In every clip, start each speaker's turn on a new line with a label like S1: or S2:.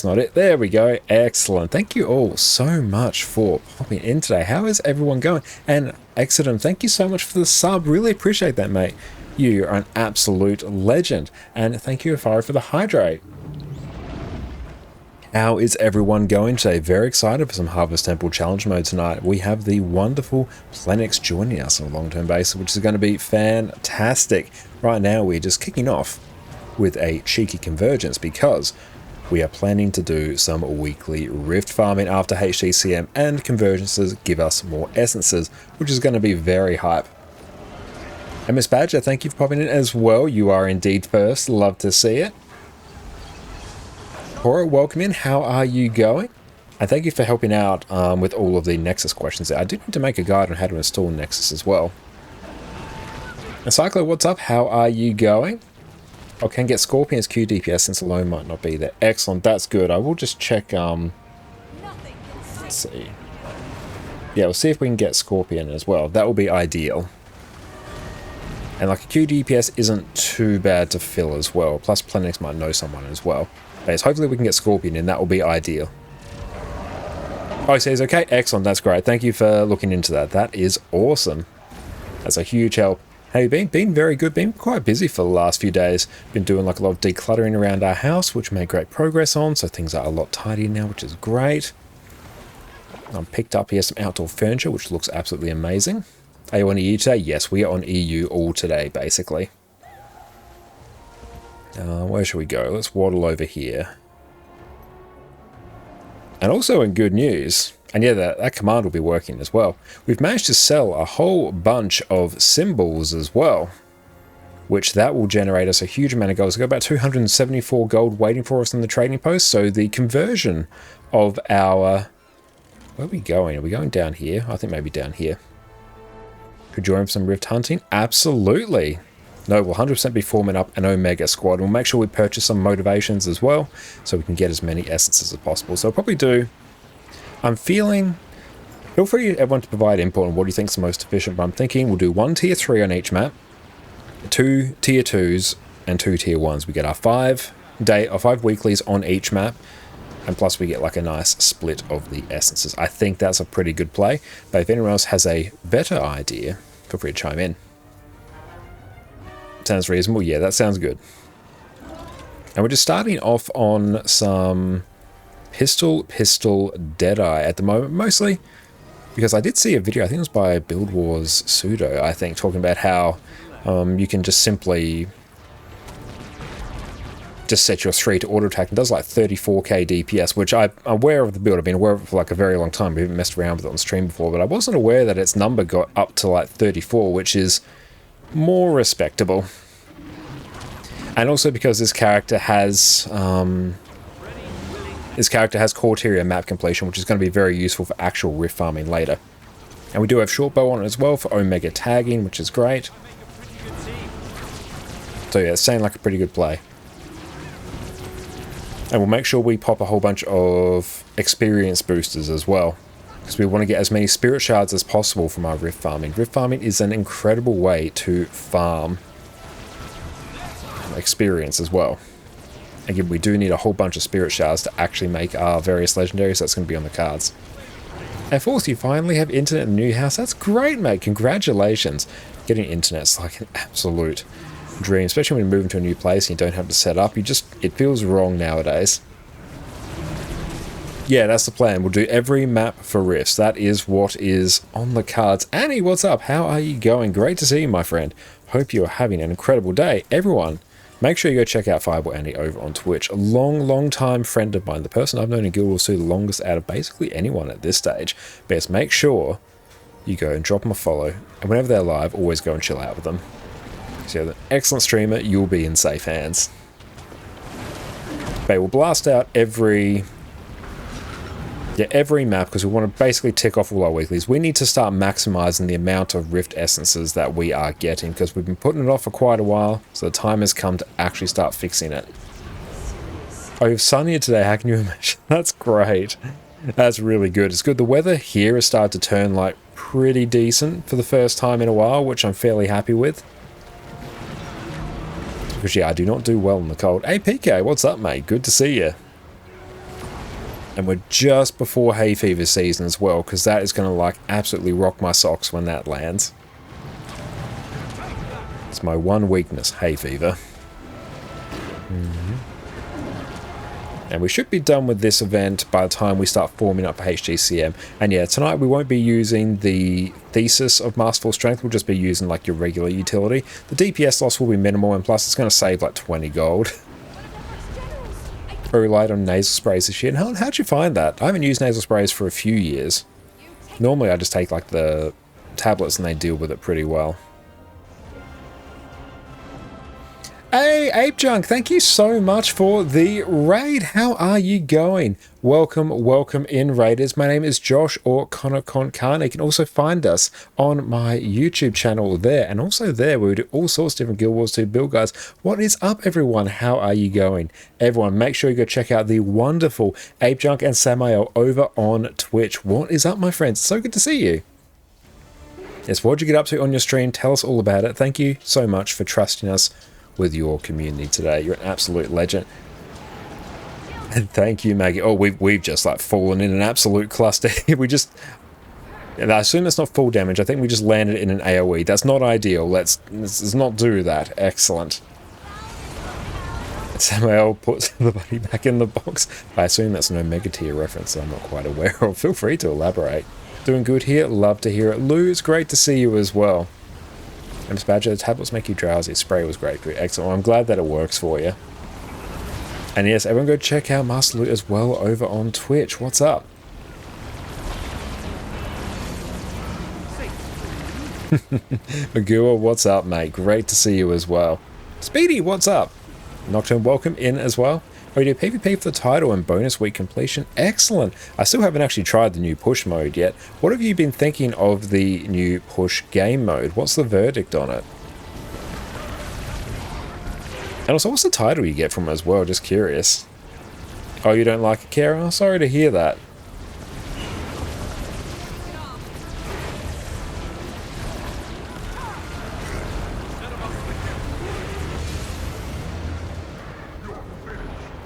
S1: Not it. There we go. Excellent. Thank you all so much for popping in today. How is everyone going? And Exodum, thank you so much for the sub. Really appreciate that, mate. You are an absolute legend. And thank you, Afaro, for the hydrate. How is everyone going today? Very excited for some Harvest Temple Challenge mode tonight. We have the wonderful Plenix joining us on a long-term basis, which is going to be fantastic. Right now, we're just kicking off with a cheeky convergence because we are planning to do some weekly rift farming after HTCM, and convergences give us more essences, which is going to be very hype. And Miss Badger, thank you for popping in as well. You are indeed first. Love to see it. Cora, welcome in. How are you going? And thank you for helping out with all of the Nexus questions. I do need to make a guide on how to install Nexus as well. And Cyclo, what's up? How are you going? I can get Scorpion's Q DPS since alone might not be there. Excellent, that's good. I will just check, let's see. Yeah, we'll see if we can get Scorpion as well. That will be ideal. And like a Q DPS isn't too bad to fill as well. Plus Plenix might know someone as well. But yes, hopefully we can get Scorpion in. That will be ideal. Oh, he says okay. Excellent, that's great. Thank you for looking into that. That is awesome. That's a huge help. Hey, been very good, been quite busy for the last few days. Been doing like a lot of decluttering around our house, which made great progress on, so things are a lot tidier now, which is great. I picked up here some outdoor furniture, which looks absolutely amazing. Are you on EU today? Yes, we are on EU all today, basically. Where should we go? Let's waddle over here. And also in good news, and yeah, that command will be working as well. We've managed to sell a whole bunch of symbols as well, which that will generate us a huge amount of gold. We've got about 274 gold waiting for us in the trading post. So the conversion of our... Where are we going? Are we going down here? I think maybe down here. Could join some rift hunting? Absolutely. No, we'll 100% be forming up an Omega squad. We'll make sure we purchase some motivations as well, so we can get as many essences as possible. So I'll probably do... I'm feeling... Feel free everyone to provide input on what do you think is the most efficient, but I'm thinking we'll do 1 tier 3 on each map, 2 tier 2s, and 2 tier 1s. We get our 5 weeklies on each map, and plus we get like a nice split of the essences. I think that's a pretty good play, but if anyone else has a better idea, feel free to chime in. Sounds reasonable? Yeah, that sounds good. And we're just starting off on some pistol Deadeye at the moment, mostly because I did see a video, I think it was by Build Wars Pseudo, I think, talking about how you can just simply just set your 3 to auto attack and does like 34k DPS, which I'm aware of the build. I've been aware of it for like a very long time. We haven't messed around with it on stream before, but I wasn't aware that its number got up to like 34, which is more respectable. And also because this character has Corteria map completion, which is going to be very useful for actual rift farming later. And we do have short bow on it as well for Omega tagging, which is great. So yeah, it's saying like a pretty good play. And we'll make sure we pop a whole bunch of experience boosters as well, because we want to get as many spirit shards as possible from our rift farming. Rift farming is an incredible way to farm experience as well. Again, we do need a whole bunch of spirit shards to actually make our various legendaries. That's going to be on the cards. And Force, you finally have internet in the new house. That's great, mate. Congratulations. Getting internet's like an absolute dream, especially when you move into a new place and you don't have to set up. It feels wrong nowadays. Yeah, that's the plan. We'll do every map for rifts. That is what is on the cards. Annie, what's up? How are you going? Great to see you, my friend. Hope you're having an incredible day. Everyone, make sure you go check out Fireball Andy over on Twitch. A long time friend of mine. The person I've known in Guild Wars 2 the longest out of basically anyone at this stage. But yes, make sure you go and drop them a follow. And whenever they're live, always go and chill out with them. So you're an excellent streamer. You'll be in safe hands. But we'll blast out every map because we want to basically tick off all our weeklies. We need to start maximizing the amount of rift essences that we are getting because we've been putting it off for quite a while, so the time has come to actually start fixing it. Oh, you have sunnier today, how can you imagine? That's great. That's really good. It's good. The weather here has started to turn like pretty decent for the first time in a while, which I'm fairly happy with. Because yeah, I do not do well in the cold. Hey PK, what's up, mate? Good to see you. And we're just before hay fever season as well, because that is going to like absolutely rock my socks when that lands. It's my one weakness, hay fever. And we should be done with this event by the time we start forming up for HGCM. And yeah, tonight we won't be using the Thesis of Masterful Strength, we'll just be using like your regular utility. The DPS loss will be minimal, and plus it's going to save like 20 gold. Very light on nasal sprays this year. And how'd you find that? I haven't used nasal sprays for a few years. Normally I just take like the tablets and they deal with it pretty well. Hey, Ape Junk, thank you so much for the raid. How are you going? Welcome, welcome in, raiders. My name is Josh, or Connor Concana. You can also find us on my YouTube channel there, and also there where we do all sorts of different Guild Wars 2 build guides. What is up, everyone? How are you going? Everyone, make sure you go check out the wonderful Ape Junk and Samael over on Twitch. What is up, my friends? So good to see you. Yes, what'd you get up to on your stream? Tell us all about it. Thank you so much for trusting us with your community today. You're an absolute legend. And thank you, Maggie. Oh, we've just like fallen in an absolute cluster. We just, I assume that's not full damage. I think we just landed in an AoE. That's not ideal. Let's not do that. Excellent. Samuel puts the buddy back in the box. I assume that's an Omega tier reference that I'm not quite aware of. Feel free to elaborate. Doing good here. Love to hear it. Lou, it's great to see you as well. And Miss Badger, the tablets make you drowsy. Spray was great. Excellent. Well, I'm glad that it works for you. And yes, everyone go check out Master Loot as well over on Twitch. What's up? Magua, what's up, mate? Great to see you as well. Speedy, what's up? Nocturne, welcome in as well. Oh, you do PvP for the title and bonus week completion. Excellent. I still haven't actually tried the new push mode yet. What have you been thinking of the new push game mode? What's the verdict on it? And also, what's the title you get from it as well? Just curious. Oh, you don't like it, Kara? Oh, sorry to hear that.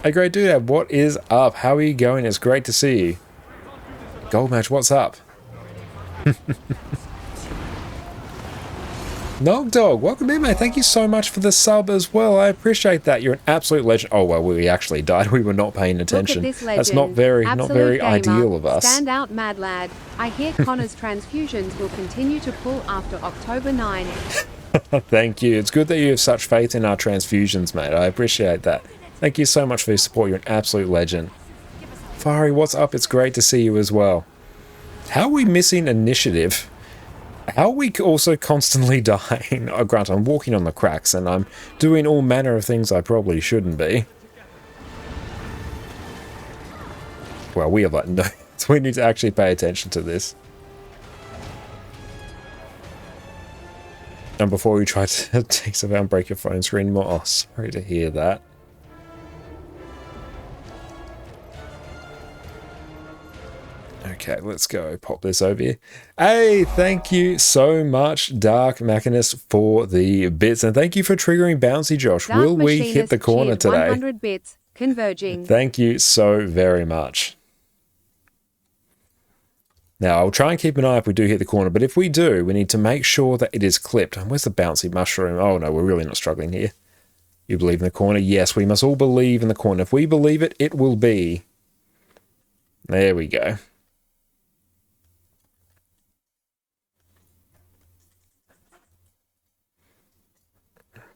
S1: Hey, great dude, what is up? How are you going? It's great to see you. Gold Match, what's up? Nog Dog, welcome in, mate. Thank you so much for the sub as well. I appreciate that. You're an absolute legend. Oh, well, we actually died. We were not paying attention. That's not very ideal of us.
S2: Stand out, mad lad. I hear Connor's transfusions will continue to pull after October 9.
S1: Thank you. It's good that you have such faith in our transfusions, mate. I appreciate that. Thank you so much for your support. You're an absolute legend. Fari, what's up? It's great to see you as well. How are we missing initiative? How are we also constantly dying? Oh, granted, I'm walking on the cracks and I'm doing all manner of things I probably shouldn't be. Well, we have like no... So we need to actually pay attention to this. And before we try to take stuff out and break your phone screen more... Oh, sorry to hear that. Okay, let's go pop this over here. Hey, thank you so much, Dark Machinist, for the bits. And thank you for triggering Bouncy, Josh.
S2: Dark
S1: Will we hit the corner today?
S2: 100 bits, converging.
S1: Thank you so very much. Now, I'll try and keep an eye if we do hit the corner. But if we do, we need to make sure that it is clipped. And where's the Bouncy Mushroom? Oh, no, we're really not struggling here. You believe in the corner? Yes, we must all believe in the corner. If we believe it, it will be. There we go.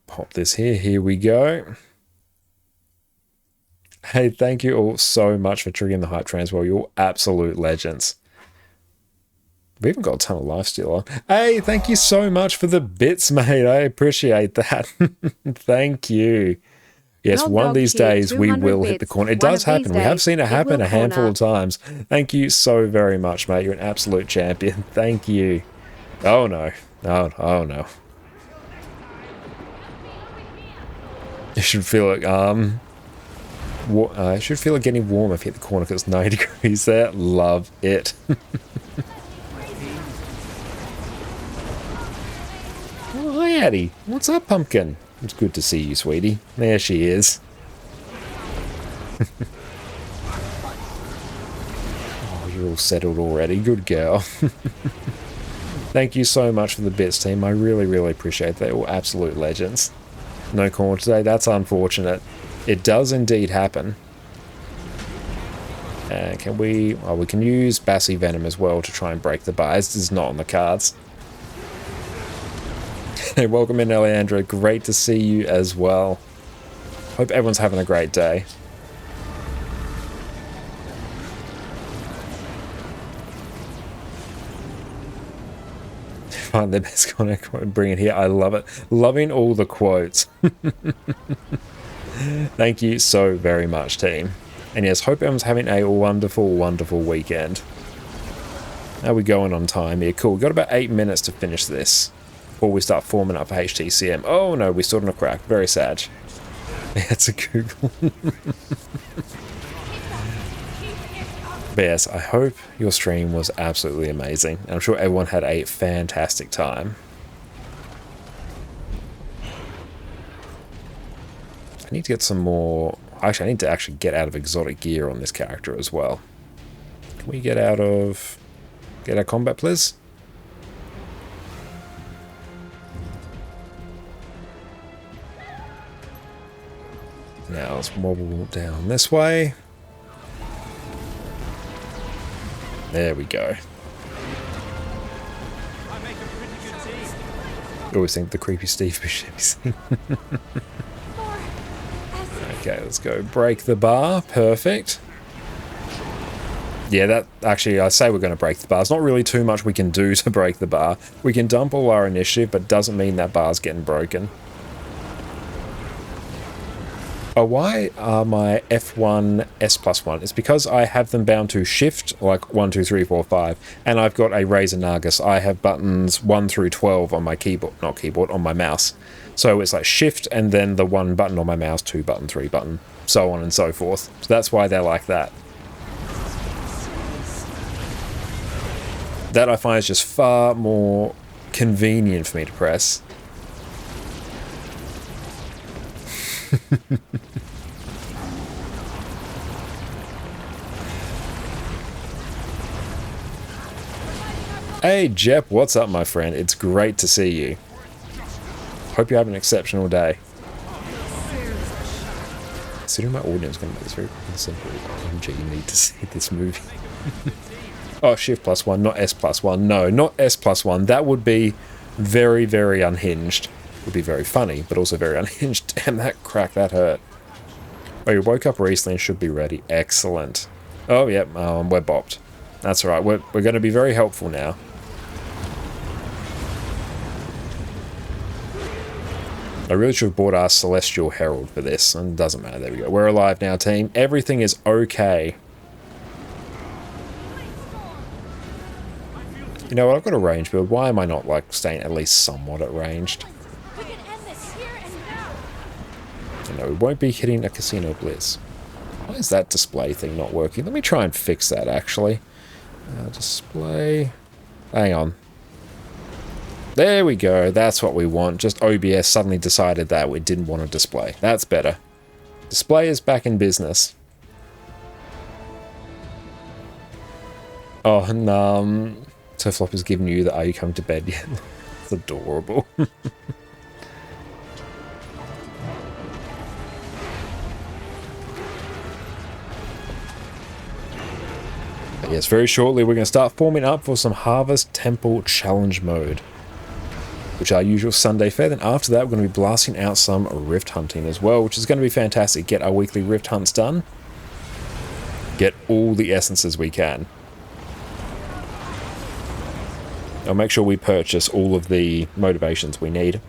S1: Pop this here. Here we go. Hey, thank you all so much for triggering the hype trans. Well, you're absolute legends. We even got a ton of lifesteal on. Hey, thank you so much for the bits, mate. I appreciate that. Thank you. Yes, one of these days we will hit the corner. It does happen. We have seen it happen a handful of times. Thank you so very much, mate. You're an absolute champion. Thank you. Oh, no. Oh, no. You should feel it, I should feel it getting warm if you hit the corner because it's 90 degrees there. Love it. Oh, hi, Addie. What's up, Pumpkin? It's good to see you, sweetie. There she is. you're all settled already. Good girl. Thank you so much for the bits, team. I really, really appreciate that. You're all absolute legends. No corn today. That's unfortunate. It does indeed happen. And can we... well, we can use Bassy Venom as well to try and break the bar. This is not on the cards. Hey, welcome in, Eleandra. Great to see you as well. Hope everyone's having a great day. Find the best quote and bring it here. I love it. Loving all the quotes. Thank you so very much, team. And yes, hope everyone's having a wonderful, wonderful weekend. How are we going on time here? Cool. We've got about 8 minutes to finish this before we start forming up for HTCM. Oh no, we stood on a crack. Very sad. It's a Google. But yes, I hope your stream was absolutely amazing. And I'm sure everyone had a fantastic time. I need to get some more... actually, I need to actually get out of exotic gear on this character as well. Can we get out of... get our combat, please? Now let's wobble down this way. There we go. I always think the creepy Steve Buscemi. Okay, let's go. Break the bar. Perfect. Yeah, that actually, I say we're going to break the bar. There's not really too much we can do to break the bar. We can dump all our initiative, but doesn't mean that bar's getting broken. Oh, why are my F1 S+1? It's because I have them bound to shift, like 1, 2, 3, 4, 5, and I've got a Razer Nagus. I have buttons 1 through 12 on my keyboard, not keyboard, on my mouse. So it's like shift and then the 1 button on my mouse, 2 button, 3 button, so on and so forth. So that's why they're like that. That I find is just far more convenient for me to press. Hey Jep, what's up my friend? It's great to see you. Hope you have an exceptional day. Considering my audience going to make this very simple. OMG, you need to see this movie. Oh, Shift +1, not S+1. No, not S+1. That would be very, very unhinged. Would be very funny, but also very unhinged. Damn, that crack, that hurt. Oh, you woke up recently and should be ready. Excellent. Oh, yep, we're bopped. That's all right. We're going to be very helpful now. I really should have bought our Celestial Herald for this, and it doesn't matter. There we go. We're alive now, team. Everything is okay. You know what? I've got a range build. Why am I not, like, staying at least somewhat at ranged? No, we won't be hitting a Casino Blitz. Why is that display thing not working? Let me try and fix that, actually. Display... hang on. There we go. That's what we want. Just OBS suddenly decided that we didn't want a display. That's better. Display is back in business. Oh, and, so Flop has given you the "Are you coming to bed yet?" It's adorable. But yes, very shortly we're going to start forming up for some Harvest Temple Challenge mode, which are our usual Sunday fare. Then after that, we're going to be blasting out some rift hunting as well, which is going to be fantastic. Get our weekly rift hunts done. Get all the essences we can. I'll make sure we purchase all of the motivations we need.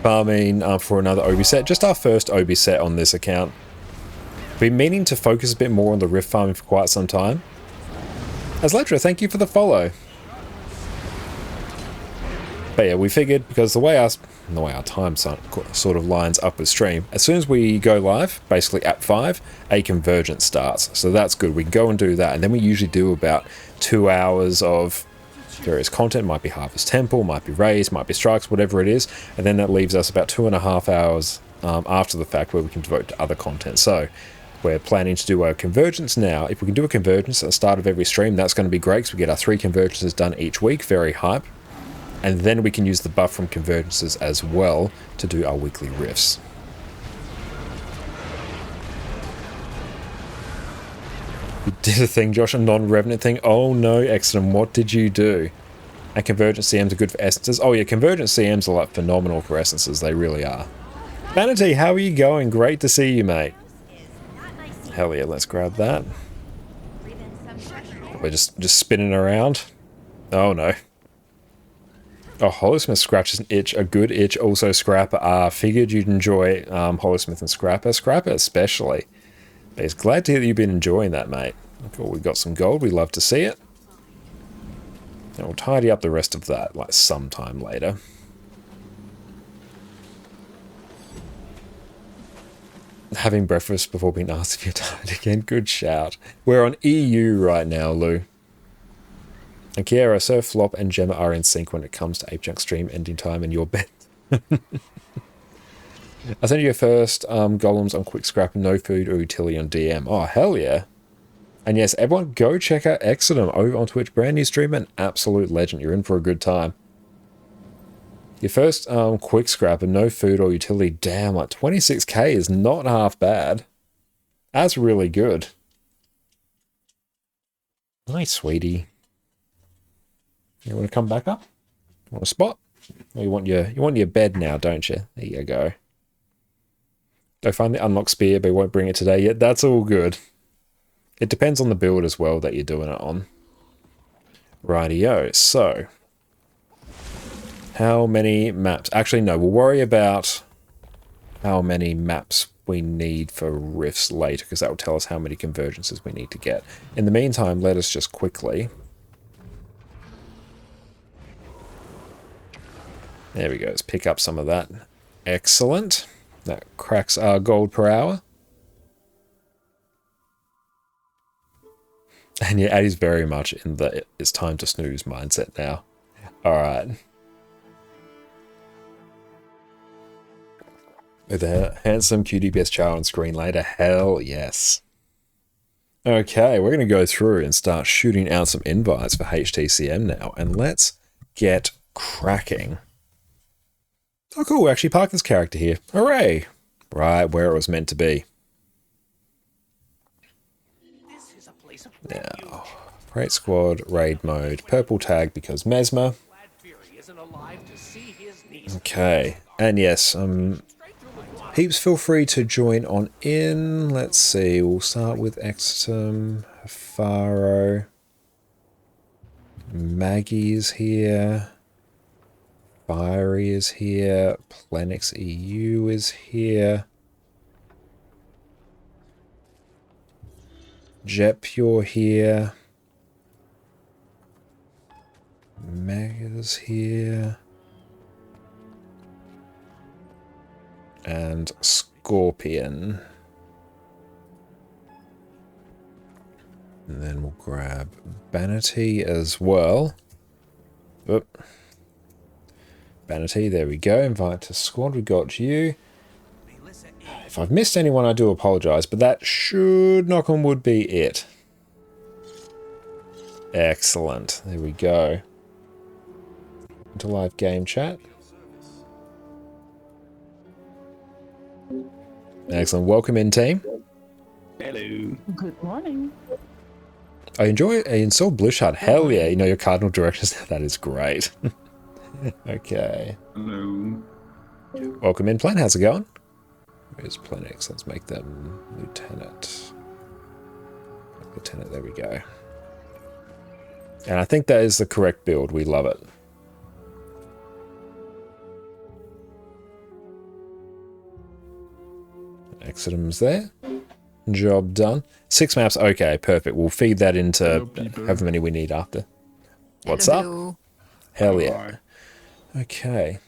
S1: Farming for another Obi set. Just our first Obi set on this account. Been meaning to focus a bit more on the rift farming for quite some time. Asletra, thank you for the follow. But yeah, we figured because the way our time sort of lines up with stream, as soon as we go live, basically at 5, a convergence starts. So that's good. We can go and do that, and then we usually do about 2 hours of various content. Might be Harvest Temple, might be raids, might be strikes, whatever it is. And then that leaves us about 2.5 hours after the fact where we can devote to other content. So we're planning to do a convergence now. If we can do a convergence at the start of every stream, that's going to be great because we get our 3 convergences done each week. Very hype. And then we can use the buff from convergences as well to do our weekly riffs. You did a thing, Josh, a non-revenant thing. Oh no, Exodum, what did you do? And convergent CMs are good for essences. Oh yeah, convergent CMs are like phenomenal for essences. They really are. Vanity, how are you going? Great to see you, mate. Hell yeah, let's grab that. We're just spinning around. Oh no. Oh, Holosmith scratches an itch, a good itch. Also Scrapper. Figured you'd enjoy Holosmith and Scrapper. Scrapper especially. But it's glad to hear that you've been enjoying that, mate. Cool, we got some gold. We love to see it. And we'll tidy up the rest of that like sometime later. Having breakfast before being asked if you're tired again. Good shout. We're on EU right now, Lou. And Kiara, Surf, Flop, and Gemma are in sync when it comes to Ape Junk stream ending time and your bed. I sent you your first golems on Quick Scrap, no food or utility on DM. Oh, hell yeah. And yes, everyone go check out Exodum over on Twitch. Brand new streamer, an absolute legend. You're in for a good time. Your first Quick Scrap and no food or utility. Damn, like 26k is not half bad. That's really good. Nice, sweetie. You want to come back up? Want a spot? Or you want your bed now, don't you? There you go. I finally unlocked Spear, but I won't bring it today yet. That's all good. It depends on the build as well that you're doing it on. Rightio. So, how many maps? Actually, no. We'll worry about how many maps we need for rifts later, because that will tell us how many convergences we need to get. In the meantime, let us just quickly... There we go. Let's pick up some of that. Excellent. That cracks our gold per hour. And yeah, Addie's very much in the it's time to snooze mindset now. Alright. With a handsome QDPS chow on screen later. Hell yes. Okay, we're going to go through and start shooting out some invites for HTCM now. And let's get cracking. Oh cool, we actually parked this character here. Hooray! Right where it was meant to be. Now, Parade Squad, Raid Mode, Purple Tag because Mesmer. Okay, and yes, peeps feel free to join on in. Let's see, we'll start with Extum, Faro. Maggie's here. Fiery is here. Plenix EU is here. Jetpure here. Mega's here. And Scorpion. And then we'll grab Banity as well. Oop. Banity, there we go. Invite to squad, we got you. If I've missed anyone, I do apologise, but that should, knock on wood, be it. Excellent. There we go. Into live game chat. Excellent. Welcome in, team.
S3: Hello.
S4: Good morning.
S1: I installed Blue Shard. Hell yeah, you know your cardinal directions. That is great. Okay.
S3: Hello.
S1: Welcome in, Plan. How's it going? Where's Plenix? Let's make them Lieutenant. Lieutenant, there we go. And I think that is the correct build. We love it. Exodum's there. Job done. 6 maps. Okay, perfect. We'll feed that into however many we need after. What's up? Hell yeah. Okay.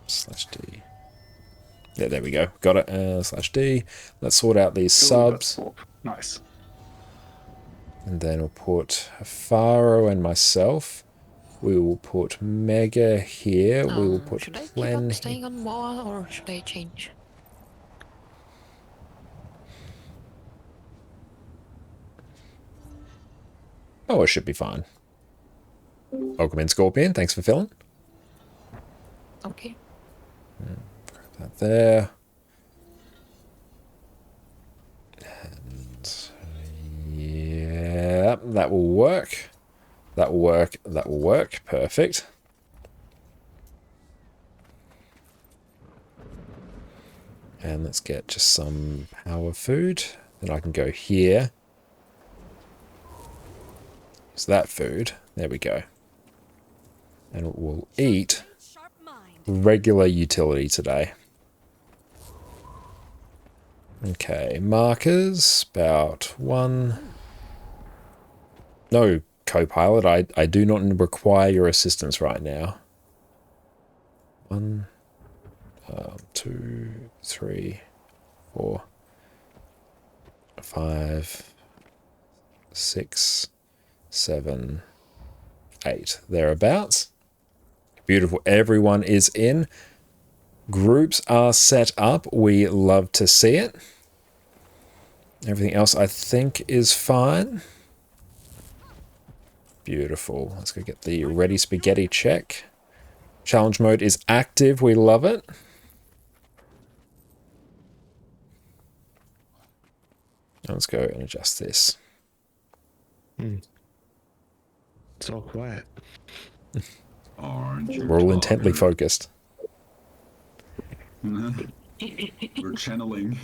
S1: /D. Yeah, there we go. Got it. /D. Let's sort out these subs.
S3: Nice.
S1: And then we'll put Faro and myself. We will put Mega here. We will put
S4: Should I keep
S1: Plen
S4: on
S1: here.
S4: staying on Moa or should I change?
S1: Oh, it should be fine. Welcome in, Scorpion. Thanks for filling.
S4: Okay.
S1: That there. And yeah, that will work. That will work. That will work. Perfect. And let's get just some power food. Then I can go here. Use that food. There we go. And we'll eat regular utility today. Okay, markers, about 1. No, co-pilot, I do not require your assistance right now. 1, 2, 3, 4, 5, 6, 7, 8. Thereabouts. Beautiful. Everyone is in. Groups are set up. We love to see it. Everything else I think is fine. Beautiful. Let's go get the ready spaghetti check. Challenge mode is active. We love it. Let's go and adjust this.
S5: It's all quiet.
S3: Aren't you
S1: We're all intently
S3: tired?
S1: focused.
S3: We're channeling.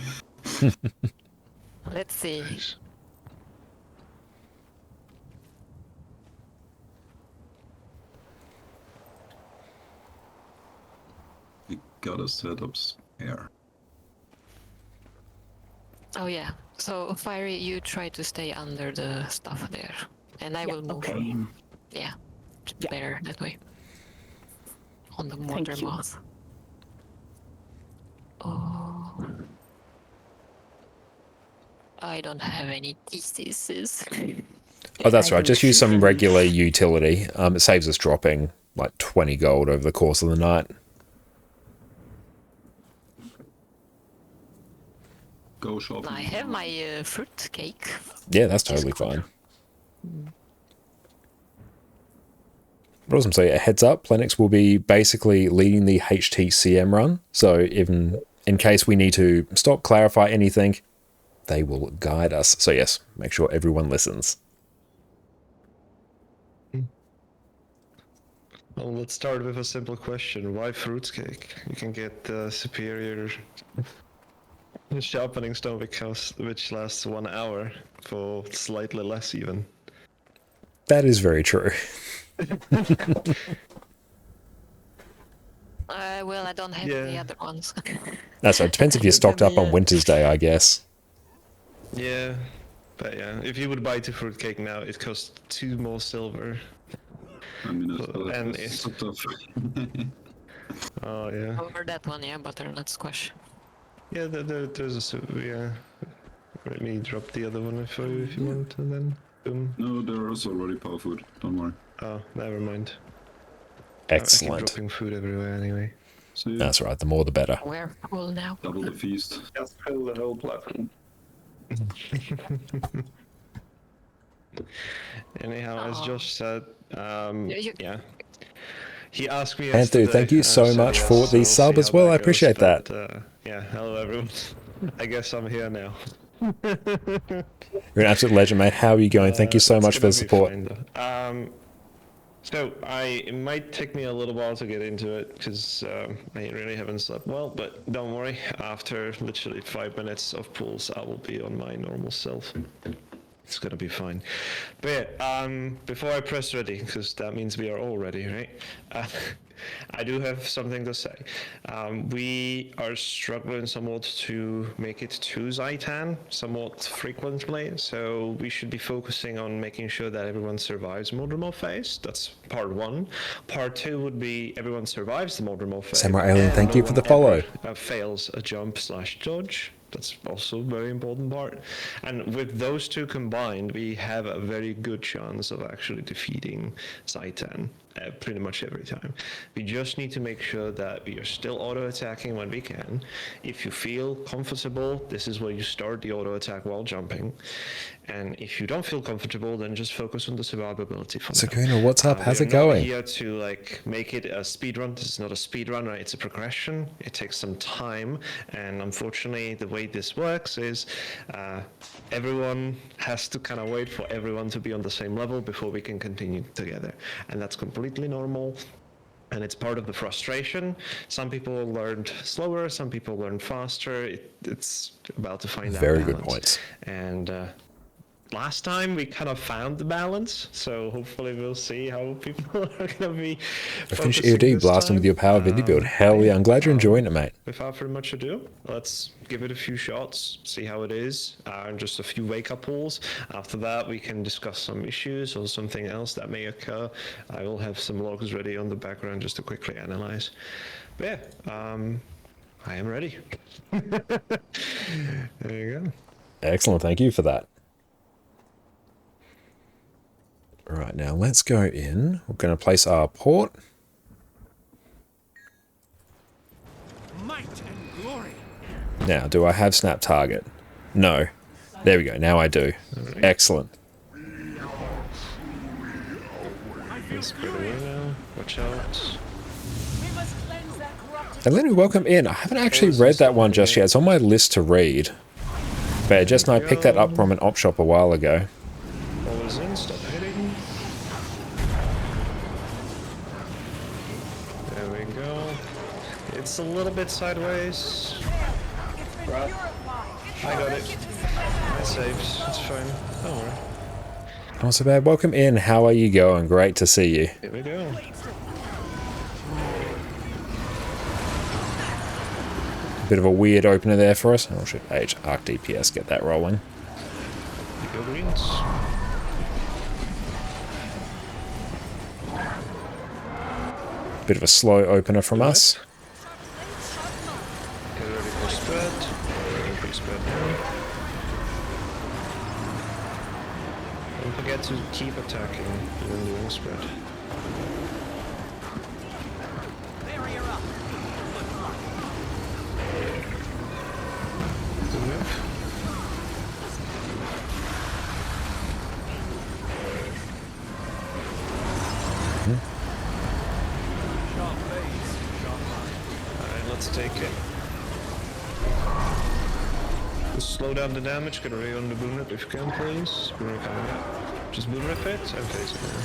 S4: Let's see.
S5: Nice.
S3: We gotta set up spare.
S4: Oh yeah. So Fiery, you try to stay under the stuff there, and I will move.
S6: Okay.
S4: Yeah, it's
S6: Yeah.
S4: better that way. On the
S6: Thank
S4: mortar
S6: you.
S4: moth. Oh. I don't have any theses.
S1: Oh, that's
S6: I
S1: right.
S6: do.
S1: Just use some regular utility. It saves us dropping like 20 gold over the course of the night.
S3: Go shopping.
S4: I have my fruit cake.
S1: Yeah, that's totally fine. But awesome. So, yeah, heads up, Plenix will be basically leading the HTCM run. So, even in case we need to stop, clarify anything, they will guide us. So, yes, make sure everyone listens.
S5: Well, let's start with a simple question. Why fruitcake? You can get the superior sharpening stone which lasts 1 hour for slightly less even.
S1: That is very true.
S4: Well, I don't have the
S5: Yeah.
S4: other ones.
S1: That's right. Depends if you're stocked up on Winter's Day, I guess.
S5: Yeah, but yeah, if you would buy the fruitcake now, it costs 2 more silver.
S3: I mean,
S5: And
S3: it's
S5: it's-
S3: sort of.
S5: Oh yeah.
S4: Over that one, yeah, butternut squash.
S5: Yeah, there's yeah. Let me drop the other one for you if you want, and then boom.
S3: No, there is already power food. Don't worry.
S5: Oh, never mind. I keep
S1: Excellent.
S5: dropping food everywhere anyway.
S3: See,
S1: That's right. The more, the better.
S4: We're full now.
S3: double the feast.
S6: Just fill the whole platform.
S5: Anyhow, as Josh said,
S4: You-
S5: yeah. He asked me
S1: Anthony,
S5: yesterday,
S1: thank you
S5: I
S1: so
S5: said
S1: much
S5: yes,
S1: for the
S5: so
S1: sub
S5: see
S1: as
S5: how
S1: well. I
S5: goes,
S1: appreciate that.
S5: but, yeah, hello everyone. I guess I'm here now.
S1: You're an absolute legend, mate. How are you going? Thank you so
S5: It's
S1: much for the
S5: gonna be
S1: support.
S5: fine, though. So it might take me a little while to get into it because I really haven't slept well. But don't worry, after literally 5 minutes of pools, I will be on my normal self. It's gonna be fine. But yeah, before I press ready, because that means we are all ready, right? I do have something to say. We are struggling somewhat to make it to Zaitan somewhat frequently, so we should be focusing on making sure that everyone survives Modromorph phase. That's part 1. Part 2 would be everyone survives the Modromorph phase.
S1: Samurai Alien,
S5: and
S1: thank
S5: no
S1: you for the
S5: one
S1: follow.
S5: ever, fails a jump/dodge. That's also a very important part. And with those two combined, we have a very good chance of actually defeating Zaitan pretty much every time. We just need to make sure that we are still auto-attacking when we can. If you feel comfortable, this is where you start the auto-attack while jumping. And if you don't feel comfortable, then just focus on the survivability for now.
S1: Sakuna, what's up? How's
S5: We're
S1: it going?
S5: not here to like make it a speed run. This is not a speed run, right? It's a progression. It takes some time, and unfortunately, the way this works is everyone has to kind of wait for everyone to be on the same level before we can continue together, and that's completely normal. And it's part of the frustration. Some people learned slower, some people learned faster. It's about to find that
S1: Very good
S5: balance.
S1: points.
S5: And last time we kind of found the balance, so hopefully we'll see how people are going to be.
S1: I finished
S5: focusing
S1: EOD
S5: this
S1: blasting with
S5: time.
S1: your power video build. Hell yeah, I'm glad you're enjoying it, mate.
S5: Without further much ado, let's give it a few shots, see how it is, and just a few wake-up pulls. After that, we can discuss some issues or something else that may occur. I will have some logs ready on the background just to quickly analyze. But yeah, I am ready. There you go.
S1: Excellent, thank you for that. Right, now let's go in. We're going to place our port.
S7: Might and glory.
S1: Now, do I have snap target? No. There we go, now I do. Excellent.
S5: Let's put it away now. Watch out.
S1: And let me welcome in. I haven't actually read that one just yet. It's on my list to read. But just know I picked that up from an op shop a while ago.
S5: Always in, stop hitting. There we go. It's a little bit sideways. Right. I got it. I saved. It's fine. Don't worry.
S1: Not so bad. Welcome in. How are you going? Great to see you.
S5: Here we go.
S1: Bit of a weird opener there for us. Oh shit, H Arc DPS, get that rolling.
S5: You go greens.
S1: Bit of a slow opener from us.
S5: Get ready for spread. Ready for spread now. Don't forget to keep attacking when doing spread. Good move. Alright, let's take it. Just slow down the damage, get ready on the boom rip if you can, please. Boom rip coming up. Just boom rip it and face it now.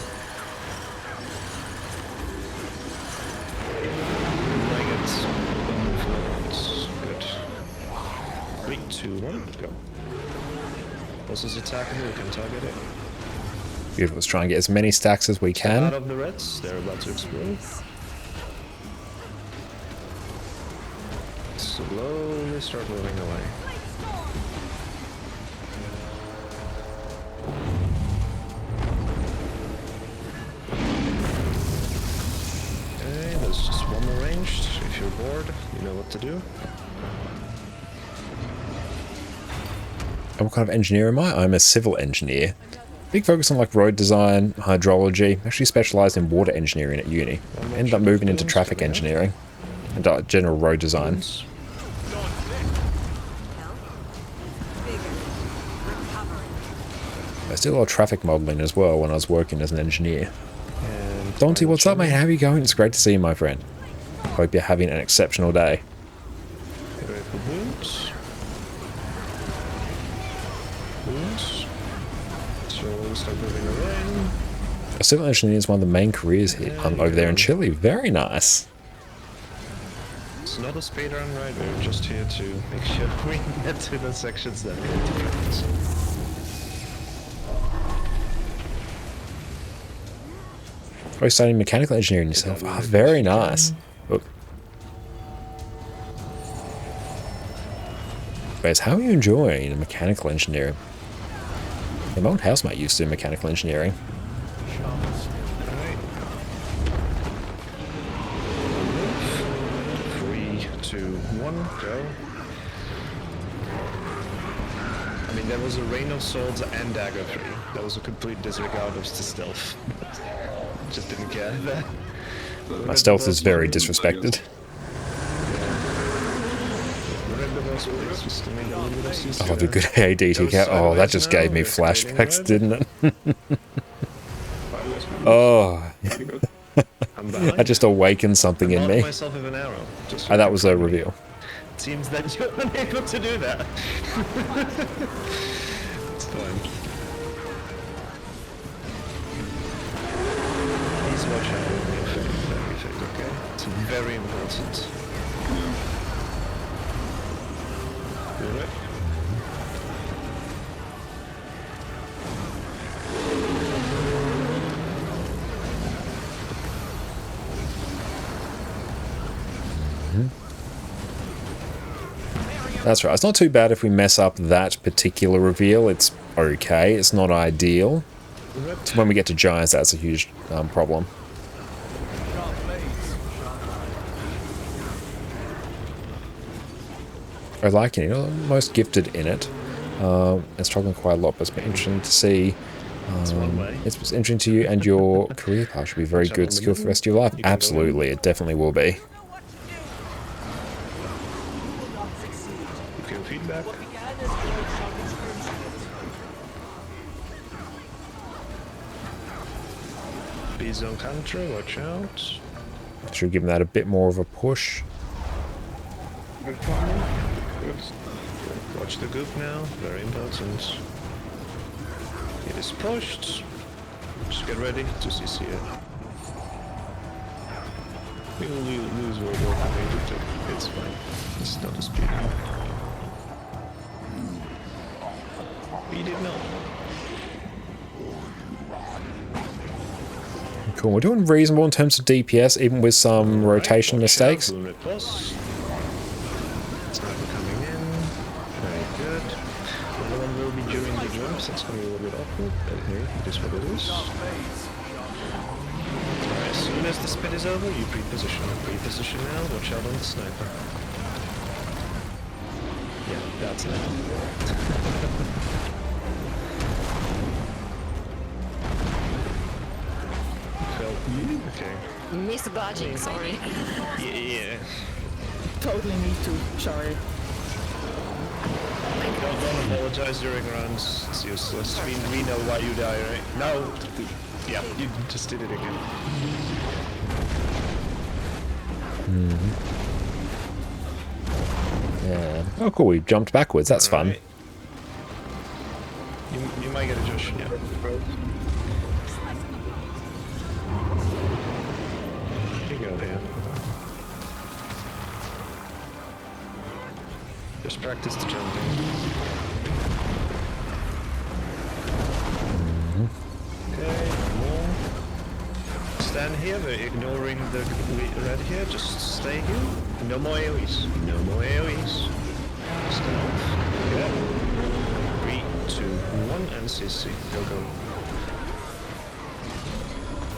S5: Like it. Good. 3, 2, 1, go. Boss attacking, we can target it.
S1: Beautiful. Let's try and get as many stacks as we
S5: Out
S1: can.
S5: of the reds, they're about to explode. Slowly start moving away. Okay, there's just one more ranged. If you're bored, you know what to do.
S1: And what kind of engineer am I? I'm a civil engineer. Big focus on like road design, hydrology. Actually specialised in water engineering at uni. Ended up moving into traffic engineering and general road design. I did a lot of traffic modelling as well when I was working as an engineer.
S5: And
S1: Dante, what's up, mate? How are you going? It's great to see you, my friend. Hope you're having an exceptional day.
S5: Get ready for boots. Boots. So start moving away.
S1: A civil engineer is one of the main careers here over there in Chile. Very nice.
S5: It's not a speedrun, right? We're just here to make sure we get to the sections that we need to practice.
S1: Oh, studying mechanical engineering yourself. Ah, very nice. Oh. Guys, how are you enjoying mechanical engineering? Yeah, my old housemate used to do mechanical engineering.
S5: Alright. 3, 2, 1, go. mean, there was a Rain of Swords and Dagger 3. That was a complete disregard of the stealth. Just didn't care.
S1: My stealth is very disrespected. Oh, the good ADTK. Oh, that just gave me flashbacks, didn't it? Oh, I just awakened something in me.
S5: Myself with an arrow.
S1: Oh, that was a reveal.
S5: It seems that you're unable to do that. It's fine. Please watch out with the effect, okay? It's very important. Do it.
S1: That's right. It's not too bad if we mess up that particular reveal. It's okay. It's not ideal. It's when we get to giants, that's a huge problem. I like it. You're the most gifted in it. It's struggling quite a lot, but it's been interesting to see. It's interesting to you, and your career path should be very good skill for the rest of your life. Absolutely, it definitely will be.
S5: Feedback. B-zone counter, watch out.
S1: Should give that a bit more of a push.
S5: Good. Watch the goop now, very important. It is pushed. Just get ready to CC it. We will lose where we're going to. It's fine. It's not a speed. We did not.
S1: Cool, we're doing reasonable in terms of DPS, even with some rotation mistakes.
S5: Sniper coming in. Very good. The one will be during the jumps. That's going to be a little bit awkward, but hey, it is what it is. Alright, as soon as the spit is over, you pre-position. Pre-position now, watch out on the sniper. Yeah, that's it. Okay.
S4: Misbudging, sorry.
S5: Yeah.
S8: Totally me too, sorry.
S5: Don't apologize during runs. It's useless. We know why you die, right? No. Yeah, you just did it again.
S1: Yeah. Oh, cool. We jumped backwards. That's fun.
S5: Right. You might get a Josh. Yeah. You go here. Just practice the jumping. Okay, more. Stand here, we're ignoring the red here, just stay here. No more AoEs. No more AoEs. Stand off. Yeah. 3, 2, 1, and CC. Go.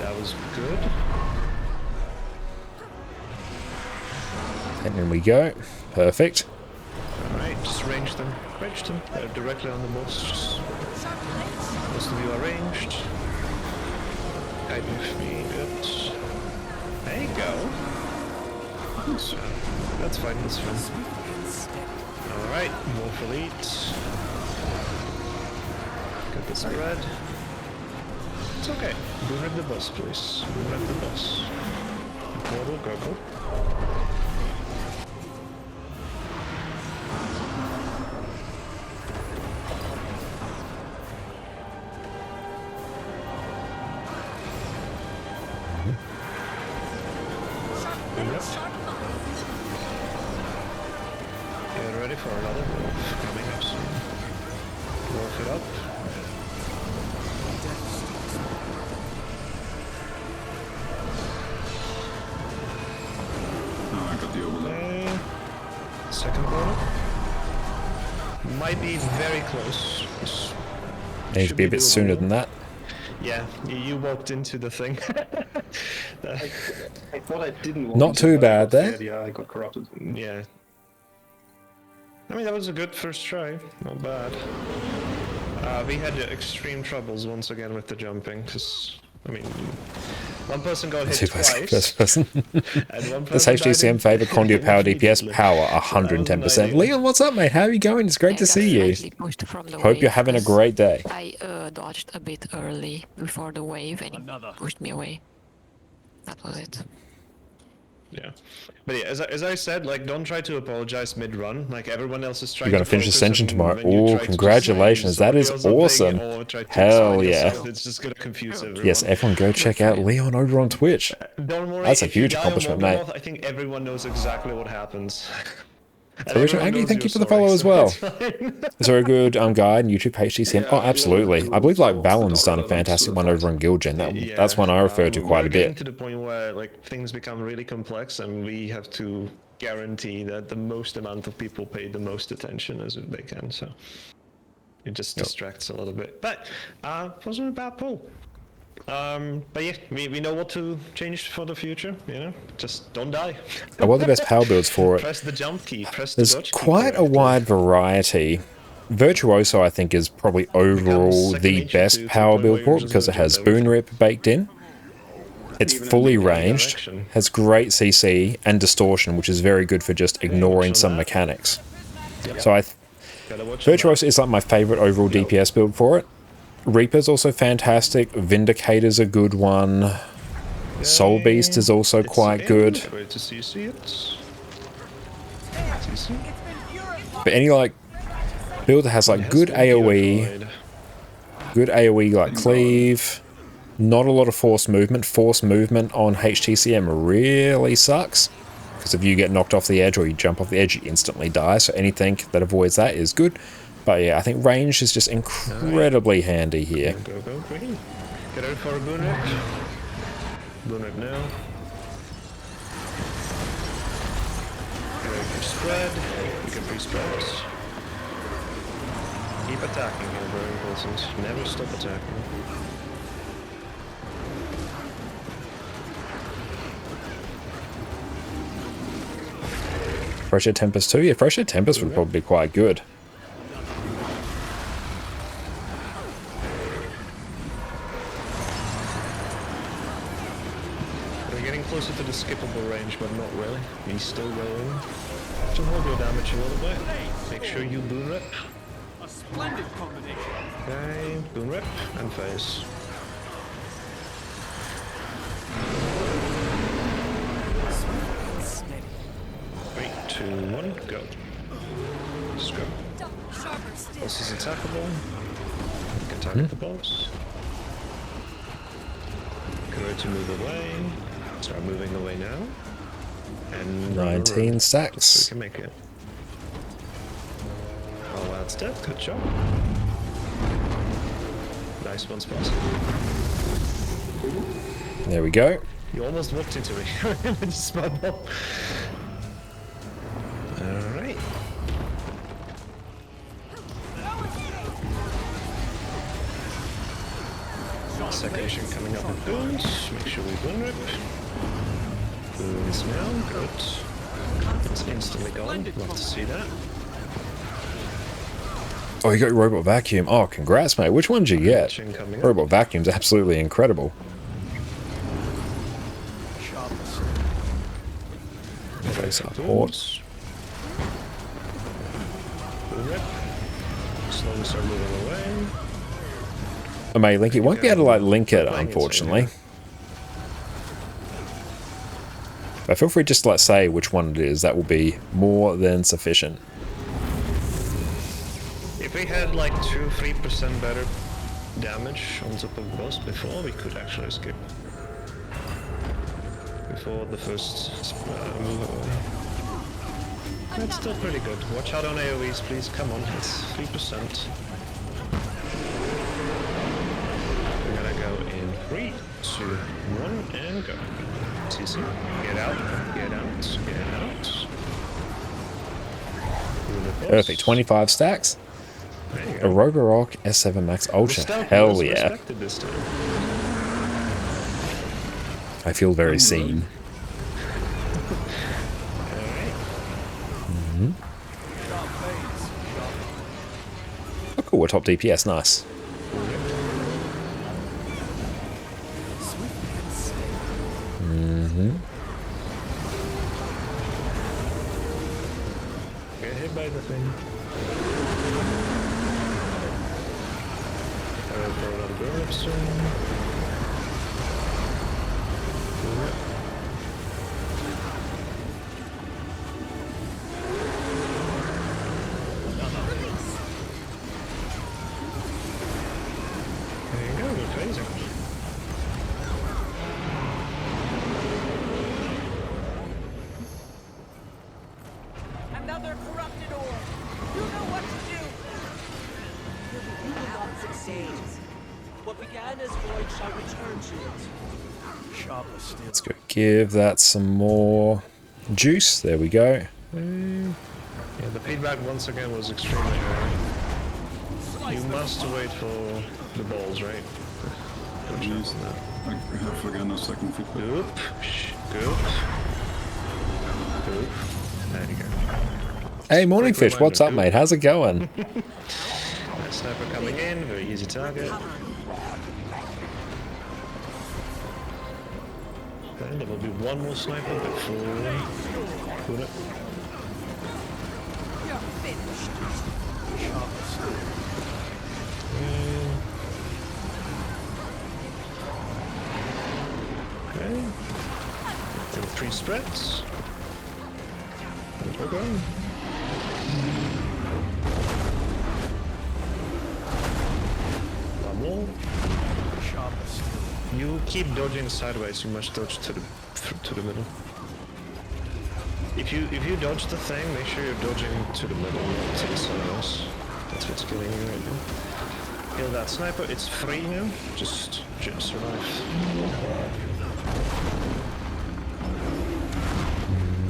S5: That was good.
S1: And in we go. Perfect.
S5: Alright, just range them. Range them. They're directly on the boss. Just most of you are ranged. Guide with me. Good. There you go. So, that's fine, that's fine. Alright, more for lead. Get the spread. It's okay. Boonrip the boss, please. Boonrip the boss. Portal, go. Get ready for another wolf coming up soon. Wolf it up.
S3: Oh, I got the overlap.
S5: Okay. Second portal. Might be very close.
S1: Needs to be a bit sooner than that.
S5: Yeah, you walked into the thing.
S6: I thought I didn't want
S1: Not
S6: to,
S1: too
S6: but
S1: bad there.
S6: Yeah, I got corrupted.
S5: Yeah. I mean, that was a good first try. Not bad. We had extreme troubles once again with the jumping, because, I mean, one person got hit twice.
S1: First person.
S5: And one
S1: Does
S5: person died
S1: HTCM favor Condio Power DPS?
S5: immediately.
S1: Power,
S5: So that was
S1: 110%.
S5: ideal.
S1: Leon, what's up, mate? How are you going? It's great to see you. Hope you're having a great day.
S4: I dodged a bit early before the wave and
S7: Another.
S4: it pushed me away. That was it.
S5: Yeah, but yeah, as I said, like, don't try to apologize mid-run. Like, everyone else is trying.
S1: You're going to finish Ascension tomorrow. Oh, congratulations. That is awesome. Hell yeah.
S5: It's just going to confuse everyone.
S1: Yes, everyone go check out Leon over on Twitch.
S5: Don't worry.
S1: That's a
S5: if you
S1: huge
S5: die on
S1: accomplishment, mate.
S5: Morgoth, I think everyone knows exactly what happens. And
S1: So Richard
S5: everyone
S1: Aggie,
S5: knows
S1: thank you
S5: you're
S1: for the
S5: sorry,
S1: follow as
S5: so
S1: well.
S5: it's fine.
S1: Is there a good guide on YouTube HTCM? Oh, absolutely. I believe like Valen's done a
S3: Yeah,
S1: fantastic one over on Guildgen.
S5: Yeah,
S1: That's one I refer to quite a
S5: we're getting
S1: bit.
S5: to the point where like things become really complex, and we have to guarantee that the most amount of people pay the most attention as they can. So it just distracts a little bit. But wasn't a bad pull. But yeah, we know what to change for the future. You know, just don't die.
S1: What are the best power builds for it?
S5: Press the jump key. Press the
S1: There's
S5: dodge key
S1: quite a
S5: correctly.
S1: wide variety. Virtuoso, I think, is probably overall
S5: second
S1: the
S5: nature
S1: best
S5: to
S1: power
S5: play
S1: build for it
S5: Warriors
S1: because it
S5: as
S1: has
S5: well.
S1: Boon Rip baked in. It's
S5: Even in
S1: fully
S5: the other
S1: ranged,
S5: direction.
S1: has great CC and distortion, which is very good for just ignoring
S5: on
S1: some
S5: that.
S1: mechanics. So
S5: Gotta watch
S1: Virtuoso is like my favorite overall DPS build for it. Reaper's also fantastic. Vindicator's a good one. Soul Beast is also
S5: It's
S1: quite
S5: in.
S1: good.
S5: Wait to see it. CC.
S1: But any like build that has like good AoE, good AoE like cleave, not a lot of force movement. Force movement on HTCM really sucks because if you get knocked off the edge or you jump off the edge, you instantly die. So anything that avoids that is good. But yeah, I think range is just incredibly handy here.
S5: Go green. Get ready for a Boon Rip. Boon Rip now. Get ready for spread. You can pre-spread. Keep attacking here, very important. Never stop attacking.
S1: Pressure Tempest too? Yeah, Pressure Tempest would probably be quite good.
S5: We're getting closer to the skippable range, but not really. He's still going. To hold your damage a little bit. Make sure you Boon Rip.
S7: A splendid combination.
S5: Okay, Boon Rip and phase.
S7: Steady.
S5: 3, 2, 1, go. Let's go. This is attackable. You can target the boss. Get ready to move away. Start moving away now. And
S1: 19
S5: so
S1: stacks.
S5: we can make it. Oh, that's dead. Good job. Nice one, Spots.
S1: There we go.
S5: You almost walked into me with the spot bomb. Alright. Second mission coming up with boons. Make sure we Boon Rip. Boons now. Good. It's instantly gone. Love to see that.
S1: Oh, you got your Robot Vacuum. Oh, congrats, mate. Which one did you get?
S5: Mission coming up.
S1: Robot Vacuum's absolutely incredible. Face up port.
S5: Boons. Boon Rip. Slowly start moving away.
S1: I may link it. Won't be able to like link it, unfortunately. But feel free just to like say which one it is. That will be more than sufficient.
S5: If we had like 2-3% better damage on top of boss before, we could actually skip. Before the first move away. That's still pretty good. Watch out on AoEs, please. Come on, it's 3%. We're gonna go in 3, 2, 1, and go. CC. Get out, get out, get out.
S1: Perfect. 25 stacks.
S5: There you
S1: A
S5: go.
S1: Roborock S7 Max Ultra.
S5: Stealth
S1: Hell
S5: was
S1: yeah.
S5: respected this time.
S1: I feel very seen.
S5: Alright.
S1: Oh, we're top DPS. Nice.
S5: Get hit by the thing. Alright, throw another burn upstream. There you go, good phasing.
S7: Another corrupted ore. You know what to do. You will not succeed. What began as void shall return to it. Sharper still.
S1: Let's go give that some more juice. There we go.
S5: Yeah, the feedback once again was extremely high. You must wait for the balls, right? Don't you?
S3: Jeez, I have again a second feedback.
S5: Goop. Goop. Goop. There you go.
S1: Hey, Morning
S5: Quick
S1: Fish, what's up,
S5: reminder,
S1: mate? How's it going?
S5: That sniper coming in, very easy target. And there will be one more sniper before... Put it. Okay. There are 3 spreads. We're going. One more. You keep dodging sideways. You must dodge to the middle. If you dodge the thing, make sure you're dodging to the middle, not to the sideways. That's what's killing you right now. Kill that sniper. It's free now. Just survive.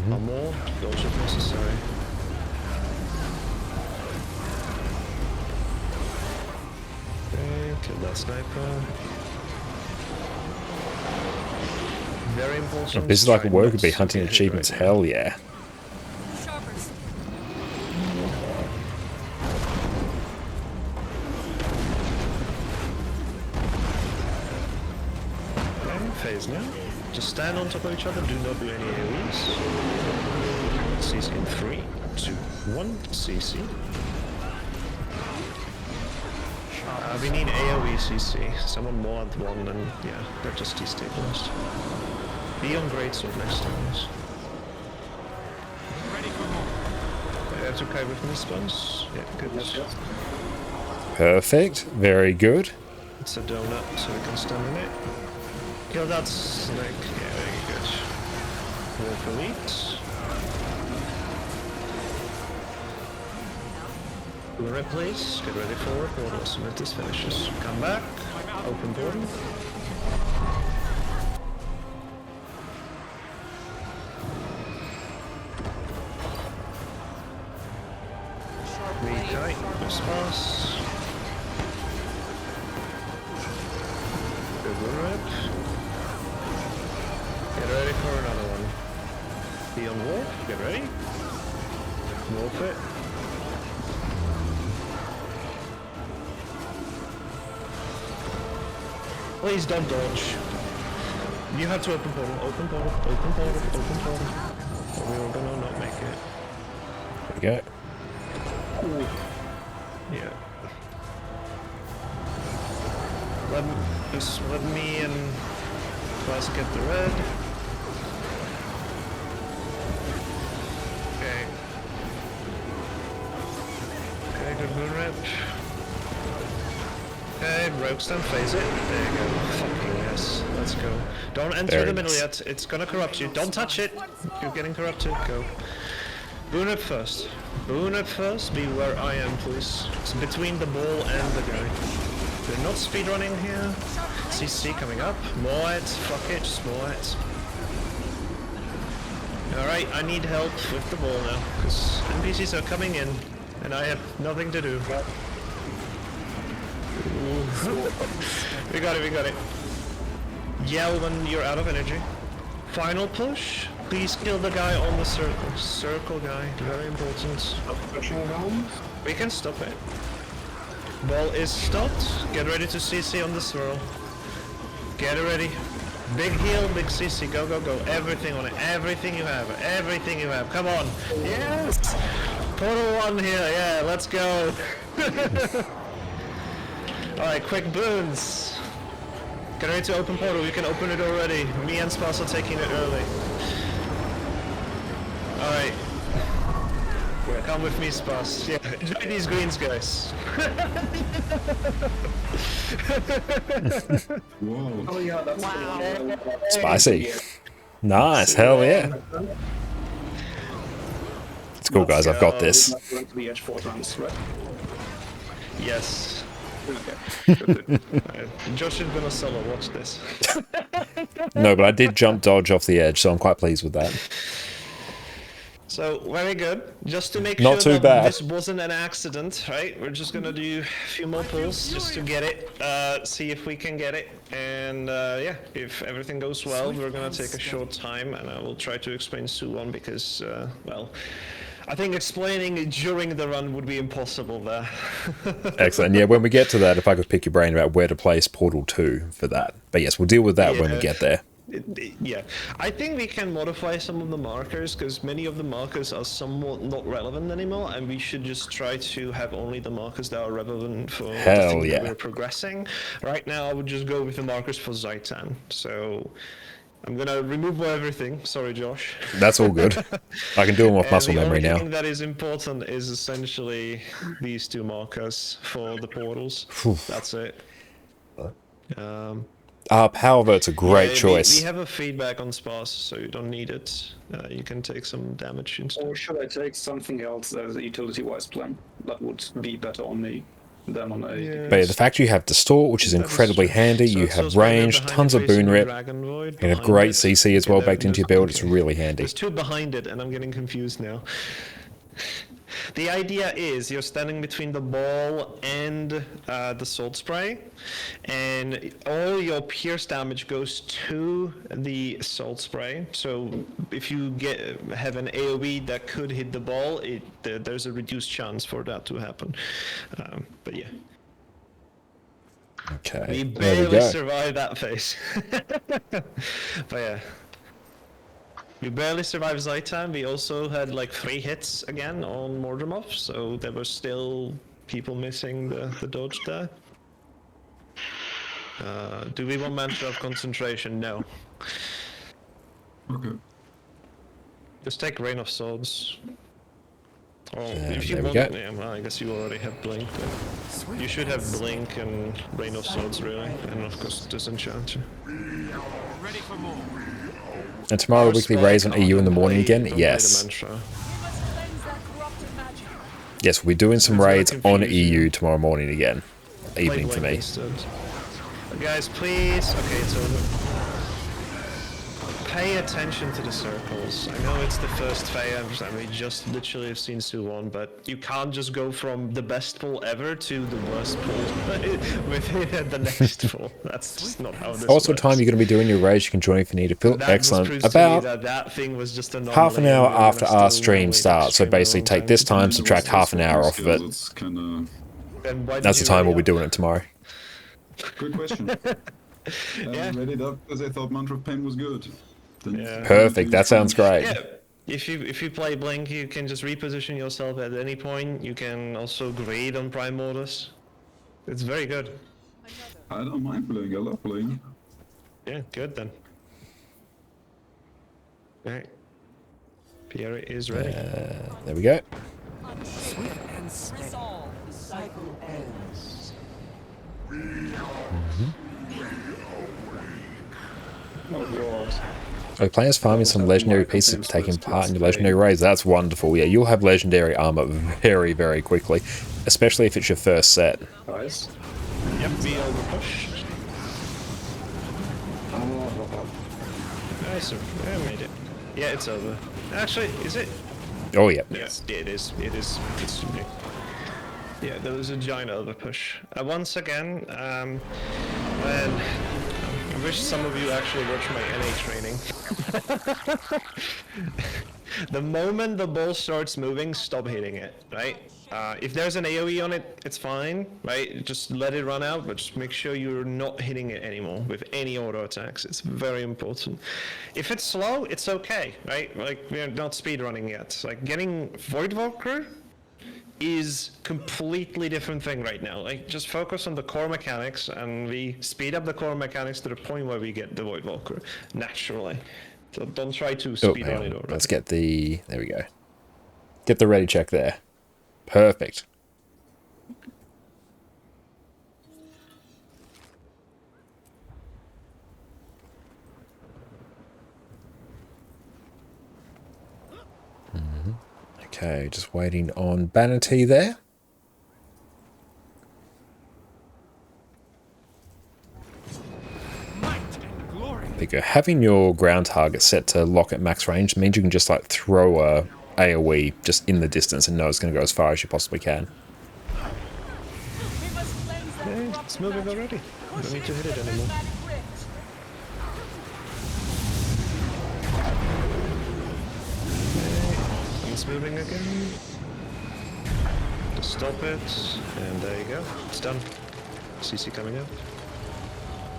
S5: One more. Dodge if necessary. Okay, kill that sniper. Very important.
S1: This is like a
S5: try
S1: worker
S5: not
S1: bee
S5: to
S1: hunting
S5: get hit
S1: achievements.
S5: right now.
S1: Hell yeah.
S5: Okay, phase now. Just stand on top of each other. Do not do any AoEs. CC in 3, 2, 1. CC. We need AoE CC. Someone more at 1, and yeah, they're just destabilized. Be on greatsword next time.
S7: Ready for more.
S5: That's okay with me, spawns? Yeah, good.
S1: Perfect. Very good.
S5: It's a donut, so we can stand in it. Kill that snake. Yeah, very good. Wolf elite. Blu-ray, please. Get ready for it. We'll submit this finishes. Come back. Open portal. Rekite. Response. Good Blu-ray. Get ready for another one. Be on wolf. Get ready. Wolf it. Please don't dodge. You have to open portal, open portal, open portal, open portal. Or we are gonna not make it.
S1: There we go.
S5: Yeah. Let me and Class get the red. Okay. Okay, good moon rep. Okay, rogue stand, phase it. There you go. Fucking yes. Let's go. Don't enter
S1: Very
S5: the middle
S1: nice.
S5: yet. It's gonna corrupt you. Don't touch it. You're getting corrupted. Go. Boon up first. Boon up first. Be where I am, please. It's between the ball and the guy. We're not speedrunning here. CC coming up. More it. Fuck it. Just more it. Alright, I need help with the ball now. Because NPCs are coming in. And I have nothing to do. We got it, we got it. Yell when you're out of energy. Final push. Please kill the guy on the circle. Circle guy, very important. We can stop it. Ball is stopped. Get ready to CC on the swirl. Get ready. Big heal, big CC. Go, go, go. Everything on it. Everything you have. Everything you have. Come on. Yes. Portal 1 here. Yeah, let's go. Alright, quick boons. Get ready to open portal. You can open it already. Me and Spas are taking it early. Alright. Come with me, Spas. Yeah, enjoy these greens, guys.
S3: Whoa.
S6: Oh yeah, that's
S4: Wow.
S1: Spicy. Nice, hell yeah. It's cool, guys, I've got this.
S6: Not going to the edge 4 rounds, right?
S5: Yes.
S6: Okay.
S5: Josh is gonna solo. Watch this.
S1: No, but I did jump dodge off the edge, so I'm quite pleased with that.
S5: So, very good. Just to make
S1: Not
S5: sure
S1: too
S5: that
S1: bad.
S5: this wasn't an accident, right? We're just gonna do a few more pulls just to get it, see if we can get it. And yeah, if everything goes well, we're gonna take a short time and I will try to explain Suwon because, well, I think explaining it during the run would be impossible there.
S1: Excellent. Yeah, when we get to that, if I could pick your brain about where to place Portal 2 for that. But yes, we'll deal with that when we
S5: Yeah.
S1: get there.
S5: Yeah, I think we can modify some of the markers because many of the markers are somewhat not relevant anymore, and we should just try to have only the markers that are relevant for the
S1: Hell
S5: thing that
S1: yeah.
S5: we're progressing. Right now, I would just go with the markers for Zaitan. So I'm gonna remove everything. Sorry, Josh.
S1: That's all good. I can do them off
S5: And
S1: muscle
S5: the
S1: memory
S5: only
S1: now.
S5: thing that is important is essentially these two markers for the portals. That's it.
S1: Power Vert's a great
S5: Yeah,
S1: choice.
S5: We have a feedback on Spas, so you don't need it. You can take some damage instead.
S6: Or should I take something else as a utility-wise plan? That would be better on me than on a...
S5: Yeah.
S1: But yeah, the fact you have Distort, which is
S5: That
S1: incredibly
S5: true.
S1: handy,
S5: So
S1: you
S5: it's
S1: have
S5: also right there
S1: range,
S5: behind
S1: tons
S5: it
S1: of Boon
S5: facing
S1: Rip,
S5: Dragon Void,
S1: and a
S5: behind
S1: great
S5: it.
S1: CC as well
S5: Yeah,
S1: baked into your build. It's really handy.
S5: There's two behind it, and I'm getting confused now. The idea is you're standing between the ball and the Salt Spray, and all your pierce damage goes to the Salt Spray. So if you have an AoE that could hit the ball, there's a reduced chance for that to happen. But yeah,
S1: Okay,
S5: we
S1: there we
S5: barely
S1: go.
S5: survived that phase. But yeah. We barely survived Zaitan. We also had like 3 hits again on Mordromov, so there were still people missing the dodge there. Do we want Mantra of Concentration? No.
S3: Okay.
S5: Just take Rain of Swords. Or if you
S1: there we
S5: want,
S1: go.
S5: yeah, well, I guess you already have Blink. Then. You should have Blink and Rain of Swords, really, and of course Disenchanter.
S7: Ready for more.
S1: And tomorrow,
S5: Or
S1: weekly
S5: spell
S1: raise on
S5: can't,
S1: EU in the
S5: don't
S1: morning
S5: play-
S1: again?
S5: don't play the
S1: Yes.
S5: Mantra.
S7: We must cleanse that corrupted magic.
S1: Yes, we'll be doing some
S5: It's gonna
S1: raids on
S5: confuse you.
S1: EU tomorrow morning again.
S5: Play
S1: Evening for
S5: Blink
S1: me.
S5: instead. Guys, please. Okay, it's over. Pay attention to the circles. I know it's the first phase, and we just literally have seen Suwon, but you can't just go from the best pull ever to the worst pull within the next pull. That's just not how this
S1: Also,
S5: works.
S1: time you're going to be doing your raid, you can join if you need to fill.
S5: That
S1: Excellent.
S5: proves to me
S1: About
S5: that thing was just an
S1: half an
S5: anomaly,
S1: hour
S5: and we're
S1: after
S5: gonna
S1: our
S5: still
S1: stream
S5: wait
S1: starts. So
S5: extremely
S1: basically,
S5: long
S1: take this time, subtract half an hour off of it.
S3: It's kinda...
S5: Then why did
S1: That's the
S5: you
S1: time we'll
S5: ready
S1: be
S5: up?
S1: doing it tomorrow.
S3: Good question.
S5: Yeah.
S3: I read it up because I thought Mantra of Pain was good. Then
S5: Yeah.
S1: Perfect. That sounds great.
S5: Yeah, if you play Blink, you can just reposition yourself at any point. You can also grade on Prime Modus. It's very good.
S3: I don't mind playing, I love playing.
S5: Yeah, good then. Alright. Pierre is ready.
S1: There we go.
S7: Resolve. The cycle ends.
S6: Oh god.
S1: Oh, players farming some legendary pieces for taking part in your legendary raids. That's wonderful. Yeah, you'll have legendary armor very, very quickly, especially if it's your first set.
S6: Nice.
S5: Yep, we overpush. Nice, I made it. Yeah, it's over. Actually, is it?
S1: Oh, yeah.
S5: Yes, it is. It is. It's yeah, there was a giant overpush. Once again, man, I wish some of you actually watch my NA training. The moment the ball starts moving, stop hitting it, right? If there's an AoE on it, it's fine, right? Just let it run out, but just make sure you're not hitting it anymore with any auto attacks. It's very important. If it's slow, it's okay, right? Like, we're not speedrunning yet. Like, getting Voidwalker is completely different thing right now. Like, just focus on the core mechanics, and we speed up the core mechanics to the point where we get the Voidwalker naturally. So don't try to
S1: Oh,
S5: speed
S1: hang
S5: run it
S1: on.
S5: already.
S1: Let's get the... There we go. Get the ready check there. Perfect. Okay, just waiting on Bannerty there. There you go. Having your ground target set to lock at max range means you can just like throw a AoE just in the distance and know it's going to go as far as you possibly can.
S7: We must cleanse that
S5: Yeah,
S7: corrupted
S5: it's moving
S7: magic.
S5: already.
S7: Push
S5: Don't need to
S7: it
S5: hit it
S7: with the
S5: anymore.
S7: prismatic rings.
S5: It's moving again. Just stop it, and there you go. It's done. CC coming up.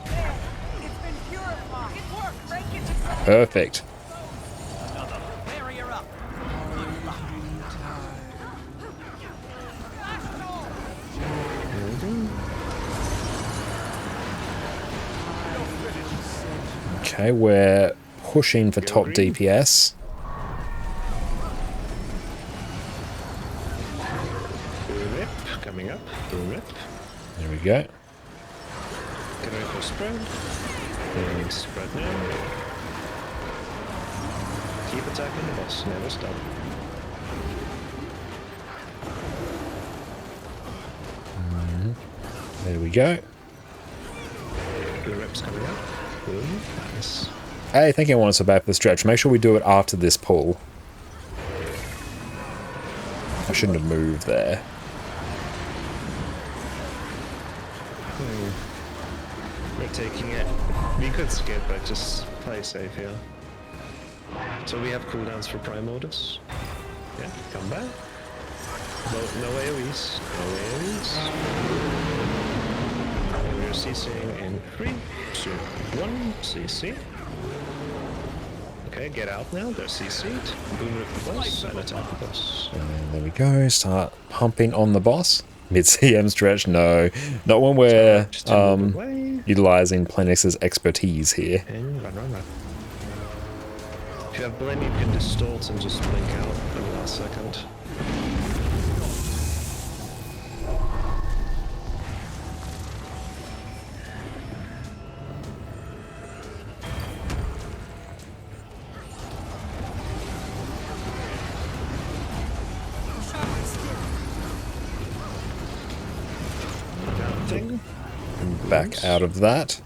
S7: There, it's been purified. It worked. Break it to size.
S1: Perfect.
S7: Another barrier up. Blast it all.
S1: Okay, we're pushing for top
S5: green.
S1: DPS.
S5: Boom rip, coming up. Boom rip.
S1: There we go.
S5: Get ready for spread. And spread now. Keep attacking the boss, never stop.
S1: There we go.
S5: Boom rip's coming up. Boom. Nice.
S1: Hey, thank you everyone so bad for the stretch. Make sure we do it after this pull. I shouldn't have moved there.
S5: We're taking it. We could skip, but just play safe here. So we have cooldowns for Prime Modus. Yeah, come back. No AoEs. No AoEs. And we're CCing in 3, 2, 1. CC. Okay, get out now. They're CC'd. Boom rip the boss and attack the boss.
S1: And there we go. Start pumping on the boss. Mid CM stretch. No, not when we're
S5: Just to move away.
S1: utilizing Plenix's expertise here.
S5: And run, run, run. If you have blend, you can distort and just blink out in the last second. Down thing.
S1: Back out of that.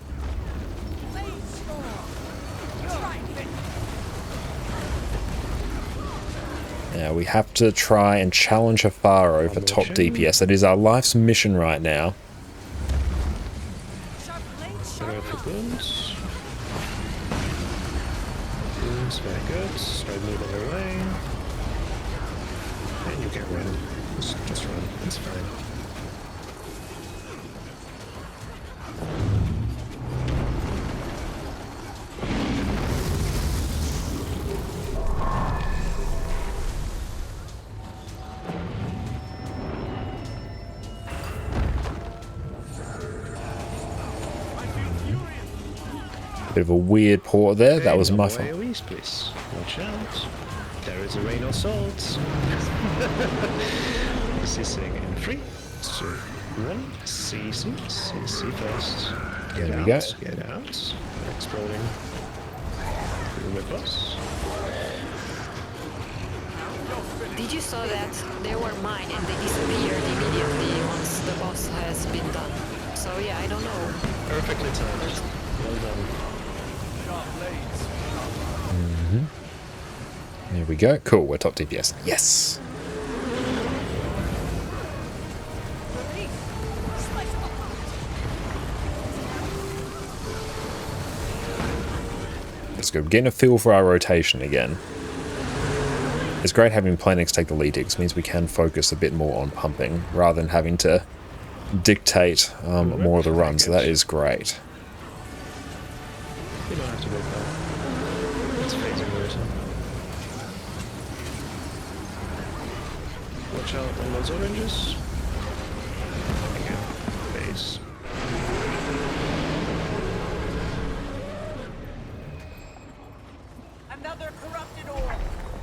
S7: Blade storm. Try it.
S1: Now we have to try and challenge Hafaro for top DPS. That is our life's mission right now.
S7: Sharp blade,
S5: Go
S7: sharp
S5: for booms. Booms, very good. Start moving away. And you can run. Just run. It's fine.
S1: Bit of a weird port there. That
S5: Okay,
S1: was
S5: no
S1: my
S5: more
S1: fault.
S5: AoEs, please. Watch out. There is a rain of swords. This is saying in 3, 2, 1. CC. CC first. Get
S1: There
S5: out.
S1: we go.
S5: Get out. Exploding. With us.
S4: Did you saw that they were mine and they disappeared immediately once the boss has been done? So yeah, I don't know.
S5: Perfectly timed. Well done.
S1: There we go. Cool, we're top DPS. Yes! Let's go. Getting a feel for our rotation again. It's great having Planix take the lead, because it means we can focus a bit more on pumping rather than having to dictate more of the run, so that is great.
S5: You don't have to go far. It's phasing route. Watch out on those oranges. Okay. Phase.
S7: Another corrupted ore.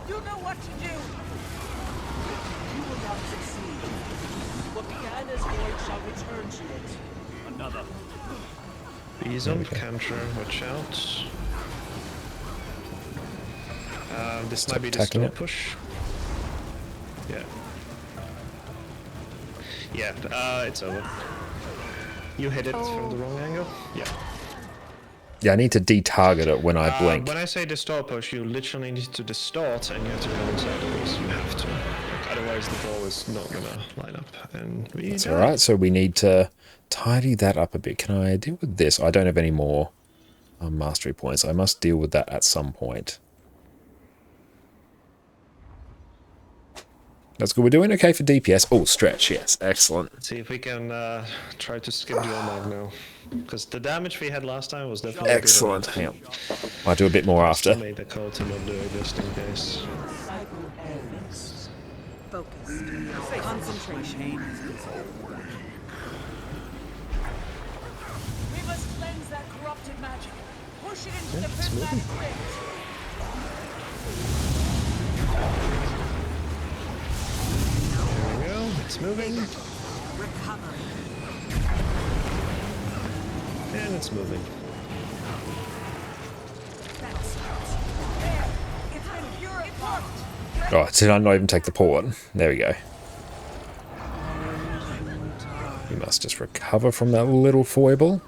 S7: You know what to do. You will not succeed. What began as void shall return to it. Another.
S5: Bees on counter, watch out. This might be the
S1: attacking
S5: slow
S1: it.
S5: push. Yeah. Yeah, it's over. You hit it from the wrong angle? Yeah.
S1: Yeah, I need to de-target it when I blink.
S5: When I say distort push, you literally need to distort and you have to go inside the base. You have to. Like, otherwise the ball is not gonna line up. And we
S1: That's
S5: die.
S1: alright, so we need to tidy that up a bit. Can I deal with this? I don't have any more mastery points. I must deal with that at some point. That's good. We're doing okay for DPS. Oh, stretch, yes. Excellent.
S5: Let's see if we can try to skip dual mag now. Because the damage we had last time was definitely
S1: Excellent. Hang on. I'll do a bit more after.
S5: Made the call to not do it just in case.
S9: Focus. Concentration.
S7: We must cleanse that corrupted magic. Push it into
S5: Yeah,
S7: the
S5: it's
S7: prismatic
S5: moving.
S7: rift.
S5: There we go. It's moving.
S9: Recover.
S5: And it's moving.
S7: There. It's been purified.
S1: Oh, did I not even take the port? There we go. We must just recover from that little foible.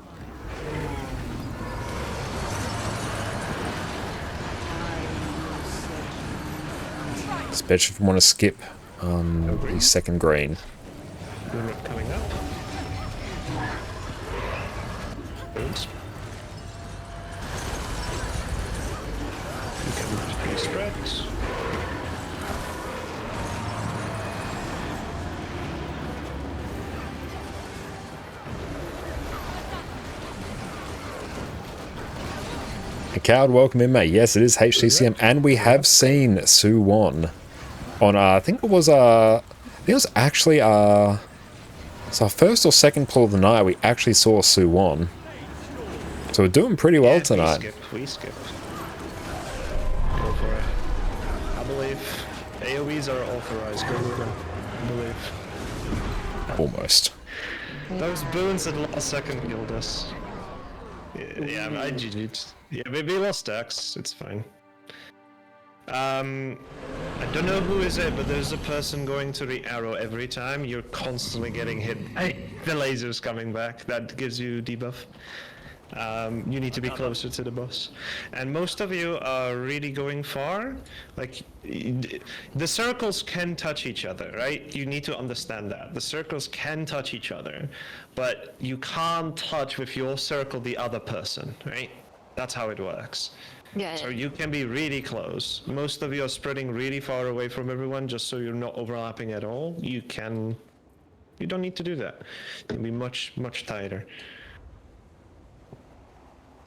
S1: Especially if we want to skip the second green.
S5: Unit coming up. Bones. You can be spread.
S1: A coward, welcome in, mate. Yes, it is HCCM, and we have seen Suwon on. I think it was actually it's our first or second pull of the night. We actually saw Suwon, so we're doing pretty well tonight.
S5: We skip. Go for it. I believe AoEs are authorized. Go with them. I believe.
S1: Almost.
S5: Those boons at last second killed us. Yeah, I GG'd. Yeah, we lost stacks. It's fine. I don't know who is it, but there's a person going to the arrow every time. You're constantly getting hit by the lasers coming back. That gives you debuff. You need to be closer to the boss. And most of you are really going far. Like, the circles can touch each other, right? You need to understand that. The circles can touch each other, but you can't touch with your circle the other person, right? That's how it works.
S4: Yeah.
S5: So you can be really close. Most of you are spreading really far away from everyone just so you're not overlapping at all. You don't need to do that. You can be much, much tighter.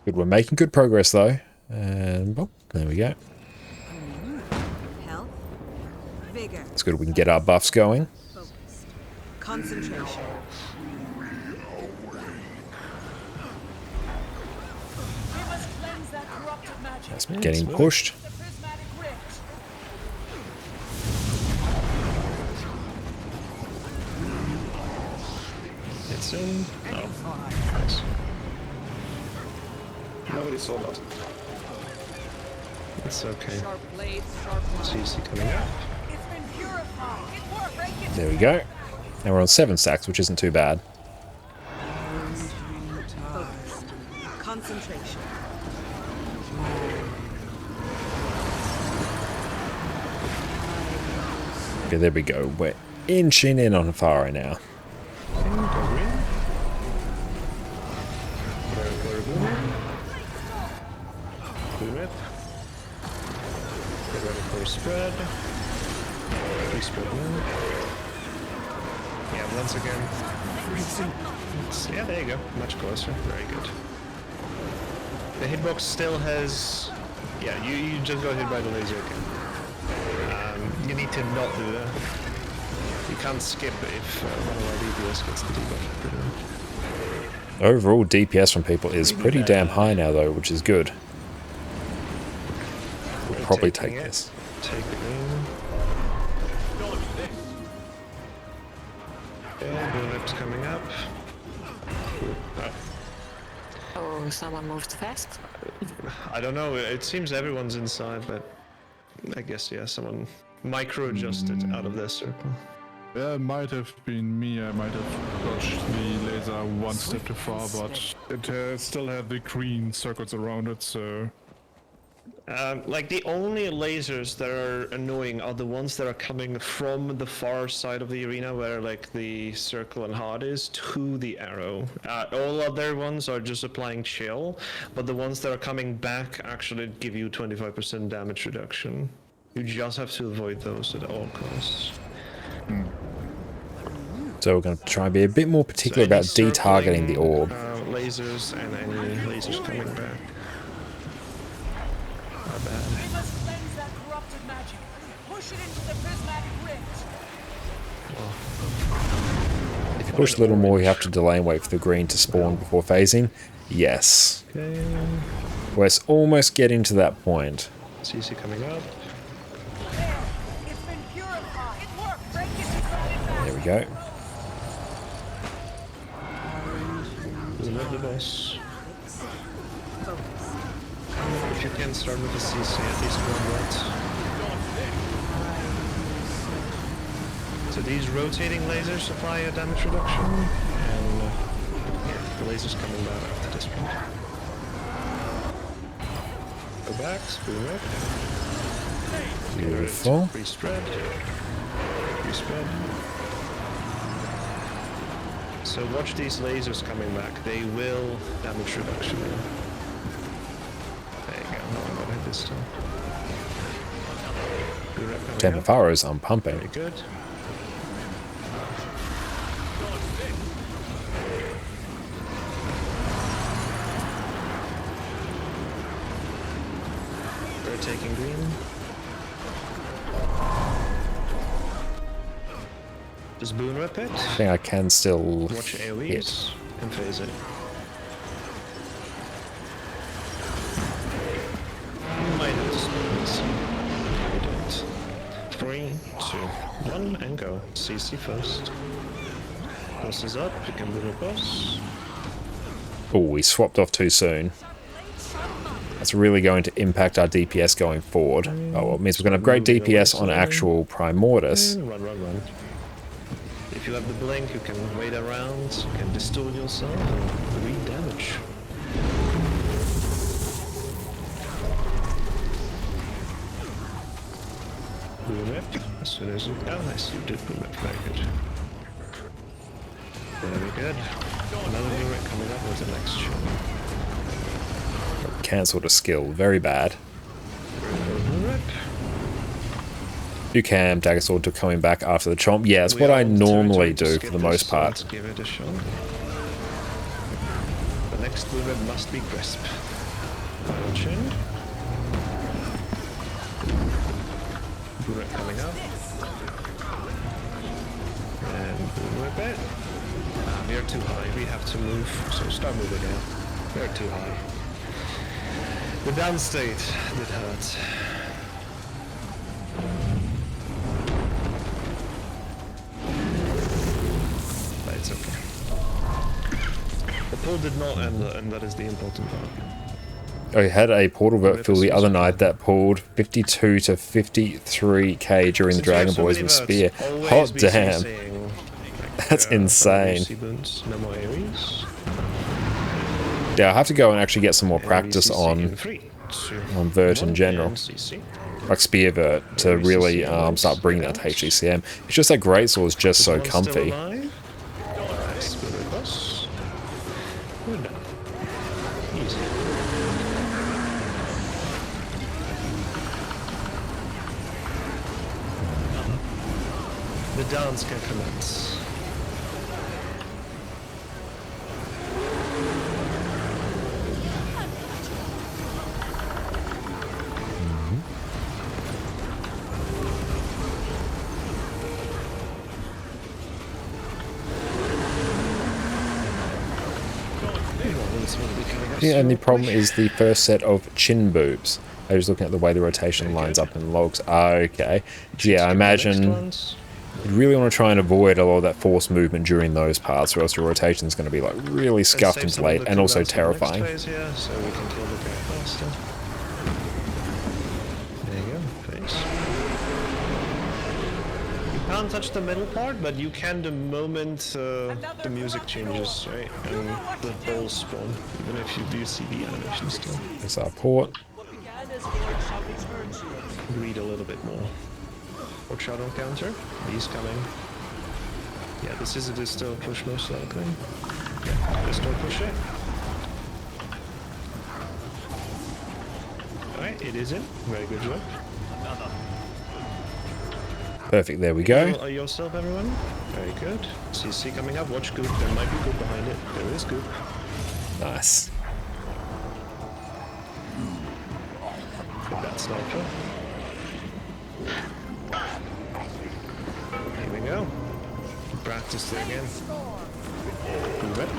S1: Good, we're making good progress though. And well, there we go.
S9: Health. Vigor.
S1: It's good we can get our buffs going.
S9: Focused. Concentration.
S7: We must cleanse that corrupted magic.
S1: That's getting pushed.
S7: The prismatic rift.
S5: It's in. Oh, nice.
S6: Nobody saw that.
S5: It's okay.
S7: Sharp blades, sharp
S5: It's easy coming up.
S7: It's been purified. It worked. Break it.
S1: There we go. Now we're on 7 stacks, which isn't too bad.
S9: Focused. Concentration.
S1: Okay, there we go. We're inching in on Faro now.
S5: Go green. Go blue. Blue rip. Get ready for a spread. Free spread now. Yeah, once again. Yeah, there you go. Much closer. Very good. The hitbox still has... Yeah, you just got hit by the laser again. You need to not do that. You can't skip if one of our DPS gets the debuff.
S1: Overall, DPS from people is pretty damn high now, though, which is good. We'll probably take this.
S5: Take it in. Yeah, Blue Whip's coming up.
S4: Oh, someone moved fast.
S5: I don't know, it seems everyone's inside, but I guess, yeah, someone micro-adjusted out of their circle.
S10: Yeah, it might have been me. I might have dodged the laser one step too far, but it still had the green circles around it, so...
S5: Like, the only lasers that are annoying are the ones that are coming from the far side of the arena, where, like, the circle and heart is, to the arrow. All other ones are just applying chill, but the ones that are coming back actually give you 25% damage reduction. You just have to avoid those at all costs.
S1: So we're going to try and be a bit more particular about de-targeting the orb.
S5: Lasers and any lasers coming back are bad.
S7: We must cleanse that corrupted magic. Push it into the prismatic rift.
S1: If you push a little more, you have to delay and wait for the green to spawn before phasing. Yes.
S5: Okay.
S1: We're almost getting to that point.
S5: CC coming up.
S7: There, it's been purified. It worked. Break it and cut it back.
S1: There we go.
S5: Love the boss. If you can start with a CC, at least one right. So these rotating lasers apply a damage reduction, and yeah, the laser's coming back after this point. Go back, spoon up.
S1: Beautiful.
S5: Free spread. Free spread. So watch these lasers coming back. They will damage reduction. There you go. No one got hit this time. Good rep coming up.
S1: Tempofaros, I'm pumping.
S5: Very good. We're taking green. Just boon rep it.
S1: I think I can still
S5: Watch
S1: hit.
S5: AoEs and phase it. You might have to spend this. We don't. 3, 2, 1, and go. CC first. Boss is up, you can boon a boss.
S1: Oh, we swapped off too soon. That's really going to impact our DPS going forward. Oh, well, it means we're going to upgrade DPS on actual Primordius.
S5: And run. If you have the blink, you can wait around, you can distill yourself and read damage. Boom rep. As soon as you... Oh, nice, you did boom rep. Very good. Very good. Another boom rep coming up with the next shot.
S1: Cancelled a skill. Very bad.
S5: Boom rep.
S1: Ducam, Dagger Sword to coming back after the chomp. Yeah, it's what I normally do for the most part.
S5: Let's give it a shot. The next boom rep must be crisp. Chin. Boom rep coming up. And boom rep it. We are too high. We have to move. So start moving now. We are too high. The down state did hurt. But it's okay. The pull did not end, and that is the important part.
S1: I had a portal vert fill the other night that pulled 52 to 53k during the Dragon Boys with Spear. Hot damn. That's insane.
S5: No more AoEs.
S1: Yeah, I'll have to go and actually get some more practice on vert in general. Like Spear vert to really start bringing that to HCCM. It's just that Greatsword is just so comfy.
S5: dance can commence.
S1: Yeah, and the problem is the first set of chin boobs. I was looking at the way the rotation lines up in logs. Okay. So yeah, I imagine you really want to try and avoid a lot of that forced movement during those parts, or else your rotation is going to be like really scuffed and delayed, and also terrifying.
S5: Here, so we can kill the guy faster. There you go, thanks. You can't touch the middle part, but you can the moment the music changes, right? And the balls spawn, even if you do see the animation still.
S1: There's our port.
S5: Read a little bit more. Port shadow counter. He's coming. Yeah, this is a distal push most likely. Yeah, distal push it. Alright, it is in. Very good job.
S1: Perfect, there we go.
S5: Are yourself, everyone? Very good. CC coming up. Watch Goop. There might be Goop behind it. There is Goop.
S1: Nice.
S5: Good that sniper. Here we go. Practice it again. Good rip.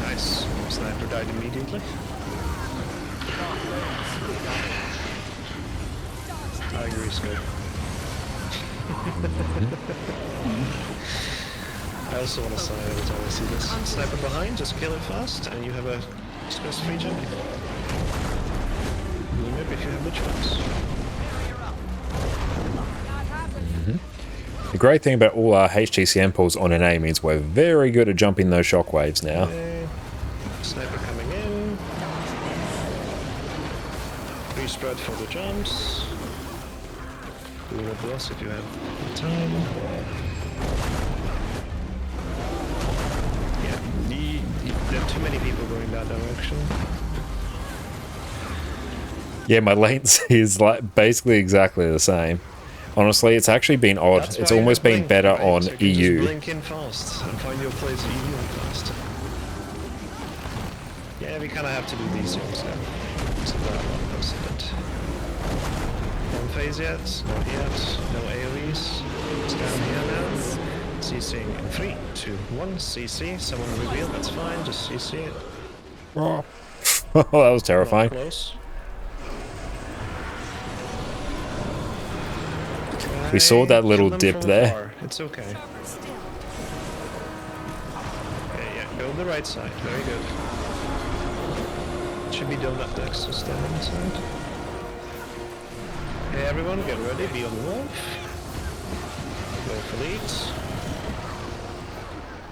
S5: Nice. Sniper died immediately. Tiger is good. I also want to sign every time I see this. Sniper behind, just kill it fast, and you have a stress free jump. Boom it if you have the choice.
S1: The great thing about all our HTCM pulls on an A means we're very good at jumping those shockwaves now.
S5: Okay. Sniper coming in. Free spread for the jumps. Do a boss if you have the time. Yeah, there are too many people going that direction.
S1: Yeah, my latency is like basically exactly the same. Honestly, it's actually been odd.
S5: That's
S1: It's
S5: why you
S1: almost
S5: have
S1: been
S5: blink,
S1: better
S5: right?
S1: on
S5: So you can
S1: EU.
S5: Just blink in fast and find your place EU and fast. Yeah, we kind of have to do these things now. So that one posted. One phase yet? Not yet. No AoEs. It's down here now. CCing in 3, 2, 1. CC. Someone reveal. That's fine. Just CC it.
S1: Oh, that was terrifying.
S5: Not close.
S1: We saw that little
S5: Kill them
S1: dip
S5: from
S1: there.
S5: afar. It's okay. Okay, yeah, go on the right side. Very good. Should be donut decks to stand on the side. Hey everyone, get ready. Be on the wolf. Wolf elite.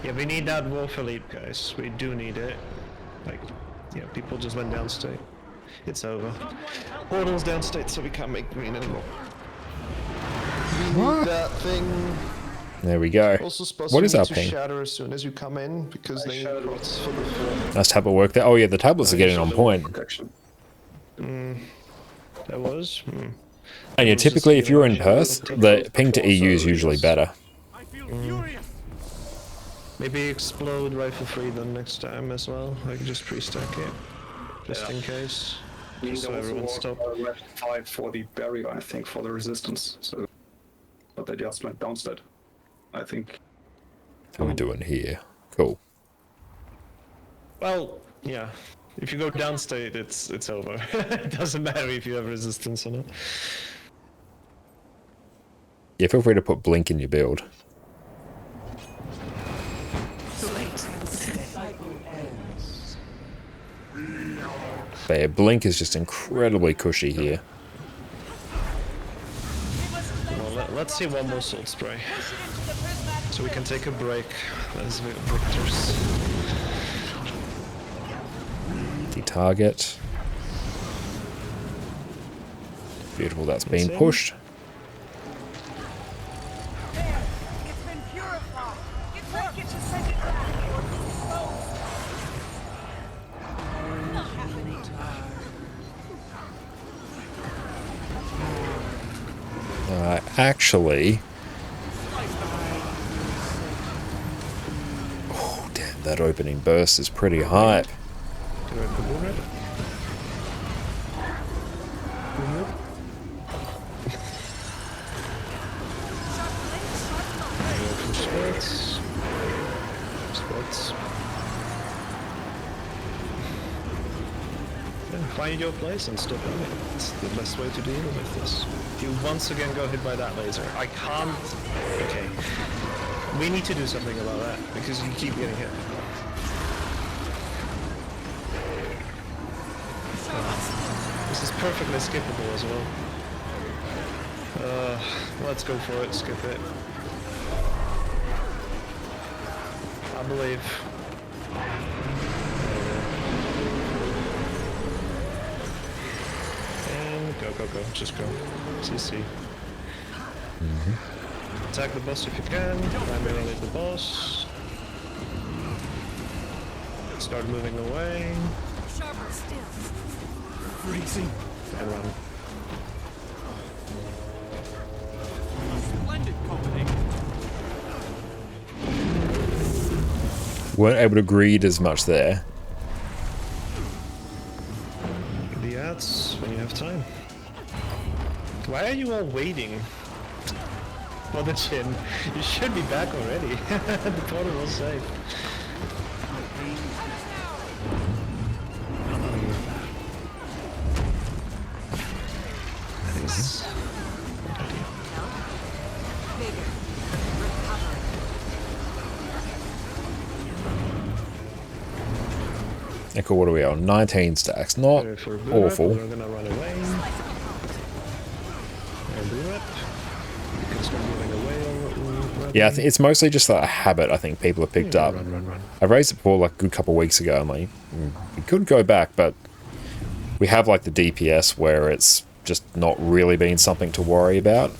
S5: Yeah, we need that wolf elite, guys. We do need it. Like, yeah, people just went downstate. It's over. Portal's downstate, so we can't make green anymore. We need that thing.
S1: There we go.
S5: Also supposed
S1: What is our
S5: to
S1: ping?
S5: shatter as soon as you come in because they need pots for the floor.
S1: Nice tablet work there. Oh yeah, the tablets are getting on point.
S5: That was.
S1: And yeah, typically if you're in Perth, the ping to EU is usually better.
S5: Maybe explode rifle free then next time as well. Like just pre-stack it, just in case. Just so everyone stop.
S6: Left 5 for the barrier, I think, for the resistance. So, but they just went downstate, I think.
S1: How are we doing here? Cool.
S5: Well, yeah. If you go downstate, it's over. It doesn't matter if you have resistance or not.
S1: Yeah, feel free to put blink in your build. But yeah, blink is just incredibly cushy here.
S5: Well, let's see one more salt spray. So we can take a break as victors.
S1: The target. Beautiful, that's been pushed.
S7: It's been purified. Get back, get your second back. Not happening.
S1: Actually, That opening burst is pretty hype.
S5: Do I balloon it? Spots. Spots. Find your place and stop running. It's the best way to deal with this. If you once again go hit by that laser, I can't... Okay. We need to do something about that, because you keep getting hit. This is perfectly skippable as well. Let's go for it, skip it. I believe. And go, just go. CC. Attack the boss if you can. Primarily the boss. Start moving away.
S7: Sharper still.
S5: Freezing. And run.
S7: Splendid company.
S1: Weren't able to greed as much there.
S5: The ads when you have time. Why are you all waiting for the chin? You should be back already. The portal was safe. Nice.
S1: Echo, what are we on? 19 stacks. Not awful.
S5: We're gonna run away. And do it. You can start moving away.
S1: Yeah, I think it's mostly just a habit I think people have picked up.
S5: Run.
S1: I raised it before like a good couple of weeks ago. I'm like, we could go back, but we have like the DPS where it's just not really been something to worry about.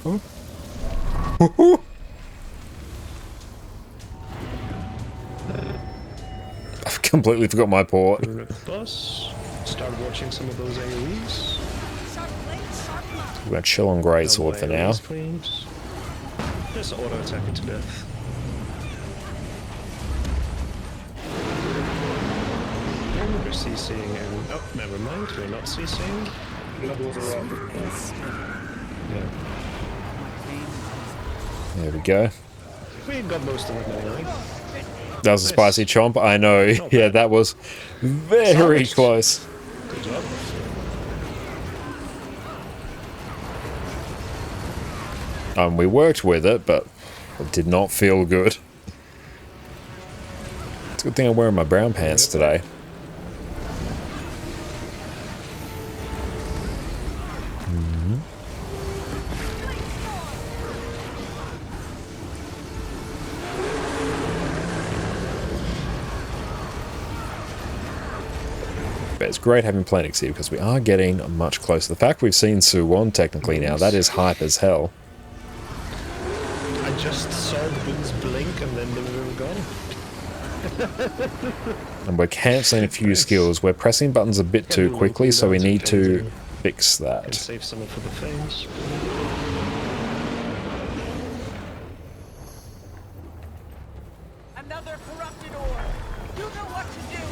S1: I've completely forgot my port.
S5: Boss. Start watching some of those AoEs.
S1: We're gonna chill on Greatsword for now.
S5: Please. Just auto attack it to death. And we're CCing and... Oh, never mind, we're not CCing.
S6: That was a round.
S5: Yeah.
S1: There we go.
S5: We got most of it anyway.
S1: That was a spicy chomp. I know. Yeah, that was very close.
S5: Good job.
S1: We worked with it, but it did not feel good. It's a good thing I'm wearing my brown pants today. But it's great having Planix here because we are getting much closer. The fact we've seen Suwon technically now, that is hype as hell.
S5: I just saw the boots blink and then they were gone.
S1: And we're cancelling a few skills. We're pressing buttons a bit too quickly, so we need to fix
S5: Can
S1: that.
S5: save some for the flames.
S7: Another corrupted ore. You know what to do.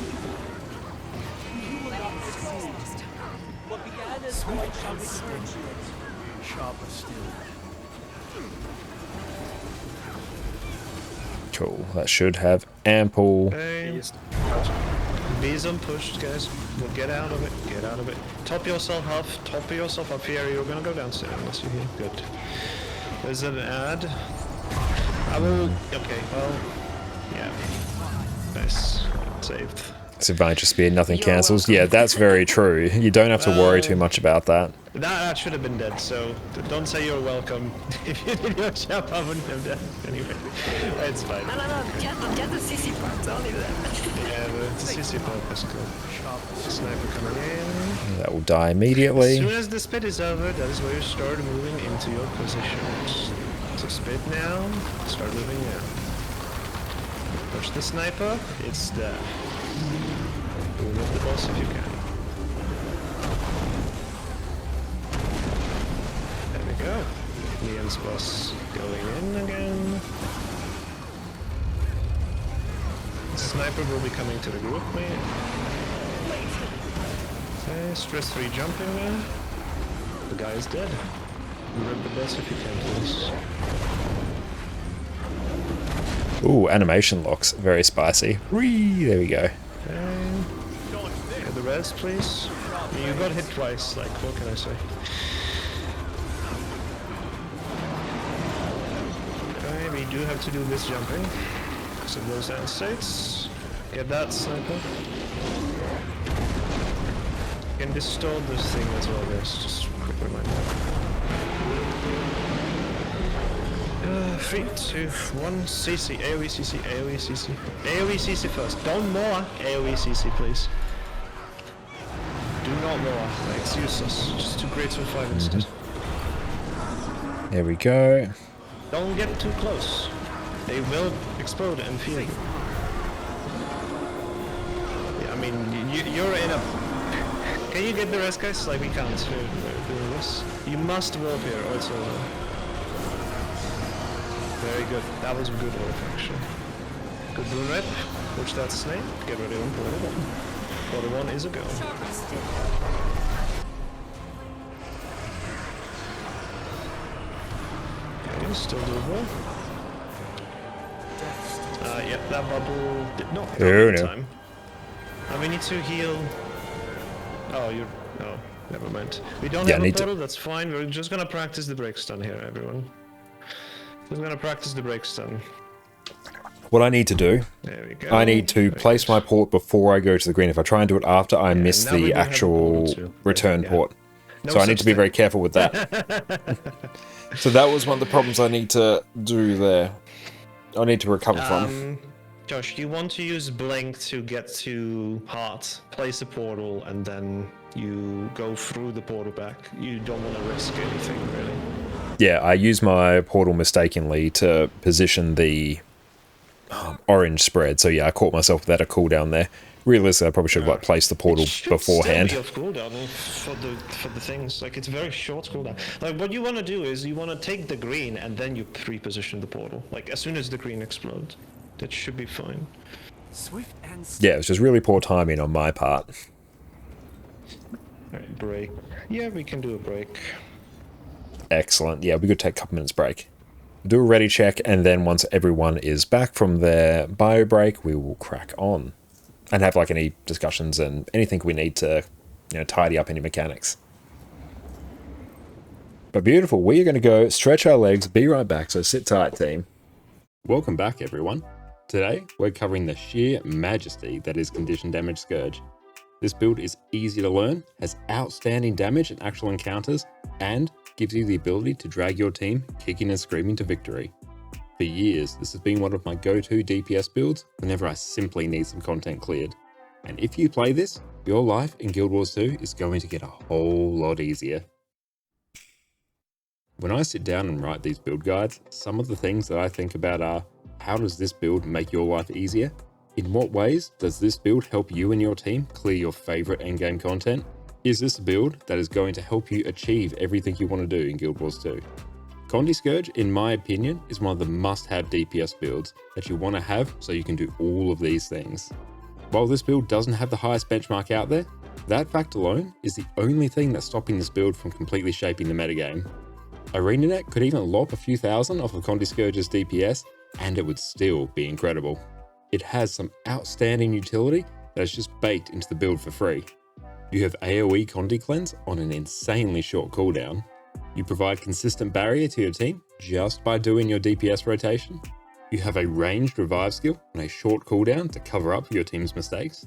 S7: You will not succeed. What began as void shall return to it. Sharper still.
S1: Cool. That should have ample.
S5: Hey. Bees unpushed, guys. We'll get out of it. Get out of it. Top yourself up. Top yourself up here. You're gonna go downstairs unless you're here. Good. There's an ad. I will. Okay. Well. Yeah. Nice. Saved.
S1: It's advantage speed, nothing cancels. Yeah, that's very true. You don't have to worry too much about that.
S5: That should have been dead, so don't say you're welcome. If you did your job, I wouldn't have done it anyway. It's fine.
S4: No, get the CC part, only that.
S5: Yeah, the CC part is cool. Sniper coming in.
S1: That will die
S5: As
S1: immediately.
S5: soon as the spit is over, that is where you start moving into your positions. So spit now, start moving now. Push the sniper, it's there. Boom with the boss if you can. There we go. Neon's boss going in again. sniper will be coming to the group, mate. Okay, stress-free jumping there. The guy is dead. Rip the boss if you can, please.
S1: Ooh, animation locks. Very spicy. Whee! There we go.
S5: Okay. Get the res, please. You got hit twice, like, what can I say? Okay, we do have to do this jumping. So those down states. Get that sniper. Can distort this thing as well, guys. Just quick reminder. 3, 2, 1, CC, AoE CC, AoE CC. AoE CC first. Don't more AoE CC, please. Do not more. Like, it's useless. Just too great to 5 instead.
S1: There we go.
S5: Don't get too close. They will explode and feel you. Yeah, I mean, you're in a... Can you get the rest, guys? Like, we can't. We're doing this. You must warp here, also. Very good. That was a good warp, actually. Good Boon Rip. Push that snake. Get ready on Portal 1. Portal 1 is a go. Okay, still doable. Yep, that bubble did not come in time. We need to heal. Oh, you're... Oh, never mind. We don't have a portal, that's fine. We're just gonna practice the break stun here, everyone. Just gonna practice the break stun.
S1: What I need to do,
S5: there we go.
S1: I need to place my port before I go to the green. If I try and do it after, I miss the actual return port. No, so I need to be very careful with that. So that was one of the problems I need to do there. I need to recover from.
S5: Josh, you want to use Blink to get to Heart, place a portal, and then you go through the portal back. You don't want to risk anything, really.
S1: Yeah, I used my portal mistakenly to position the orange spread. So yeah, I caught myself without a cooldown there. Realistically, I probably should have placed the portal beforehand.
S5: Still be off cooldown for the things. Like, it's very short cooldown. Like, what you want to do is you want to take the green and then you pre-position the portal. Like, as soon as the green explodes. That should be fine.
S1: Yeah, it's just really poor timing on my part.
S5: Alright, break. Yeah, we can do a break.
S1: Excellent. Yeah, we could take a couple minutes break. Do a ready check, and then once everyone is back from their bio break, we will crack on. And have like any discussions and anything we need to, you know, tidy up any mechanics. But beautiful, we are going to go stretch our legs, be right back, so sit tight, team. Welcome back, everyone. Today, we're covering the sheer majesty that is Condition Damage Scourge. This build is easy to learn, has outstanding damage in actual encounters, and gives you the ability to drag your team kicking and screaming to victory. For years, this has been one of my go-to DPS builds whenever I simply need some content cleared. And if you play this, your life in Guild Wars 2 is going to get a whole lot easier. When I sit down and write these build guides, some of the things that I think about are, how does this build make your life easier? In what ways does this build help you and your team clear your favorite endgame content? Is this a build that is going to help you achieve everything you want to do in Guild Wars 2? Condi Scourge, in my opinion, is one of the must-have DPS builds that you want to have so you can do all of these things. While this build doesn't have the highest benchmark out there, that fact alone is the only thing that's stopping this build from completely shaping the metagame. ArenaNet could even lop a few thousand off of Condi Scourge's DPS, and it would still be incredible. It has some outstanding utility that is just baked into the build for free. You have AoE Condi Cleanse on an insanely short cooldown. You provide consistent barrier to your team just by doing your DPS rotation. You have a ranged revive skill on a short cooldown to cover up your team's mistakes.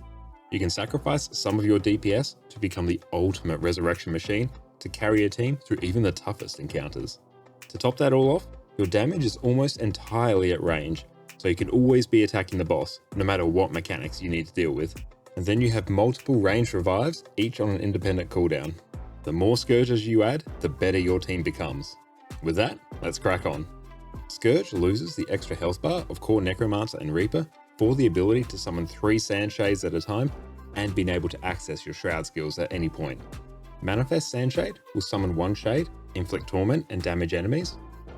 S1: You can sacrifice some of your DPS to become the ultimate resurrection machine to carry a team through even the toughest encounters. To top that all off, your damage is almost entirely at range, so you can always be attacking the boss, no matter what mechanics you need to deal with. And then you have multiple ranged revives, each on an independent cooldown. The more Scourges you add, the better your team becomes. With that, let's crack on. Scourge loses the extra health bar of core Necromancer and Reaper for the ability to summon 3 Sandshades at a time and being able to access your Shroud skills at any point. Manifest Sandshade will summon 1 shade, inflict torment and damage enemies.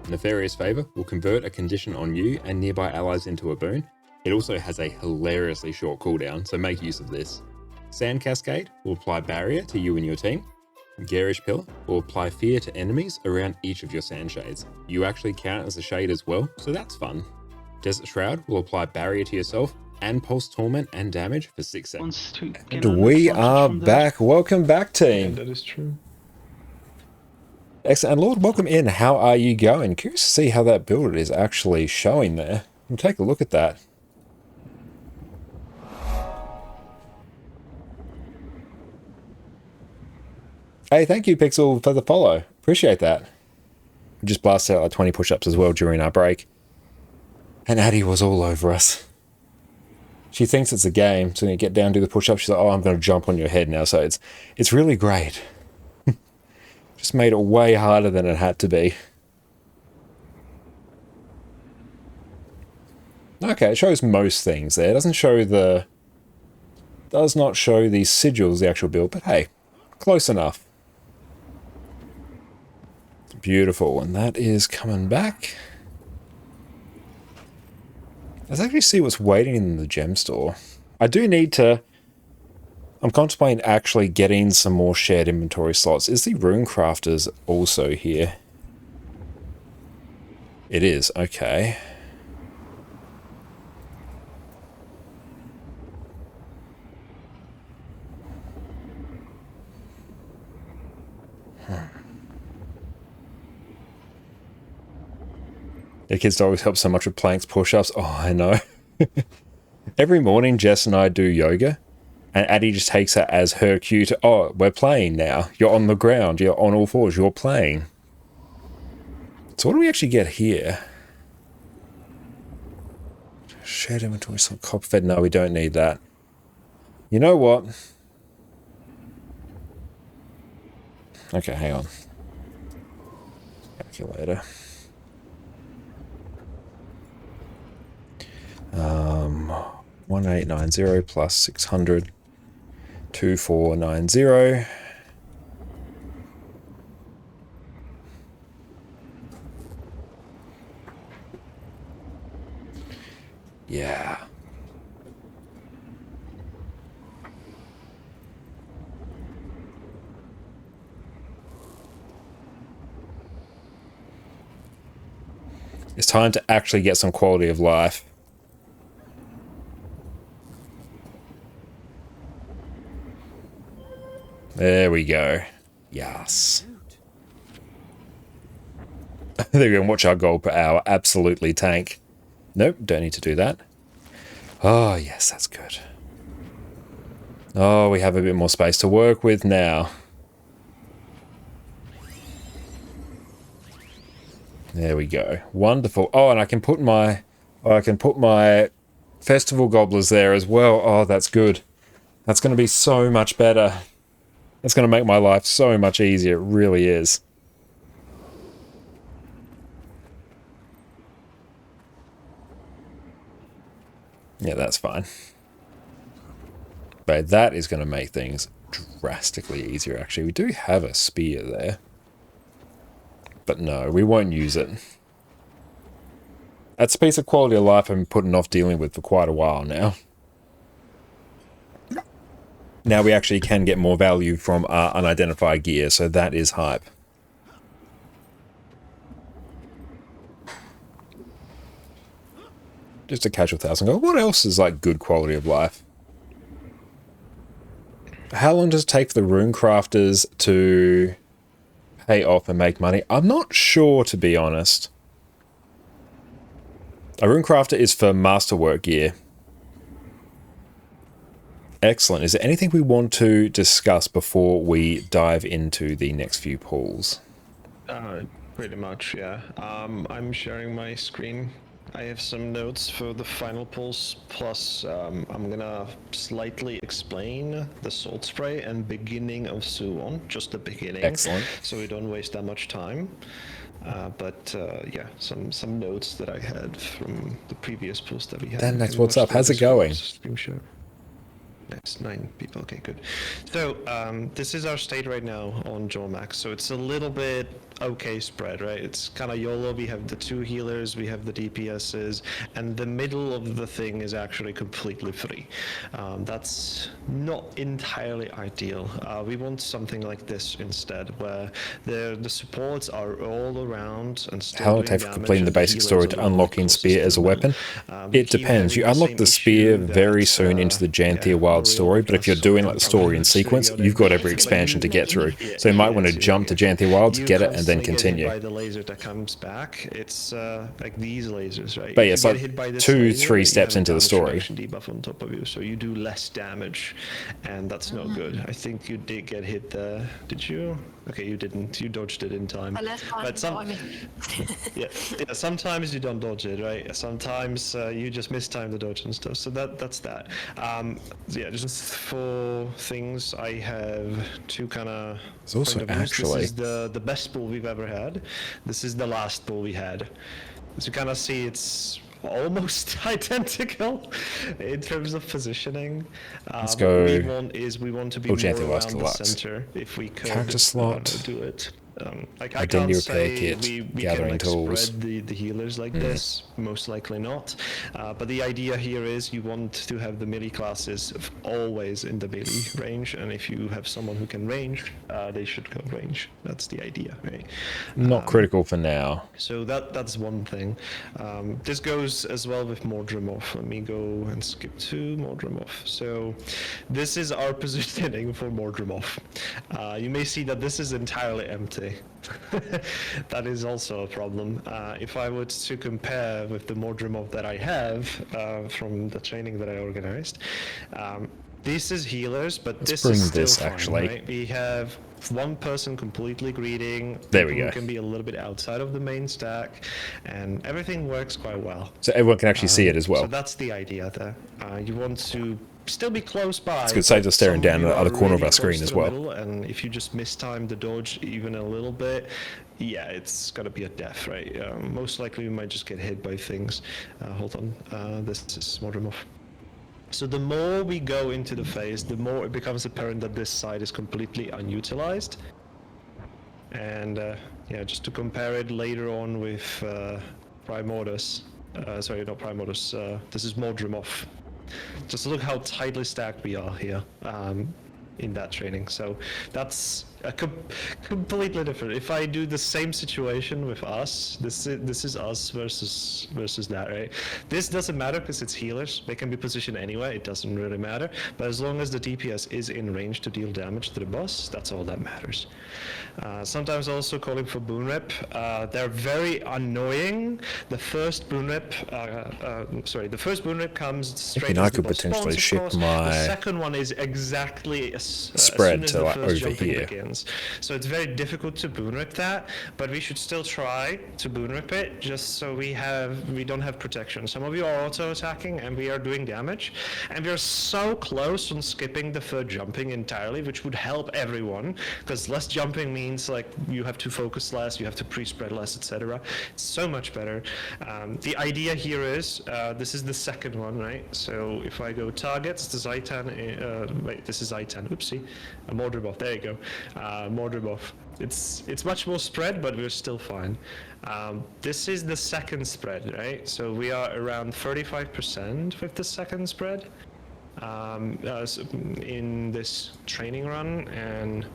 S1: Nefarious Favor will convert a condition on you and nearby allies into a boon, It also has a hilariously short cooldown, so make use of this. Sand Cascade will apply barrier to you and your team. Garish Pillar will apply fear to enemies around each of your sand shades. You actually count as a shade as well, so that's fun. Desert Shroud will apply barrier to yourself and pulse torment and damage for 6 seconds. And we are back. Welcome back, team.
S5: Yeah, that is true.
S1: Excellent. And Lord, welcome in. How are you going? Curious to see how that build is actually showing there. We'll take a look at that. Hey, thank you, Pixel, for the follow. Appreciate that. We just blasted out like 20 push-ups as well during our break. And Addie was all over us. She thinks it's a game, so when you get down, do the push-ups, she's like, oh, I'm going to jump on your head now. So it's really great. Just made it way harder than it had to be. Okay, it shows most things there. It doesn't show the... Does not show the sigils, the actual build, but hey, close enough. Beautiful, and that is coming back. Let's actually see what's waiting in the gem store. I do need to... I'm contemplating actually getting some more shared inventory slots. Is the Rune Crafters also here? It is, okay. The kids always help so much with planks, push-ups. Oh, I know. Every morning, Jess and I do yoga, and Addie just takes it as her cue to, oh, we're playing now. You're on the ground. You're on all fours. You're playing. So what do we actually get here? Shared inventory, some copper fed. No, we don't need that. You know what? Okay, hang on. Calculator. 1890 plus 600, 2490. Yeah. It's time to actually get some quality of life. There we go. Yes. There we go. Watch our gold per hour. Absolutely tank. Nope, don't need to do that. Oh, yes, that's good. Oh, we have a bit more space to work with now. There we go. Wonderful. Oh, and I can put my festival gobblers there as well. Oh, that's good. That's going to be so much better. That's going to make my life so much easier. It really is. Yeah, that's fine. But that is going to make things drastically easier, actually. We do have a spear there. But no, we won't use it. That's a piece of quality of life I've been putting off dealing with for quite a while now. Now we actually can get more value from our unidentified gear, so that is hype. Just a casual 1,000 gold. What else is like good quality of life? How long does it take for the Rune Crafters to pay off and make money? I'm not sure, to be honest. A Rune Crafter is for masterwork gear. Excellent. Is there anything we want to discuss before we dive into the next few pools?
S5: Pretty much, yeah. I'm sharing my screen. I have some notes for the final pulls, plus I'm gonna slightly explain the salt spray and beginning of Suwon, just the beginning.
S1: Excellent.
S5: So we don't waste that much time. Yeah, some notes that I had from the previous pulls that we had.
S1: Dan Next, what's up? How's it going?
S5: Screen share. Nice, 9 people. Okay, good. So this is our state right now on Jormax. So it's a little bit okay spread, right? It's kind of YOLO. We have the 2 healers, we have the DPSs, and the middle of the thing is actually completely free. That's not entirely ideal. We want something like this instead, where the supports are all around and still
S1: How long
S5: doing
S1: take for
S5: damage,
S1: completing the
S5: and
S1: basic
S5: healers
S1: story
S5: are
S1: to
S5: the one
S1: unlocking
S5: closest
S1: Spear
S5: to
S1: as a
S5: them.
S1: weapon?
S5: We
S1: It
S5: keep
S1: depends. You
S5: having the
S1: unlock the
S5: same
S1: Spear
S5: issue
S1: very
S5: that,
S1: soon into the Janthia
S5: yeah,
S1: Wild
S5: Oriel
S1: story, but if you're
S5: does.
S1: doing like the story in
S5: Probably
S1: sequence,
S5: show you
S1: you've got
S5: on
S1: every
S5: it.
S1: expansion to get through.
S5: Yeah,
S1: So you might want to
S5: yeah,
S1: jump to Janthia Wild to
S5: you
S1: get it and then
S5: constantly get hit
S1: continue.
S5: by the laser that comes back. It's like these lasers, right?
S1: But
S5: If
S1: yeah,
S5: you
S1: it's
S5: get
S1: like
S5: hit by this
S1: 2,
S5: laser,
S1: 3
S5: you
S1: steps
S5: have a
S1: into the
S5: damage
S1: story.
S5: reduction debuff on top of you, so you do less damage, and that's not good. I think you did get hit there. Did you? Okay, you didn't. You dodged it in time.
S4: The last one,
S5: But yeah, sometimes you don't dodge it, right? Sometimes you just mistime the dodge and stuff. So that's that. Yeah, just for things, I have 2 kind of.
S1: There's also actually.
S5: This is the best pool we've ever had. This is the last pool we had. As you kind of see, it's almost identical in terms of positioning.
S1: Let's
S5: What
S1: go.
S5: we want to be
S1: Oh,
S5: more
S1: Janthia West
S5: around the
S1: Deluxe.
S5: center if we could
S1: Character slot.
S5: do it. Like I
S1: Identity
S5: can't
S1: repair
S5: say
S1: kit,
S5: we
S1: gathering
S5: can like
S1: tools.
S5: spread the healers like this, most likely not. But the idea here is you want to have the melee classes always in the melee range, and if you have someone who can range, they should go range. That's the idea, right?
S1: Not critical for now.
S5: So that's one thing. This goes as well with Mordrimov. Let me go and skip to Mordrimov. So this is our positioning for Mordrimov. You may see that this is entirely empty. That is also a problem. If I were to compare with the Mordrimov that I have from the training that I organized, this is healers, but this
S1: bring
S5: is still
S1: this,
S5: fine,
S1: actually.
S5: right? We have 1 person completely greeting.
S1: There we
S5: people who
S1: go.
S5: can be a little bit outside of the main stack, and everything works quite well.
S1: So everyone can actually see it as
S5: So
S1: well.
S5: that's the idea there. You want to still be close by.
S1: It's good, saves us staring
S5: some
S1: down
S5: you
S1: the other
S5: are
S1: corner of
S5: really
S1: our screen
S5: close
S1: as
S5: to the
S1: well.
S5: middle, and if you just mistime the dodge even a little bit, yeah, it's gonna be a death, right? Most likely we might just get hit by things. Hold on, this is Mordrimov. So the more we go into the phase, the more it becomes apparent that this side is completely unutilized. And yeah, just to compare it later on with Primordus, sorry, not Primordus, this is Mordrimov. Just look how tightly stacked we are here in that training. So that's a completely different. If I do the same situation with us, this is us versus that, right? This doesn't matter because it's healers. They can be positioned anywhere. It doesn't really matter. But as long as the DPS is in range to deal damage to the boss, that's all that matters. Sometimes also calling for boon rep. They're very annoying. The first boon rep, the first boon rep comes straight.
S1: Thinking
S5: as
S1: I
S5: the
S1: could
S5: boss
S1: potentially
S5: spawns, of
S1: ship
S5: course.
S1: my
S5: The second one is exactly as
S1: spread
S5: soon as
S1: to,
S5: the
S1: like,
S5: first
S1: over
S5: jumping
S1: here.
S5: begins. So it's very difficult to boon rip that, but we should still try to boon rip it just so we don't have protection. Some of you are auto attacking and we are doing damage, and we are so close on skipping the third jumping entirely, which would help everyone because less jumping means like you have to focus less, you have to pre-spread less, etc. It's so much better. The idea here is this is the second one, right? So if I go targets, the Zaitan, wait, this is Zaitan, oopsie, Mordrimov, there you go. Mordrimov. It's much more spread, but we're still fine. This is the second spread, right? So we are around 35% with the second spread in this training run, and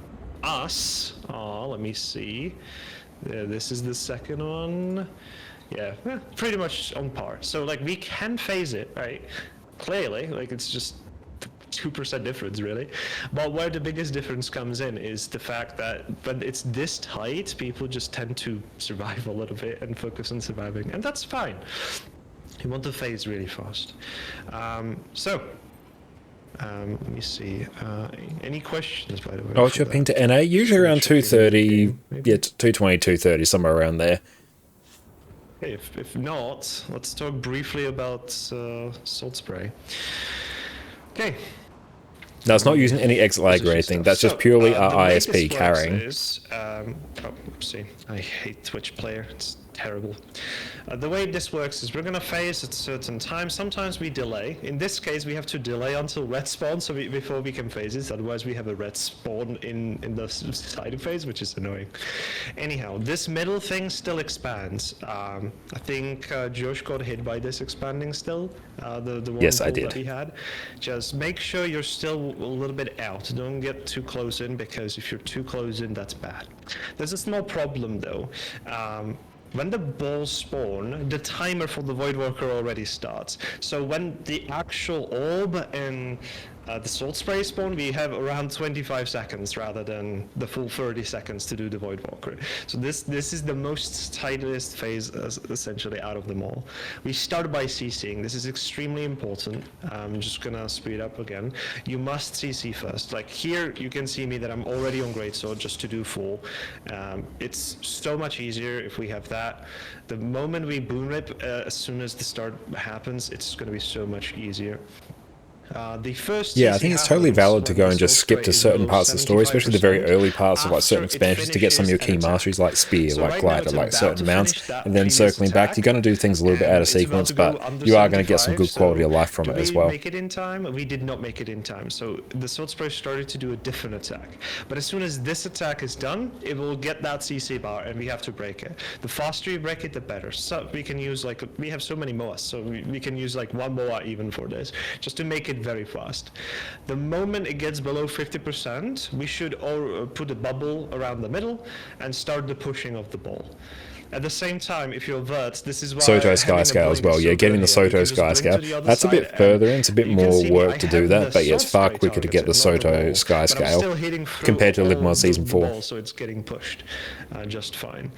S5: us, let me see. This is the second one. Yeah, pretty much on par. So like we can phase it, right? Clearly, like it's just 2% difference really. But where the biggest difference comes in is the fact that when it's this tight, people just tend to survive a little bit and focus on surviving, and that's fine. You want to phase really fast. Let me see. Any questions, by the way?
S1: Oh, what's your ping to NA? Usually around 230, yeah, 220, 230, somewhere around there.
S5: Okay, if not, let's talk briefly about Salt Spray. Okay.
S1: No, it's not using any exit lag or anything. That's just purely our
S5: the way
S1: ISP
S5: this
S1: carrying.
S5: works is, oopsie, I hate Twitch player. It's terrible. The way this works is we're gonna phase at a certain time. Sometimes we delay. In this case, we have to delay until red spawn before we can phase it. Otherwise, we have a red spawn in the side phase, which is annoying. Anyhow, this middle thing still expands. I think Josh got hit by this expanding still. The one
S1: Yes, I
S5: pull
S1: did.
S5: that he had. Just make sure you're still a little bit out. Don't get too close in, because if you're too close in, that's bad. There's a small problem though. When the balls spawn, the timer for the Voidwalker already starts. So when the actual orb and the Salt Spray spawn, we have around 25 seconds rather than the full 30 seconds to do the Voidwalker. So this is the most tightest phase essentially out of them all. We start by CCing. This is extremely important. I'm just gonna speed up again. You must CC first. Like here, you can see me that I'm already on Greatsword just to do full. It's so much easier if we have that. The moment we boon rip, as soon as the start happens, it's gonna be so much easier. The first
S1: Yeah, I think it's totally valid to go and just skip to certain parts of the story, especially the very early parts of like certain expansions to get some of your key masteries like Spear, like Glider, like certain mounts, and then circling back. You're going to do things a little bit out of sequence, but you are going to get some good quality of life from it as well.
S5: Did we make it in time? We did not make it in time. So the Sword Spray started to do a different attack. But as soon as this attack is done, it will get that CC bar and we have to break it. The faster you break it, the better. So we can use like, we have so many MOAs, so we can use like one MOA even for this, just to make it very fast. The moment it gets below 50%, we should put a bubble around the middle and start the pushing of the ball. At the same time, if you're vert, this is why
S1: Soto Skyscale as well. Yeah, getting the Soto Skyscale. That's a bit further in. It's a bit more work to do that, but yeah, it's far quicker to get the Soto Skyscale compared to Livmod Season 4.
S5: So it's getting pushed just fine.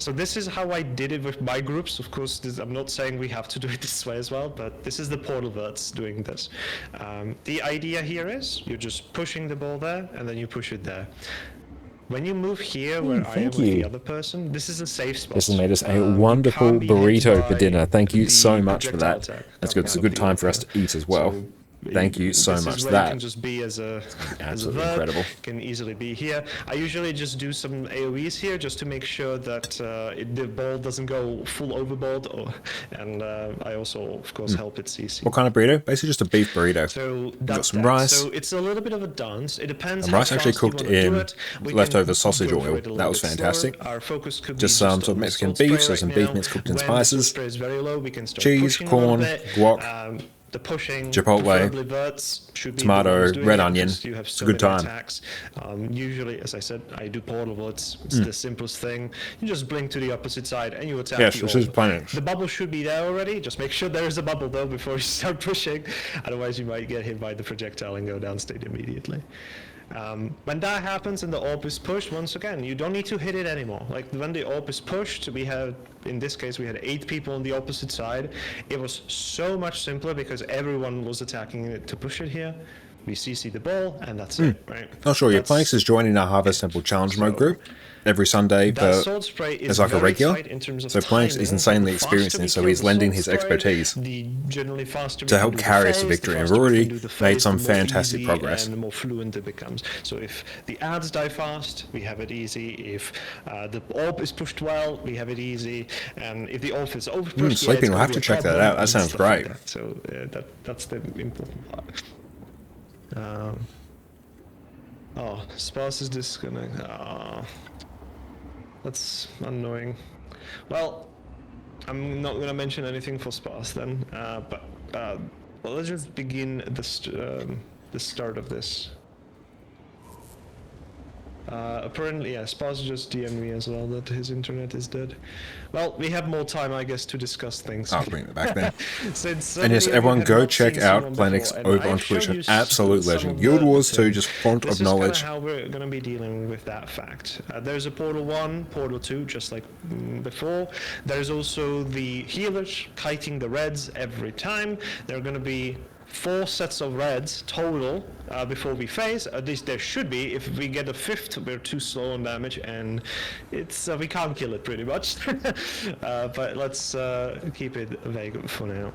S5: So this is how I did it with my groups. Of course, I'm not saying we have to do it this way as well, but this is the Portal Verts doing this. The idea here is you're just pushing the ball there, and then you push it there. When you move here, where I am with the other person, this is a safe spot.
S1: This has made us a wonderful burrito for dinner. Thank you so much for that. That's good. It's a good time for us to eat as well. Thank you so much for that.
S5: You can just be as a
S1: absolutely
S5: verb.
S1: incredible.
S5: Can easily be here. I usually just do some AoEs here just to make sure that the ball doesn't go full overboard, and I also, of course, help it CC.
S1: What kind of burrito? Basically just a beef burrito.
S5: So
S1: Got
S5: that's
S1: some
S5: that.
S1: rice.
S5: So it's a little bit of a dance. It depends.
S1: And
S5: how
S1: rice actually
S5: fast you
S1: cooked
S5: wanna do
S1: in
S5: it. We
S1: leftover
S5: can
S1: sausage
S5: go for
S1: oil.
S5: it a little
S1: That was
S5: bit
S1: fantastic.
S5: slower. Our focus could
S1: Just
S5: be
S1: some
S5: just
S1: sort of
S5: on the
S1: Mexican
S5: salt spray
S1: beef, so
S5: right
S1: some beef
S5: now.
S1: mince cooked in
S5: When the
S1: spices.
S5: salt spray is very low, we can start
S1: Cheese,
S5: pushing a little
S1: corn,
S5: bit.
S1: guac,
S5: The pushing,
S1: Chipotle,
S5: preferably verts, should be
S1: tomato,
S5: the ones doing
S1: red
S5: it,
S1: onion.
S5: because you have
S1: It's
S5: so
S1: a good
S5: many
S1: time.
S5: attacks. Usually, as I said, I do portable. It's the simplest thing. You just blink to the opposite side and you attack.
S1: Yes,
S5: the
S1: this is
S5: orb.
S1: plenty.
S5: The bubble should be there already. Just make sure there is a bubble though before you start pushing. Otherwise, you might get hit by the projectile and go downstate immediately. When that happens and the orb is pushed, once again, you don't need to hit it anymore. Like when the orb is pushed, we had, in this case, we had 8 people on the opposite side. It was so much simpler because everyone was attacking it to push it here. We CC the ball, and that's it, right?
S1: Not sure. Your
S5: That's-
S1: Planks is joining our Harvest Temple Challenge Mode group every Sunday,
S5: that
S1: but
S5: sword spray is
S1: as like a
S5: very
S1: regular.
S5: tight in terms of
S1: So Planks is
S5: timing.
S1: insanely
S5: The faster
S1: experienced in
S5: we
S1: it, so
S5: kill
S1: he's
S5: the
S1: lending
S5: sword
S1: his
S5: spray,
S1: expertise
S5: the generally faster we
S1: to
S5: can
S1: help
S5: do the
S1: carry us to
S5: phase,
S1: victory,
S5: the
S1: and
S5: faster
S1: we've
S5: we
S1: already
S5: can do the
S1: made
S5: phase,
S1: some
S5: the more
S1: fantastic
S5: easy
S1: progress.
S5: and the more fluent it becomes. So if the ads die fast, we have it easy. If the orb is pushed well, we have it easy. And if the orb is overpushed,
S1: sleeping, we'll have to check that out. That sounds great.
S5: So that's the important part. Oh, Sparse is disconnected. Oh, that's annoying. Well, I'm not going to mention anything for Sparse then, but well, let's just begin the start of this. Apparently, yeah, Sparse just DM'd me as well that his internet is dead. Well, we have more time, I guess, to discuss things.
S1: I'll bring it back then.
S5: Since
S1: And yes,
S5: many of you
S1: everyone
S5: have
S1: go
S5: not
S1: check
S5: seen
S1: out
S5: someone
S1: Planix
S5: before, and
S1: over
S5: I've
S1: on
S5: shown
S1: Twitch. An
S5: you
S1: absolute
S5: some
S1: legend.
S5: of
S1: Guild
S5: the
S1: Wars 2,
S5: things.
S1: just font
S5: This
S1: of
S5: is kinda
S1: knowledge.
S5: how we're going to be dealing with that fact. There's a Portal 1, Portal 2, just like before. There's also the healers kiting the reds every time. There are going to be 4 sets of reds total before we phase. At least there should be. If we get a 5th, we're too slow on damage, and it's we can't kill it pretty much. But let's keep it vague for now.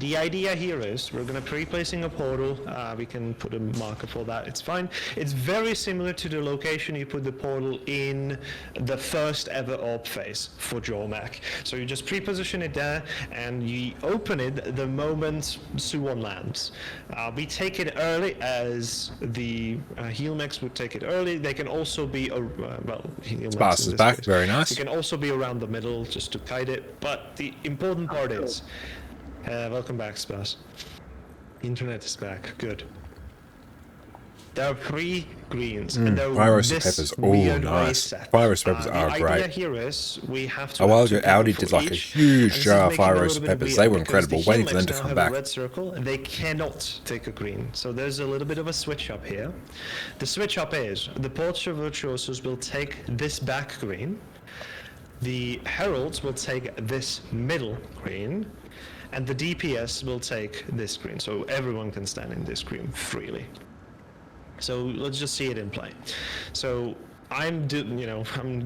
S5: The idea here is we're going to pre-placing a portal. We can put a marker for that. It's fine. It's very similar to the location you put the portal in the first ever AWP phase for Jormak. So you just pre-position it there and you open it the moment Suwon lands. We take it early as the heal mechs would take it early. They can also be, well, heal mechs
S1: Sparse
S5: in
S1: is
S5: this
S1: back.
S5: case.
S1: Very nice.
S5: They can also be around the middle just to kite it. But the important part is, welcome back, Spas. Internet is back. Good. There are 3 greens. And they're
S1: Fire roasted
S5: this
S1: peppers. Oh,
S5: weird way
S1: nice.
S5: set.
S1: Fire roasted peppers are
S5: The idea
S1: great.
S5: here is we have to
S1: A while
S5: have 2
S1: ago, Audi
S5: people
S1: did like a
S5: each,
S1: huge
S5: and this is
S1: jar of
S5: making
S1: fire
S5: it a
S1: roasted
S5: little bit
S1: peppers.
S5: weird
S1: They were
S5: because
S1: incredible.
S5: the
S1: Waiting
S5: heal
S1: for them to
S5: mechs
S1: come
S5: now
S1: back.
S5: have a red circle, and they cannot take a green. So there's a little bit of a switch up here. The switch up is the Portia Virtuosos will take this back green. The Heralds will take this middle green. And the DPS will take this green, so everyone can stand in this green freely. So let's just see it in play. So I'm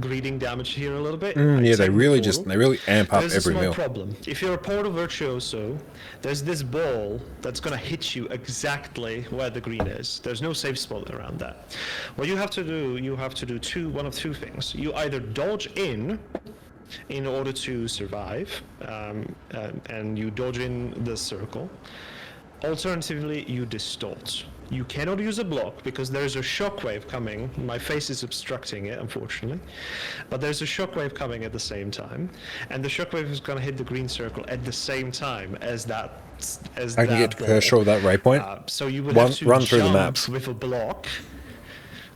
S5: greeting damage here a little bit.
S1: Yeah, they really
S5: Portal.
S1: amp up
S5: There's
S1: every
S5: a small
S1: meal.
S5: problem. If you're a Portal Virtuoso, there's this ball that's gonna hit you exactly where the green is. There's no safe spot around that. What you have to do, one of 2 things. You either dodge in order to survive, and you dodge in the circle. Alternatively, you distort. You cannot use a block because there's a shockwave coming. My face is obstructing it, unfortunately. But there's a shockwave coming at the same time. And the shockwave is going to hit the green circle at the same time as that.
S1: I can get to Kershaw that waypoint.
S5: So you would
S1: Run
S5: have to
S1: through the
S5: jump
S1: maps.
S5: with a block.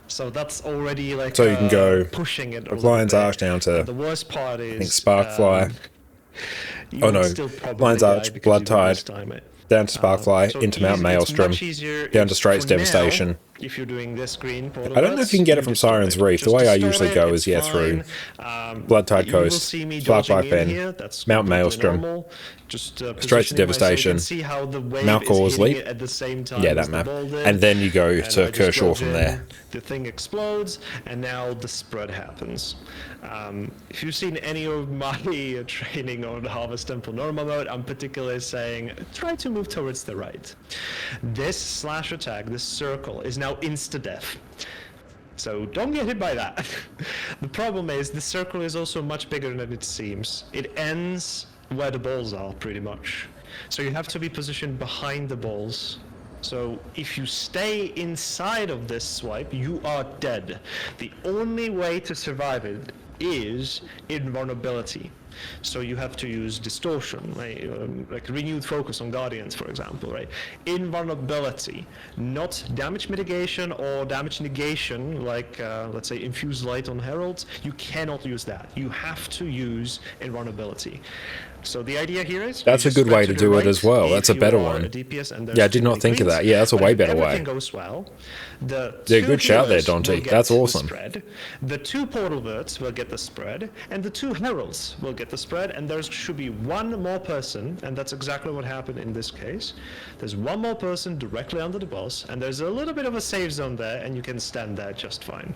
S5: So that's already like
S1: So you can go
S5: pushing it.
S1: Lion's Arch down to,
S5: The worst part is
S1: I think, Sparkfly.
S5: you
S1: Oh
S5: would
S1: no,
S5: still probably
S1: Lion's
S5: die
S1: Arch,
S5: because
S1: Blood
S5: you
S1: Tide,
S5: mistime it.
S1: down to Sparkfly,
S5: So
S1: into Mount
S5: it's
S1: Maelstrom,
S5: much easier
S1: down to
S5: if
S1: Straits
S5: for now,
S1: Devastation.
S5: If you're doing this green portal
S1: I don't know if you can get it from Siren's Reef. The way I usually go is, through Blood Tide Coast, Sparkfly Fen, Mount Maelstrom, straight to Devastation, Mount Causey,
S5: at the same time
S1: yeah, that
S5: as the
S1: map,
S5: ball did,
S1: and then you go
S5: and I
S1: to
S5: just
S1: Kershaw
S5: dodge
S1: from
S5: in,
S1: there.
S5: The thing explodes, and now the spread happens. If you've seen any of my training on Harvest Temple normal mode, I'm particularly saying try to move towards the right. This slash attack, this circle, is now insta-death. So don't get hit by that. The problem is the circle is also much bigger than it seems. It ends where the balls are, pretty much. So you have to be positioned behind the balls. So if you stay inside of this swipe, you are dead. The only way to survive it is invulnerability. So you have to use distortion, right? Like renewed focus on Guardians, for example, right? Invulnerability, not damage mitigation or damage negation, like let's say infuse light on Heralds. You cannot use that. You have to use invulnerability. So the idea here is
S1: That's a good way to do it as well. That's a better one. Yeah, I did not think of that. Yeah, that's a way better way.
S5: Everything goes well.
S1: Yeah, good shout there, Dante. That's awesome.
S5: The 2 portal verts will get the spread, and the 2 heralds will get the spread, and there should be 1 more person, and that's exactly what happened in this case. There's 1 more person directly under the boss, and there's a little bit of a safe zone there, and you can stand there just fine.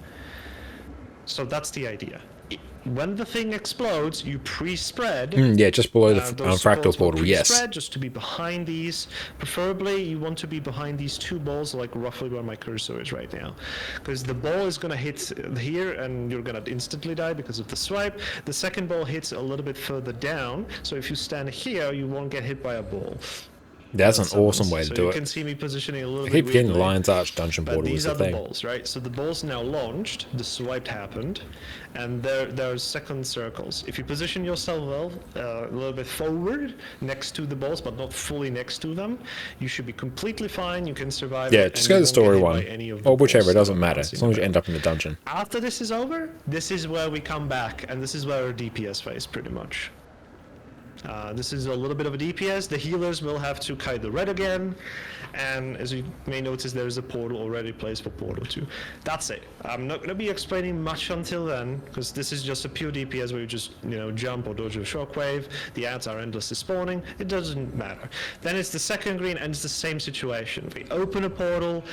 S5: So that's the idea. When the thing explodes, you pre-spread.
S1: Yeah, just below the
S5: those
S1: fractal
S5: balls will
S1: portal, yes.
S5: pre-spread just to be behind these. Preferably, you want to be behind these 2 balls, like roughly where my cursor is right now. Because the ball is going to hit here, and you're going to instantly die because of the swipe. The second ball hits a little bit further down, so if you stand here, you won't get hit by a ball.
S1: That's an awesome way to do
S5: you
S1: it.
S5: can see me positioning a little
S1: I
S5: bit
S1: keep getting the
S5: weirdly,
S1: Lion's Arch dungeon
S5: but
S1: portal is
S5: these
S1: the
S5: are the
S1: thing.
S5: balls, right? So the ball's now launched, the swipe happened, and there's second circles. If you position yourself well, a little bit forward, next to the balls, but not fully next to them, you should be completely fine, you can survive.
S1: Yeah,
S5: it,
S1: just
S5: and
S1: go
S5: you
S1: to the
S5: won't
S1: story
S5: get hit
S1: one.
S5: by any of the
S1: Or whichever,
S5: balls
S1: it doesn't
S5: that are
S1: matter.
S5: bouncing
S1: As long as you
S5: around.
S1: end up in the dungeon.
S5: After this is over, this is where we come back, and this is where our DPS phase, pretty much. This is a little bit of a DPS. The healers will have to kite the red again, and as you may notice, there is a portal already placed for Portal 2. That's it. I'm not going to be explaining much until then, because this is just a pure DPS where you just, jump or dodge a shockwave. The ads are endlessly spawning. It doesn't matter. Then it's the second green, and it's the same situation. We open a portal.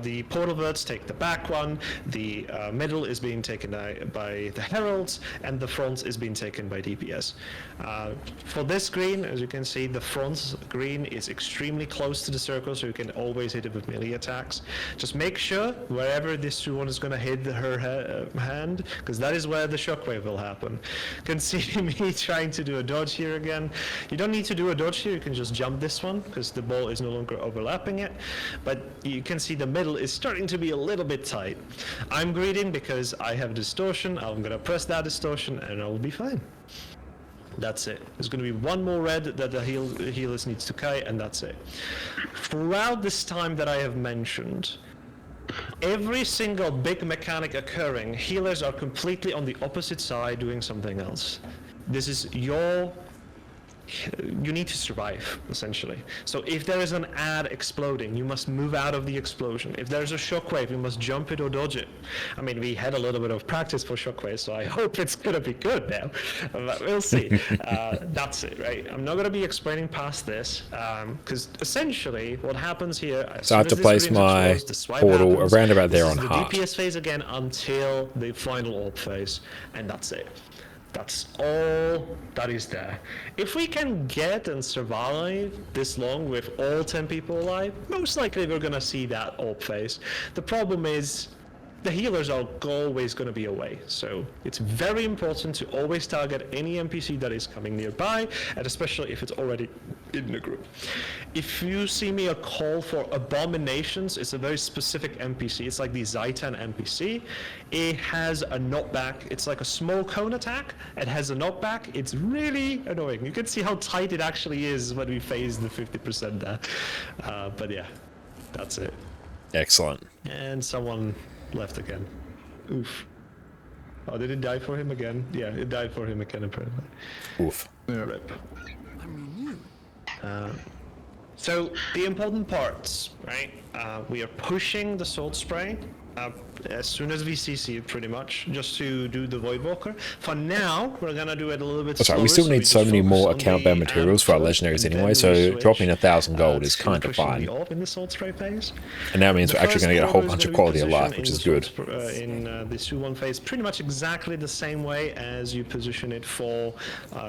S5: The portal verts take the back one. The middle is being taken by the heralds, and the front is being taken by DPS. For this green, as you can see, the front green is extremely close to the circle, so you can always hit it with melee attacks. Just make sure wherever this 2-1 is going to hit her hand, because that is where the shockwave will happen. You can see me trying to do a dodge here again. You don't need to do a dodge here, you can just jump this one, because the ball is no longer overlapping it. But you can see the middle is starting to be a little bit tight. I'm greeting because I have distortion. I'm going to press that distortion, and I will be fine. That's it. There's going to be one more red that the healers needs to kite, and that's it. Throughout this time that I have mentioned, every single big mechanic occurring, healers are completely on the opposite side doing something else. This is your... You need to survive, essentially. So if there is an ad exploding, you must move out of the explosion. If there's a shockwave, you must jump it or dodge it. I mean, we had a little bit of practice for shockwaves, so I hope it's gonna be good now. But we'll see. That's it, right? I'm not gonna be explaining past this, because essentially what happens here...
S1: So I have to place my portal around about there on heart.
S5: The DPS phase again until the final orb phase, and that's it. That's all that is there. If we can get and survive this long with all 10 people alive, most likely we're gonna see that orb phase. The problem is the healers are always going to be away, so it's very important to always target any NPC that is coming nearby, and especially if it's already in the group. If you see me a call for abominations, it's a very specific NPC. It's like the Zaitan NPC. It has a knockback. It's like a small cone attack. It has a knockback. It's really annoying. You can see how tight it actually is when we phase the 50% there. But yeah, that's it.
S1: Excellent.
S5: And someone left again. Oof. Oh, did it die for him again? Yeah, it died for him again, apparently.
S1: Oof.
S10: Yeah.
S5: Rip. So, the important parts, right? We are pushing the Salt Spray as soon as we CC it, pretty much, just to do the Voidwalker. For now, we're gonna do it a little bit slower.
S1: Sorry, we still need so many more account-bound materials for our legendaries anyway, so dropping 1,000 gold is kind of fine.
S5: In the Salt Spray phase.
S1: And that means we're actually going to get a whole bunch of quality of life, which is good.
S5: In the 2-1 phase, pretty much exactly the same way as you position it for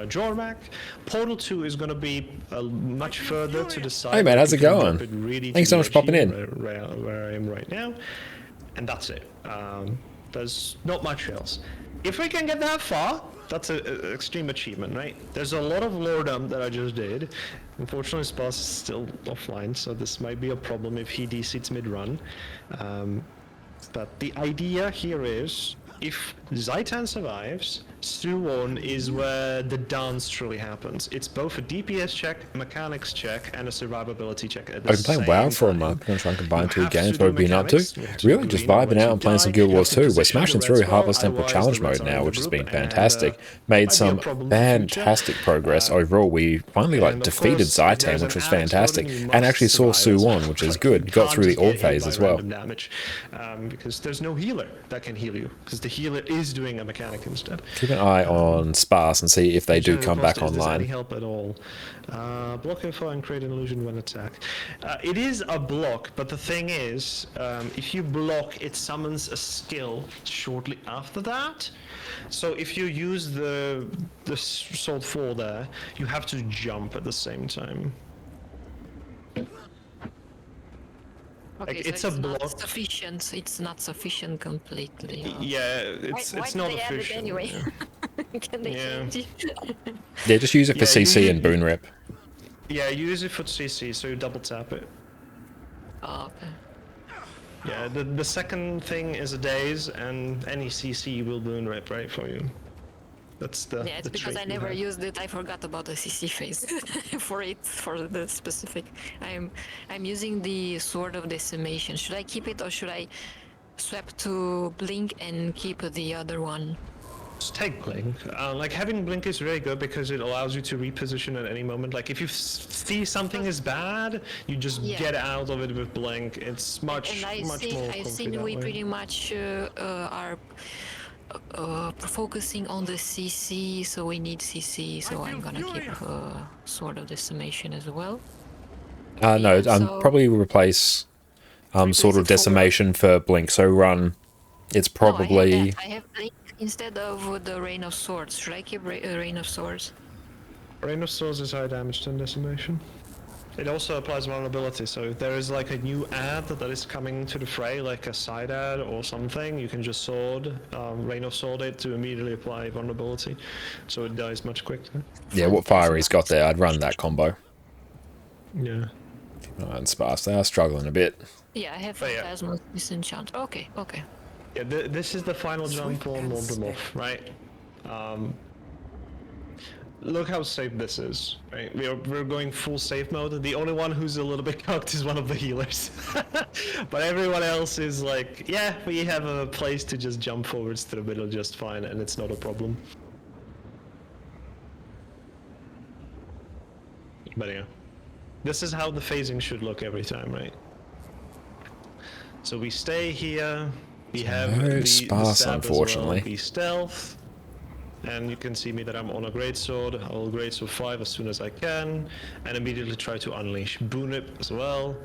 S5: Jormak. Portal 2 is going to be much further to the side.
S1: Hey man, how's it going?
S5: Really
S1: Thanks so much for popping in.
S5: Where I am right now. And that's it. There's not much else. If we can get that far, that's an extreme achievement, right? There's a lot of lore dump that I just did. Unfortunately, Spas is still offline, so this might be a problem if he DCs mid-run. But the idea here is, if Zaitan survives, Suwon is where the dance truly happens. It's both a DPS check, mechanics check, and a survivability check at the
S1: I've been playing WoW for a month. I'm going to try and combine two games. What have we been up to? Really, just vibing out and playing some Guild Wars 2. We're smashing through Harvest Temple Challenge mode now, which has been fantastic. Made some fantastic progress overall. We finally defeated Zaitan, which was fantastic, and actually saw Suwon, which is good. Got through the orb phase as well.
S5: Because there's no healer that can heal you, because the healer is doing a mechanic instead.
S1: Keep an eye on Sparse and see if they do come back online.
S5: Any help at all? Block info and create an illusion when attacked. It is a block, but the thing is, if you block, it summons a skill shortly after that. So if you use the Salt 4 there, you have to jump at the same time.
S4: Okay,
S5: like,
S4: so
S5: it's a block.
S4: Not sufficient. It's not sufficient completely.
S5: Yeah, it's not efficient.
S4: Anyway?
S5: Yeah.
S4: Can they change it?
S1: Yeah, just use it for CC and Boon Rep.
S5: Yeah, use it for CC, so you double tap it.
S4: Oh, okay.
S5: Yeah, the second thing is a daze, and any CC will Boon Rep, right, for you. That's the
S4: yeah, it's because I never used it. I forgot about the CC phase for the specific. I'm using the Sword of Decimation. Should I keep it or should I swap to Blink and keep the other one?
S5: Just take Blink. Like having Blink is really good because it allows you to reposition at any moment. Like if you see something is bad, you just get out of it with Blink. It's much more comfy.
S4: I've seen we pretty much are focusing on the CC, so we need CC, so I'm gonna keep Sword of Decimation as well.
S1: No, probably replace Sword of Decimation for Blink, so run. It's probably...
S4: I have Blink instead of the Rain of Swords. Should I keep Rain of Swords?
S5: Rain of Swords is high damage and decimation. It also applies vulnerability, so if there is like a new ad that is coming to the fray, like a side ad or something, you can just Rain of Sword it to immediately apply vulnerability, so it dies much quicker.
S1: Yeah, what fire he's got there, I'd run that combo.
S5: Yeah.
S1: And Sparse, they are struggling a bit.
S4: Yeah, I have
S5: But yeah.
S4: Phantasmal Disenchant. Okay, okay.
S5: Yeah, this is the final jump on
S9: and
S5: Mordomorph, right? Look how safe this is, right? We're going full safe mode. The only one who's a little bit cocked is one of the healers. But everyone else is like, yeah, we have a place to just jump forwards to the middle just fine, and it's not a problem. But yeah, this is how the phasing should look every time, right? So we stay here, we have
S1: very
S5: the
S1: sparse,
S5: stab as
S1: unfortunately.
S5: well, we stealth, and you can see me that I'm on a greatsword. I will greatsword 5 as soon as I can, and immediately try to unleash Boonip as well.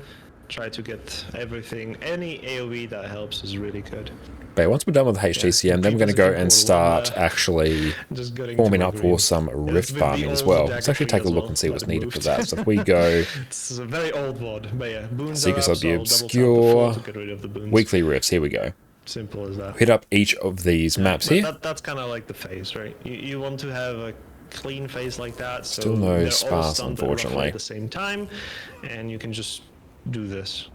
S5: Try to get everything, any AoE that helps is really good.
S1: But once we're done with HGCM, then we're going to go and start actually forming up for some rift farming as well. Let's actually take a look and see what's needed for that. So if we go
S5: It's a very old mod, but yeah, boons
S1: Secrets
S5: are
S1: of the
S5: up, so I'll double
S1: Obscure,
S5: tap the 4 to get rid of the boons.
S1: weekly rifts, here we go.
S5: Simple as that.
S1: Hit up each of these maps
S5: But
S1: here.
S5: that's kind of like the phase, right? You want to have a clean phase like that, so
S1: Still no
S5: they're all
S1: sparse,
S5: stunned roughly
S1: unfortunately.
S5: at the same time, and you can just do this.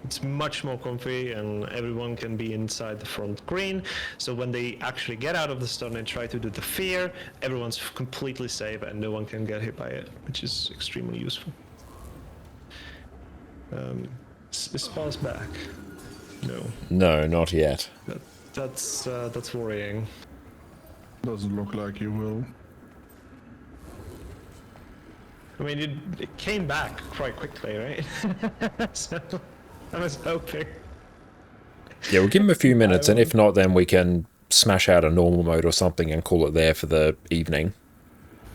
S5: It's much more comfy, and everyone can be inside the front green. So when they actually get out of the stun and try to do the fear, everyone's completely safe, and no one can get hit by it, which is extremely useful. Is Sparse back? No.
S1: No, not yet.
S5: That's worrying.
S10: Doesn't look like you will.
S5: I mean, it came back quite quickly, right? So I was hoping.
S1: Yeah, we'll give him a few minutes, and if not, then we can smash out a normal mode or something and call it there for the evening.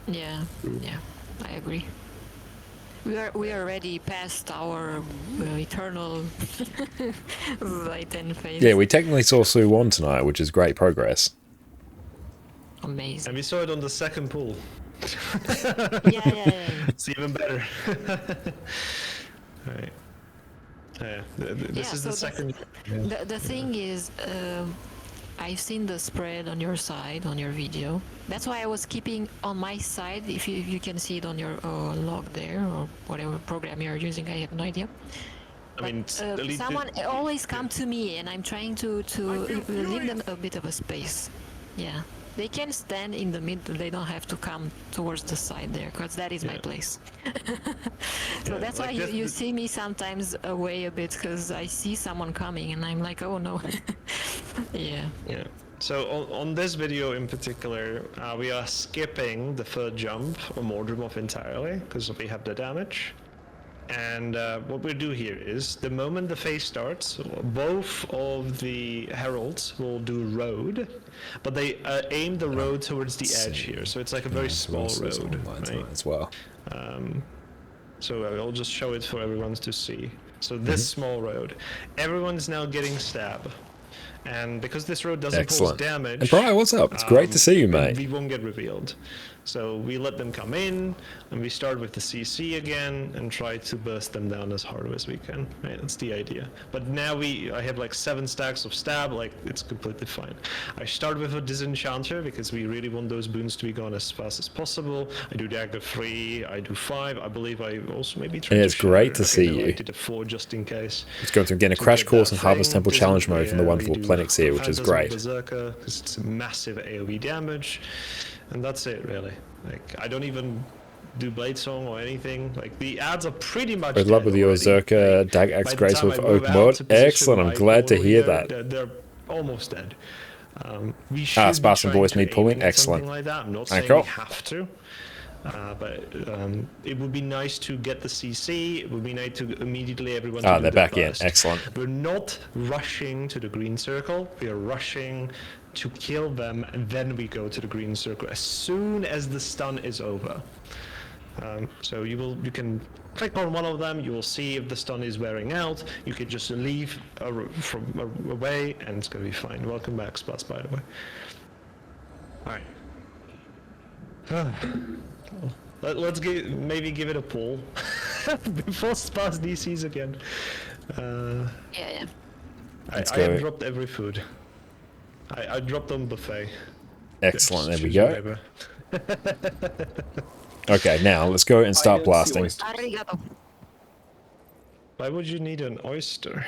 S4: Yeah, yeah, I agree. We are already past our eternal Titan phase.
S1: Yeah, we technically saw Sue 1 tonight, which is great progress.
S4: Amazing.
S5: And we saw it on the second pool.
S4: Yeah.
S5: It's even better. Right. Yeah, this is
S4: so
S5: the second.
S4: The thing is, I've seen the spread on your side, on your video. That's why I was keeping on my side, if you can see it on your log there, or whatever program you're using, I have no idea.
S5: I mean,
S4: someone always come to me, and I'm trying to leave them a bit of a space. Yeah. They can stand in the middle, they don't have to come towards the side there, because that is my place. So that's why you see me sometimes away a bit, because I see someone coming and I'm like, oh no. Yeah.
S5: Yeah. So on this video in particular, we are skipping the third jump on Mordomorph entirely, because we have the damage. And what we do here is, the moment the phase starts, both of the heralds will do road, but they aim the road towards the edge here, so it's like a very small road, right?
S1: As well.
S5: So I'll just show it for everyone to see. So this small road, everyone's now getting stab. And because this road doesn't cause damage...
S1: And Brian, what's up? It's great to see you, mate.
S5: We won't get revealed. So we let them come in, and we start with the CC again, and try to burst them down as hard as we can. Right, that's the idea. But now I have like 7 stacks of stab, like, it's completely fine. I start with a Disenchanter, because we really want those boons to be gone as fast as possible. I do dagger 3, I do 5, I believe I also maybe try
S1: It's great to see you.
S5: I did a 4 just in case.
S1: Let's go through again a crash course in Harvest Temple Challenge mode from the wonderful Plenix here, which is great.
S5: Berserker, because it's massive AoE damage, and that's it really. Like, I don't even do Blade Song or anything. Like, the ads are pretty much
S1: With love with your Berserker, Dag Axe Grace with Oak Mod. Excellent, I'm glad to hear that.
S5: They're almost dead. We should be
S1: Sparse and
S5: trying
S1: Voice
S5: to
S1: need
S5: aim
S1: pulling,
S5: at
S1: excellent.
S5: something like that. I'm not saying
S1: Cool.
S5: we have to. But it would be nice to get the CC. It would be nice to immediately everyone. To do
S1: they're
S5: the
S1: back
S5: burst.
S1: in. Excellent.
S5: We're not rushing to the green circle. We are rushing to kill them, and then we go to the green circle as soon as the stun is over. So you can click on one of them. You will see if the stun is wearing out. You can just leave away, and it's gonna be fine. Welcome back, Spots, by the way. All right. Let's maybe give it a pull before Sparse DCs again.
S4: Yeah.
S5: I
S1: Let's
S5: have
S1: go.
S5: dropped every food. I dropped on buffet.
S1: Excellent. There
S5: Just
S1: we
S5: choose
S1: go.
S5: whatever.
S1: Okay, now let's go and start
S6: I didn't see
S1: blasting.
S6: oysters.
S4: Arigato.
S5: Why would you need an oyster?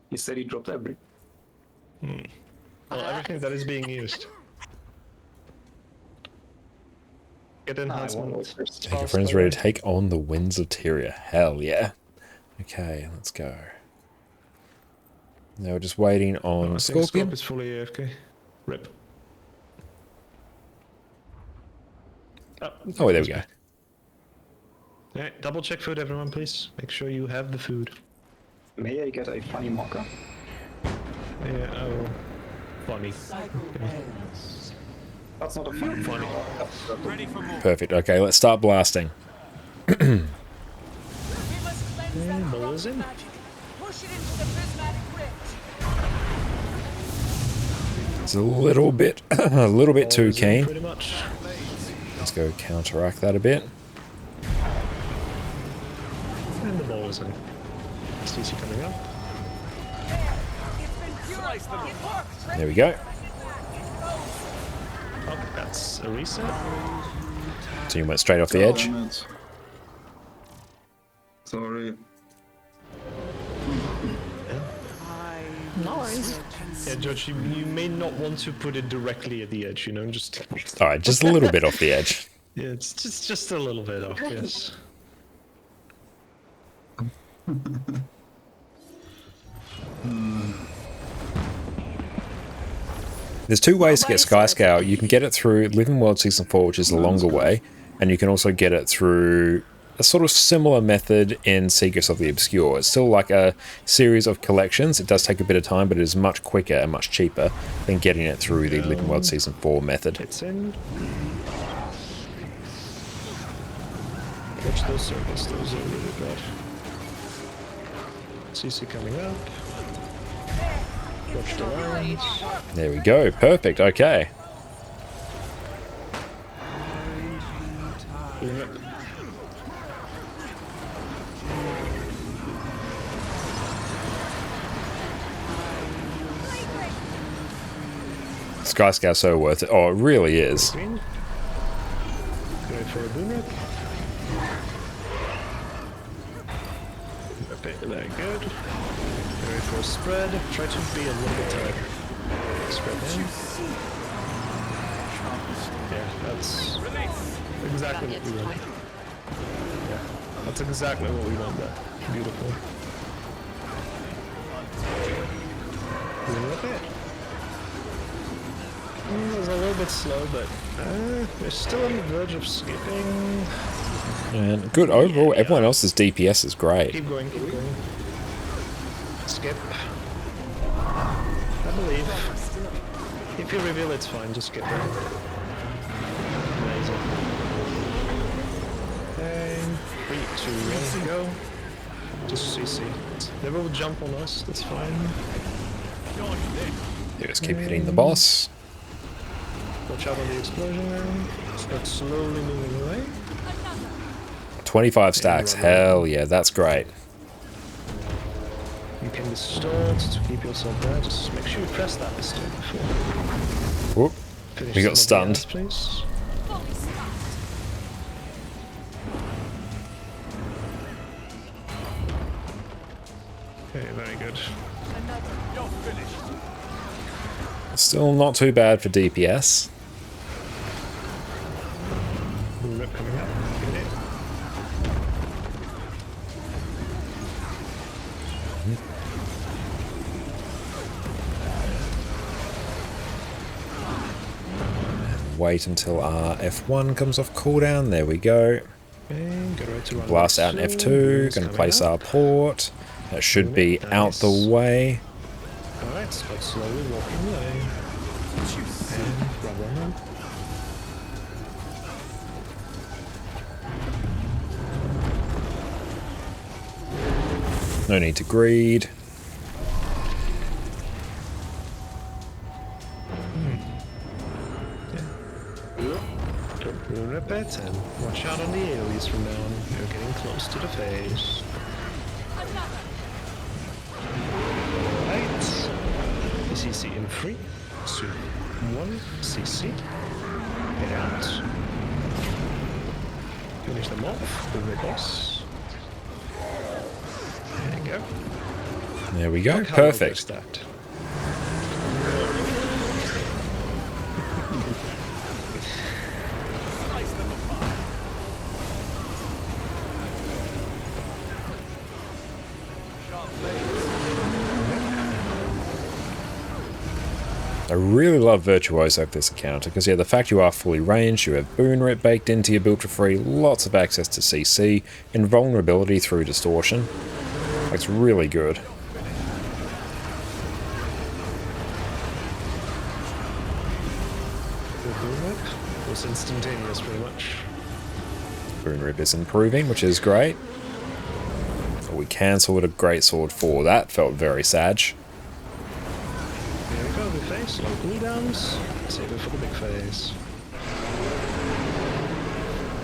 S6: He said he dropped every.
S5: Well, everything that is being used. Get
S6: I want
S5: enhancement.
S6: oysters.
S1: Take your friends ready to take on the winds of Tyria. Hell yeah. Okay, let's go. Now we're just waiting on
S5: I think
S1: Scorpion.
S5: Scorp is fully AFK. Rip.
S1: Oh, there we go.
S5: Alright, double check food, everyone, please. Make sure you have the food.
S6: May I get a funny mocha?
S5: Yeah, oh. Funny.
S6: That's not a funny.
S5: Funny.
S1: Perfect. Okay, let's start blasting.
S7: We must cleanse that
S5: balls in.
S7: magic. Push it into the prismatic rift.
S1: It's a little bit, a little bit too
S5: Balls in,
S1: keen.
S5: Pretty much.
S1: Let's go counteract that a bit.
S5: And the ball is in. CC coming up.
S7: It's been purified. It worked.
S1: There we go.
S5: Oh, that's a reset.
S1: So you went straight off the edge.
S3: Damn it. Sorry.
S4: No worries.
S5: Yeah, George, you may not want to put it directly at the edge, you know, just...
S1: All right, just a little bit off the edge.
S5: Yeah, it's just a little bit off, yes.
S1: There's two ways to get Skyscale. You can get it through Living World Season 4, which is the longer way, and you can also get it through a sort of similar method in Secrets of the Obscure. It's still like a series of collections. It does take a bit of time, but it is much quicker and much cheaper than getting it through the Living World Season 4 method.
S5: It's in. Watch those circles, those are really bad. CC coming up. Watch the lines.
S1: There we go. Perfect. Okay. Skyscale so worth it. Oh, it really is.
S5: Green. Go for a boom rip. Okay, very good. Very for a spread. Try to be a little bit tighter. Spread in. Yeah, that's exactly what we want. Yeah, that's exactly what we want there. Beautiful. Look at it. It was a little bit slow, but we're still on the verge of skipping.
S1: And good overall. Everyone else's DPS is great.
S5: Keep going, keep going. Skip. I believe. If you reveal, it's fine. Just skip it. Amazing. Okay. 3, 2, 1, go. Just CC. They will jump on us. That's fine.
S1: You just keep hitting the boss.
S5: Watch out on the explosion there. Start slowly moving away.
S1: 25 stacks. Hell yeah, that's great.
S5: You can distort to keep yourself there. Just make sure you press that distort before.
S1: Whoop.
S5: Finish
S1: We got
S5: some of the
S1: stunned.
S5: ends, please. Okay, very good.
S1: Still not too bad for DPS.
S5: Rip coming up. Get it.
S1: Wait until our F1 comes off cooldown. There we go.
S5: Okay, go right to run
S1: Blast out an F2. Going to place our port. That should be out the way.
S5: Alright, start slowly walking away. And run.
S1: No need to greed.
S5: Rune Rip it, and watch out on the AoEs from now on. You're getting close to the phase. Right. CC in 3, 2, 1, CC. Get out. Finish them off with the boss. There you go.
S1: There we go.
S5: Look how well they're
S1: Perfect.
S5: stacked.
S1: I really love Virtuoso of this encounter because, yeah, the fact you are fully ranged, you have Boon Rip baked into your build for free, lots of access to CC, and vulnerability through distortion. It's really good.
S5: The Boon Rip was instantaneous pretty much.
S1: Boon Rip is improving, which is great. We cancelled a Greatsword for that, felt very sad.
S5: Here we go, big phase, low cooldowns. Save it for the big phase.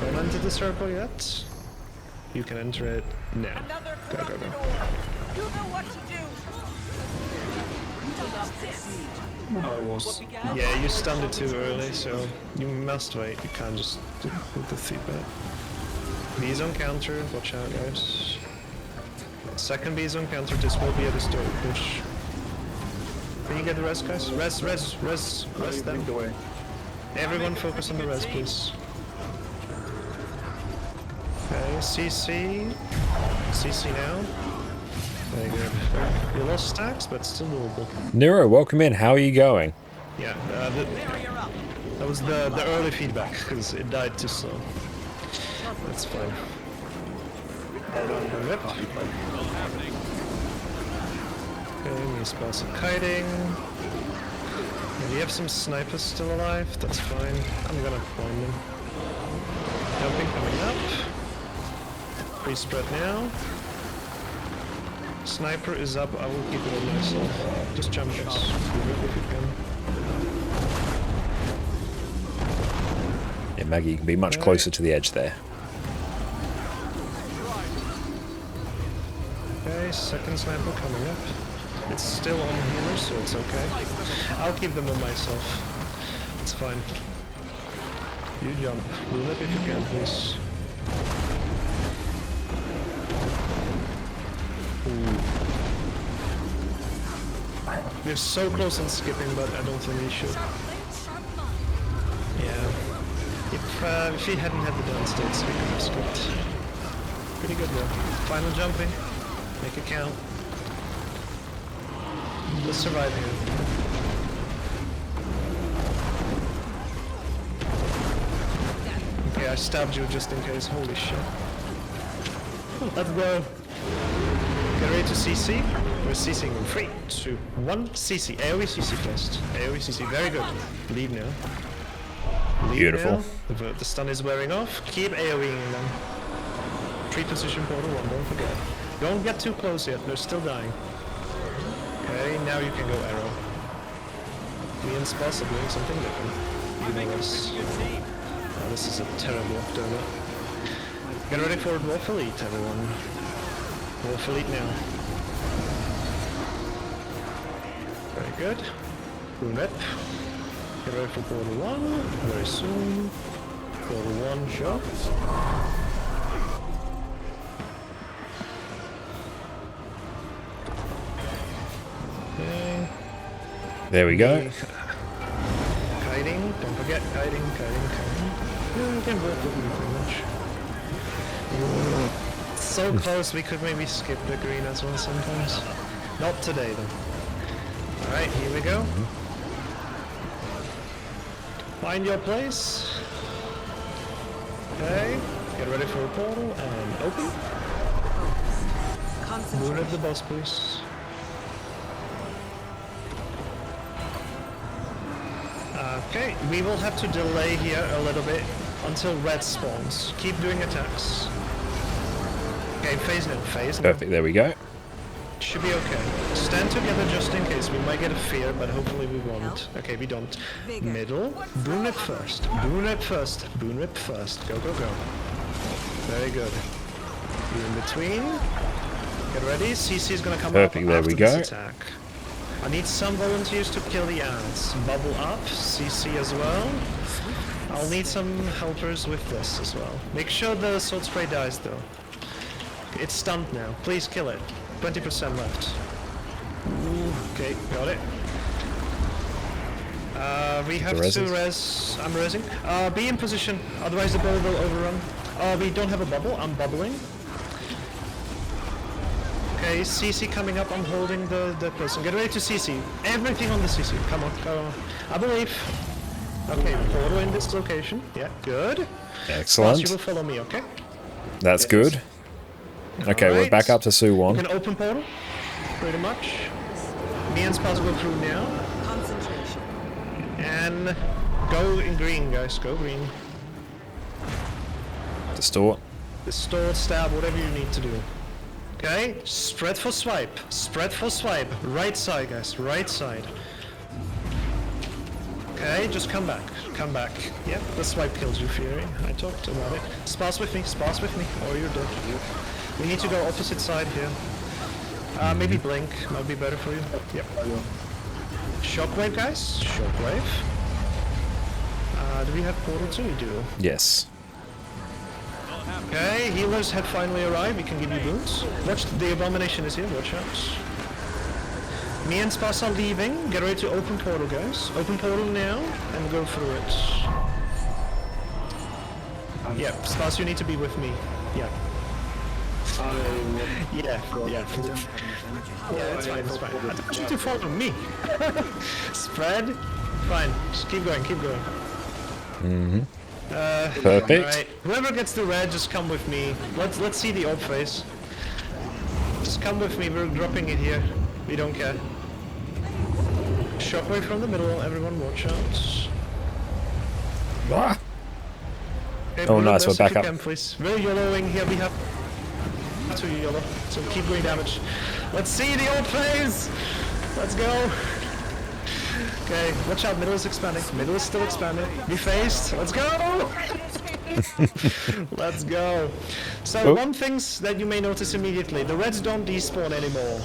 S5: Don't enter the circle yet. You can enter it now.
S7: Another
S5: Go, go,
S7: corrupted
S5: go.
S7: orb. You know what to do.
S6: I was.
S7: What began
S5: Yeah, you stunned it too early, so you must wait. You can't just do it with the feedback. Bees on counter, watch out guys. Second bees on counter, this will be a disturb push. Can you get the rest guys? Rest them.
S6: The way.
S5: Everyone focus on the res, please. Okay, CC. CC now. Very good. You lost stacks, but still doable.
S1: Nero, welcome in. How are you going?
S5: Yeah, that was the early feedback, because it died too slow. That's fine. Hold on the rip. Okay, we spell some kiting. Yeah, we have some snipers still alive, that's fine. I'm gonna blind them. Jumping coming up. Pre-spread now. Sniper is up, I will keep it on myself. Just jump guys. If you can.
S1: Yeah, Maggie, you can be much closer to the edge there.
S5: Okay, second sniper coming up. It's still on healer, so it's okay. I'll keep them on myself. It's fine. You jump. Move it if you can, please. Ooh. We're so close on skipping, but I don't think we should. Yeah. If he hadn't had the down states, we could have skipped. Pretty good though. Final jumping. Make it count. Let's survive here. Okay, I stabbed you just in case. Holy shit. Let's go. Get ready to CC. We're CCing in 3, 2, 1. CC. AoE CC first. AoE CC. Very good. Lead now. Lead
S1: Beautiful.
S5: now. The stun is wearing off. Keep AoEing them. Pre-position portal 1, don't forget. Don't get too close yet, they're still dying. Okay, now you can go arrow. Me and Sposs are doing something different. You know this. Oh, this is a terrible donut. Get ready for Dwarf Elite, everyone. Dwarf Elite now. Very good. Boon Rip. Get ready for Portal 1, very soon. Portal 1, show. Okay.
S1: There we go.
S5: Kiting, don't forget kiting. Yeah, you can work with me pretty much. So close, we could maybe skip the green as well sometimes. Not today though. Alright, here we go. Find your place. Okay, get ready for a portal and open. Move at the boss, please. Okay, we will have to delay here a little bit until red spawns. Keep doing attacks. Okay, phase now, phase now.
S1: Perfect, there we go.
S5: Should be okay. stand together just in case. We might get a fear, but hopefully we won't. Okay, we don't.
S9: Vigor.
S5: Middle. Boon rip first. Boon rip first. Boon rip first. Go, go, go. Very good. You in between. Get ready. CC is gonna come
S1: Perfect,
S5: up
S1: there
S5: after
S1: we
S5: this
S1: go.
S5: attack. I need some volunteers to kill the ants. Bubble up. CC as well. I'll need some helpers with this as well. Make sure the sword spray dies though. It's stunned now. Please kill it. 20% left. Ooh, okay, got it. We have
S1: The
S5: to
S1: reses?
S5: res. I'm resing. Be in position, otherwise the ball will overrun. We don't have a bubble. I'm bubbling. Okay, CC coming up. I'm holding the person. Get ready to CC. Everything on the CC. Come on, come on. I believe. Okay, portal in this location. Yeah, good.
S1: Excellent.
S5: You will follow me, okay?
S1: That's good. Okay, we're
S5: Alright.
S1: back up to Sue
S5: You
S1: 1.
S5: can open portal, pretty much. Me and Spaz go through now.
S9: Concentration.
S5: And go in green, guys. Go green.
S1: Distort.
S5: Distort, stab, whatever you need to do. Okay, spread for swipe. Spread for swipe. Right side, guys. Right side. Okay, just come back. Come back. Yep, the swipe kills you, Fury. I talked about it. Sparse with me. Sparse with me. Or you're dead. We need to go opposite side here. Maybe blink. Might be better for you. Yep. Shockwave, guys. Shockwave. Do we have portal 2? We do.
S1: Yes.
S5: Okay, healers have finally arrived. We can give you boots. Watch, the abomination is here. Watch out. Me and Spas are leaving. Get ready to open portal, guys. Open portal now and go through it. Yeah, Spas, you need to be with me. Yeah. Yeah, yeah. Yeah, it's fine, it's fine. I told you to follow me. Spread. Fine. Just keep going, keep going.
S1: Perfect.
S5: Alright. Whoever gets the red, just come with me. Let's see the orb face. Just come with me, we're dropping it here. We don't care. Shockwave from the middle, everyone watch out.
S1: Ah,
S5: Okay,
S1: Oh,
S5: blue,
S1: nice, we're
S5: best if
S1: back
S5: you
S1: up.
S5: Can, please. We're yellowing here, we have 2 yellow, so keep doing damage. Let's see the orb phase! Let's go! Okay, watch out, middle is expanding. Middle is still expanding. Be phased, let's go! Let's go. So
S1: Oh.
S5: one thing that you may notice immediately, the reds don't despawn anymore.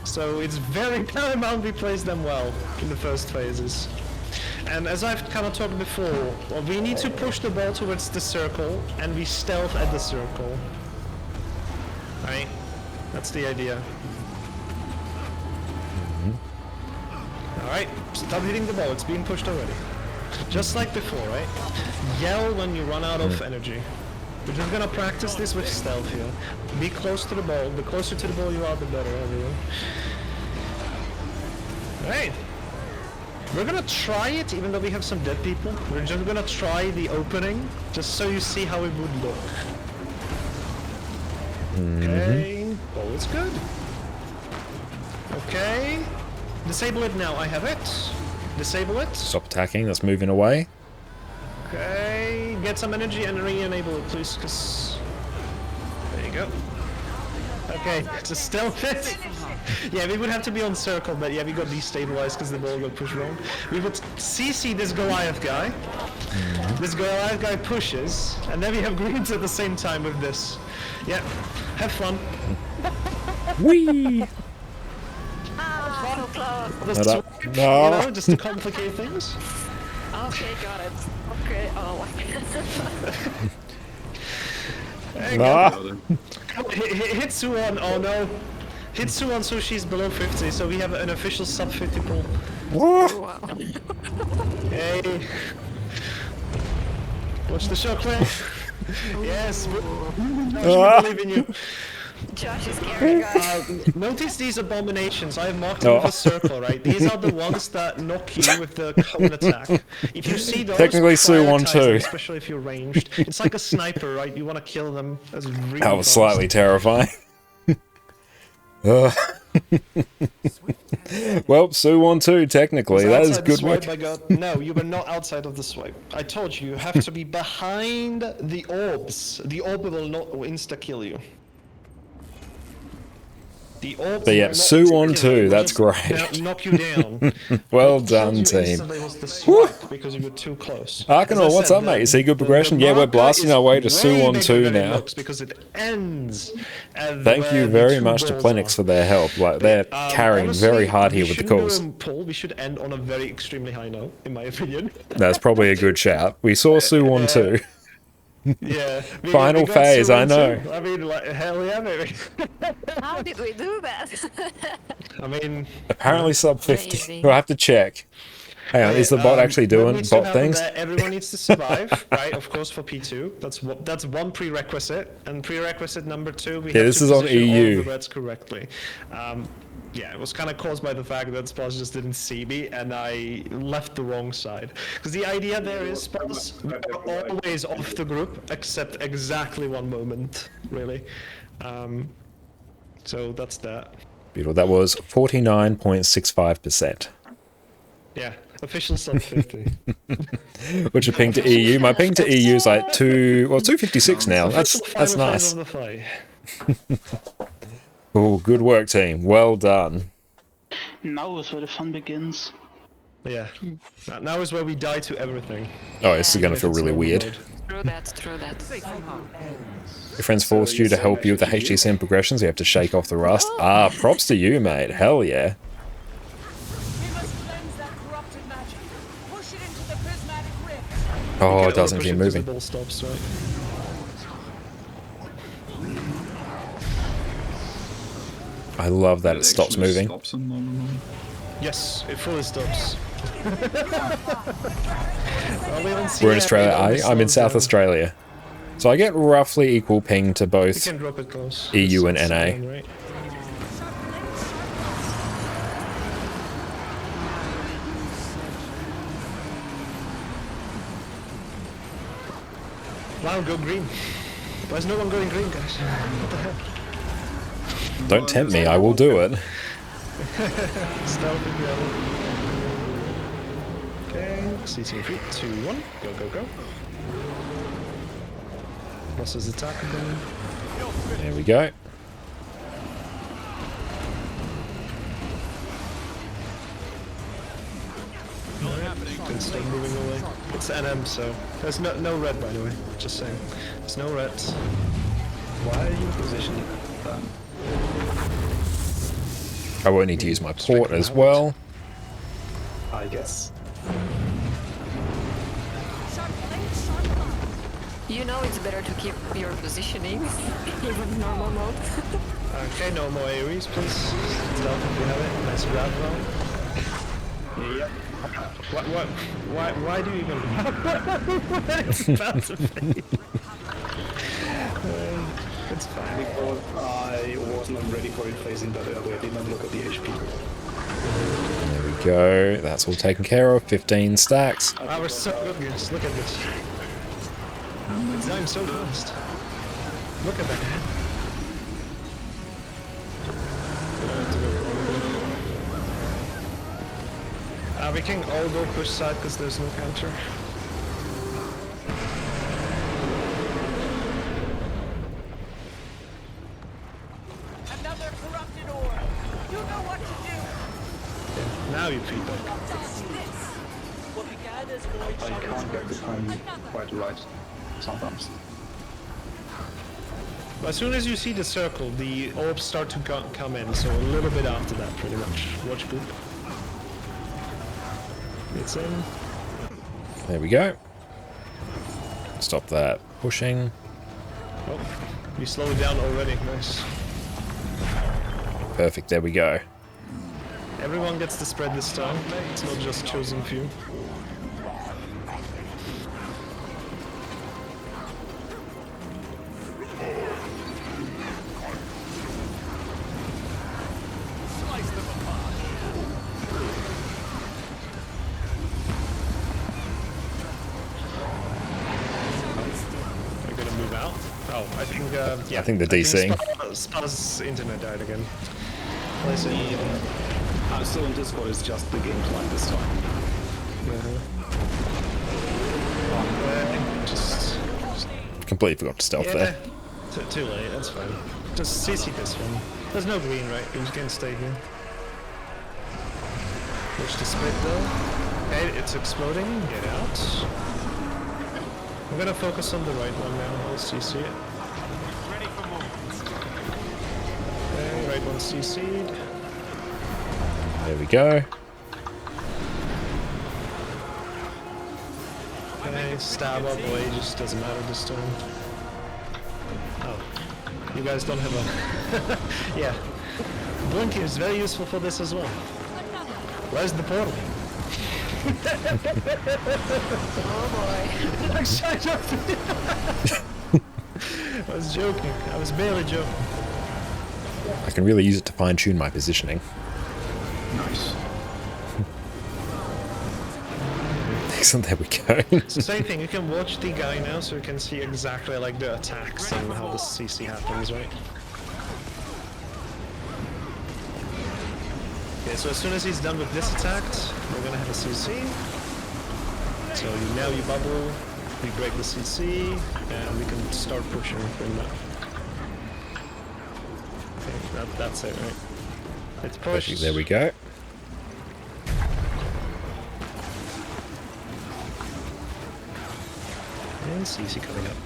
S5: So it's very paramount we place them well in the first phases. And as I've kind of talked before, well, we need to push the ball towards the circle and we stealth at the circle. Right? That's the idea. Alright, stop hitting the ball, it's being pushed already. Just like before, right? Yell when you run out of energy. We're just gonna practice this with stealth here. Be close to the ball. The closer to the ball you are, the better, everyone. Right. We're gonna try it, even though we have some dead people. We're just gonna try the opening, just so you see how it would look. Okay. Ball is good. Okay. Disable it now. I have it. Disable it.
S1: stop attacking. That's moving away.
S5: Okay, get some energy and re-enable it, please, because... There you go. Okay, just stealth it. Yeah, we would have to be on circle, but yeah, we got destabilized because the ball got pushed wrong. We would CC this Goliath guy. This Goliath guy pushes, and then we have greens at the same time with this. Yeah, have fun.
S1: Whee!
S4: So close.
S5: Just
S1: No,
S5: to,
S1: no.
S5: You know, just to complicate things.
S4: Okay, got it. Okay, oh.
S5: There you
S1: Nah.
S5: go. Hit Suwon, oh no. Hit Suwon so she's below 50, so we have an official sub 50 pool.
S1: Whoa.
S4: Wow.
S5: Hey. Watch the shockwave. Yes, we believe in you.
S4: Josh is carrying us.
S5: Notice these abominations. I have marked them with
S1: Oh.
S5: a circle, right? These are the ones that knock you with the cone attack. If you see those,
S1: Technically Sue won
S5: prioritize them,
S1: too.
S5: especially if you're ranged. It's like a sniper, right? You want to kill them as really
S1: That was
S5: fast.
S1: slightly terrifying. Well, Sue won too, technically.
S5: Was
S1: That is
S5: outside the
S1: good
S5: swipe,
S1: work.
S5: I got... No, you were not outside of the swipe. I told you, you have to be behind the orbs. The orb will not insta-kill you. The orbs
S1: But yeah,
S5: were not
S1: Sue on
S5: particularly-
S1: two,
S5: they
S1: that's
S5: just
S1: great.
S5: Knock you down.
S1: Well
S5: What
S1: done,
S5: killed you
S1: team.
S5: instantly was the swipe because you were too close.
S1: Arcanor,
S5: As I
S1: what's
S5: said,
S1: up, mate? You see good progression?
S5: the
S1: Yeah, we're
S5: marker
S1: blasting
S5: is
S1: our way to
S5: way
S1: Sue on
S5: bigger
S1: 2
S5: than it
S1: now.
S5: looks because it ends at
S1: Thank
S5: where
S1: you
S5: the
S1: very
S5: two
S1: much to
S5: balls
S1: Plenix
S5: are.
S1: for their help. Like, they're carrying
S5: Honestly,
S1: very hard here
S5: we
S1: with the
S5: shouldn't do
S1: calls.
S5: a poll, we should end on a very extremely high note, in my opinion.
S1: That's probably a good shout. We saw Sue on 2.
S5: Yeah.
S1: Final
S5: got
S1: phase,
S5: Sue
S1: I
S5: on
S1: know.
S5: too. I mean, like, hell yeah, baby.
S4: How did we do that?
S5: I mean,
S1: Apparently sub 50.
S4: Crazy.
S1: We'll have to check. Hang on, is the bot actually
S5: what
S1: doing
S5: needs to
S1: bot
S5: happen
S1: things?
S5: there, everyone needs to survive, right? Of course, for P2, that's one prerequisite, and prerequisite number 2, we have
S1: this
S5: to
S1: is on
S5: position all
S1: EU.
S5: of the reds correctly. Yeah, it was kind of caused by the fact that Spaz just didn't see me, and I left the wrong side. Because the idea there is Spaz are always off the group, except exactly one moment, really. So that's that.
S1: Beautiful. That was 49.65%.
S5: Yeah, official sub 50.
S1: What's your ping to EU? My ping to EU is like 256 now. That's
S5: Final
S1: nice.
S5: phase of the fight.
S1: Oh, good work, team. Well done.
S11: Now is where the fun begins.
S5: Yeah. Now is where we die to everything.
S1: Oh, this is going to
S5: If
S1: feel
S5: it's
S1: really
S5: normal
S1: weird.
S5: mode.
S4: True that, true that.
S1: Your friends forced you to help you with the HTCM progressions. You have to shake off the rust. Ah, props to you, mate. Hell yeah.
S7: We must cleanse that corrupted magic. Push it into the prismatic rift.
S1: Oh,
S5: You
S1: it
S5: can
S1: doesn't
S5: only
S1: keep
S5: push it 'cause
S1: moving.
S5: the ball stops, right?
S1: I love that it stops
S3: actually
S1: moving.
S3: Stops him normally.
S5: Yes, it fully stops. Well, we haven't seen
S1: We're in
S5: it,
S1: Australia.
S5: it
S1: I'm in
S5: slows
S1: South
S5: down.
S1: Australia. So I get roughly equal ping to
S5: You
S1: both
S5: can drop it close.
S1: EU and
S5: It's
S1: NA.
S5: fine, right? Wow, go green. Why is no one going green, guys? What the heck?
S1: Don't tempt me, I will do it.
S5: Stealth together. Okay, CC 3, 2, 1. Go, go, go. Boss's attack again.
S1: There we go.
S5: Can stop moving away. It's NM, so there's no red, by the way. Just saying, there's no red.
S6: Why are you positioned then?
S1: I won't need to use my port as well.
S6: I guess.
S4: You know it's better to keep your positioning, even normal mode.
S5: Okay, no more AoEs, please. Stealth if you have it. Nice grab though. Yep. Why do you even... It's about to fade. It's fine.
S6: Because I was not ready for it phasing that early. I did not look at the HP.
S1: There we go. That's all taken care of. 15 stacks.
S5: I was so good, guys. Look at this. It's dying so fast. Look at that. We can all go push side because there's no counter.
S7: Another corrupted ore. You know what to do.
S5: Now you feedback.
S7: What began as void
S6: I
S7: shall
S6: can't get
S7: return
S6: the
S7: to
S6: time quite right sometimes.
S5: As soon as you see the circle, the orbs start to come in, so a little bit after that, pretty much. Watch group. It's in.
S1: There we go. Stop that pushing.
S5: Oh, you slow it down already. Nice.
S1: Perfect. There we go.
S5: Everyone gets the spread this time. It's not just chosen few. We're gonna move out. Oh, I think. Yeah.
S1: I think the DCing.
S5: Spaz's internet died again.
S6: I'm still in Discord, it's just the game plan this time.
S5: Just
S1: Completely forgot to stealth there.
S5: too late. That's fine. Just CC this one. There's no green, right? You can stay here. Watch the split though. Okay, it's exploding. Get out. I'm gonna focus on the right one now. I'll CC it. Okay, right one CC'd.
S1: There we go.
S5: Okay, stab up away, just doesn't matter this turn. Oh, you guys don't have a... yeah. Blink is very useful for this as well. Where's the portal?
S4: Oh boy.
S5: I was joking. I was barely joking.
S1: I can really use it to fine-tune my positioning.
S3: Nice.
S1: Excellent, there we go.
S5: So same thing, you can watch the guy now so you can see exactly like the attacks and how the CC happens, right? Okay, so as soon as he's done with this attack, we're gonna have a CC. So now you bubble, we break the CC, and we can start pushing pretty much. Okay, that's it, right? It's pushed.
S1: There we go.
S5: And CC coming up.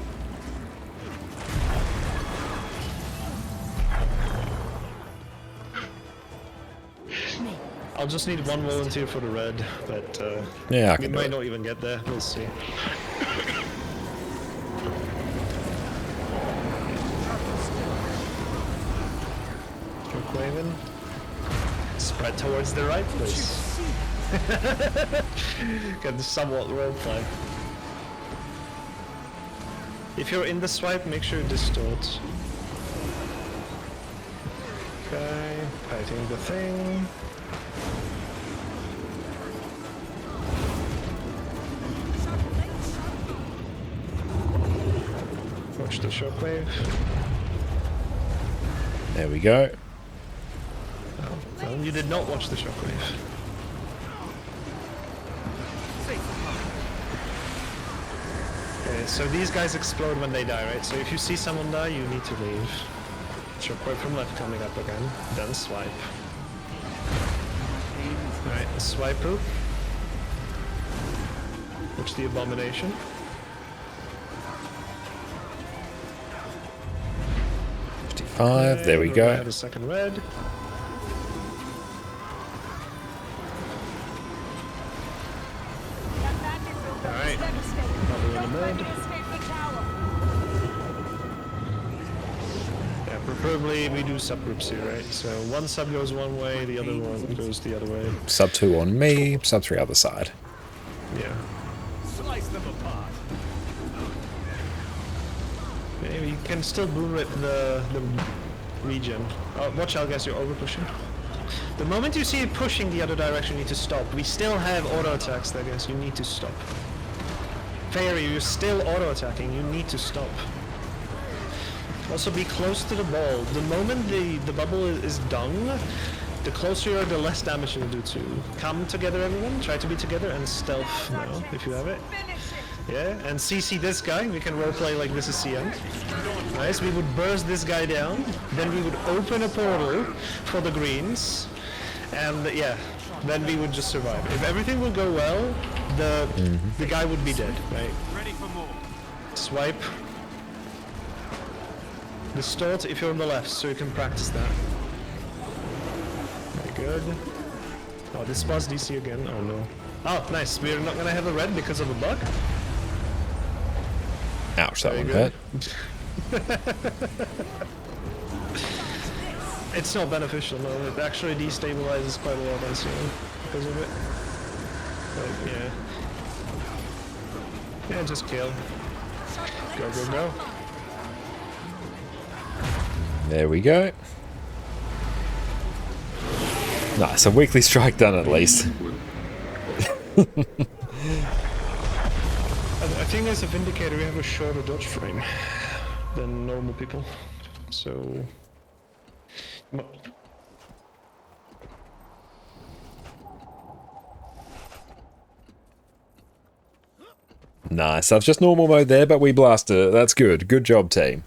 S5: I'll just need one volunteer for the red, but
S1: yeah, I
S5: we
S1: can do
S5: might
S1: it.
S5: not even get there. We'll see. Shockwaving. Spread towards the right, please. Get the somewhat roleplay. If you're in the swipe, make sure you distort. Okay, fighting the thing. Watch the shockwave.
S1: There we go.
S5: Oh, well, you did not watch the shockwave. Okay, so these guys explode when they die, right? So if you see someone die, you need to leave. Shockwave from left coming up again. Then swipe. Alright, swipe poop. Watch the abomination.
S1: There we
S5: We're
S1: go.
S5: gonna have a second red. Alright. Bubble in the mid. Yeah, preferably we do subgroups here, right? So one sub goes one way, the other one goes the other way.
S1: Sub 2 on me, sub 3 other side.
S5: Yeah.
S7: Slice them apart.
S5: Maybe you can still boom it the regen. Oh, watch out, guys, you're over pushing. The moment you see it pushing the other direction, you need to stop. We still have auto attacks there, guys. You need to stop. Fairy, you're still auto attacking. You need to stop. Also, be close to the ball. The moment the bubble is done, the closer you are, the less damage you'll do too. Come together, everyone. Try to be together and stealth now, if you have it. Yeah, and CC this guy. We can roleplay like this is CM. Nice, we would burst this guy down. Then we would open a portal for the greens. And yeah, then we would just survive. If everything will go well, the guy would be dead, right?
S7: Ready for more.
S5: Swipe. Distort if you're on the left, so you can practice that. Very good. Oh, this was DC again. Oh no. Oh, nice. We're not gonna have a red because of a bug.
S1: Ouch, that
S5: Very
S1: one
S5: good.
S1: hurt.
S5: It's not beneficial, no. It actually destabilizes quite a lot on CM because of it. But yeah. Yeah, just kill. Go, go, go.
S1: There we go. Nice, a weekly strike done at least.
S5: I think as a Vindicator we have a shorter dodge frame than normal people, so...
S1: Nice, that's just normal mode there, but we blasted it. That's good. Good job, team.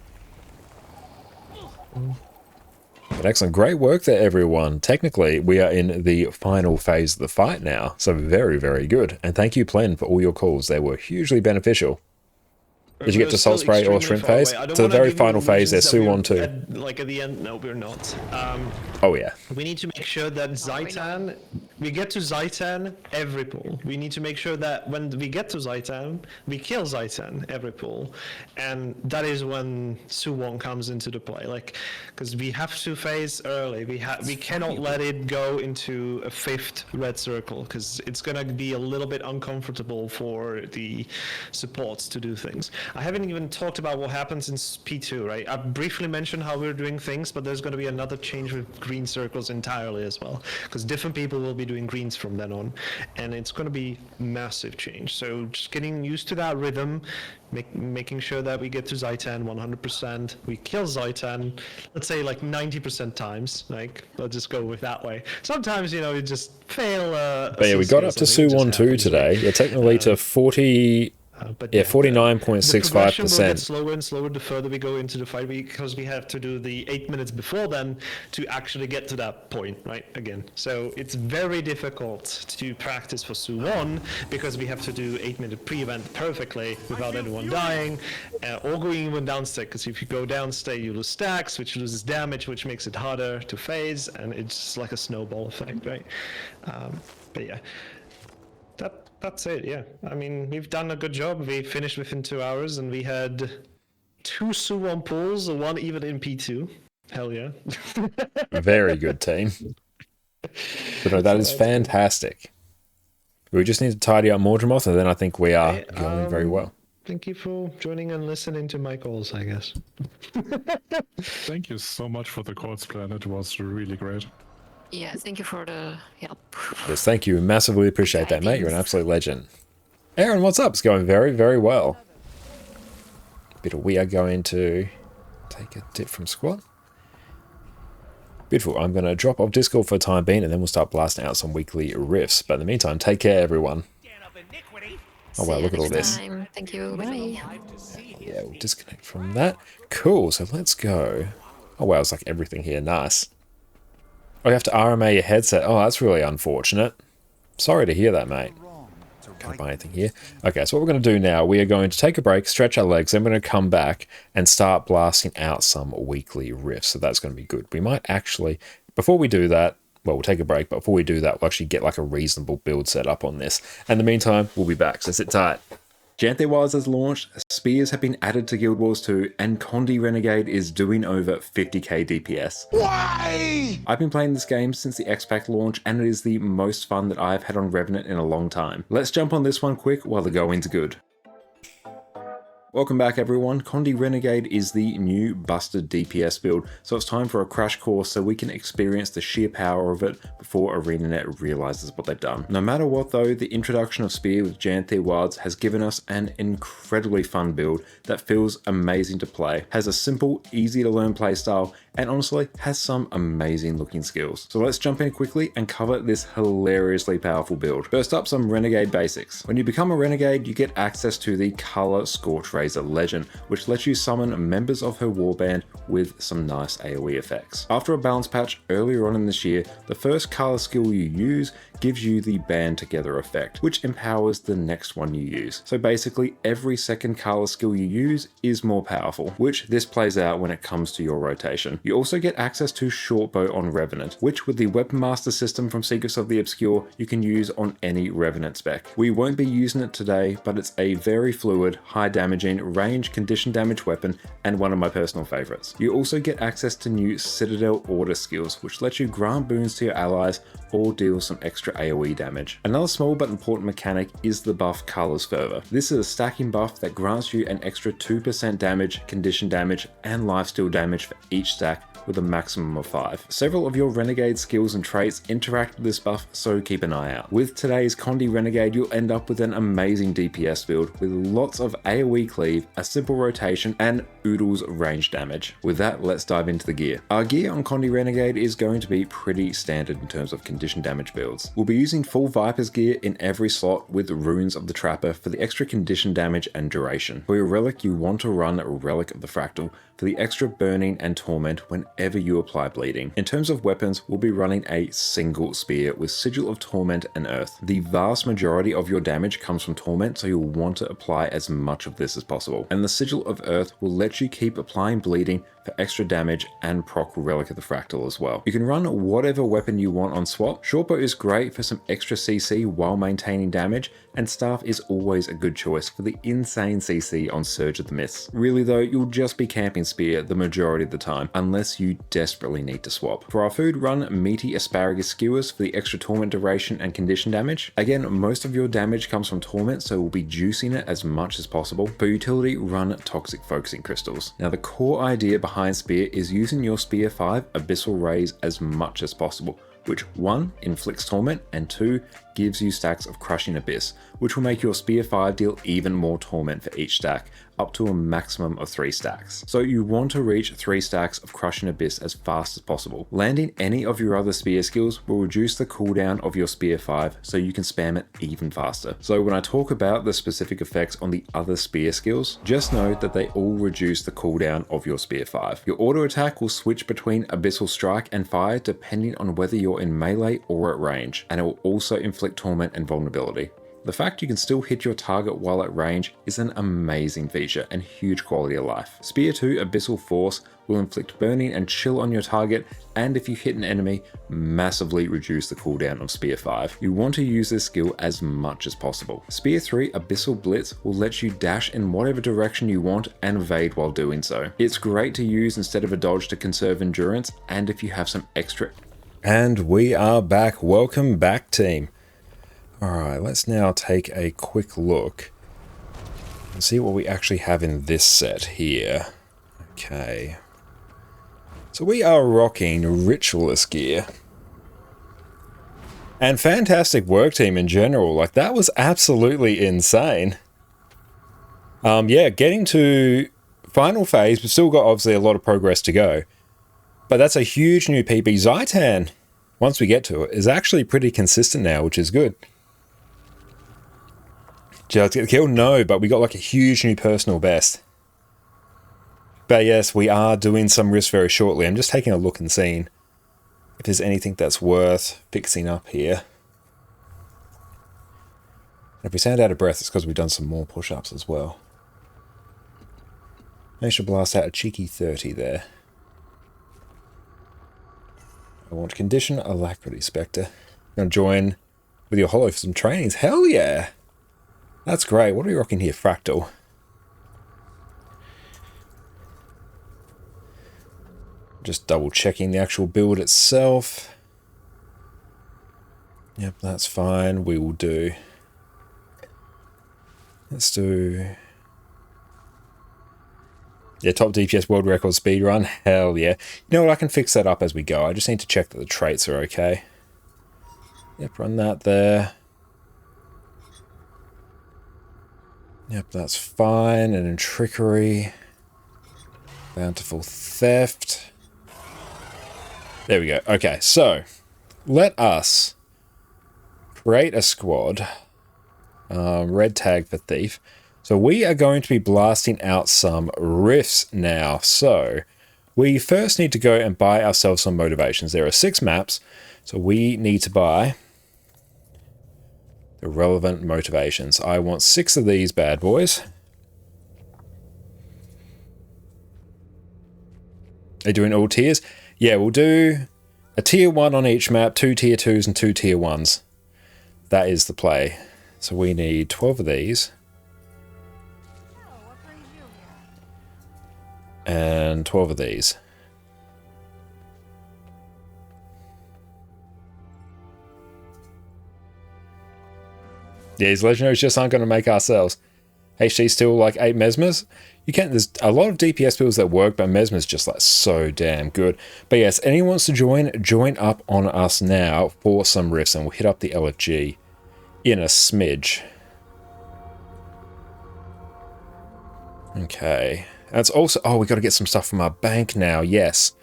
S1: But excellent. Great work there, everyone. Technically, we are in the final phase of the fight now. So very, very good. And thank you, Plen, for all your calls. They were hugely beneficial. Did you get to Salt Spray or Shrimp phase? To the very final phase, there's Suwon too.
S5: Like at the end, no, we're not.
S1: Oh yeah.
S5: We need to make sure that Zaitan, we get to Zaitan every pool. We need to make sure that when we get to Zaitan, we kill Zaitan every pool, and that is when Suwon comes into the play. Like, because we have to phase early. We cannot let it go into a 5th red circle, because it's gonna be a little bit uncomfortable for the supports to do things. I haven't even talked about what happens in P2, right? I briefly mentioned how we're doing things, but there's going to be another change with green circles entirely as well, because different people will be doing greens from then on, and it's going to be massive change. So just getting used to that rhythm, making sure that we get to Zaitan 100%. We kill Zaitan, let's say like 90% times. Like, let's just go with that way. Sometimes, you know, you just fail.
S1: But yeah, we got up to Suwon 2 today. Yeah, technically to 40.
S5: But
S1: yeah, 49.65%.
S5: will get slower and slower the further we go into the fight, because we have to do the 8 minutes before then to actually get to that point, right? Again, so it's very difficult to practice for Suwon, because we have to do 8-minute pre-event perfectly without anyone dying, or going even downstack. Because if you go downstack, you lose stacks, which loses damage, which makes it harder to phase, and it's just like a snowball effect, right? But yeah. That's it, yeah. I mean, we've done a good job. We finished within 2 hours, and we had 2 Suwon pools, one even in P2. Hell yeah.
S1: Very good team. But no, that is fantastic. We just need to tidy up Mordremoth, and then I think we are going very well.
S5: Thank you for joining and listening to my calls, I guess.
S10: Thank you so much for the calls, Plan. It was really great.
S4: Yeah, thank you for the help.
S1: Yes, thank you. Massively appreciate that, mate. You're an absolute legend. Aaron, what's up? It's going very, very well. But we are going to take a dip from squad. Beautiful. I'm going to drop off Discord for the time being, and then we'll start blasting out some weekly riffs. But in the meantime, take care, everyone. Oh, wow, look at all this.
S4: Thank you. Bye.
S1: Yeah, we'll disconnect from that. Cool, so let's go. Oh, wow, it's like everything here. Nice. Oh, you have to RMA your headset. Oh, that's really unfortunate. Sorry to hear that, mate. Can't buy anything here. Okay, so what we're going to do now, we are going to take a break, stretch our legs, then we're going to come back and start blasting out some weekly riffs. So that's going to be good. We might actually, before we do that, well, we'll take a break, but before we do that, we'll actually get like a reasonable build set up on this. And in the meantime, we'll be back, so sit tight. Janthe Wilds has launched, spears have been added to Guild Wars 2, and Condi Renegade is doing over 50k DPS. Why? I've been playing this game since the X-Pack launch, and it is the most fun that I've had on Revenant in a long time. Let's jump on this one quick while the going's good. Welcome back, everyone. Condi Renegade is the new busted DPS build, so it's time for a crash course so we can experience the sheer power of it before ArenaNet realizes what they've done. No matter what though, the introduction of Spear with Janthe Wilds has given us an incredibly fun build that feels amazing to play, has a simple, easy to learn playstyle, and honestly has some amazing looking skills. So let's jump in quickly and cover this hilariously powerful build. First up, some Renegade basics. When you become a Renegade, you get access to the Color Scorch Razor Legend, which lets you summon members of her warband with some nice AoE effects. After a balance patch earlier on in this year, the first color skill you use gives you the band together effect, which empowers the next one you use. So basically every second color skill you use is more powerful, which this plays out when it comes to your rotation. You also get access to Shortbow on Revenant, which with the Weapon Master system from Secrets of the Obscure, you can use on any Revenant spec. We won't be using it today, but it's a very fluid, high damaging, range condition damage weapon, and one of my personal favorites. You also get access to new Citadel Order skills, which let you grant boons to your allies or deal some extra AoE damage. Another small but important mechanic is the buff Color's Fervor. This is a stacking buff that grants you an extra 2% damage, condition damage, and lifesteal damage for each stack, with a maximum of 5. Several of your Renegade skills and traits interact with this buff, so keep an eye out. With today's Condi Renegade, you'll end up with an amazing DPS build with lots of AoE cleave, a simple rotation, and oodles range damage. With that, let's dive into the gear. Our gear on Condi Renegade is going to be pretty standard in terms of condition damage builds. We'll be using full Viper's gear in every slot with Runes of the Trapper for the extra condition damage and duration. For your relic, you want to run Relic of the Fractal for the extra burning and torment when whenever you apply bleeding. In terms of weapons, we'll be running a single spear with Sigil of Torment and Earth. The vast majority of your damage comes from Torment, so you'll want to apply as much of this as possible. And the Sigil of Earth will let you keep applying bleeding for extra damage and proc Relic of the Fractal as well. You can run whatever weapon you want on swap. Shortbow is great for some extra CC while maintaining damage, and Staff is always a good choice for the insane CC on Surge of the Myths. Really though, you'll just be camping Spear the majority of the time, unless you desperately need to swap. For our food, run Meaty Asparagus Skewers for the extra Torment duration and condition damage. Again, most of your damage comes from Torment, so we'll be juicing it as much as possible. For utility, run Toxic Focusing Crystals. Now the core idea behind Spear is using your Spear 5 Abyssal Rays as much as possible, which 1 inflicts Torment and 2 gives you stacks of Crushing Abyss, which will make your Spear 5 deal even more Torment for each stack, up to a maximum of 3 stacks. So you want to reach 3 stacks of Crushing Abyss as fast as possible. Landing any of your other Spear skills will reduce the cooldown of your Spear 5, so you can spam it even faster. So when I talk about the specific effects on the other Spear skills, just know that they all reduce the cooldown of your Spear 5. Your auto attack will switch between Abyssal Strike and Fire depending on whether you're in melee or at range, and it will also inflict Torment and Vulnerability. The fact you can still hit your target while at range is an amazing feature and huge quality of life. Spear 2 Abyssal Force will inflict burning and chill on your target, and if you hit an enemy, massively reduce the cooldown of Spear 5. You want to use this skill as much as possible. Spear 3 Abyssal Blitz will let you dash in whatever direction you want and evade while doing so. It's great to use instead of a dodge to conserve endurance, and if you have some extra... And we are back. Welcome back, team. Alright, let's now take a quick look and see what we actually have in this set here. Okay. So we are rocking Ritualist gear. And fantastic work, team, in general. Like, that was absolutely insane. Yeah, getting to final phase, we've still got obviously a lot of progress to go. But that's a huge new PB. Zhaitan, once we get to it, is actually pretty consistent now, which is good. Just get the kill? No, but we got like a huge new personal best. But yes, we are doing some risks very shortly. I'm just taking a look and seeing if there's anything that's worth fixing up here. If we sound out of breath, it's because we've done some more push-ups as well. I should blast out a cheeky 30 there. I want Condition Alacrity Spectre. Gonna join with your Hollow for some trainings. Hell yeah! That's great. What are we rocking here? Fractal. Just double checking the actual build itself. Yep, that's fine. We will do... Let's do... Yeah, top DPS world record speed run. Hell yeah. You know what? I can fix that up as we go. I just need to check that the traits are okay. Yep, run that there. Yep, that's fine. And in Trickery. Bountiful Theft. There we go. Okay, so let us create a squad. Red tag for Thief. So we are going to be blasting out some rifts now. So we first need to go and buy ourselves some motivations. There are 6 maps, so we need to buy the relevant motivations. I want 6 of these bad boys. Are you doing all tiers? Yeah, we'll do a tier 1 on each map, 2 tier 2s and 2 tier 1s. That is the play. So we need 12 of these. And 12 of these. Yeah, these legendaries just aren't going to make ourselves. HD still like 8 Mesmers. You can't, there's a lot of DPS builds that work, but Mesmer's just like so damn good. But yes, anyone wants to join up on us now for some rifts, and we'll hit up the LFG in a smidge. Okay. That's also, oh, we got to get some stuff from our bank now. Yes.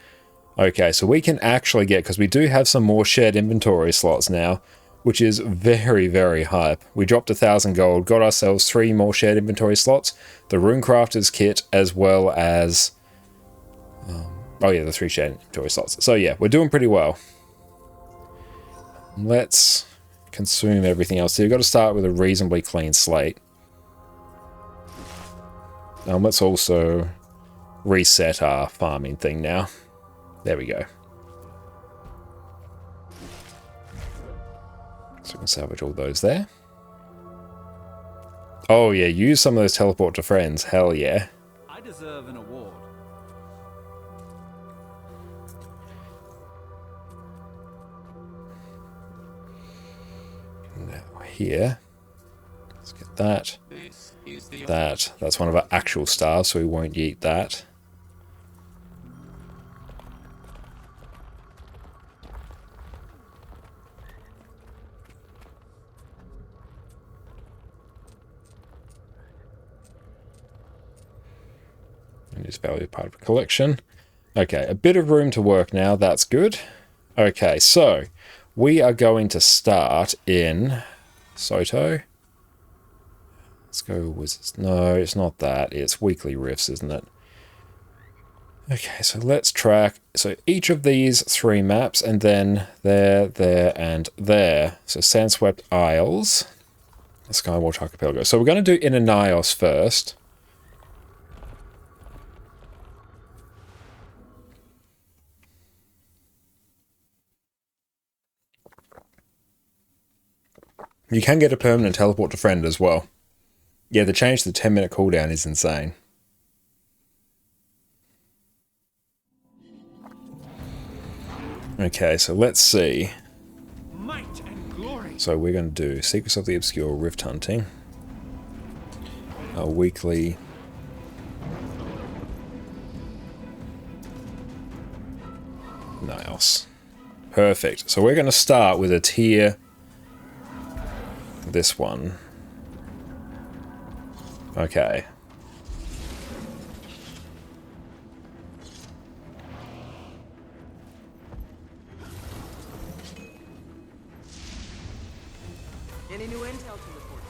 S1: Okay, so we can actually get, because we do have some more shared inventory slots now, which is very, very hype. We dropped 1,000 gold, got ourselves 3 more shared inventory slots, the Runecrafter's kit, as well as Oh yeah, the 3 shared inventory slots. So yeah, we're doing pretty well. Let's consume everything else. So you've got to start with a reasonably clean slate. Let's also reset our farming thing now. There we go. So we can salvage all those there. Oh yeah, use some of those teleport to friends. Hell yeah.
S7: I deserve an award.
S1: Now here. Let's get that. That's one of our actual stars, so we won't eat that. And use value part of a collection. Okay, a bit of room to work now, that's good. Okay, so we are going to start in Soto. Let's go Wizards. No, it's not that. It's Weekly Rifts, isn't it? Okay, so let's track. So each of these 3 maps, and then there, and there. So Sandswept Isles, Skywatch Archipelago. So we're going to do Inner Nyos first. You can get a permanent teleport to friend as well. Yeah, the change to the 10-minute cooldown is insane. Okay, so let's see.
S7: Might and glory.
S1: So we're going to do Secrets of the Obscure, Rift Hunting. Our weekly... Niles. Perfect. So we're going to start with a tier... This one. Okay.
S7: Any new intel to report?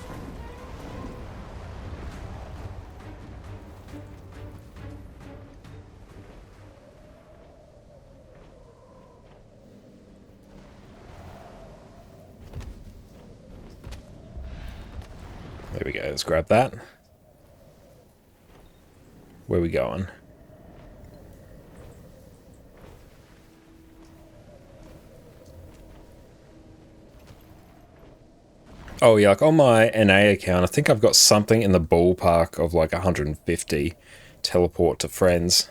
S1: There we go. Let's grab that. Where are we going? Oh yeah, like on my NA account, I think I've got something in the ballpark of like 150 teleport to friends.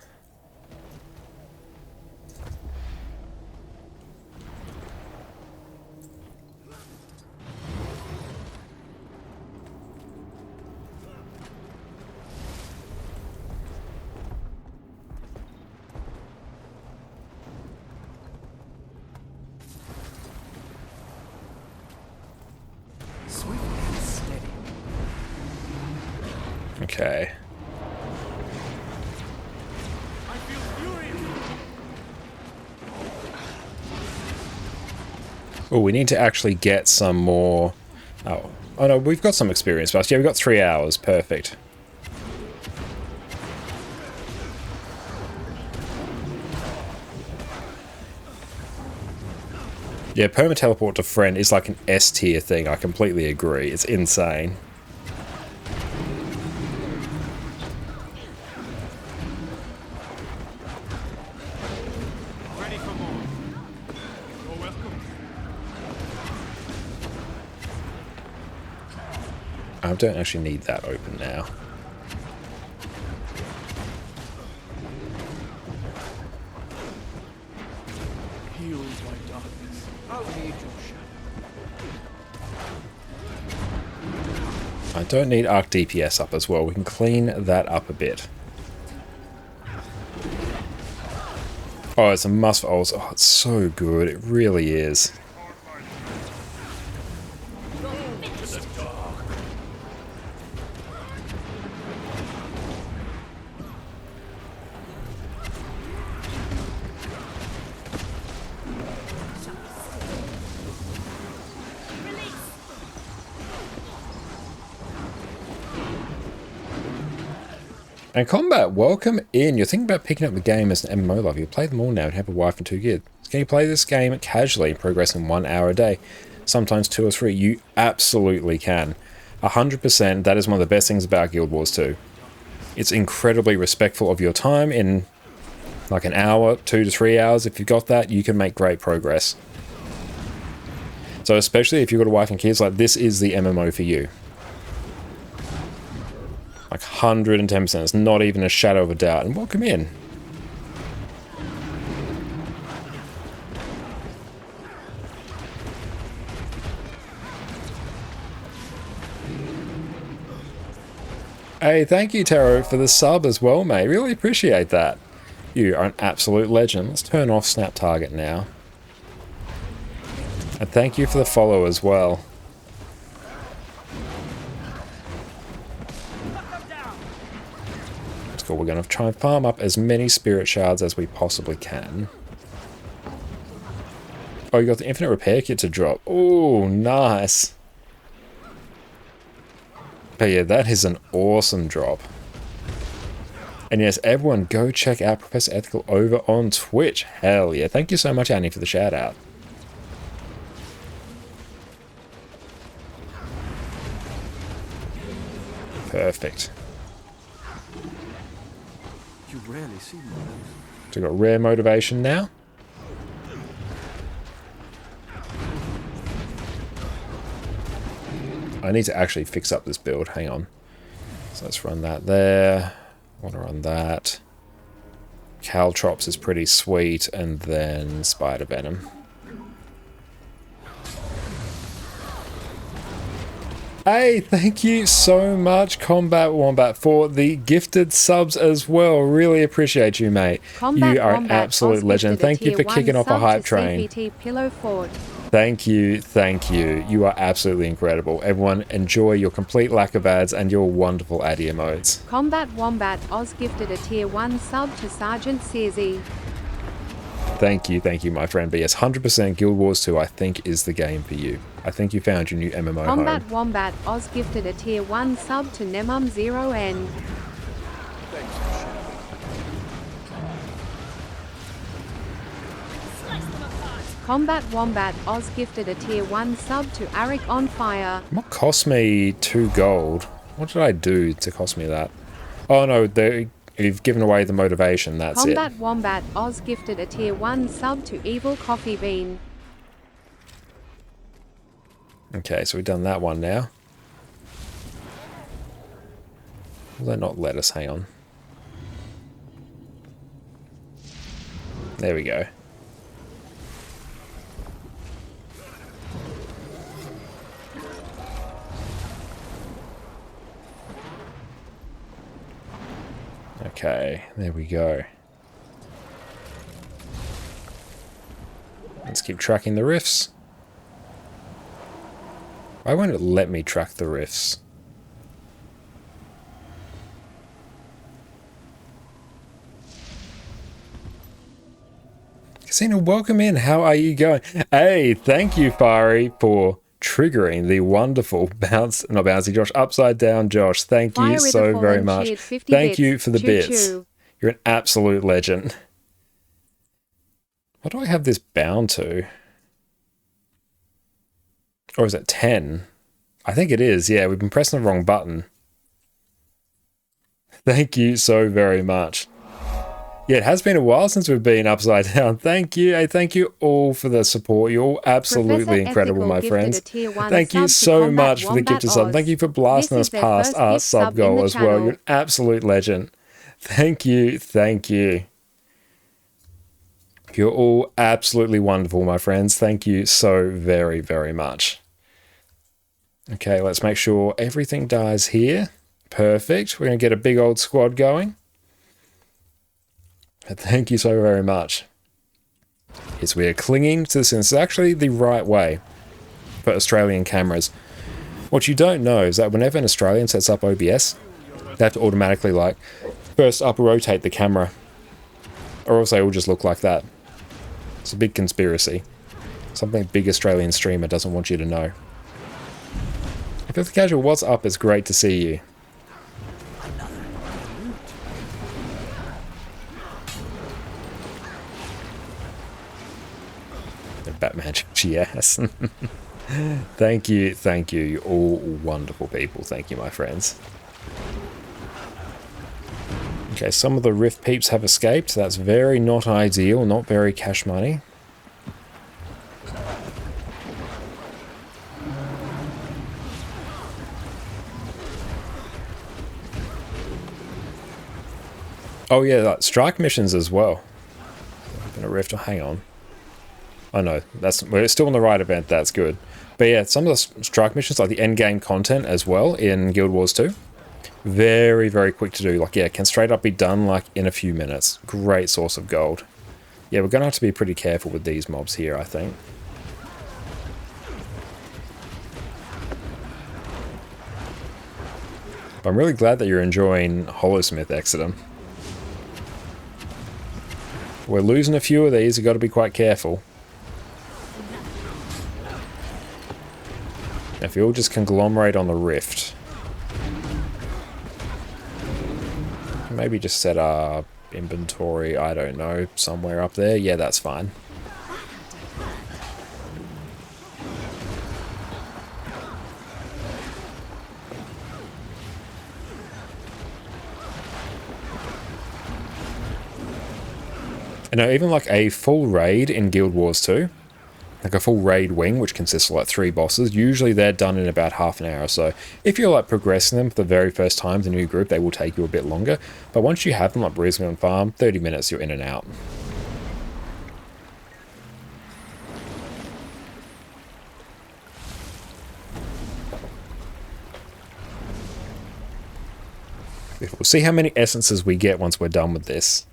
S1: Okay. Oh, we need to actually get some more... Oh no, we've got some experience buffs. Yeah, we've got 3 hours. Perfect. Yeah, perma teleport to friend is like an S tier thing. I completely agree. It's insane. I don't actually need that open now.
S7: Heal my darkness. I'll need your shadow.
S1: I don't need Arc DPS up as well. We can clean that up a bit. Oh, it's a must for ults. Oh, it's so good. It really is. And Combat, welcome in. You're thinking about picking up the game as an MMO lover. You play them all now and have a wife and 2 kids. Can you play this game casually and progress in 1 hour a day? Sometimes 2 or 3. You absolutely can. 100%. That is one of the best things about Guild Wars 2. It's incredibly respectful of your time. In like an hour, 2 to 3 hours, if you've got that, you can make great progress. So especially if you've got a wife and kids, like this is the MMO for you. Like 110%. It's not even a shadow of a doubt. And welcome in. Hey, thank you, Taro, for the sub as well, mate. Really appreciate that. You are an absolute legend. Let's turn off Snap Target now. And thank you for the follow as well. That's cool. We're going to try and farm up as many spirit shards as we possibly can. Oh, you got the infinite repair kit to drop. Oh, nice. But yeah, that is an awesome drop. And yes, everyone go check out Professor Ethical over on Twitch. Hell yeah. Thank you so much, Annie, for the shout out. Perfect.
S12: You rarely see one of those.
S1: So we've got rare motivation now. I need to actually fix up this build. Hang on. So let's run that there. I want to run that. Caltrops is pretty sweet. And then Spider Venom. Hey, thank you so much, Combat Wombat, for the gifted subs as well. Really appreciate you, mate.
S2: Combat
S1: you are
S2: Wombat
S1: an absolute legend. Thank you for kicking off a hype train.
S2: Pillow Fort.
S1: Thank you, thank you. You are absolutely incredible. Everyone, enjoy your complete lack of ads and your wonderful ad emotes.
S2: Combat Wombat Oz gifted a tier 1 sub to Sergeant Searsy.
S1: Thank you, my friend. But yes, 100% Guild Wars 2, I think, is the game for you. I think you found your new MMO
S2: Combat
S1: home.
S2: Wombat Oz gifted a tier 1 sub to Nemum0N. Combat Wombat Oz gifted a tier 1 sub to Arik on Fire.
S1: What cost me 2 gold? What did I do to cost me that? Oh no, you've given away the motivation, that's
S2: Combat
S1: it.
S2: Wombat Oz gifted a tier 1 sub to Evil Coffee Bean.
S1: Okay, so we've done that one now. Will they not let us? Hang on. There we go. Okay, there we go. Let's keep tracking the rifts. Why won't it let me track the rifts? Casino, welcome in. How are you going? Hey, thank you, Fari, for triggering the wonderful bouncy Josh, upside down Josh. Thank you so very much. Thank you for the bits. You're an absolute legend. What do I have this bound to? Or is it 10? I think it is. Yeah, we've been pressing the wrong button. Thank you so very much. Yeah, it has been a while since we've been upside down. Thank you. Hey, thank you all for the support. You're all absolutely incredible, my friends. Thank you so much for the gifted sub. Thank you for blasting us past our sub goal as well. You're an absolute legend. Thank you. Thank you. You're all absolutely wonderful, my friends. Thank you so very, very much. Okay, let's make sure everything dies here. Perfect. We're going to get a big old squad going. But thank you so very much. Yes, we are clinging to this, and it's actually the right way for Australian cameras. What you don't know is that whenever an Australian sets up OBS, they have to automatically, like, first up rotate the camera, or else they all just look like that. It's a big conspiracy. Something a big Australian streamer doesn't want you to know. Fifth Casual, what's up? It's great to see you. Batman, yes. Thank you, you all wonderful people. Thank you, my friends. Okay, some of the Rift peeps have escaped. That's very not ideal, not very cash money. Oh yeah, like strike missions as well. Open a rift. Oh, hang on. Oh no, we're still on the right event. That's good. But yeah, some of the strike missions, like the end game content as well in Guild Wars 2, very, very quick to do. Like, yeah, can straight up be done like in a few minutes. Great source of gold. Yeah, we're gonna have to be pretty careful with these mobs here, I think. But I'm really glad that you're enjoying Hollowsmith, Exodum. We're losing a few of these, you've got to be quite careful. If you all just conglomerate on the rift. Maybe just set our inventory, I don't know, somewhere up there. Yeah, that's fine. You know, even like a full raid in Guild Wars 2, like a full raid wing, which consists of like 3 bosses, usually they're done in about half an hour or so. If you're like progressing them for the very first time, the new group, they will take you a bit longer. But once you have them like Brisbane Farm, 30 minutes, you're in and out. We'll see how many essences we get once we're done with this.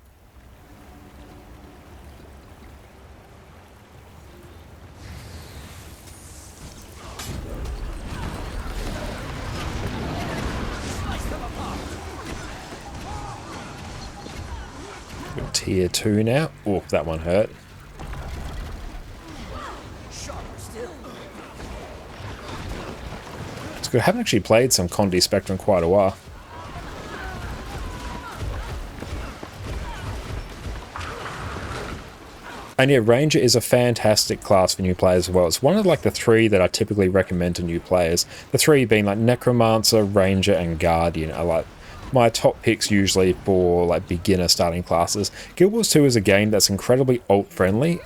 S1: Tier 2 now. Oh, that one hurt. It's good. I haven't actually played some Condi Spectrum in quite a while. And yeah, Ranger is a fantastic class for new players as well. It's one of like the 3 that I typically recommend to new players. The 3 being like Necromancer, Ranger, and Guardian are like my top picks usually for like beginner starting classes. Guild Wars 2 is a game that's incredibly alt friendly,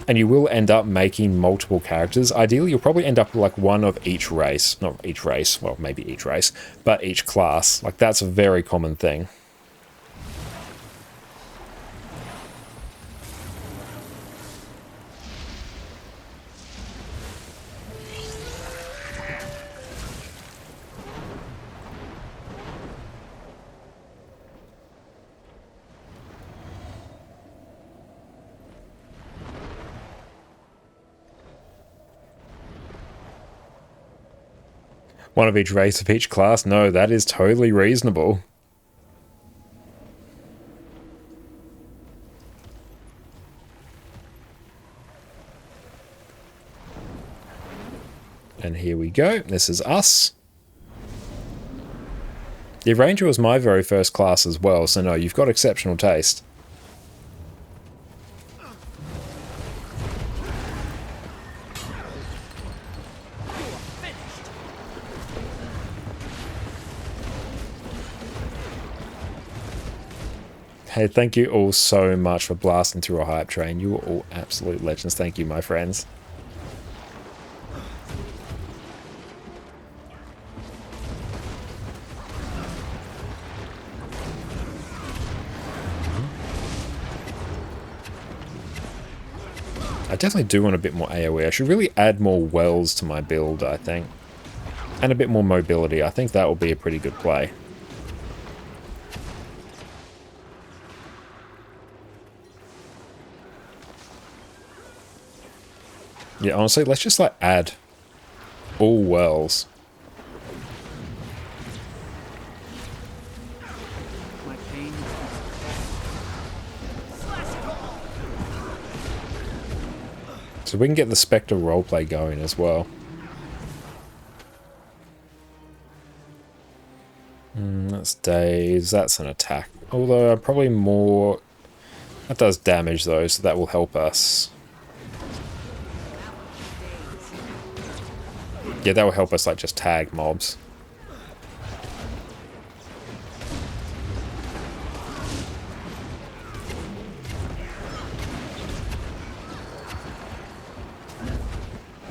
S1: and you will end up making multiple characters. Ideally, you'll probably end up with like one of each race. Not each race, well, maybe each race, but each class. Like, that's a very common thing. One of each race of each class? No, that is totally reasonable. And here we go. This is us. The Ranger was my very first class as well, so no, you've got exceptional taste. Hey, thank you all so much for blasting through a hype train. You are all absolute legends. Thank you, my friends. I definitely do want a bit more AoE. I should really add more wells to my build, I think. And a bit more mobility. I think that will be a pretty good play. Yeah, honestly, let's just like add all wells. So we can get the Spectre roleplay going as well. That's days, that's an attack. Although probably more... That does damage though, so that will help us. Yeah, that will help us like just tag mobs.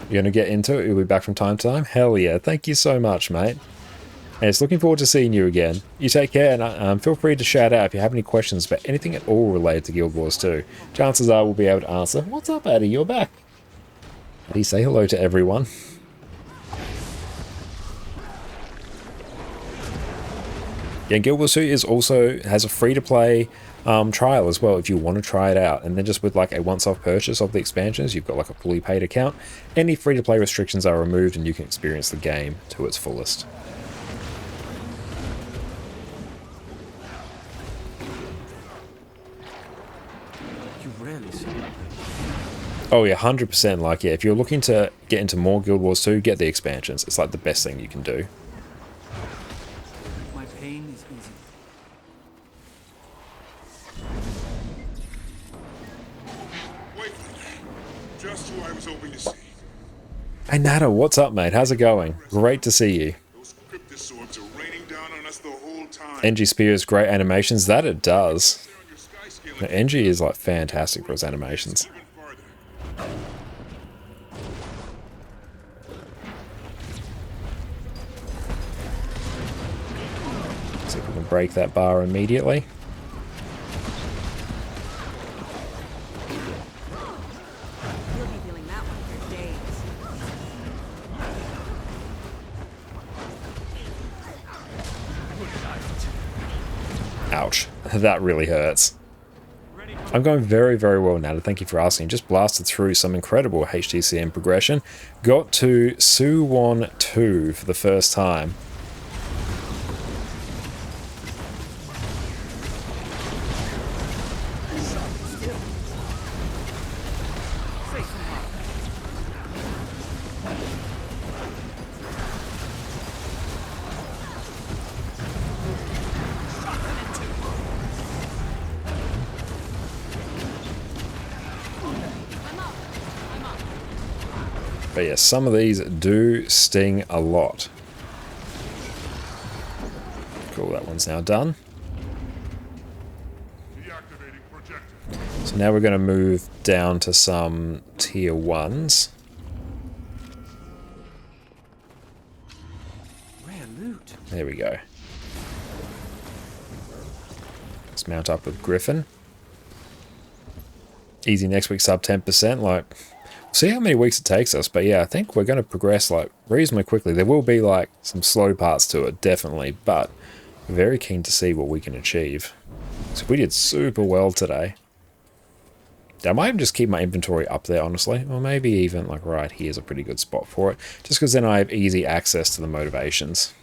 S1: You're going to get into it? You'll be back from time to time? Hell yeah. Thank you so much, mate. And it's looking forward to seeing you again. You take care, and feel free to shout out if you have any questions about anything at all related to Guild Wars 2. Chances are we'll be able to answer. What's up, Addy? You're back. Addy, say hello to everyone. Yeah, Guild Wars 2 has a free-to-play trial as well if you want to try it out. And then just with like a once-off purchase of the expansions, you've got like a fully paid account. Any free-to-play restrictions are removed and you can experience the game to its fullest.
S12: You rarely see me.
S1: Oh yeah, 100%. Like, yeah, if you're looking to get into more Guild Wars 2, get the expansions. It's like the best thing you can do.
S12: My pain is easy.
S13: Wait, just who I was hoping to see.
S1: Hey Nada, what's up, mate? How's it going? Great to see you.
S13: Those cryptosaurs are raining down on us the whole time.
S1: NG Spears, great animations. That it does. No, NG is like fantastic for his animations. See if we can break that bar immediately.
S9: You'll be feeling that one for days.
S1: Ouch. That really hurts. I'm going very, very well now. Thank you for asking. Just blasted through some incredible HTCM progression. Got to Suwon 2 for the first time. But yeah, some of these do sting a lot. Cool, that one's now done. So now we're going to move down to some tier 1s.
S12: Rare loot.
S1: There we go. Let's mount up with Griffin. Easy next week, sub 10%. Like, see how many weeks it takes us, but yeah, I think we're going to progress like reasonably quickly. There will be like some slow parts to it, definitely, but very keen to see what we can achieve. So we did super well today. I might even just keep my inventory up there, honestly, or maybe even like right here is a pretty good spot for it, just because then I have easy access to the motivations.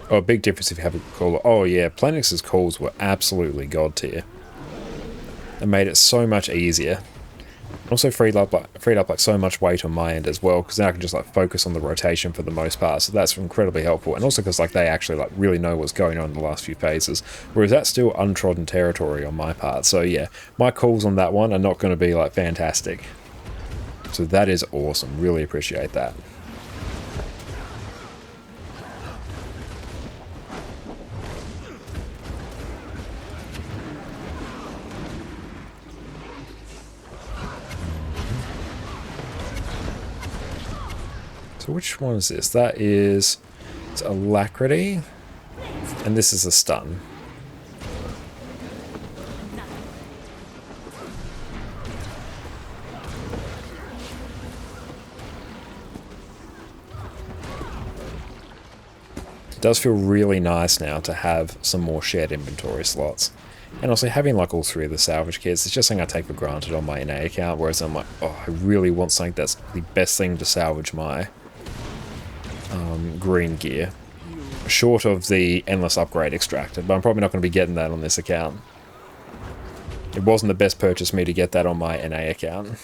S1: Oh, a big difference if you have a caller. Oh yeah, Planix's calls were absolutely god tier. It made it so much easier. Also freed up like so much weight on my end as well, because now I can just like focus on the rotation for the most part. So that's incredibly helpful, and also because like they actually like really know what's going on in the last few phases, whereas that's still untrodden territory on my part. So yeah, my calls on that one are not going to be like fantastic. So that is awesome. Really appreciate that. So which one is this? That is it's Alacrity, and this is a stun. It does feel really nice now to have some more shared inventory slots. And also having like all three of the salvage kits, it's just something I take for granted on my NA account, whereas I'm like, oh, I really want something that's the best thing to salvage my green gear, short of the endless upgrade extractor, but I'm probably not going to be getting that on this account. It wasn't the best purchase for me to get that on my NA account.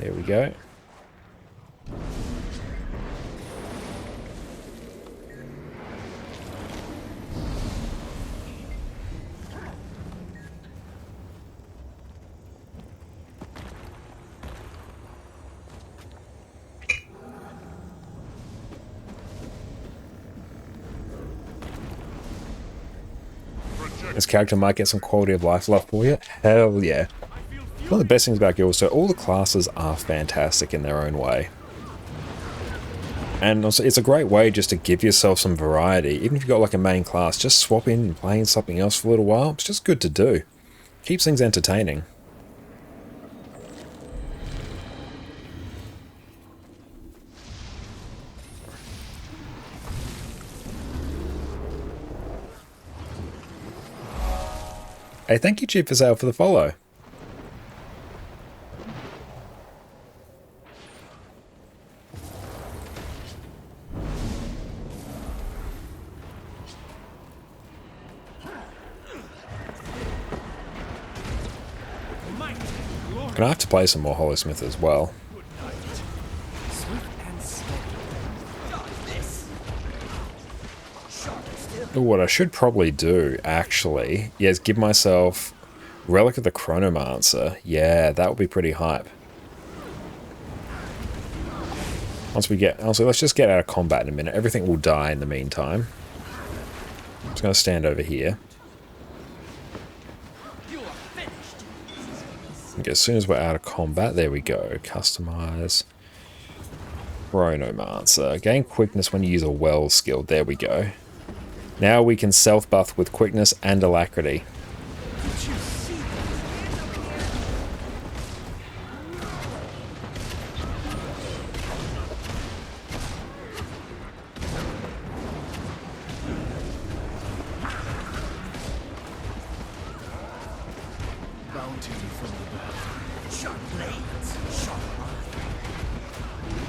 S1: There we go. This character might get some quality of life love for you. Hell yeah. One of the best things about Guild, so all the classes are fantastic in their own way. And also, it's a great way just to give yourself some variety. Even if you've got like a main class, just swap in and playing something else for a little while. It's just good to do. Keeps things entertaining. Hey, thank you, Chief Fazal, for the follow. Gonna have to play some more Holy Smith as well. What I should probably do, actually, is give myself Relic of the Chronomancer. Yeah, that would be pretty hype. Once we get... Also, let's just get out of combat in a minute. Everything will die in the meantime. I'm just going to stand over here. Okay, as soon as we're out of combat, there we go. Customize. Chronomancer. Gain quickness when you use a well skill. There we go. Now we can self-buff with quickness and alacrity.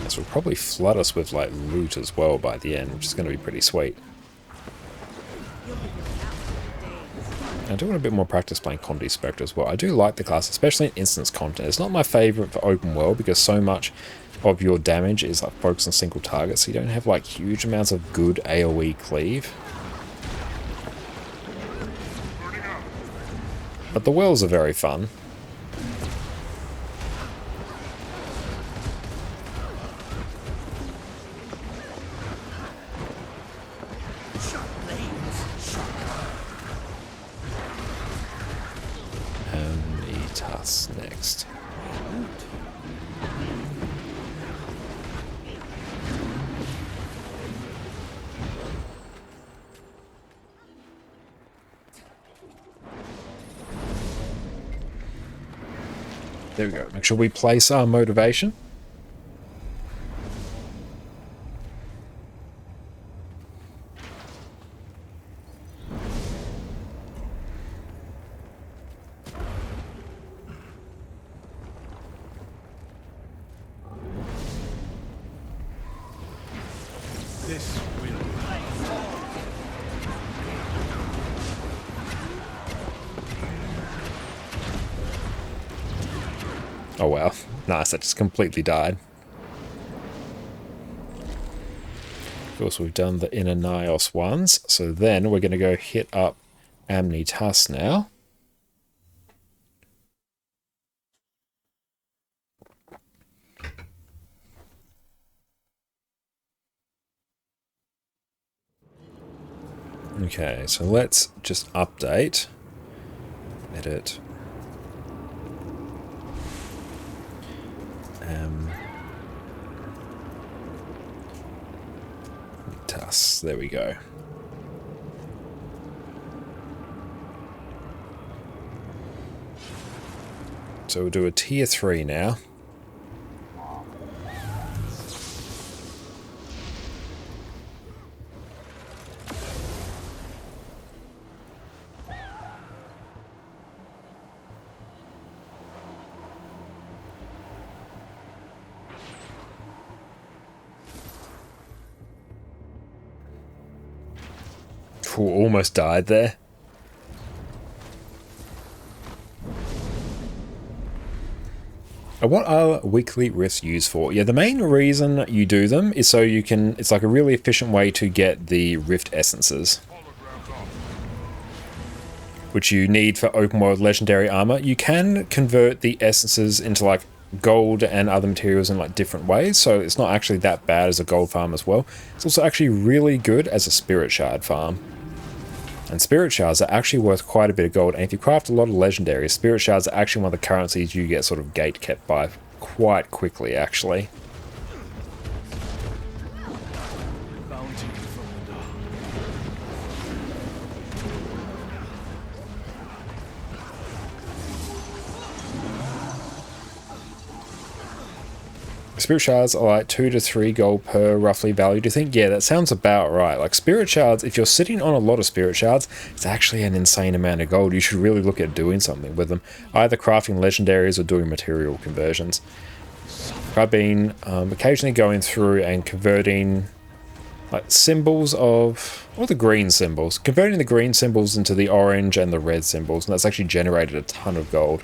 S1: This will probably flood us with like loot as well by the end, which is going to be pretty sweet. I do want a bit more practice playing Condi Spectre as well. I do like the class, especially in instance content. It's not my favourite for open world because so much of your damage is like focused on single targets, so you don't have like huge amounts of good AoE cleave. But the wells are very fun. Next. There we go. Make sure we place our motivation. Oh wow, nice, that just completely died. Of course, we've done the Inner Nios ones, so then we're going to go hit up Amnitas now. Okay, so let's just update. Edit. TAS, there we go. So we'll do a tier 3 now. Ooh, almost died there. What are weekly rifts used for? Yeah, the main reason you do them is so you can, it's like a really efficient way to get the rift essences, which you need for open world legendary armor. You can convert the essences into like gold and other materials in like different ways, so it's not actually that bad as a gold farm as well. It's also actually really good as a spirit shard farm. And spirit shards are actually worth quite a bit of gold, and if you craft a lot of legendaries, spirit shards are actually one of the currencies you get sort of gate kept by quite quickly, actually. Spirit shards are like 2 to 3 gold per roughly value. Do you think? Yeah, that sounds about right. Like spirit shards, if you're sitting on a lot of spirit shards, it's actually an insane amount of gold. You should really look at doing something with them. Either crafting legendaries or doing material conversions. I've been occasionally going through and converting like symbols of, or the green symbols. Converting the green symbols into the orange and the red symbols, and that's actually generated a ton of gold.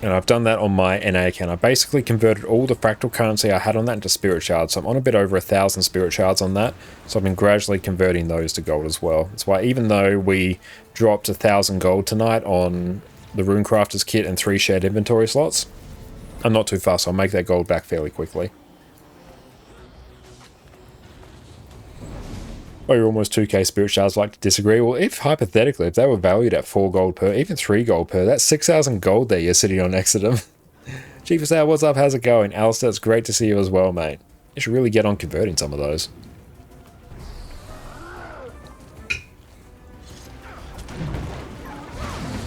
S1: And I've done that on my NA account. I basically converted all the fractal currency I had on that into spirit shards. So I'm on a bit over 1,000 spirit shards on that. So I've been gradually converting those to gold as well. That's why even though we dropped 1,000 gold tonight on the Runecrafter's kit and 3 shared inventory slots, I'm not too fast. So I'll make that gold back fairly quickly. Oh, you're almost 2k spirit shards, like to disagree. Well, if hypothetically, if they were valued at 4 gold per, even 3 gold per, that's 6,000 gold there you're sitting on next to them. Chief of Sale, what's up? How's it going? Alistair, it's great to see you as well, mate. You should really get on converting some of those.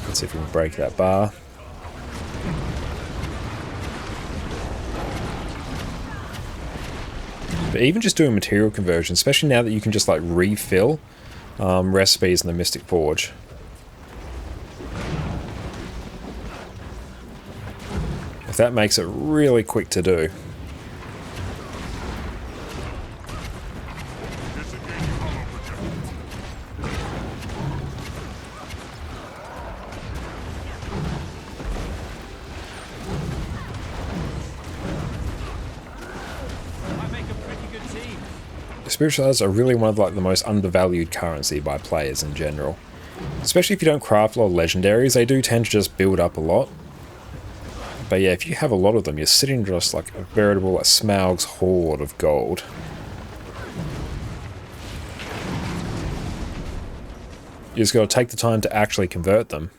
S1: Let's see if we can break that bar. But even just doing material conversion, especially now that you can just like refill recipes in the Mystic Forge. If that makes it really quick to do. Spirit shards are really one of like the most undervalued currency by players in general. Especially if you don't craft a lot of legendaries, they do tend to just build up a lot. But yeah, if you have a lot of them, you're sitting just like a veritable like, Smaug's hoard of gold. You just got to take the time to actually convert them.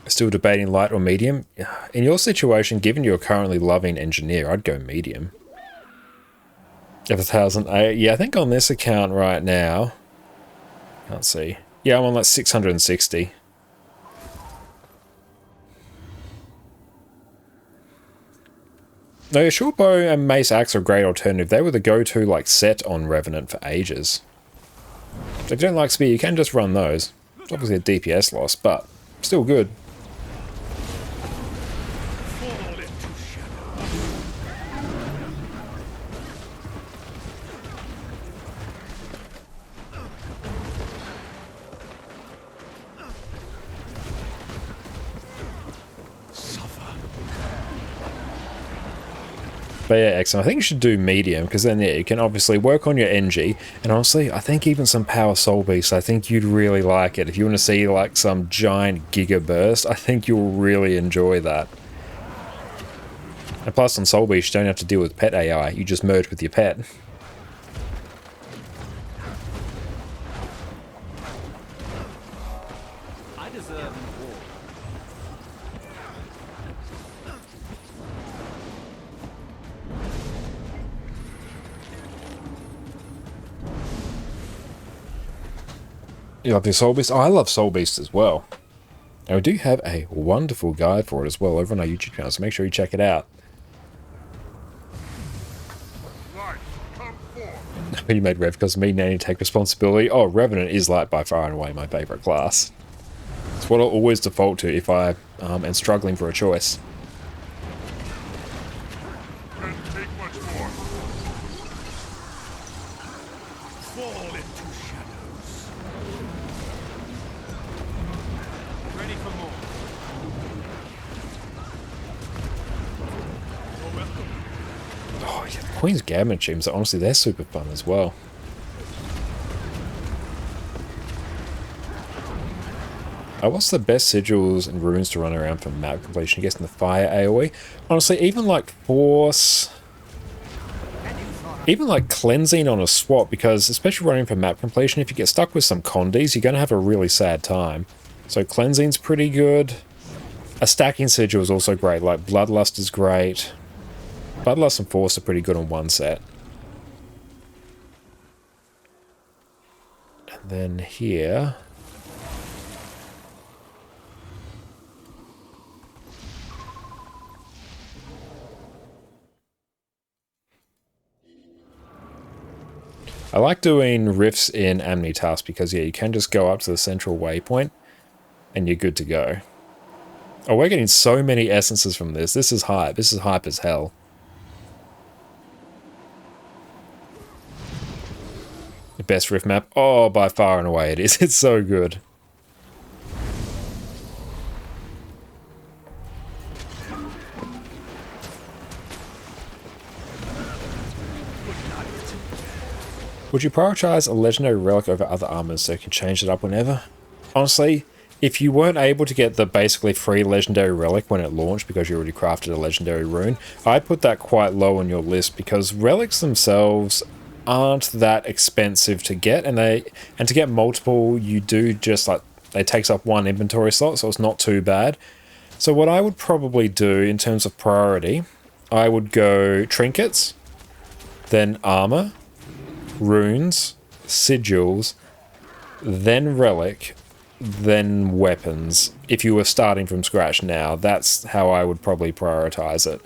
S1: Still debating light or medium? In your situation, given you're currently loving engineer, I'd go medium. If 1,008, yeah, I think on this account right now, can't see. Yeah, I'm on like 660. No, short bow and mace axe are a great alternative. They were the go-to like set on Revenant for ages. So if you don't like spear, you can just run those. It's obviously a DPS loss, but still good. But yeah, excellent. I think you should do medium, because then yeah, you can obviously work on your NG, and honestly, I think even some Power Soul Beast, I think you'd really like it. If you want to see like some giant Giga Burst, I think you'll really enjoy that. And plus on Soul Beast, you don't have to deal with pet AI, you just merge with your pet.
S12: I deserve an award.
S1: You love the Soul Beast? Oh, I love Soul Beast as well. And we do have a wonderful guide for it as well over on our YouTube channel, so make sure you check it out. You made Rev because me needing to take responsibility. Oh, Revenant is like by far and away my favourite class. It's what I'll always default to if I am struggling for a choice.
S13: Can't take much more. Fall into shadows. Ready for more. You're welcome.
S1: Oh, yeah, the Queen's Gambit Gems, honestly, they're super fun as well. What's the best sigils and runes to run around for map completion? I guess in the fire AoE. Honestly, even like Force... Even like cleansing on a swap, because especially running for map completion, if you get stuck with some condis, you're going to have a really sad time. So cleansing's pretty good. A stacking sigil is also great, like Bloodlust is great. Bloodlust and Force are pretty good on one set. And then here... I like doing rifts in Amnitas because, yeah, you can just go up to the central waypoint and you're good to go. Oh, we're getting so many essences from this. This is hype. This is hype as hell. The best rift map? Oh, by far and away it is. It's so good. Would you prioritize a legendary relic over other armors so you can change it up whenever? Honestly, if you weren't able to get the basically free legendary relic when it launched because you already crafted a legendary rune, I'd put that quite low on your list because relics themselves aren't that expensive to get, and to get multiple, you do just like, it takes up one inventory slot, so it's not too bad. So what I would probably do in terms of priority, I would go trinkets, then armor, runes, sigils, then relic, then weapons. If you were starting from scratch now, that's how I would probably prioritize it.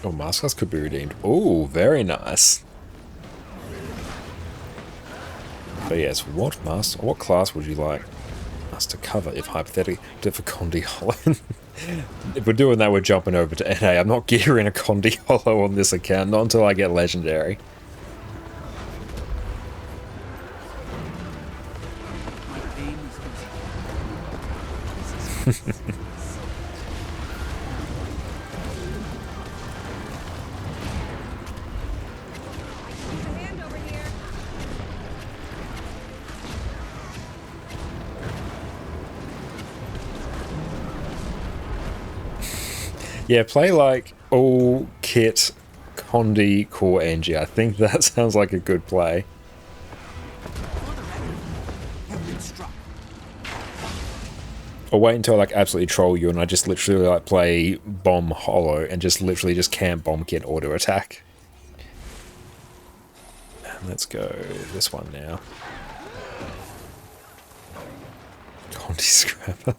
S1: Oh, Maskers could be redeemed. Oh, very nice. But yes, what class would you like us to cover if hypothetically for Condi Hollow? If we're doing that, we're jumping over to NA. I'm not gearing a Condi Hollow on this account, not until I get legendary. Yeah, play like all kit Condi core Engie. I think that sounds like a good play. Or wait until I like absolutely troll you and I just literally like play Bomb Hollow and just literally just camp Bomb Kit auto attack. And let's go this one now. Condi Scrapper.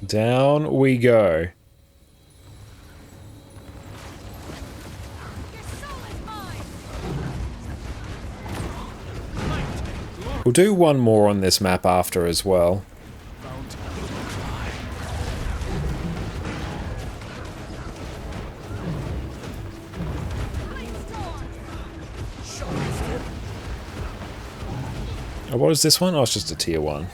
S1: Down we go. We'll do one more on this map after as well. what is this one? Oh, it's just a tier 1.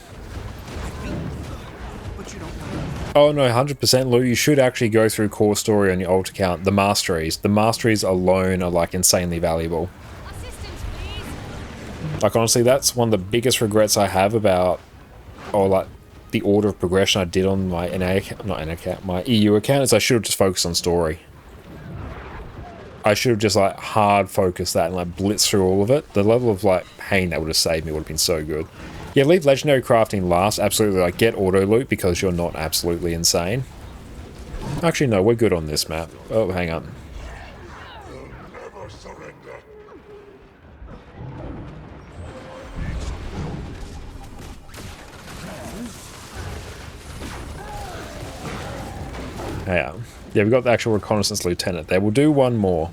S1: Oh no, 100% Lou, you should actually go through core story on your alt account. The masteries. The masteries alone are like insanely valuable. Like honestly, that's one of the biggest regrets I have about, or like the order of progression I did on my NA account, not NA account, my EU account, is I should have just focused on story. I should have just like hard focused that and like blitz through all of it. The level of like pain that would have saved me would have been so good. Yeah, leave legendary crafting last. Absolutely, like get auto loot because you're not absolutely insane. Actually, no, we're good on this map. Oh, hang on. Yeah, we've got the actual reconnaissance lieutenant there. We'll do one more.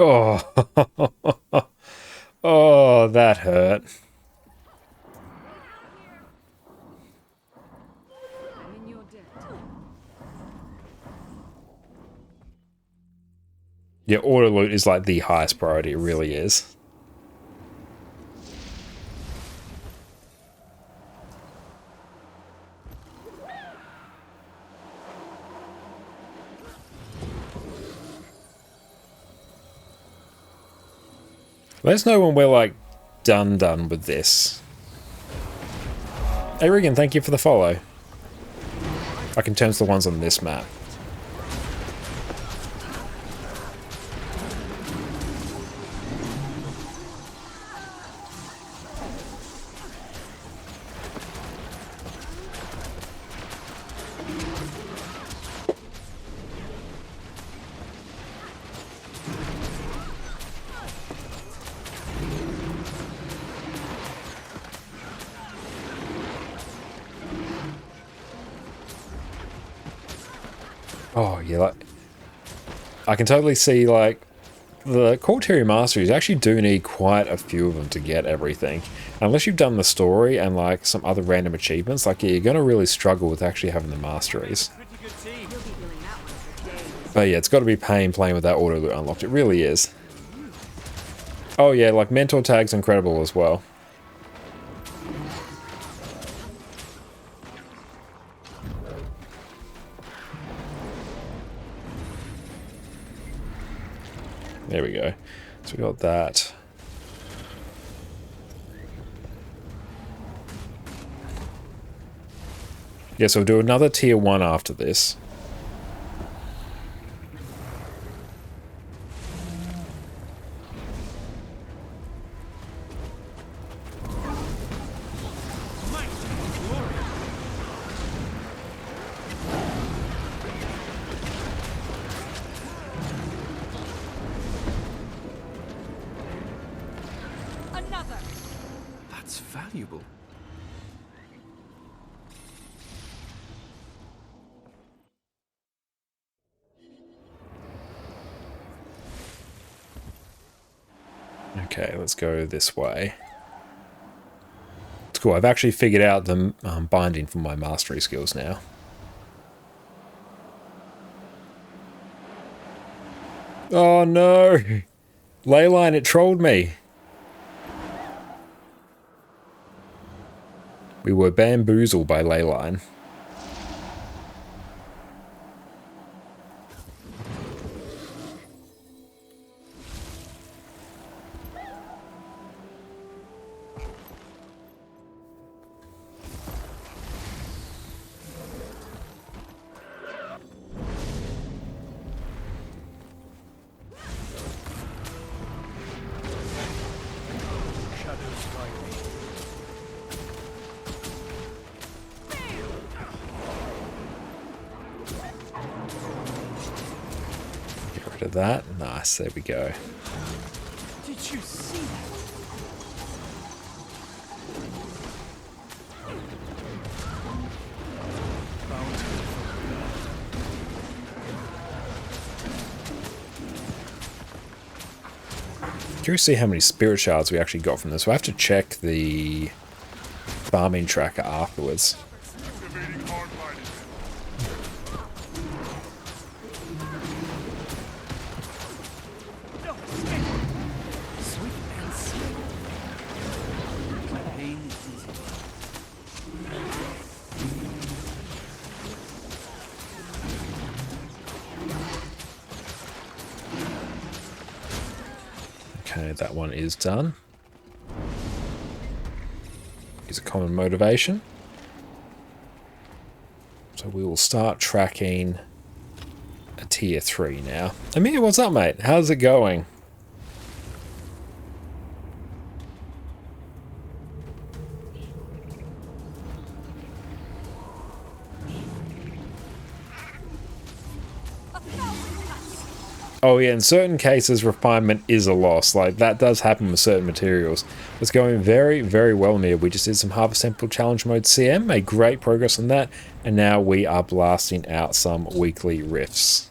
S1: Oh, oh, that hurt. Yeah, auto loot is like the highest priority, it really is. Let us know when we're like done with this. Hey Regan, thank you for the follow. I can turn to the ones on this map. Oh, yeah, like, I can totally see, like, the core tier masteries actually do need quite a few of them to get everything. Unless you've done the story and, like, some other random achievements, like, yeah, you're going to really struggle with actually having the masteries. But yeah, it's got to be pain playing with that auto loot unlocked. It really is. Oh yeah, like, mentor tag's incredible as well. There we go. So we got that. Yeah, so we'll do another tier 1 after this.
S12: That's valuable.
S1: Okay, let's go this way. It's cool. I've actually figured out the binding for my mastery skills now. Oh no! Leyline, it trolled me. We were bamboozled by Leyline. rid of that. Nice, there we go.
S7: Did you see that?
S1: Curious to see how many spirit shards we actually got from this. We'll have to check the farming tracker afterwards. Okay, that one is done. Use a common motivation. So we will start tracking a tier 3 now. Amir, what's up, mate? How's it going? Oh yeah, in certain cases, refinement is a loss. Like, that does happen with certain materials. It's going very, very well here. We just did some Harvest Temple Challenge Mode CM, made great progress on that, and now we are blasting out some weekly rifts.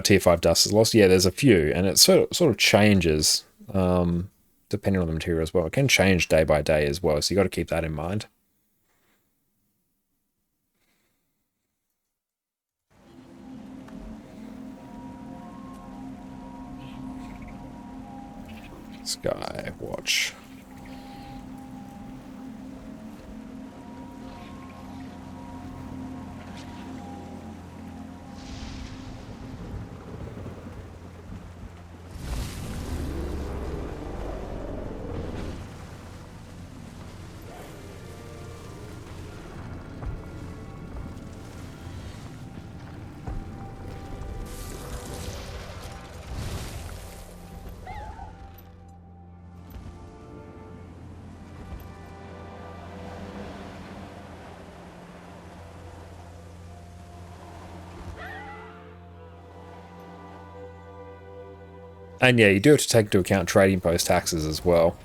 S1: Tier 5 dust is lost. Yeah, there's a few, and it sort of changes depending on the material as well. It can change day by day as well, so you got to keep that in mind. Skywatch. And yeah, you do have to take into account trading post taxes as well.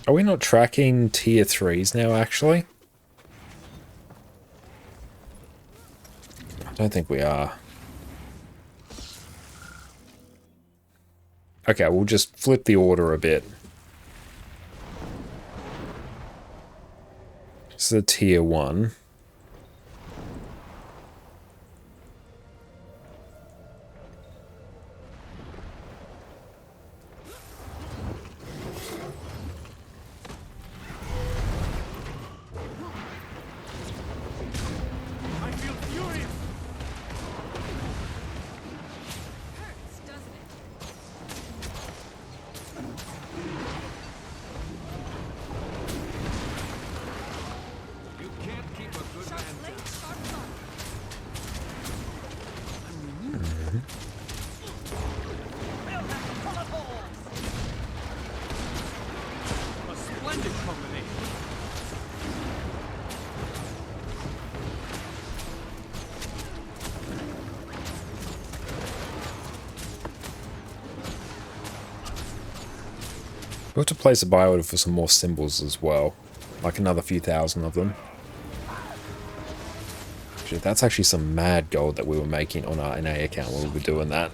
S1: Are we not tracking tier 3s now, actually? I don't think we are. Okay, we'll just flip the order a bit. This is a tier 1. We'll have to place a buy order for some more symbols as well. Like another few thousand of them. Actually, that's actually some mad gold that we were making on our NA account when we were doing that.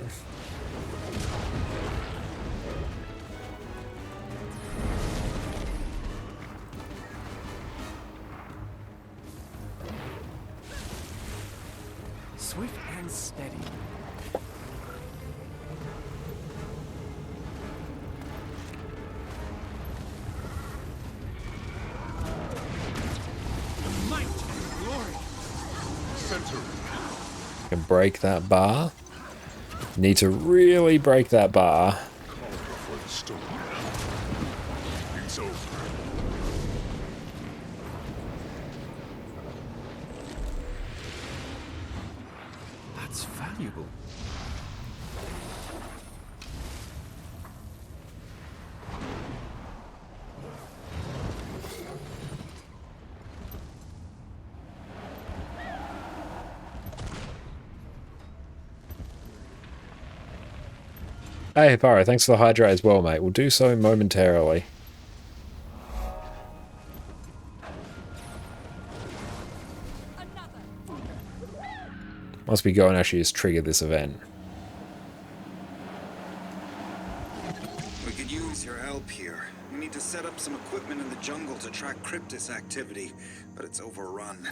S7: Swift and steady. Can break that bar. Need to really break that bar.
S12: valuable.
S1: Hey, Pyro, thanks for the hydrate as well, mate. We'll do so momentarily. Once we go and actually just trigger this event.
S14: We could use your help here. We need to set up some equipment in the jungle to track Cryptus activity, but it's overrun.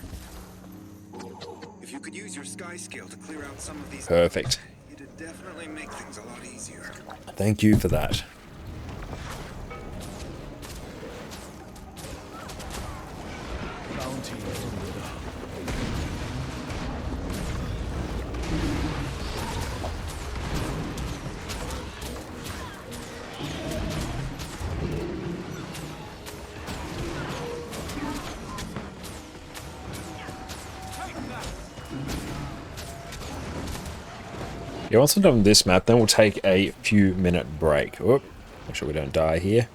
S14: If you could use your sky scale to clear out some of these...
S1: Perfect.
S14: It'd definitely make things a lot easier.
S1: Thank you for that.
S12: Bounty
S1: Yeah, once I'm done with this map, then we'll take a few minute break. Oop, make sure we don't die here.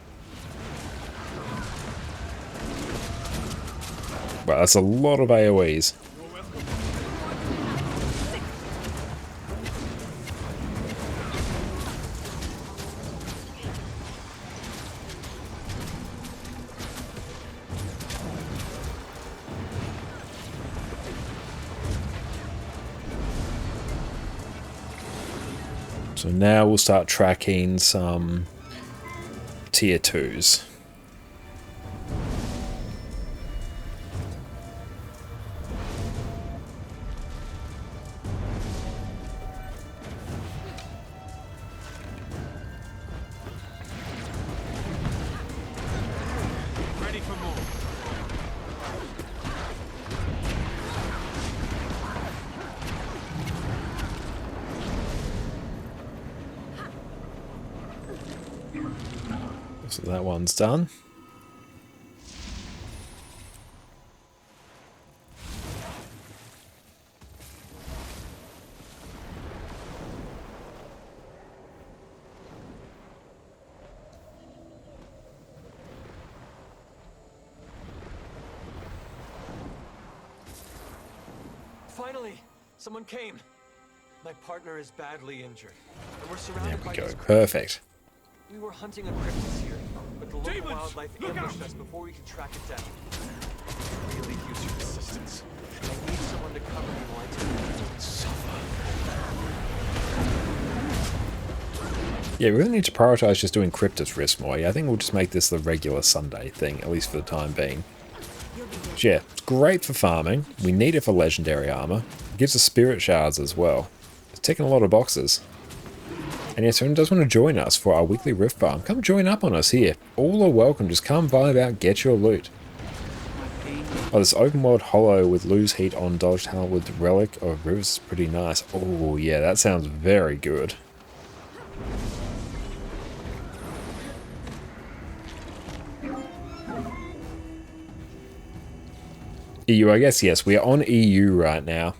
S1: Wow, that's a lot of AoEs. So now we'll start tracking some tier 2s.
S12: ready for more.
S1: So that one's done.
S7: Finally, someone came. My partner is badly injured, and we're
S1: There
S7: surrounded
S1: we
S7: by
S1: go.
S7: these
S1: Perfect.
S7: We were hunting a Cryptus here, but the local
S12: Demons!
S7: wildlife
S12: Look
S7: ambushed
S12: out!
S7: us before we could track it down. I really use your assistance. I need someone to cover me while I don't suffer.
S1: Yeah, we really need to prioritize just doing Cryptus risks more. Yeah, I think we'll just make this the regular Sunday thing, at least for the time being. But yeah, it's great for farming. We need it for legendary armor. It gives us spirit shards as well. It's ticking a lot of boxes. And yes, anyone does want to join us for our weekly Rift Farm, come join up on us here. All are welcome, just come vibe out, get your loot. Oh, this open world hollow with lose heat on dodge talent with relic of rivers is pretty nice. Oh yeah, that sounds very good. EU, I guess, yes, we are on EU right now.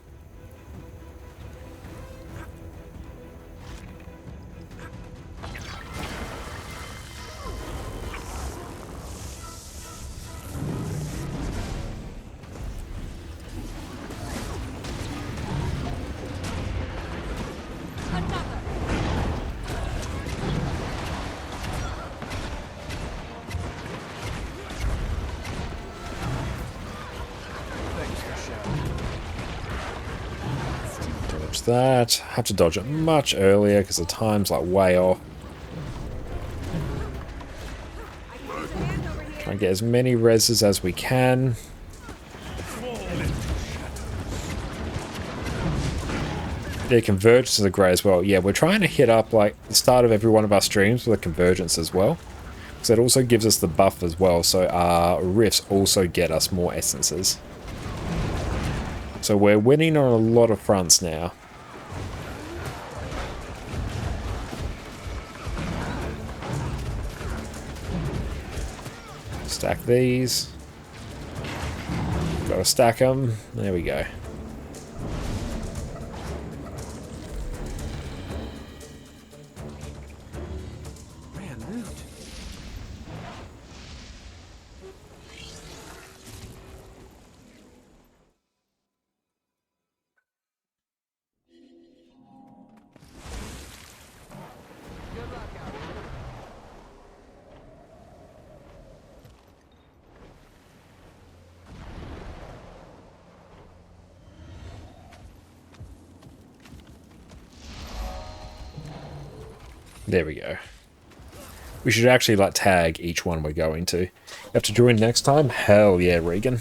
S1: Dodge that. Have to dodge it much earlier because the time's like way off. Try and get as many reses as we can. Yeah, convergence are great as well. Yeah, we're trying to hit up like the start of every one of our streams with a convergence as well. Because it also gives us the buff as well, so our rifts also get us more essences. So we're winning on a lot of fronts now. Stack these. Gotta stack them. There we go. There we go. We should actually like tag each one we're going to. Have to join next time? Hell yeah, Regan.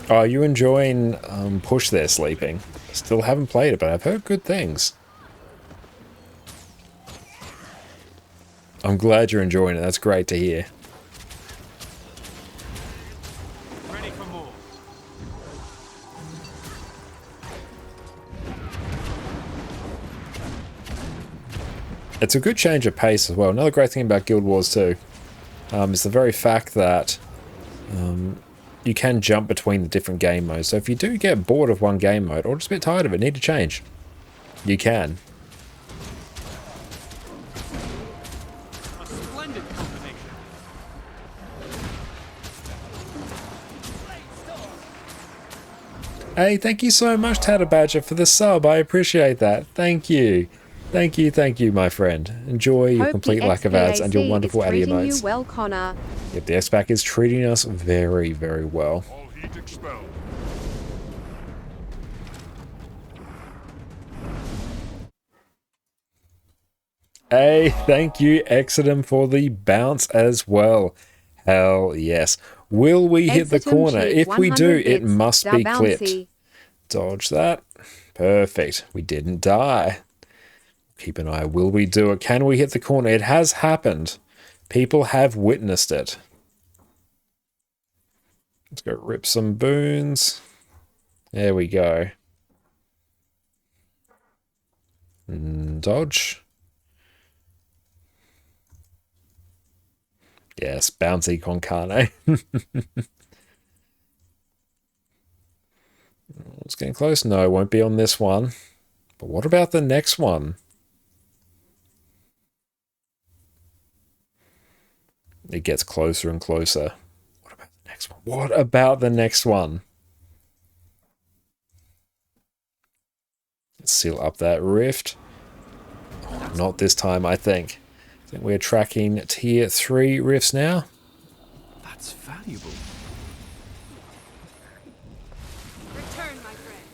S1: Are you enjoying Push There Sleeping? Still haven't played it, but I've heard good things. I'm glad you're enjoying it. That's great to hear.
S12: Ready for more.
S1: It's a good change of pace as well. Another great thing about Guild Wars 2 is the very fact that you can jump between the different game modes. So if you do get bored of one game mode or just a bit tired of it, need to change, you can.
S12: A splendid combination.
S1: Hey, thank you so much, Tatterbadger, for the sub. I appreciate that. Thank you. Thank you, my friend. Enjoy your
S2: Hope
S1: complete
S2: the
S1: lack of ads and your
S2: XPAC
S1: wonderful
S2: is
S1: ad
S2: treating
S1: emotes.
S2: you well, Connor.
S1: Yep, the XPAC is treating us very, very well.
S13: All heat expelled.
S1: Hey, thank you, Exodum, for the bounce as well. Hell yes. Will we hit the
S2: Exitum
S1: corner?
S2: cheers
S1: If we do,
S2: 100
S1: it
S2: bits.
S1: must
S2: Da
S1: be
S2: bouncy.
S1: clipped. Dodge that. Perfect. We didn't die. Keep an eye. Will we do it? Can we hit the corner? It has happened. People have witnessed it. Let's go rip some boons. There we go. Dodge. Yes, bouncy con carne. It's getting close. No, it won't be on this one. But what about the next one? It gets closer and closer. What about the next one? What about the next one? Let's seal up that rift. Oh, not this time, I think. I think we're tracking tier 3 rifts now.
S12: That's valuable.
S9: Return, my friend.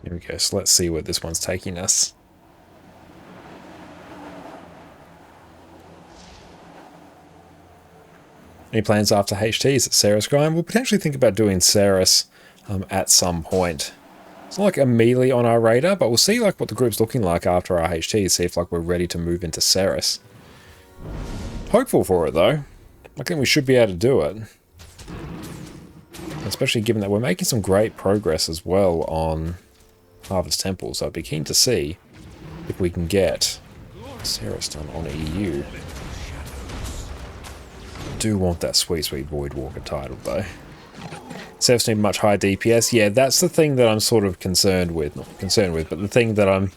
S1: Here we go. So let's see where this one's taking us. Any plans after HTs at Ceres Grind? We'll potentially think about doing Ceres at some point. It's not like immediately on our radar, but we'll see like what the group's looking like after our HTs, see if like we're ready to move into Ceres. Hopeful for it though. I think we should be able to do it. Especially given that we're making some great progress as well on Harvest Temple, so I'd be keen to see if we can get Ceres done on EU. Do want that sweet Voidwalker title though. Ceres need much higher DPS. Yeah, that's the thing that I'm sort of concerned with. Not concerned with, but the thing that I'm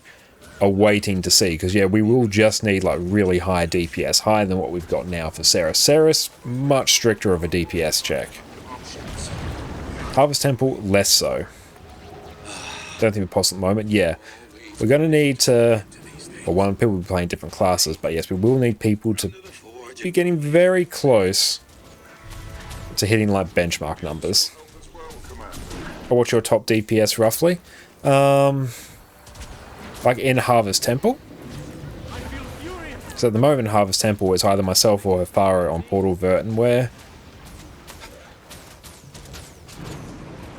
S1: awaiting to see. Because yeah, we will just need like really high DPS, higher than what we've got now for Ceres. Ceres, much stricter of a DPS check. Harvest Temple, less so. Don't think we're possible at the moment. Yeah, we're going to need to... Well, one, people will be playing different classes, but yes, we will need people to be getting very close to hitting like benchmark numbers. Or what's your top DPS roughly? Like in Harvest Temple? So at the moment in Harvest Temple, it's either myself or Hafaro on Portal Vertenware.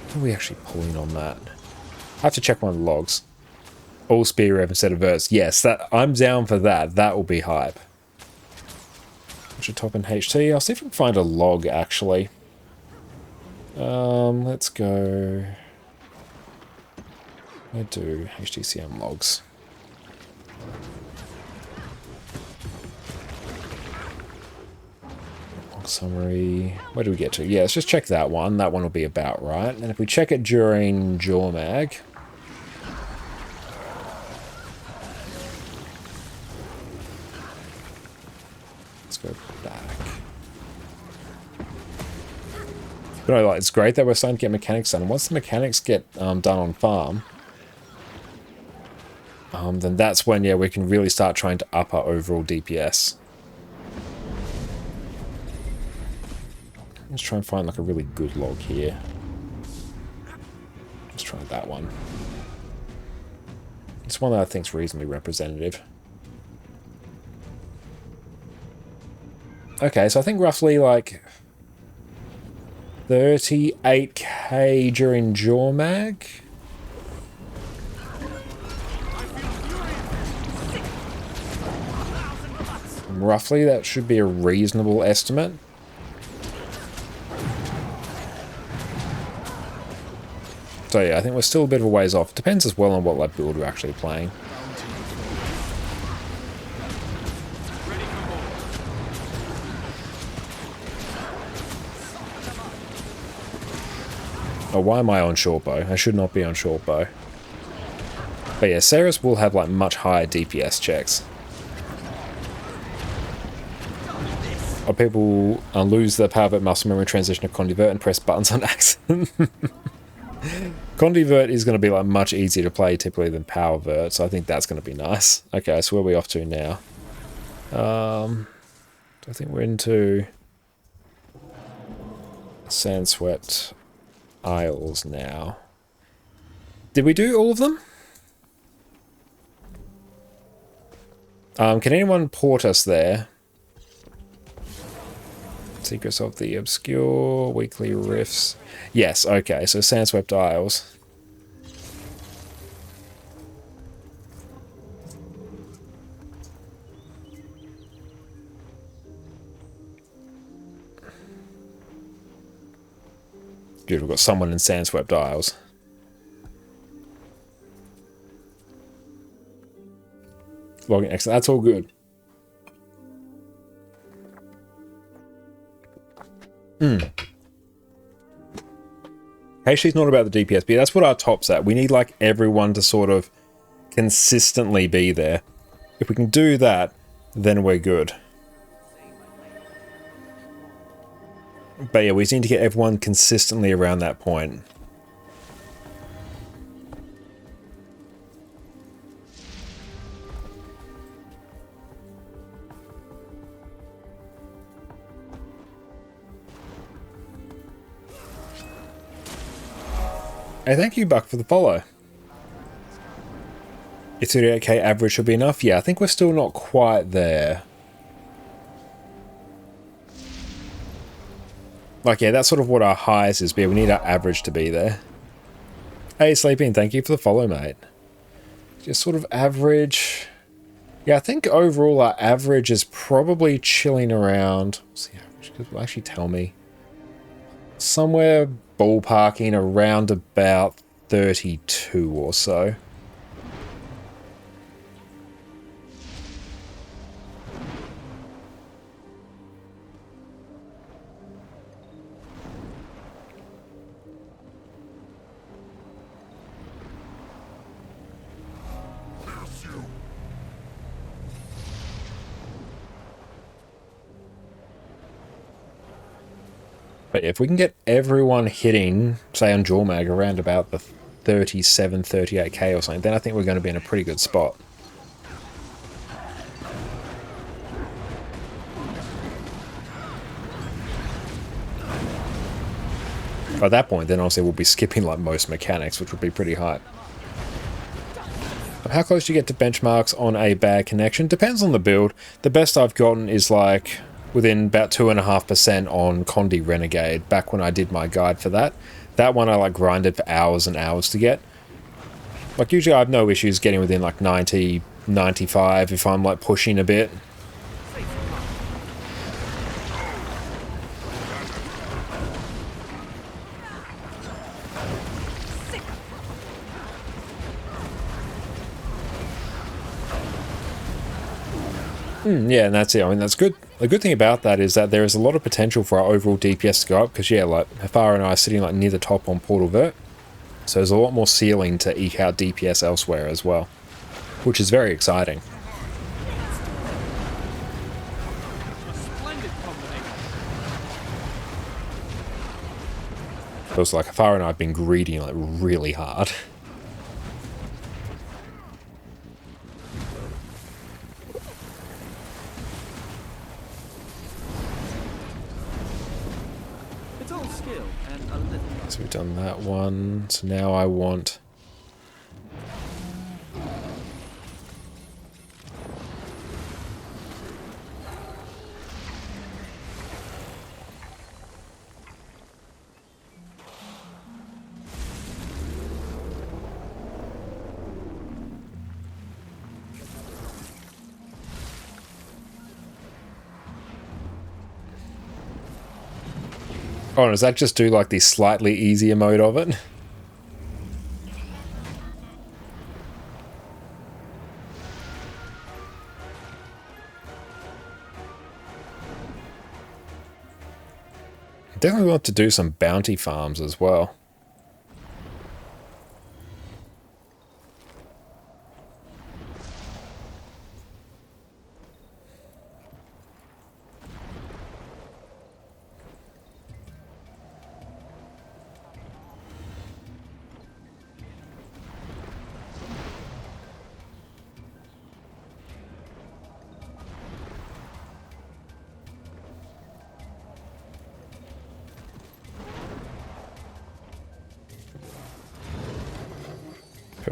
S1: What are we actually pulling on that? I have to check one of the logs. All spear rev instead of verse. Yes, that I'm down for that. That will be hype. What's your top in HT? I'll see if I can find a log actually. Let's go. I do HTCM logs. Log summary. Where do we get to? Yeah, let's just check that one. That one will be about right. And if we check it during Jormag. Let's go back. But no, like, it's great that we're starting to get mechanics done. Once the mechanics get done on farm, then that's when, yeah, we can really start trying to up our overall DPS. Let's try and find like a really good log here. Let's try that one. It's one that I think is reasonably representative. Okay, so I think roughly like 38k during Jormag. Roughly, that should be a reasonable estimate. So yeah, I think we're still a bit of a ways off. Depends as well on what like build we're actually playing. Oh, why am I on short bow? I should not be on short bow. But yeah, Ceres will have like much higher DPS checks. Or people lose their power bit muscle memory, transition to Condivert and press buttons on accident. Condivert is going to be like much easier to play typically than Power Vert, so I think that's going to be nice. Okay, so where are we off to now? I think we're into Sandswept Isles now. Did we do all of them? Can anyone port us there? Secrets of the Obscure, Weekly Rifts. Yes, okay, so Sandswept Isles. Dude, we've got someone in Sandswept Isles. Logging, excellent, that's all good. She's not about the DPS, but that's what our top's at. We need like everyone to sort of consistently be there. If we can do that, then we're good. But yeah, we just need to get everyone consistently around that point. Hey, thank you, Buck, for the follow. If 38k average should be enough? Yeah, I think we're still not quite there. Like, yeah, that's sort of what our highest is, but yeah, we need our average to be there. Hey, Sleeping, thank you for the follow, mate. Just sort of average. Yeah, I think overall our average is probably chilling around. What's the average? Because it'll actually tell me. Somewhere ballparking around about 32 or so. But if we can get everyone hitting, say on Jormag, around about the 37, 38k or something, then I think we're going to be in a pretty good spot. By that point, then obviously we'll be skipping like most mechanics, which would be pretty high. How close do you get to benchmarks on a bad connection? Depends on the build. The best I've gotten is like within about 2.5% on Condi Renegade, back when I did my guide for that. That one I like grinded for hours and hours to get. Like usually I have no issues getting within like 90, 95 if I'm like pushing a bit. Yeah, and that's it. I mean, that's good. The good thing about that is that there is a lot of potential for our overall DPS to go up, because, yeah, like, Hafara and I are sitting, like, near the top on Portal Vert. So there's a lot more ceiling to eke out DPS elsewhere as well, which is very exciting. Feels like Athara and I have been greedy like really hard.
S12: It's all skill and a little.
S1: So we've done that one. So now I want... Oh, does that just do like the slightly easier mode of it? Definitely want to do some bounty farms as well.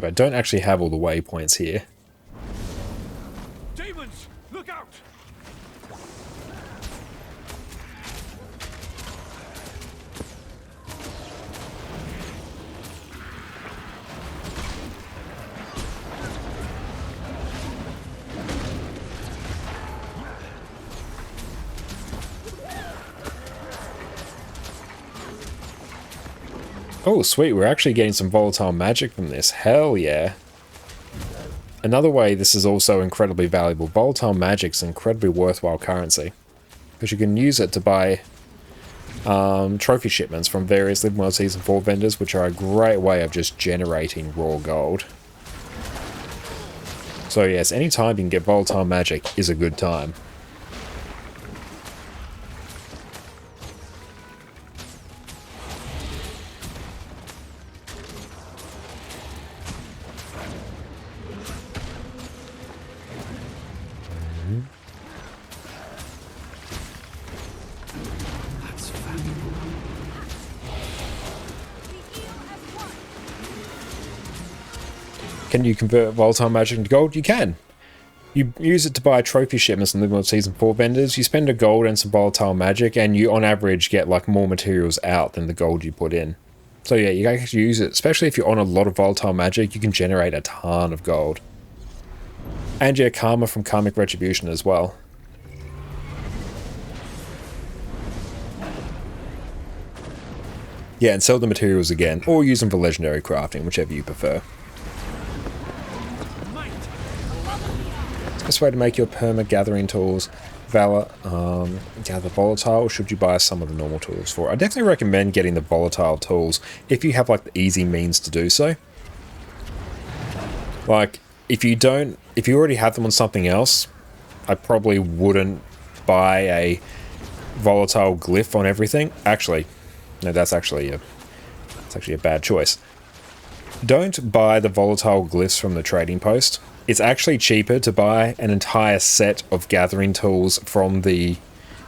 S1: I don't actually have all the waypoints here.
S12: Demons, look out!
S1: Oh, sweet, we're actually getting some volatile magic from this. Hell yeah. Another way this is also incredibly valuable. Volatile magic's incredibly worthwhile currency, because you can use it to buy trophy shipments from various Living World Season 4 vendors, which are a great way of just generating raw gold. So yes, any time you can get volatile magic is a good time. Can you convert volatile magic into gold? You can. You use it to buy trophy shipments in Living World Season 4 vendors. You spend a gold and some volatile magic, and you on average get like more materials out than the gold you put in. So yeah, you can actually use it, especially if you're on a lot of volatile magic, you can generate a ton of gold. And yeah, karma from Karmic Retribution as well. Yeah, and sell the materials again, or use them for legendary crafting, whichever you prefer. Best way to make your perma gathering tools gather volatile, or should you buy some of the normal tools for it? I definitely recommend getting the volatile tools if you have like the easy means to do so. Like if you already have them on something else, I probably wouldn't buy a volatile glyph on everything. Actually, no, that's actually a bad choice. Don't buy the volatile glyphs from the trading post. It's actually cheaper to buy an entire set of gathering tools from the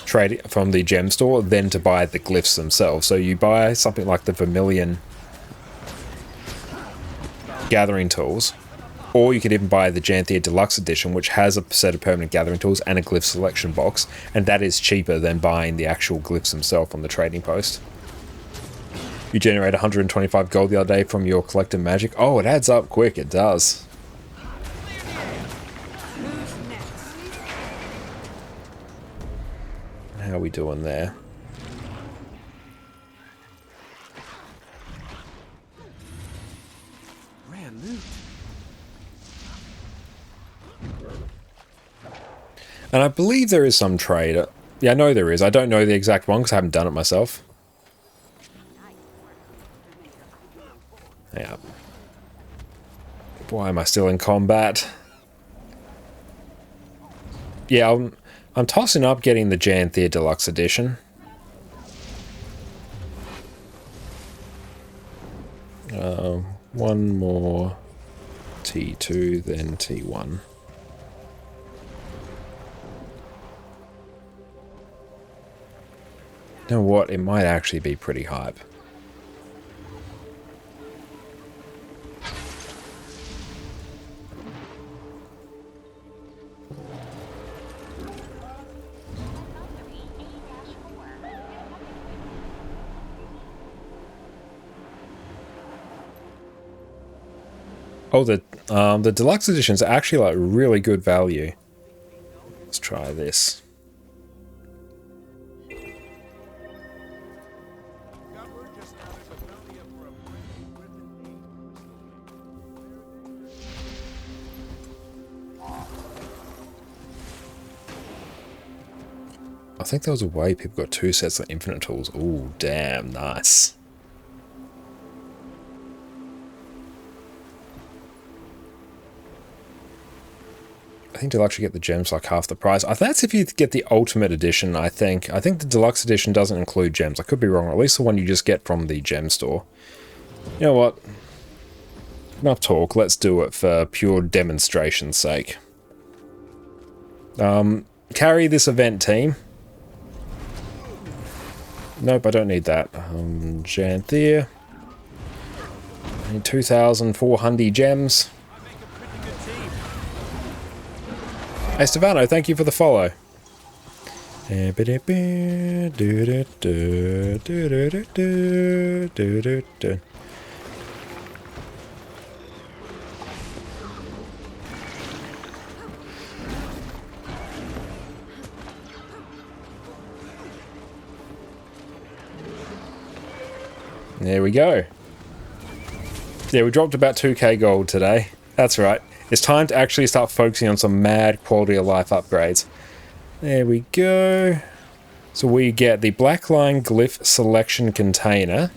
S1: gem store than to buy the glyphs themselves. So you buy something like the Vermilion gathering tools, or you could even buy the Janthea Deluxe Edition, which has a set of permanent gathering tools and a glyph selection box, and that is cheaper than buying the actual glyphs themselves on the trading post. You generate 125 gold the other day from your collected magic. Oh, it adds up quick, it does. How are we doing there?
S12: Rare loot.
S1: And I believe there is some trade. Yeah, I know there is. I don't know the exact one because I haven't done it myself. Yeah. Why am I still in combat? Yeah, I'm tossing up getting the Janthea Deluxe Edition. One more T2, then T1. You know what? It might actually be pretty hype. Oh, the deluxe editions are actually like really good value. Let's try this. I think there was a way people got 2 sets of infinite tools. Ooh, damn, nice. I think you'll actually get the gems like half the price. That's if you get the ultimate edition, I think. I think the deluxe edition doesn't include gems. I could be wrong, or at least the one you just get from the gem store. You know what? Enough talk. Let's do it for pure demonstration's sake. Carry this event, team. Nope, I don't need that. Janthea. I need 2,400 gems. Hey Stefano, thank you for the follow. There we go. Yeah, we dropped about 2k gold today. That's right. It's time to actually start focusing on some mad quality of life upgrades. There we go. So we get the Blackline Glyph Selection Container.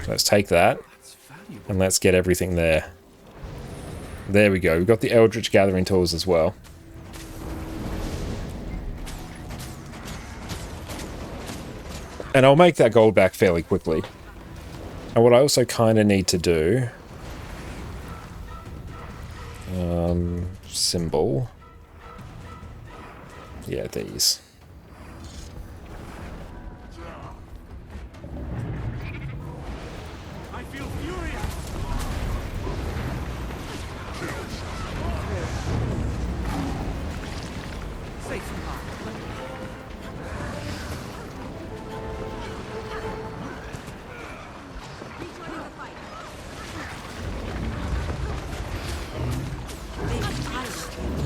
S1: So let's take that. And let's get everything there. There we go. We've got the Eldritch Gathering Tools as well. And I'll make that gold back fairly quickly. And what I also kind of need to do... symbol. Yeah, these.
S12: I feel furious. Safe and hard.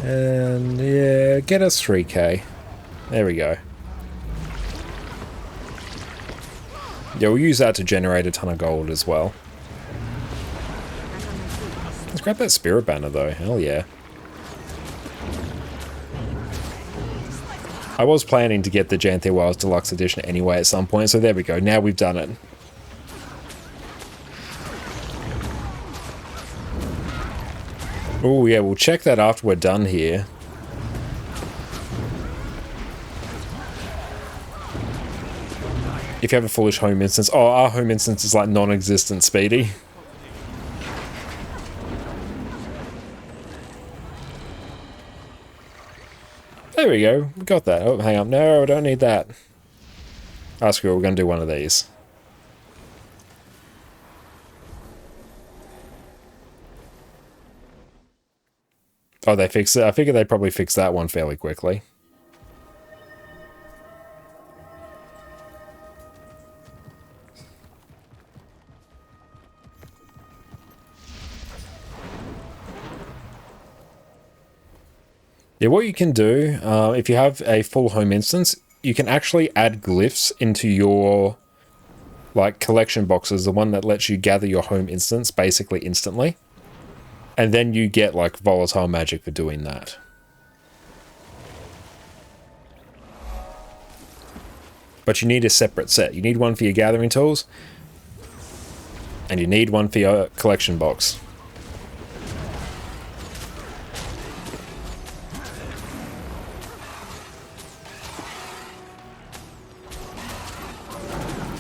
S1: And yeah, get us 3k. There we go. Yeah, we'll use that to generate a ton of gold as well. Let's grab that Spirit Banner though, hell yeah. I was planning to get the Janthea Wilds Deluxe Edition anyway at some point, so there we go, now we've done it. Oh yeah, we'll check that after we're done here. If you have a foolish home instance. Oh, our home instance is like non-existent, Speedy. There we go, we got that. Oh, hang on, no, I don't need that. Ah, screw it, we're gonna do one of these. Oh, they fixed it. I figured they'd probably fix that one fairly quickly. Yeah, what you can do, if you have a full home instance, you can actually add glyphs into your like collection boxes, the one that lets you gather your home instance basically instantly. And then you get like volatile magic for doing that. But you need a separate set. You need one for your gathering tools. And you need one for your collection box.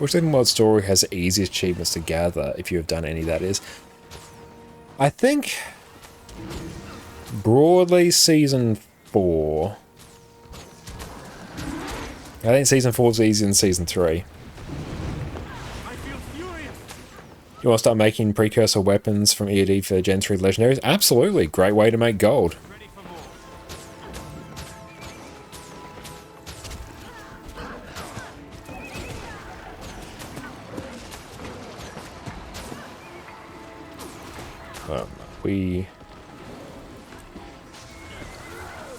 S1: Which Living World Story has the easiest achievements to gather, if you have done any, that is? I think, broadly, Season 4. I think Season 4 is easier than Season 3. You want to start making precursor weapons from EOD for Gen 3 Legendaries? Absolutely, great way to make gold. We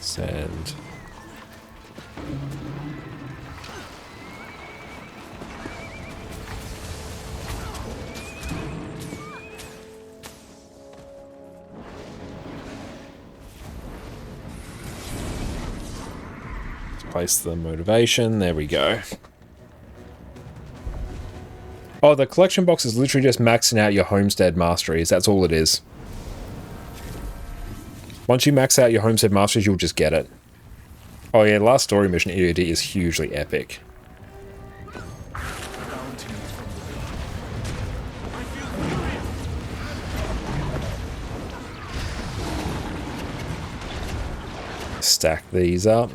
S1: send place the motivation. There we go. Oh, the collection box is literally just maxing out your homestead masteries. That's all it is. Once you max out your homestead masteries, you'll just get it. Oh yeah, last story mission EOD is hugely epic. Stack these up.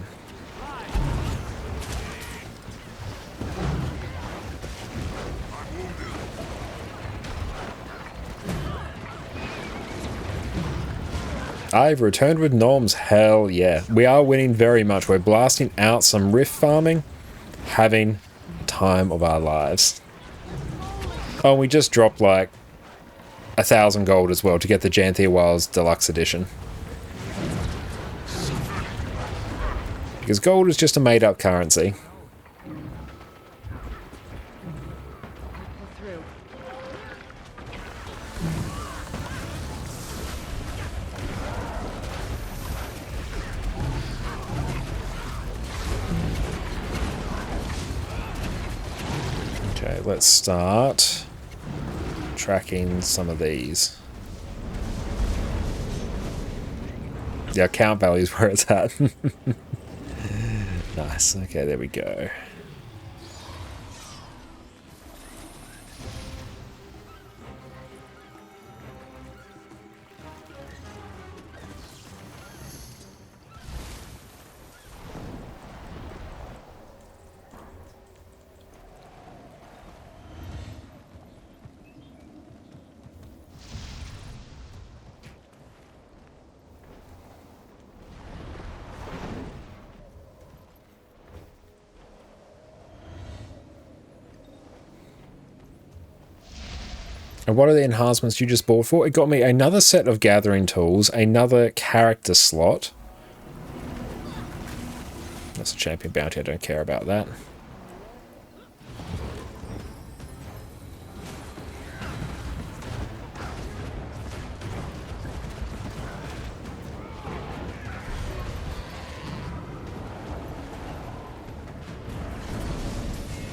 S1: I've returned with Norms. Hell yeah. We are winning very much. We're blasting out some rift farming. Having the time of our lives. Oh, we just dropped like 1,000 gold as well to get the Janthia Wilds Deluxe Edition. Because gold is just a made up currency. Okay, let's start tracking some of these. The account value is where it's at. Nice. Okay, there we go. And what are the enhancements you just bought for? It got me another set of gathering tools, another character slot. That's a champion bounty, I don't care about that.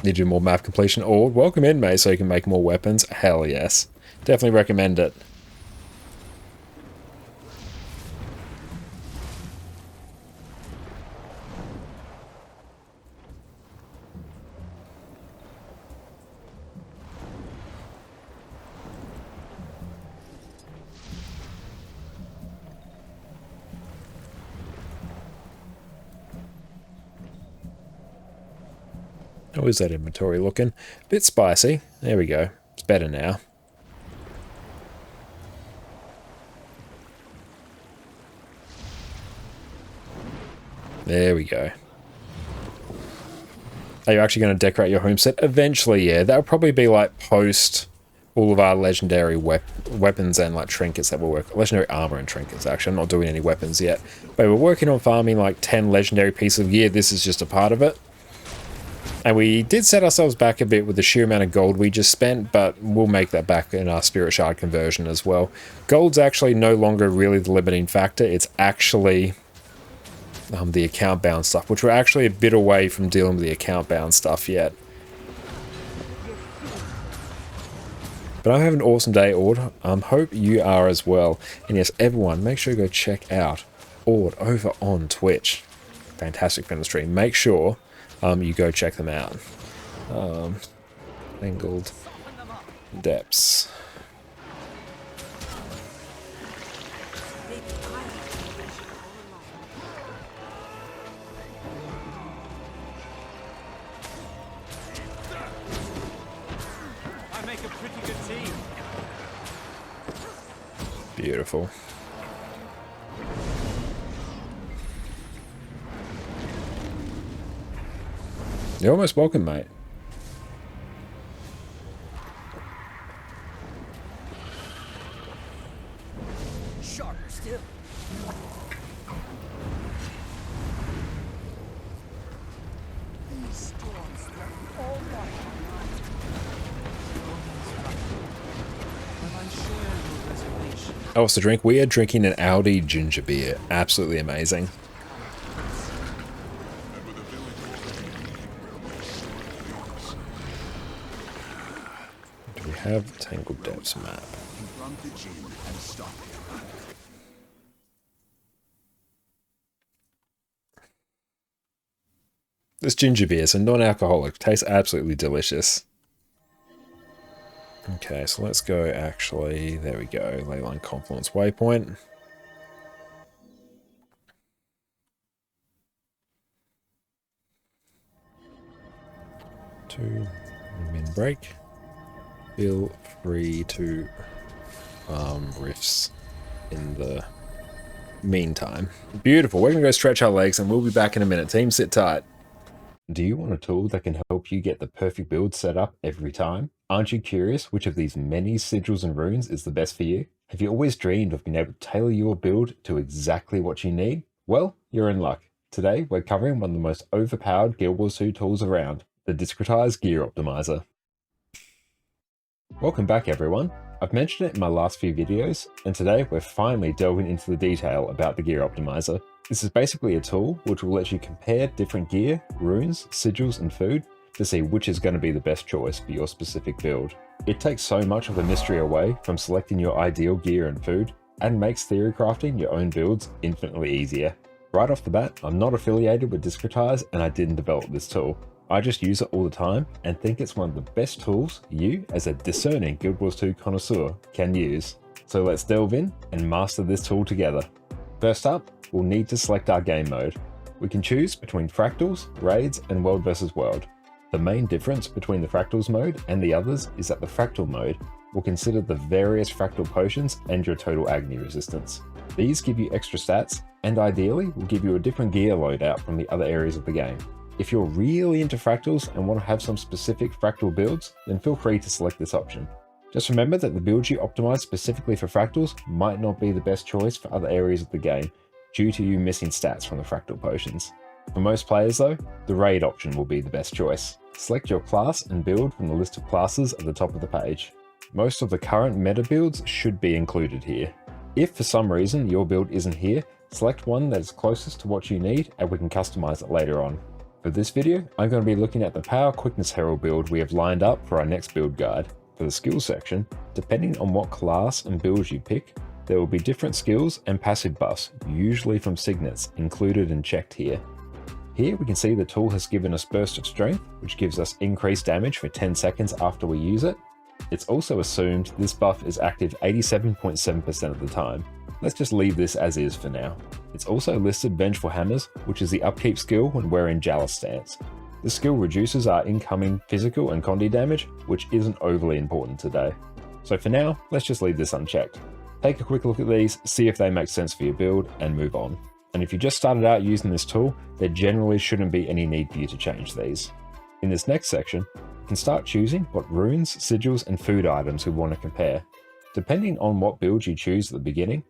S1: Need to do more map completion. Or welcome in, mate, so you can make more weapons. Hell yes. Definitely recommend it. How is that inventory looking? A bit spicy. There we go. It's better now. There we go. Are you actually going to decorate your homestead? Eventually, yeah. That'll probably be like post all of our legendary weapons and like trinkets that we'll work. Legendary armor and trinkets, actually. I'm not doing any weapons yet. But we're working on farming like 10 legendary pieces of gear. This is just a part of it. And we did set ourselves back a bit with the sheer amount of gold we just spent, but we'll make that back in our Spirit Shard conversion as well. Gold's actually no longer really the limiting factor. It's actually the account-bound stuff, which we're actually a bit away from dealing with the account-bound stuff yet. But I have an awesome day, Ord. Hope you are as well. And yes, everyone, make sure you go check out Ord over on Twitch. Fantastic film stream. Make sure you go check them out. Tangled depths.
S12: I make a pretty good team.
S1: Beautiful. You're almost welcome, mate.
S7: Sharper still. These storms threaten all life on Will I share your reservation?
S1: Oh, what's the drink? We are drinking an Audi ginger beer. Absolutely amazing. Do we have the Tangled Depths map? This ginger beer is a non-alcoholic. Tastes absolutely delicious. Okay, so let's go actually, there we go, Leyline Confluence Waypoint. To min break. Feel free to riffs in the meantime. Beautiful, we're gonna go stretch our legs and we'll be back in a minute. Team, sit tight. Do you want a tool that can help you get the perfect build set up every time? Aren't you curious which of these many sigils and runes is the best for you? Have you always dreamed of being able to tailor your build to exactly what you need? Well, you're in luck. Today, we're covering one of the most overpowered Guild Wars 2 tools around, the Discretize Gear Optimizer. Welcome back, everyone. I've mentioned it in my last few videos, and today we're finally delving into the detail about the Gear Optimizer. This is basically a tool which will let you compare different gear, runes, sigils, and food to see which is going to be the best choice for your specific build. It takes so much of the mystery away from selecting your ideal gear and food, and makes theory crafting your own builds infinitely easier. Right off the bat, I'm not affiliated with Discretize and I didn't develop this tool. I just use it all the time and think it's one of the best tools you, as a discerning Guild Wars 2 connoisseur, can use. So let's delve in and master this tool together. First up, we'll need to select our game mode. We can choose between Fractals, Raids, and World vs. World. The main difference between the Fractals mode and the others is that the Fractal mode will consider the various Fractal potions and your total Agony resistance. These give you extra stats, and ideally will give you a different gear loadout from the other areas of the game. If you're really into Fractals and want to have some specific Fractal builds, then feel free to select this option. Just remember that the build you optimize specifically for Fractals might not be the best choice for other areas of the game, due to you missing stats from the Fractal potions. For most players though, the Raid option will be the best choice. Select your class and build from the list of classes at the top of the page. Most of the current meta builds should be included here. If for some reason your build isn't here, select one that is closest to what you need and we can customize it later on. For this video, I'm going to be looking at the Power Quickness Herald build we have lined up for our next build guide. For the skills section, depending on what class and builds you pick, there will be different skills and passive buffs, usually from signets, included and checked here. Here we can see the tool has given us Burst of Strength, which gives us increased damage for 10 seconds after we use it. It's also assumed this buff is active 87.7% of the time. Let's just leave this as is for now. It's also listed Vengeful Hammers, which is the upkeep skill when we're in Jalis stance. This skill reduces our incoming physical and condi damage, which isn't overly important today. So for now, let's just leave this unchecked. Take a quick look at these, see if they make sense for your build, and move on. And if you just started out using this tool, there generally shouldn't be any need for you to change these. In this next section, you can start choosing what runes, sigils, and food items we want to compare. Depending on what build you choose at the beginning,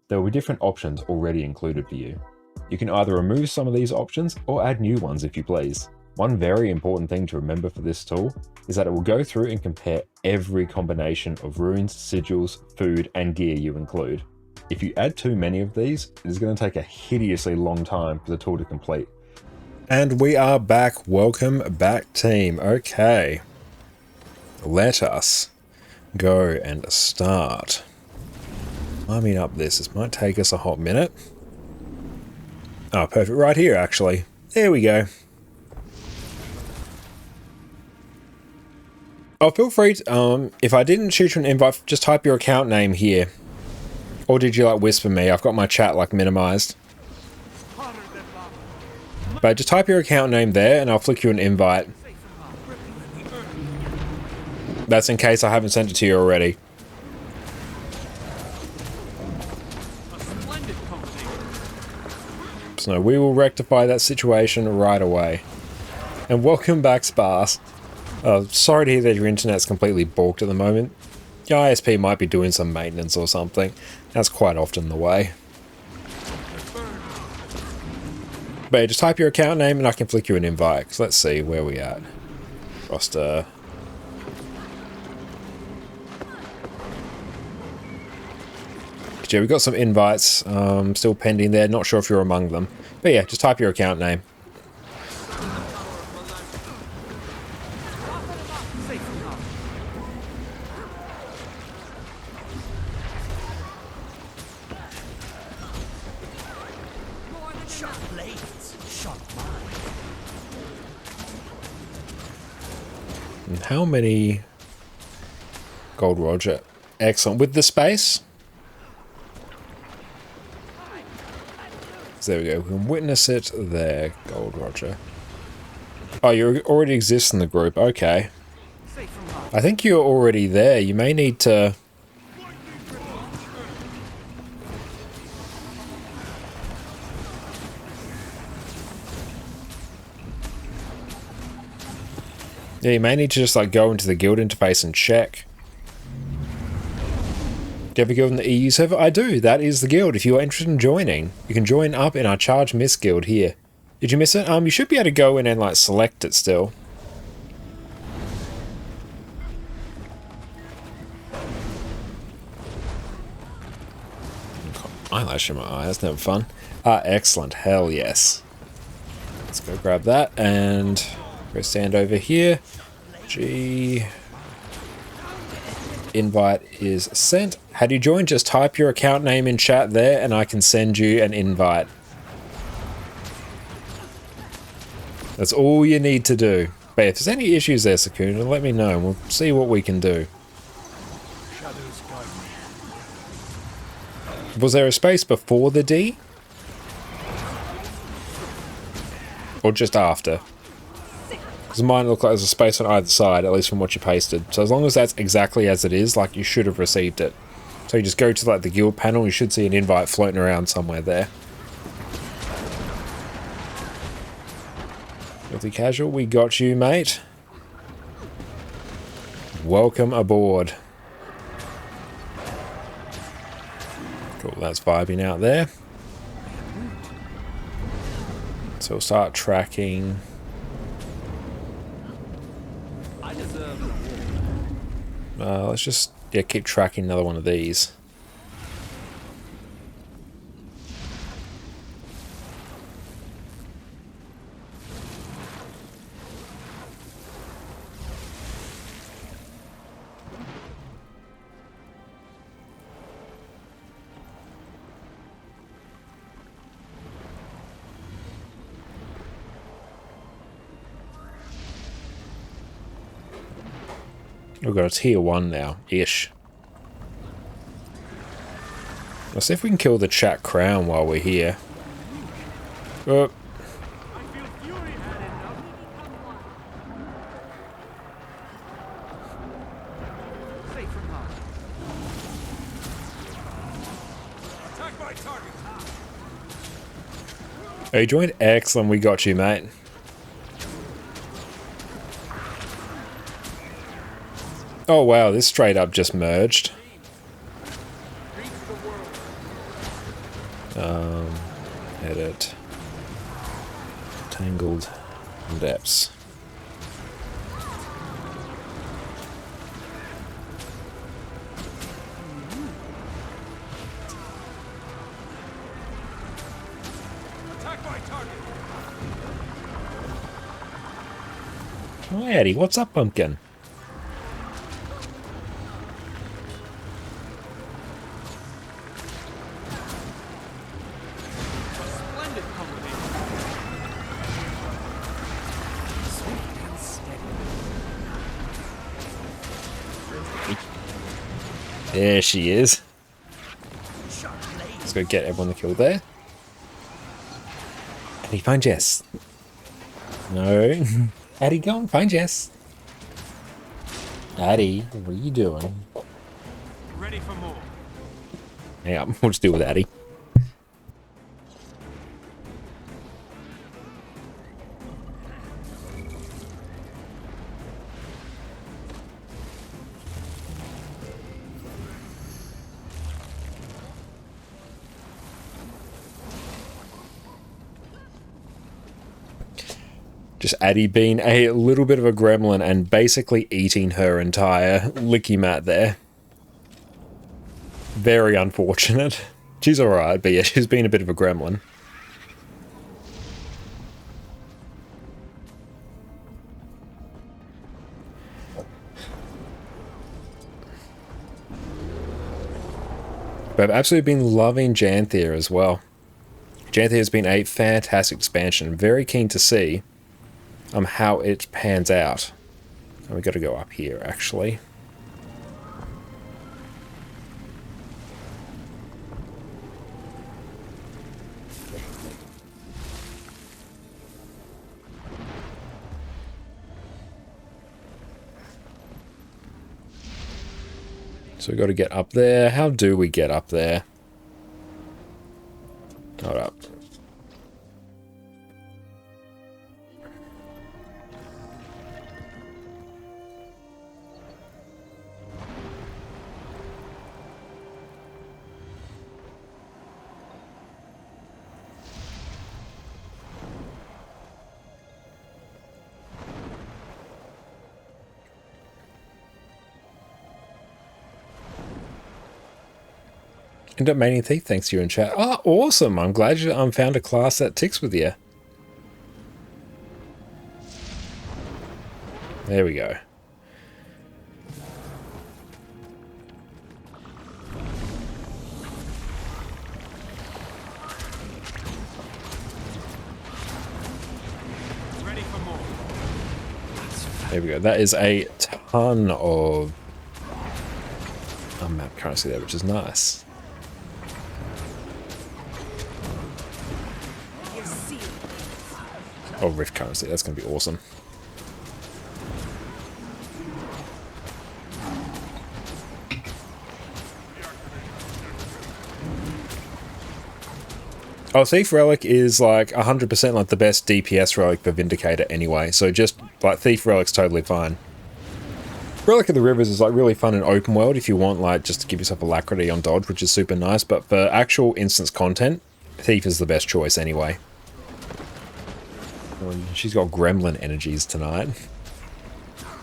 S1: there will be different options already included for you. You can either remove some of these options or add new ones if you please. One very important thing to remember for this tool is that it will go through and compare every combination of runes, sigils, food, and gear you include. If you add too many of these, it is going to take a hideously long time for the tool to complete. And we are back. Welcome back, team. Okay. Let us go and start climbing up this. This might take us a hot minute. Oh, perfect. Right here, actually. There we go. Oh, feel free to, if I didn't shoot you an invite, just type your account name here. Or did you, like, whisper me? I've got my chat, like, minimized. But just type your account name there, and I'll flick you an invite. That's in case I haven't sent it to you already. So we will rectify that situation right away. And welcome back, Sparse. Sorry to hear that your internet's completely balked at the moment. Your ISP might be doing some maintenance or something. That's quite often the way. But yeah, just type your account name and I can flick you an invite. So let's see where we at. Roster. Yeah, we've got some invites still pending there. Not sure if you're among them. But yeah, just type your account name. And how many Gold Roger? Excellent. With the space? There we go. We can witness it there, Gold Roger. Oh, you already exist in the group. Okay. I think you're already there. You may need to... Yeah, you may need to just like go into the guild interface and check. Do you have a guild in the EU server? I do. That is the guild. If you are interested in joining, you can join up in our Charge Miss guild here. Did you miss it? You should be able to go in and like select it still. Eyelash in my eye. That's never fun. Excellent. Hell yes. Let's go grab that and go stand over here. G. Invite is sent. How do you join? Just type your account name in chat there and I can send you an invite. That's all you need to do. But if there's any issues there, Sakuna, let me know and we'll see what we can do. Was there a space before the D? Or just after? Because mine looked like there's a space on either side, at least from what you pasted. So as long as that's exactly as it is, like you should have received it. So you just go to like the guild panel, you should see an invite floating around somewhere there. Filthy Casual, we got you, mate. Welcome aboard. Cool, that's vibing out there. So we'll start tracking. Let's just keep tracking another one of these. We've got a tier 1 now, ish. Let's see if we can kill the chat crown while we're here. Oh. Oh, you joined? Excellent, we got you, mate. Oh wow, this straight up just merged. Edit. Tangled depths. Oh, Eddie, what's up, pumpkin? There she is. Let's go get everyone the kill there. Addy, find Jess. No. Addy, go and find Jess. Addy, what are you doing?
S12: Ready for more.
S1: Hang on, we'll just deal with Addy. Just Addy being a little bit of a gremlin and basically eating her entire licky mat there. Very unfortunate. She's alright, but yeah, she's been a bit of a gremlin. But I've absolutely been loving Janthea as well. Janthea has been a fantastic expansion. Very keen to see how it pans out. And we got to go up here, actually. So we got to get up there. How do we get up there? Hold up. End up mating thief, thanks to you in chat. Oh, awesome! I'm glad you found a class that ticks with you. There we go.
S12: Ready for more.
S1: There we go. That is a ton of unmapped currency there, which is nice. Oh, Rift currency. That's going to be awesome. Oh, Thief Relic is like 100% like the best DPS relic for Vindicator anyway. So just like Thief Relic's totally fine. Relic of the Rivers is like really fun in open world if you want like just to give yourself alacrity on dodge, which is super nice. But for actual instance content, Thief is the best choice anyway. She's got gremlin energies tonight.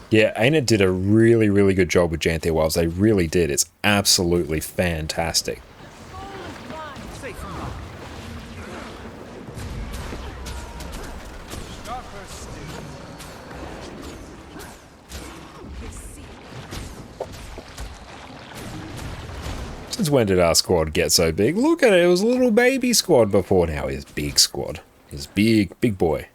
S1: Yeah, Ainit did a really, really good job with Janthea Wilds. They really did. It's absolutely fantastic. Since when did our squad get so big? Look at it, it was a little baby squad before. Now it's big squad. It's big, big boy.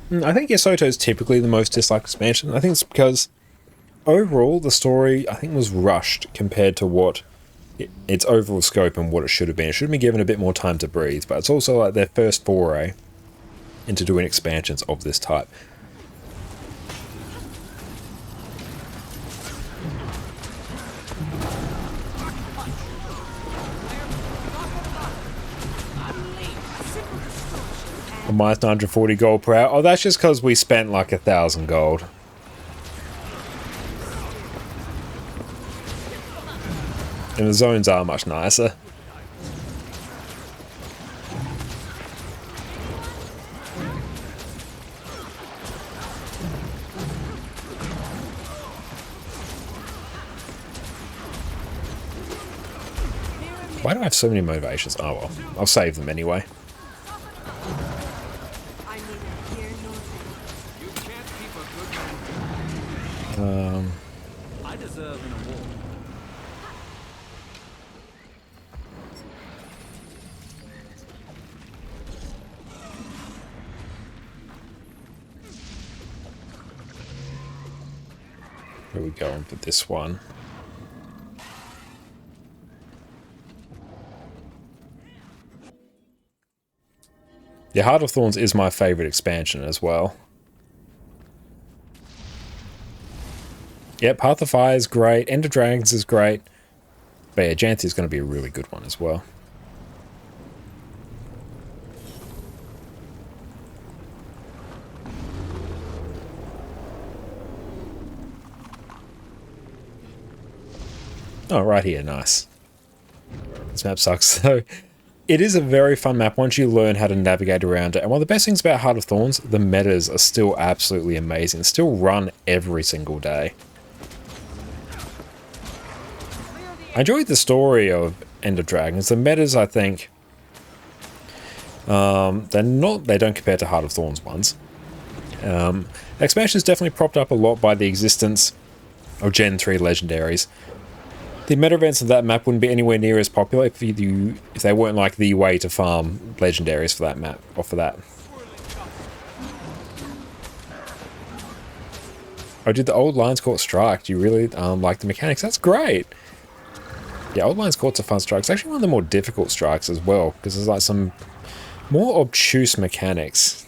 S1: I think Ysoto is typically the most disliked expansion. I think it's because overall the story I think was rushed compared to what its overall scope and what it should have been. It should have been given a bit more time to breathe, but it's also like their first foray into doing expansions of this type. A minus 940 gold per hour. Oh, that's just because we spent like 1,000 gold. And the zones are much nicer. Why do I have so many motivations? Oh well, I'll save them anyway.
S12: I deserve an award.
S1: Where are we going for this one? Yeah, Heart of Thorns is my favourite expansion as well. Yep, Path of Fire is great, End of Dragons is great, but yeah, Janthi is going to be a really good one as well. Oh, right here, nice. This map sucks. So, it is a very fun map once you learn how to navigate around it. And one of the best things about Heart of Thorns, the metas are still absolutely amazing. Still run every single day. I enjoyed the story of End of Dragons. The metas, I think, they don't compare to Heart of Thorns ones. The expansion is definitely propped up a lot by the existence of Gen 3 legendaries. The meta events of that map wouldn't be anywhere near as popular if they weren't like the way to farm legendaries for that map, or for that. Oh, did the old Lions Court strike? Do you really like the mechanics? That's great! Yeah, old Lions Court's a fun strike. It's actually one of the more difficult strikes as well, because there's like some more obtuse mechanics.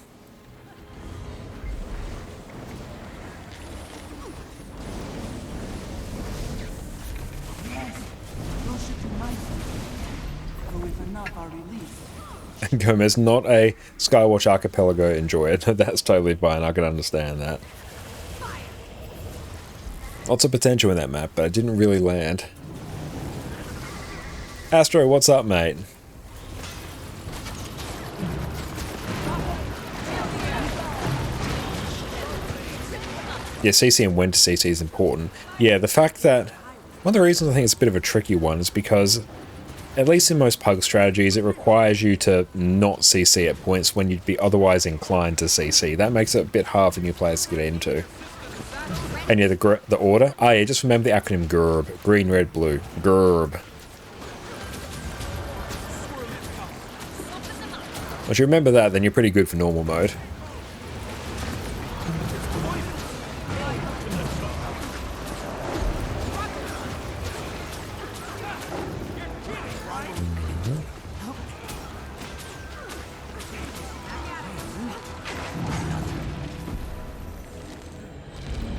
S1: Gomez, not a Skywatch Archipelago enjoyer. That's totally fine, I can understand that. Lots of potential in that map, but it didn't really land. Astro, what's up, mate? Yeah, CC and when to CC is important. Yeah, the fact that... One of the reasons I think it's a bit of a tricky one is because, at least in most Pug strategies, it requires you to not CC at points when you'd be otherwise inclined to CC. That makes it a bit hard for new players to get into. And yeah, the order? Ah yeah, just remember the acronym GURB. Green, red, blue. GURB. Once you remember that, then you're pretty good for normal mode.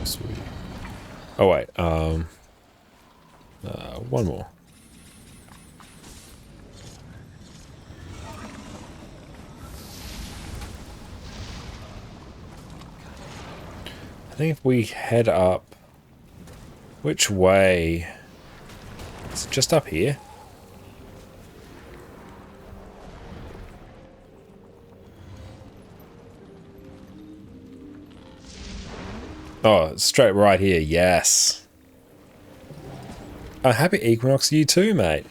S1: Sweet. Oh wait, one more. I think if we head up, which way? It's just up here. Oh, it's straight right here, yes. Oh, happy Equinox to you too, mate.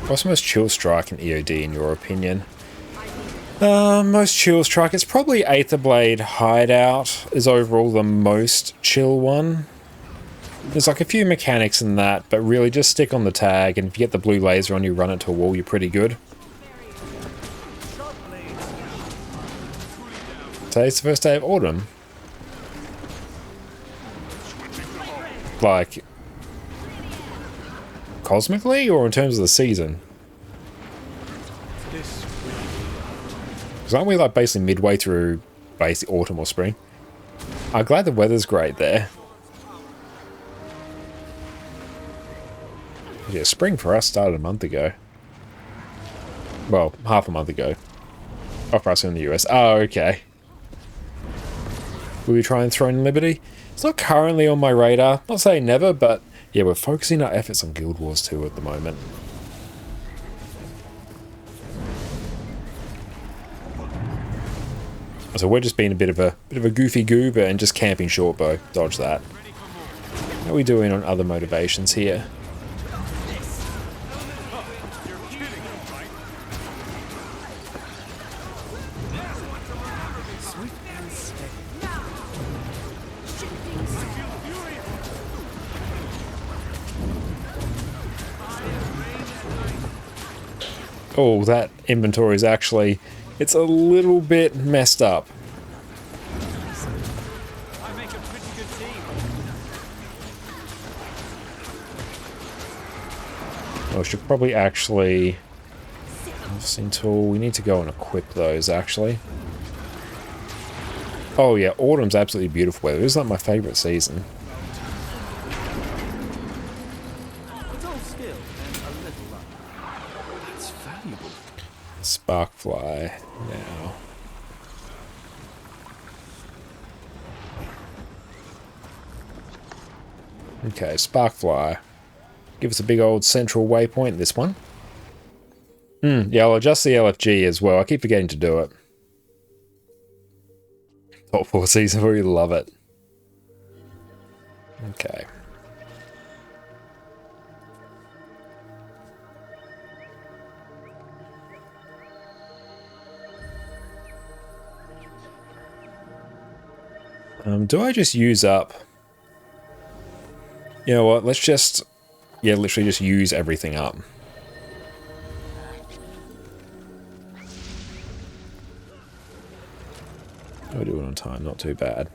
S1: What's the most chill strike in EOD in your opinion? Most chill strike, it's probably Aetherblade Hideout is overall the most chill one. There's like a few mechanics in that, but really just stick on the tag, and if you get the blue laser on you, run it to a wall, you're pretty good. Today's the first day of autumn. Like, cosmically, or in terms of the season? Because aren't we like basically midway through basically autumn or spring? I'm glad the weather's great there. Yeah, spring for us started a month ago. Well, half a month ago. Oh, for us in the US. Oh, okay. Will we try and throw in Liberty? It's not currently on my radar. Not saying never, but yeah, we're focusing our efforts on Guild Wars 2 at the moment. So we're just being a bit of a goofy goober and just camping shortbow. Dodge that. How are we doing on other motivations here? Oh, that inventory is actually... It's a little bit messed up.
S12: I make a pretty good team.
S1: I should probably actually... Harvesting tool. We need to go and equip those, actually. Oh yeah, autumn's absolutely beautiful weather. It's like my favourite season.
S12: It's all skill and a little luck. That's valuable.
S1: Sparkfly now. Okay, Sparkfly. Give us a big old central waypoint, this one. Yeah, I'll adjust the LFG as well. I keep forgetting to do it. Top 4 season, we love it. Okay. Do I just use up... You know what, let's just... Yeah, literally just use everything up. I'll do it on time, not too bad.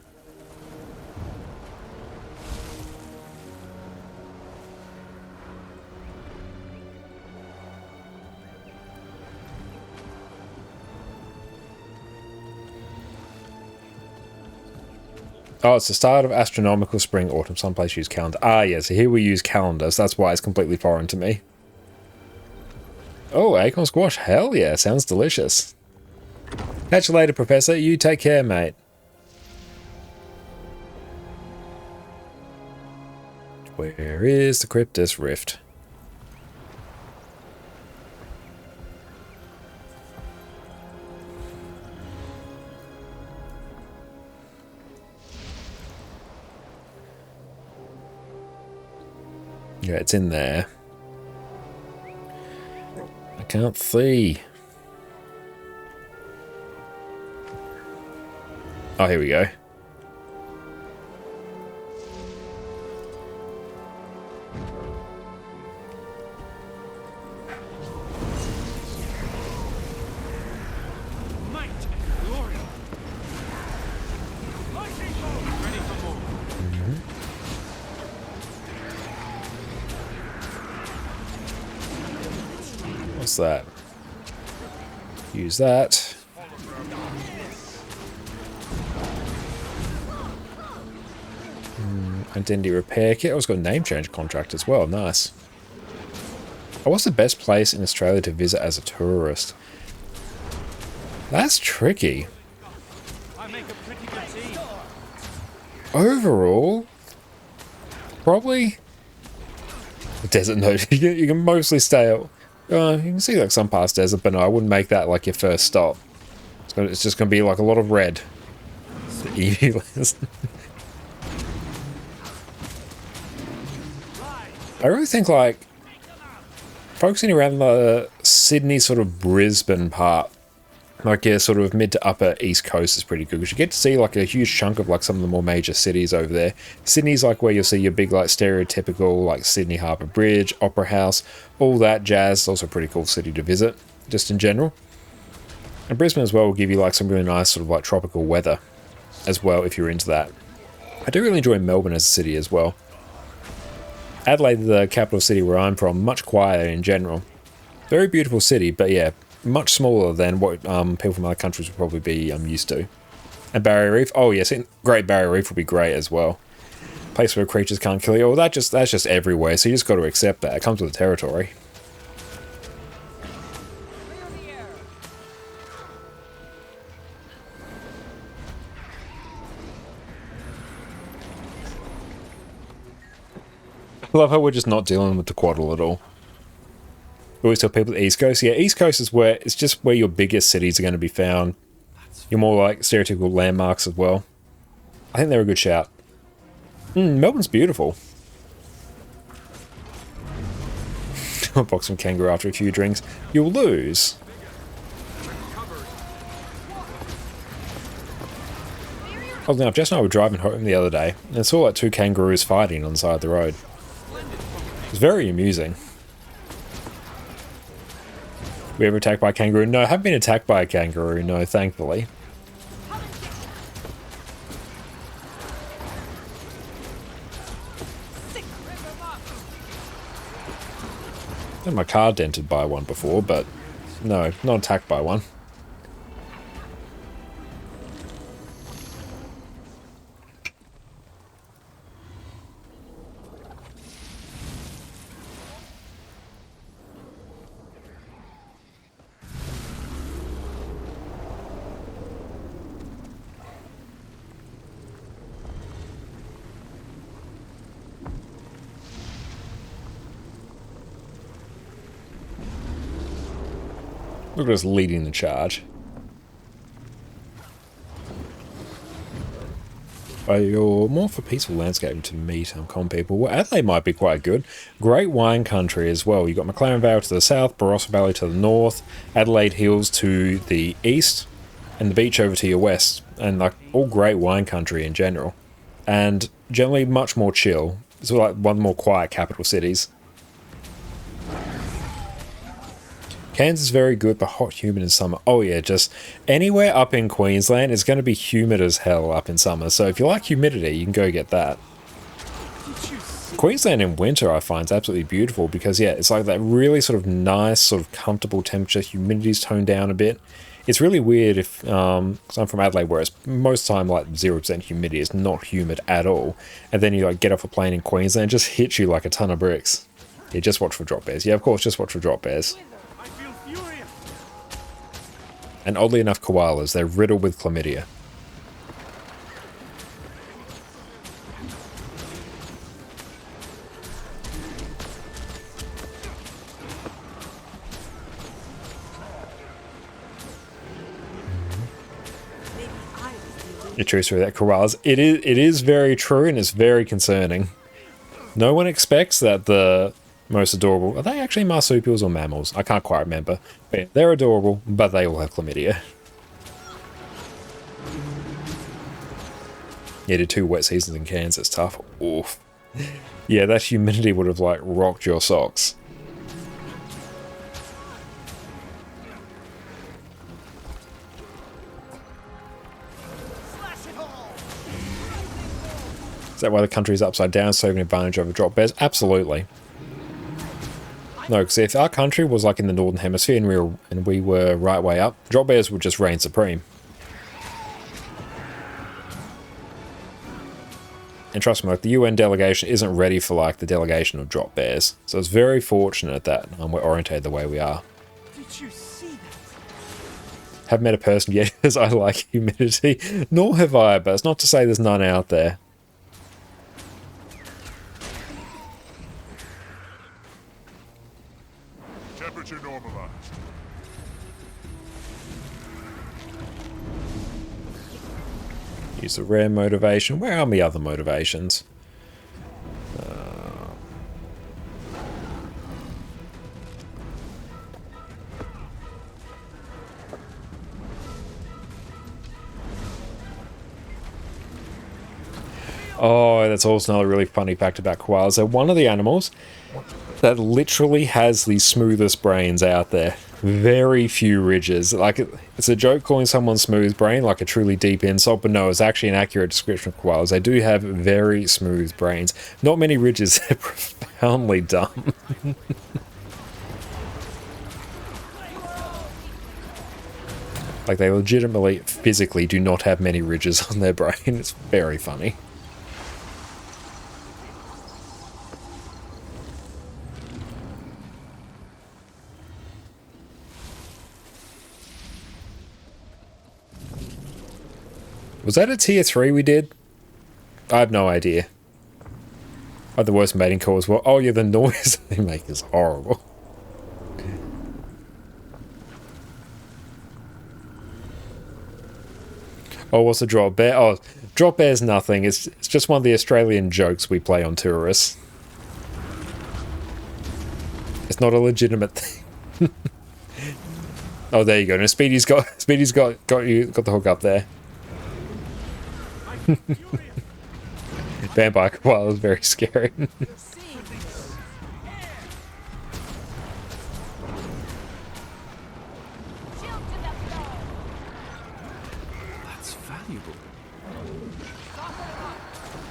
S1: Oh, it's the start of astronomical spring, autumn. Some places use calendar. Ah, yeah, so here we use calendars. That's why it's completely foreign to me. Oh, acorn squash. Hell yeah, sounds delicious. Catch you later, Professor. You take care, mate. Where is the Cryptus Rift? Yeah, it's in there. I can't see. Oh, here we go.
S12: Might and glory. Ready for more.
S1: What's that? Use that. Identity repair kit. I was got a name change contract as well. Nice. Oh, what's the best place in Australia to visit as a tourist? That's tricky.
S12: I make a pretty good team.
S1: Overall, probably the desert. No, you can mostly stay out. You can see like some past desert, but no, I wouldn't make that like your first stop. It's just going to be like a lot of red. The EV list. I really think like focusing around the Sydney sort of Brisbane part, like yeah, sort of mid to upper East Coast is pretty good because you get to see like a huge chunk of like some of the more major cities over there. Sydney's like where you'll see your big like stereotypical like Sydney Harbour Bridge, Opera House, all that jazz. It's also a pretty cool city to visit just in general. And Brisbane as well will give you like some really nice sort of like tropical weather as well if you're into that. I do really enjoy Melbourne as a city as well. Adelaide, the capital city where I'm from, much quieter in general. Very beautiful city, but yeah, much smaller than what people from other countries would probably be used to. And Barrier Reef, oh yes, Great Barrier Reef would be great as well. Place where creatures can't kill you. Oh, that's just everywhere, so you just got to accept that. It comes with the territory. I love how we're just not dealing with the Quaddle at all. We always tell people the East Coast. Yeah, East Coast is where it's just where your biggest cities are going to be found. You're more like stereotypical landmarks as well. I think they're a good shout. Melbourne's beautiful. I'll box some kangaroo after a few drinks. You'll lose. Oh, now Jess and I were driving home the other day and I saw like 2 kangaroos fighting on the side of the road. It was very amusing. We ever attacked by a kangaroo? No, I haven't been attacked by a kangaroo, no, thankfully. I've had my car dented by one before, but no, not attacked by one. Look at us leading the charge. You're more for peaceful landscaping to meet common people. Well, Adelaide might be quite good. Great wine country as well. You've got McLaren Vale to the south, Barossa Valley to the north, Adelaide Hills to the east, and the beach over to your west. And like all great wine country in general. And generally much more chill. It's sort of like one of the more quiet capital cities. Cairns is very good, but hot, humid in summer. Oh yeah, just anywhere up in Queensland is going to be humid as hell up in summer. So if you like humidity, you can go get that. Queensland in winter I find is absolutely beautiful because, yeah, it's like that really sort of nice, sort of comfortable temperature. Humidity's toned down a bit. It's really weird if, because I'm from Adelaide, where it's most of the time like 0% humidity. It's not humid at all. And then you like get off a plane in Queensland, it just hits you like a ton of bricks. Yeah, just watch for drop bears. Yeah, of course, just watch for drop bears. And oddly enough, koalas, they're riddled with chlamydia. You're true through that, koalas. It is very true and it's very concerning. No one expects that the most adorable... Are they actually marsupials or mammals? I can't quite remember. But yeah, they're adorable, but they all have chlamydia. Yeah, did 2 wet seasons in Cairns. It's tough. Oof. Yeah, that humidity would have, like, rocked your socks. Is that why the country's upside down, so you have an advantage over drop bears? Absolutely. No, because if our country was like in the Northern Hemisphere and we were right way up, drop bears would just reign supreme. And trust me, like the UN delegation isn't ready for like the delegation of drop bears. So it's very fortunate that we're orientated the way we are.
S7: Did you see that?
S1: Haven't met a person yet because I like humidity. Nor have I, but it's not to say there's none out there.
S13: Temperature normalized.
S1: Use the rare motivation. Where are my other motivations? Oh, that's also another really funny fact about koalas. They're one of the animals that literally has the smoothest brains out there. Very few ridges. Like, it's a joke calling someone smooth brain, like a truly deep insult, but no, it's actually an accurate description of koalas. They do have very smooth brains. Not many ridges. They're profoundly dumb. Like, they legitimately, physically do not have many ridges on their brain. It's very funny. Was that a tier 3 we did? I have no idea. I had the worst mating call as well. Oh yeah, the noise they make is horrible. Oh, what's a drop bear? Oh, drop bear's nothing. It's just one of the Australian jokes we play on tourists. It's not a legitimate thing. Oh, there you go. Now Speedy's got the hook up there. Vampire koala is very scary.
S12: valuable.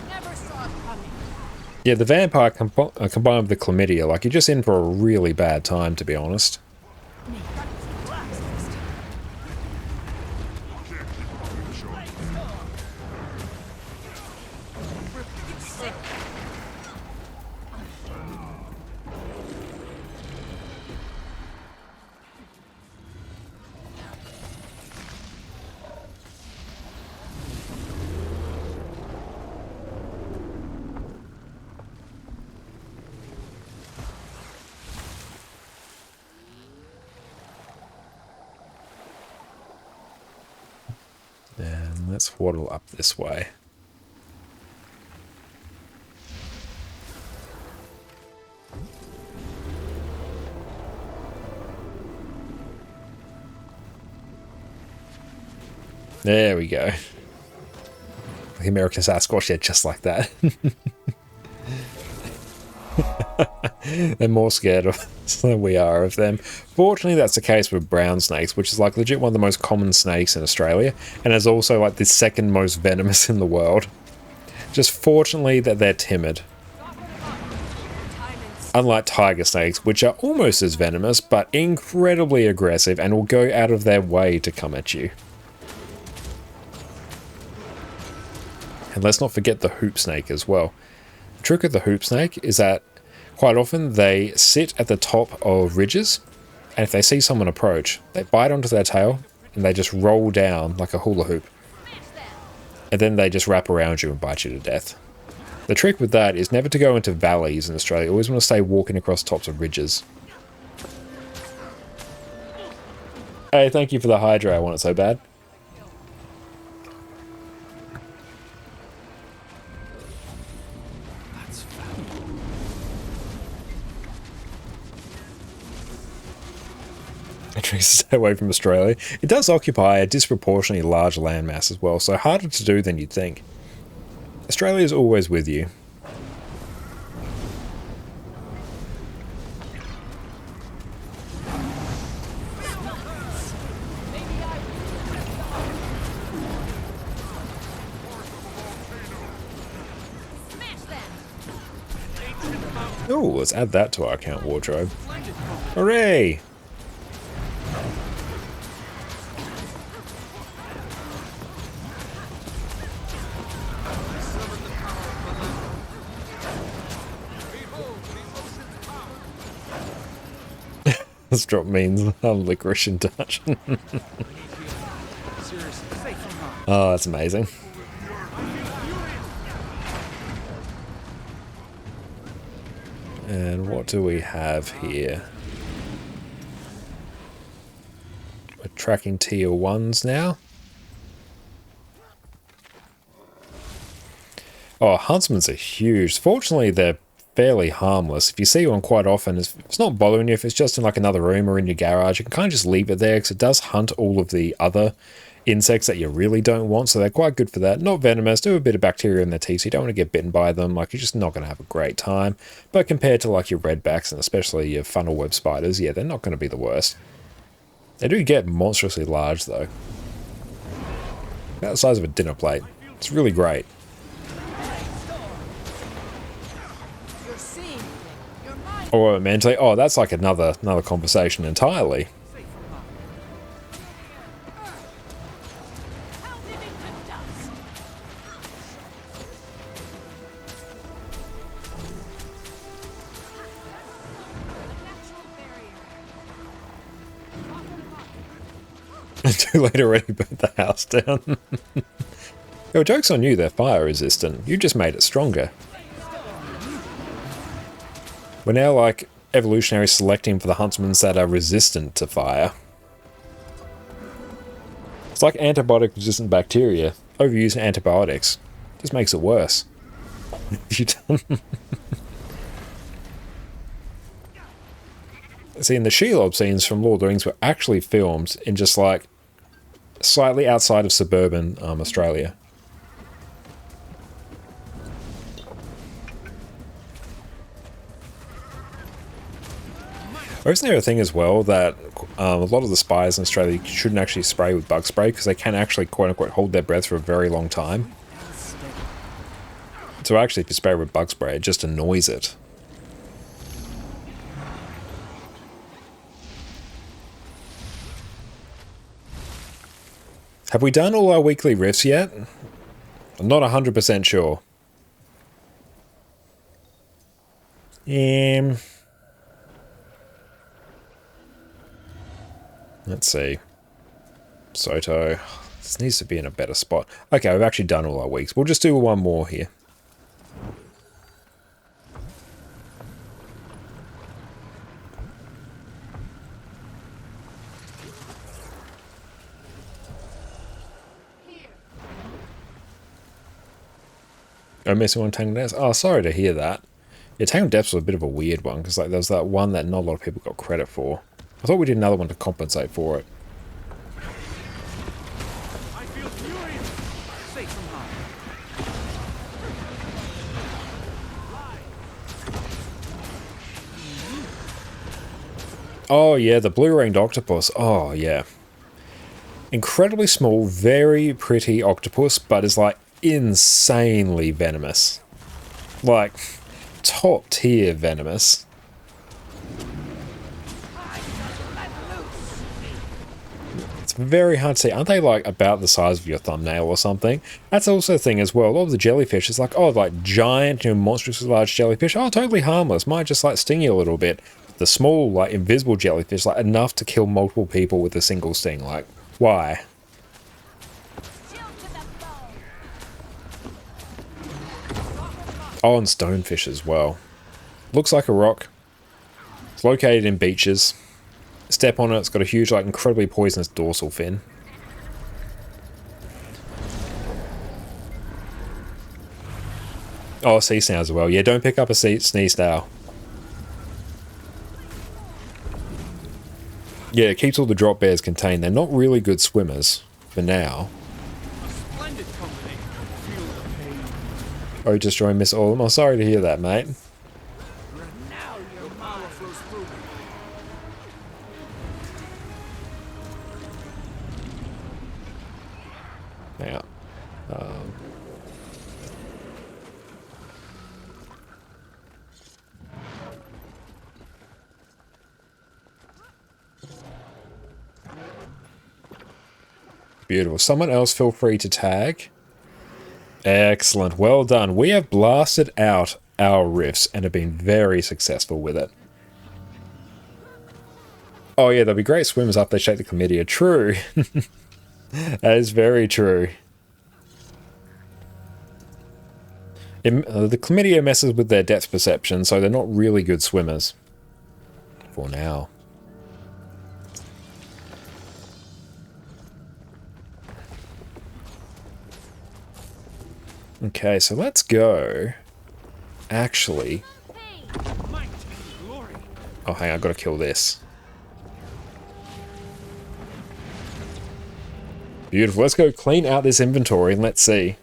S7: Never saw it coming.
S1: Yeah, the vampire combined with the chlamydia, like, you're just in for a really bad time, to be honest. And let's waddle up this way. There we go. The American Sasquatch, yeah, just like that. They're more scared of us than we are of them. Fortunately, that's the case with brown snakes, which is like legit one of the most common snakes in Australia, and is also like the second most venomous in the world. Just fortunately that they're timid. Unlike tiger snakes, which are almost as venomous, but incredibly aggressive and will go out of their way to come at you. And let's not forget the hoop snake as well. The trick of the hoop snake is that quite often they sit at the top of ridges, and if they see someone approach, they bite onto their tail and they just roll down like a hula hoop. And then they just wrap around you and bite you to death. The trick with that is never to go into valleys in Australia. You always want to stay walking across tops of ridges. Hey, thank you for the Hydra, I want it so bad. To stay away from Australia. It does occupy a disproportionately large landmass as well, so harder to do than you'd think. Australia is always with you. Oh, let's add that to our account wardrobe. Hooray! This drop means licorice in Dutch. Oh, that's amazing. And what do we have here? We're tracking tier 1s now. Oh, huntsmans are huge. Fortunately, they're fairly harmless. If you see one quite often, if it's not bothering you, if it's just in like another room or in your garage, you can kind of just leave it there because it does hunt all of the other insects that you really don't want, so they're quite good for that. Not venomous, do a bit of bacteria in their teeth, so you don't want to get bitten by them, like you're just not going to have a great time. But compared to like your redbacks and especially your funnel web spiders, yeah, they're not going to be the worst. They do get monstrously large though. About the size of a dinner plate. It's really great. Or mentally, oh, that's like another conversation entirely. Too late already, burnt the house down. Yo, joke's on you, they're fire resistant. You just made it stronger. We're now like evolutionary selecting for the huntsmen that are resistant to fire. It's like antibiotic resistant bacteria. Overuse antibiotics just makes it worse. See, in the Shelob scenes from Lord of the Rings were actually filmed in just like slightly outside of suburban Australia. Or isn't there a thing as well that a lot of the spies in Australia shouldn't actually spray with bug spray because they can actually quote-unquote hold their breath for a very long time? So actually if you spray with bug spray, it just annoys it. Have we done all our weekly riffs yet? I'm not 100% sure. Let's see. Soto. This needs to be in a better spot. Okay, we've actually done all our weeks. We'll just do one more here. I'm missing one Tangled Depths. Oh, sorry to hear that. Yeah, Tangled Depths was a bit of a weird one, because like, there was that one that not a lot of people got credit for. I thought we did another one to compensate for it.
S12: I feel furious. Safe from harm.
S1: Oh yeah, the blue-ringed octopus. Oh yeah. Incredibly small, very pretty octopus, but is like insanely venomous. Like, top tier venomous. It's very hard to see. Aren't they like about the size of your thumbnail or something? That's also a thing as well. A lot of the jellyfish is like, oh, like giant, monstrously large jellyfish. Oh, totally harmless. Might just like sting you a little bit. The small, like invisible jellyfish, like enough to kill multiple people with a single sting. Like, why? Oh, and stonefish as well. Looks like a rock. It's located in beaches. Step on it, it's got a huge, like, incredibly poisonous dorsal fin. Oh, sea snail as well. Yeah, don't pick up a sea snail. Yeah, it keeps all the drop bears contained. They're not really good swimmers for now. Oh, destroy Miss Allum. I'm sorry to hear that, mate. Hang on. Beautiful. Someone else feel free to tag. Excellent. Well done. We have blasted out our riffs and have been very successful with it. Oh yeah, they'll be great swimmers after they shake the chlamydia. True. That is very true. The chlamydia messes with their depth perception, so they're not really good swimmers. For now. Okay, so let's go. Actually. Oh, hang on, I've got to kill this. Beautiful. Let's go clean out this inventory and let's see.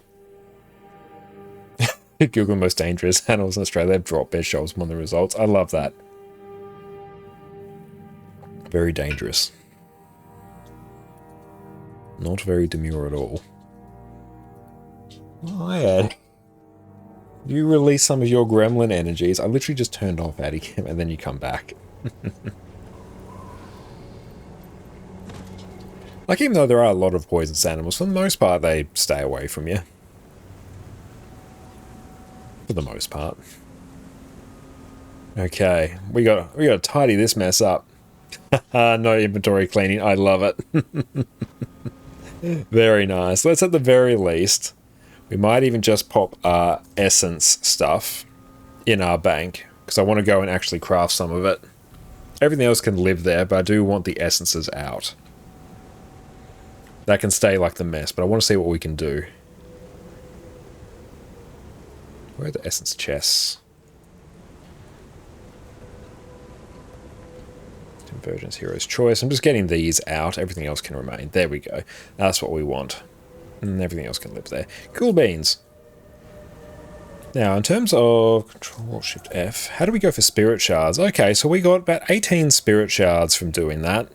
S1: Google most dangerous animals in Australia. They've dropped bear shoals among the results. I love that. Very dangerous. Not very demure at all. Oh, yeah. You release some of your gremlin energies. I literally just turned off Adicam and then you come back. Like, even though there are a lot of poisonous animals, for the most part, they stay away from you. For the most part. Okay, we gotta tidy this mess up. No inventory cleaning. I love it. Very nice. Let's at the very least, we might even just pop our essence stuff in our bank, because I want to go and actually craft some of it. Everything else can live there, but I do want the essences out. That can stay like the mess, but I want to see what we can do. Where are the essence chests? Convergence Hero's Choice. I'm just getting these out. Everything else can remain. There we go. That's what we want. And everything else can live there. Cool beans. Now, in terms of Control-Shift-F, how do we go for Spirit Shards? Okay, so we got about 18 Spirit Shards from doing that.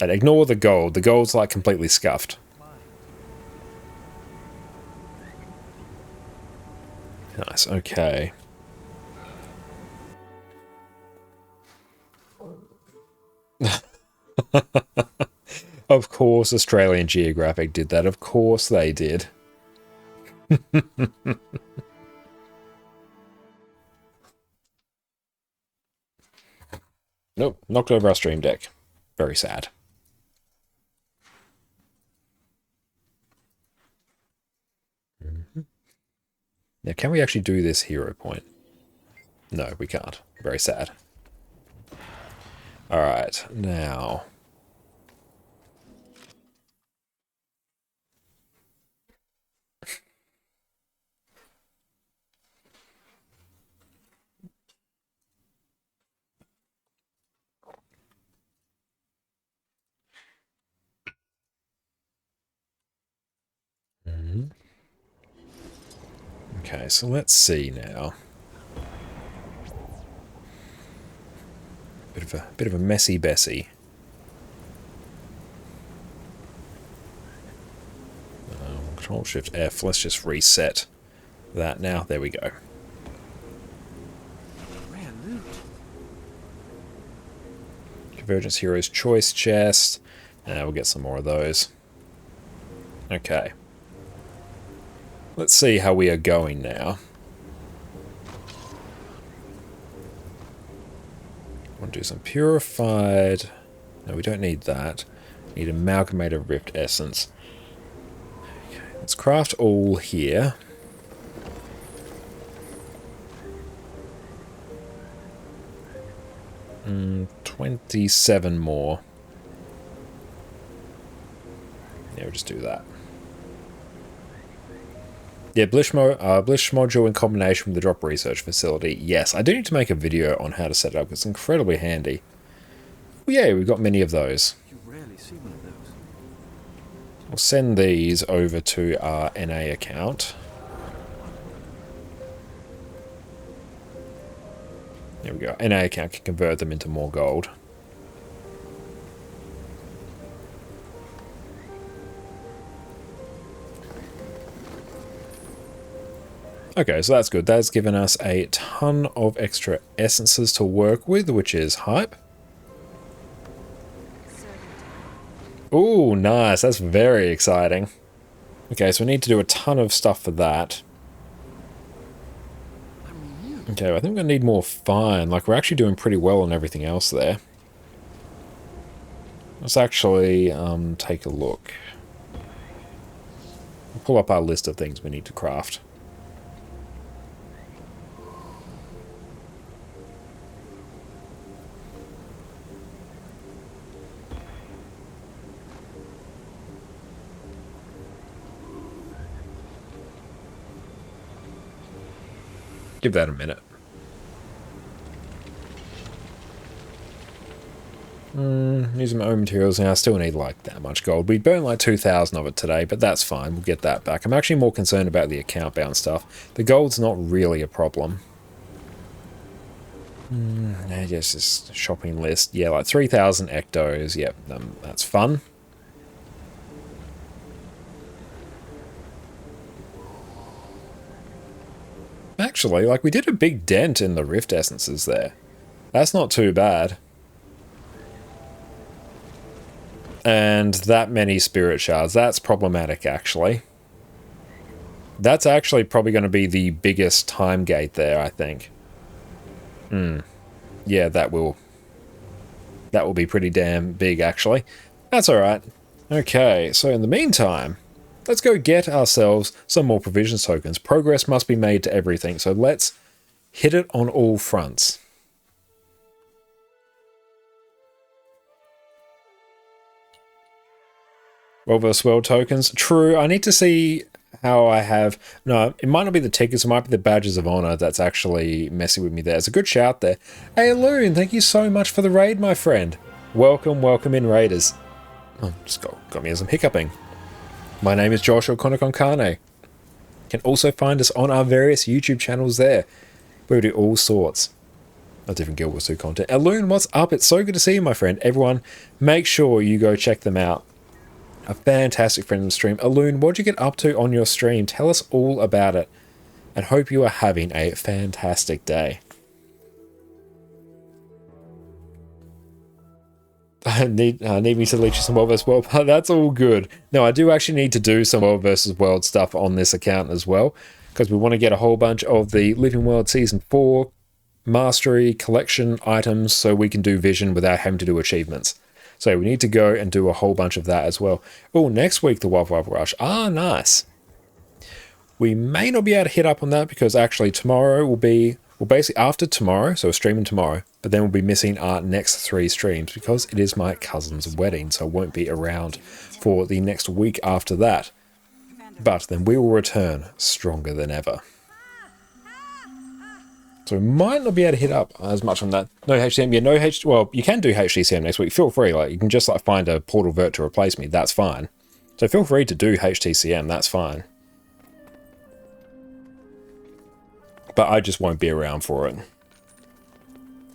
S1: And ignore the gold. The gold's like completely scuffed. Nice, okay. Of course Australian Geographic did that. Of course they did. Nope, knocked over our stream deck. Very sad. Now, can we actually do this hero point? No, we can't. Very sad. Alright, now... Okay, so let's see now. Bit of a messy Bessie. Control-Shift-F. Let's just reset that now. There we go. Convergence Heroes Choice Chest. We'll get some more of those. Okay. Let's see how we are going now. Want to do some purified... No, we don't need that. Need Amalgamated Rift Essence. Okay, let's craft all here. Mm, 27 more. Yeah, we'll just do that. Yeah, Blish module in combination with the drop research facility. Yes, I do need to make a video on how to set it up. It's incredibly handy. Well, yeah, we've got many of those.
S12: You rarely see one of those.
S1: We'll send these over to our NA account. There we go. NA account can convert them into more gold. Okay, so that's good. That's given us a ton of extra essences to work with, which is hype. Ooh, nice. That's very exciting. Okay, so we need to do a ton of stuff for that. Okay, I think we're going to need more fine. Like, we're actually doing pretty well on everything else there. Let's actually take a look. We'll pull up our list of things we need to craft. Give that a minute. Using my own materials now, I still need like that much gold. We burned like 2,000 of it today, but that's fine. We'll get that back. I'm actually more concerned about the account bound stuff. The gold's not really a problem. I guess this shopping list. Yeah, like 3,000 ectos. Yep, that's fun. Actually, like, we did a big dent in the Rift Essences there. That's not too bad. And that many Spirit Shards, that's problematic, actually. That's actually probably going to be the biggest time gate there, I think. Yeah, that will be pretty damn big, actually. That's alright. Okay, so in the meantime... let's go get ourselves some more provisions tokens. Progress must be made to everything, so let's hit it on all fronts. World vs. World tokens. True, I need to see how I have... No, it might not be the tickets, it might be the badges of honor that's actually messing with me there. It's a good shout there. Hey, Loon, thank you so much for the raid, my friend. Welcome, welcome in, raiders. Oh, just got me as I'm hiccuping. My name is Joshua Konakonkane. You can also find us on our various YouTube channels there, where we do all sorts of different Guild Wars 2 content. Alun, what's up? It's so good to see you, my friend. Everyone, make sure you go check them out. A fantastic friend of the stream. Alun, what'd you get up to on your stream? Tell us all about it. And hope you are having a fantastic day. I need me to leech you some World vs. World, but that's all good. No, I do actually need to do some World vs. World stuff on this account as well, because we want to get a whole bunch of the Living World Season 4 Mastery Collection items so we can do Vision without having to do achievements. So we need to go and do a whole bunch of that as well. Oh, next week, the Wild Wild Rush. Ah, nice. We may not be able to hit up on that because actually tomorrow will be... Well, basically after tomorrow, so we're streaming tomorrow, but then we'll be missing our next 3 streams because it is my cousin's wedding, so I won't be around for the next week after that. But then we will return stronger than ever. So we might not be able to hit up as much on that. No HCM, yeah, no H. Well, you can do HCM next week. Feel free, like you can just like find a portal vert to replace me. That's fine. So feel free to do HTCM. That's fine. But I just won't be around for it.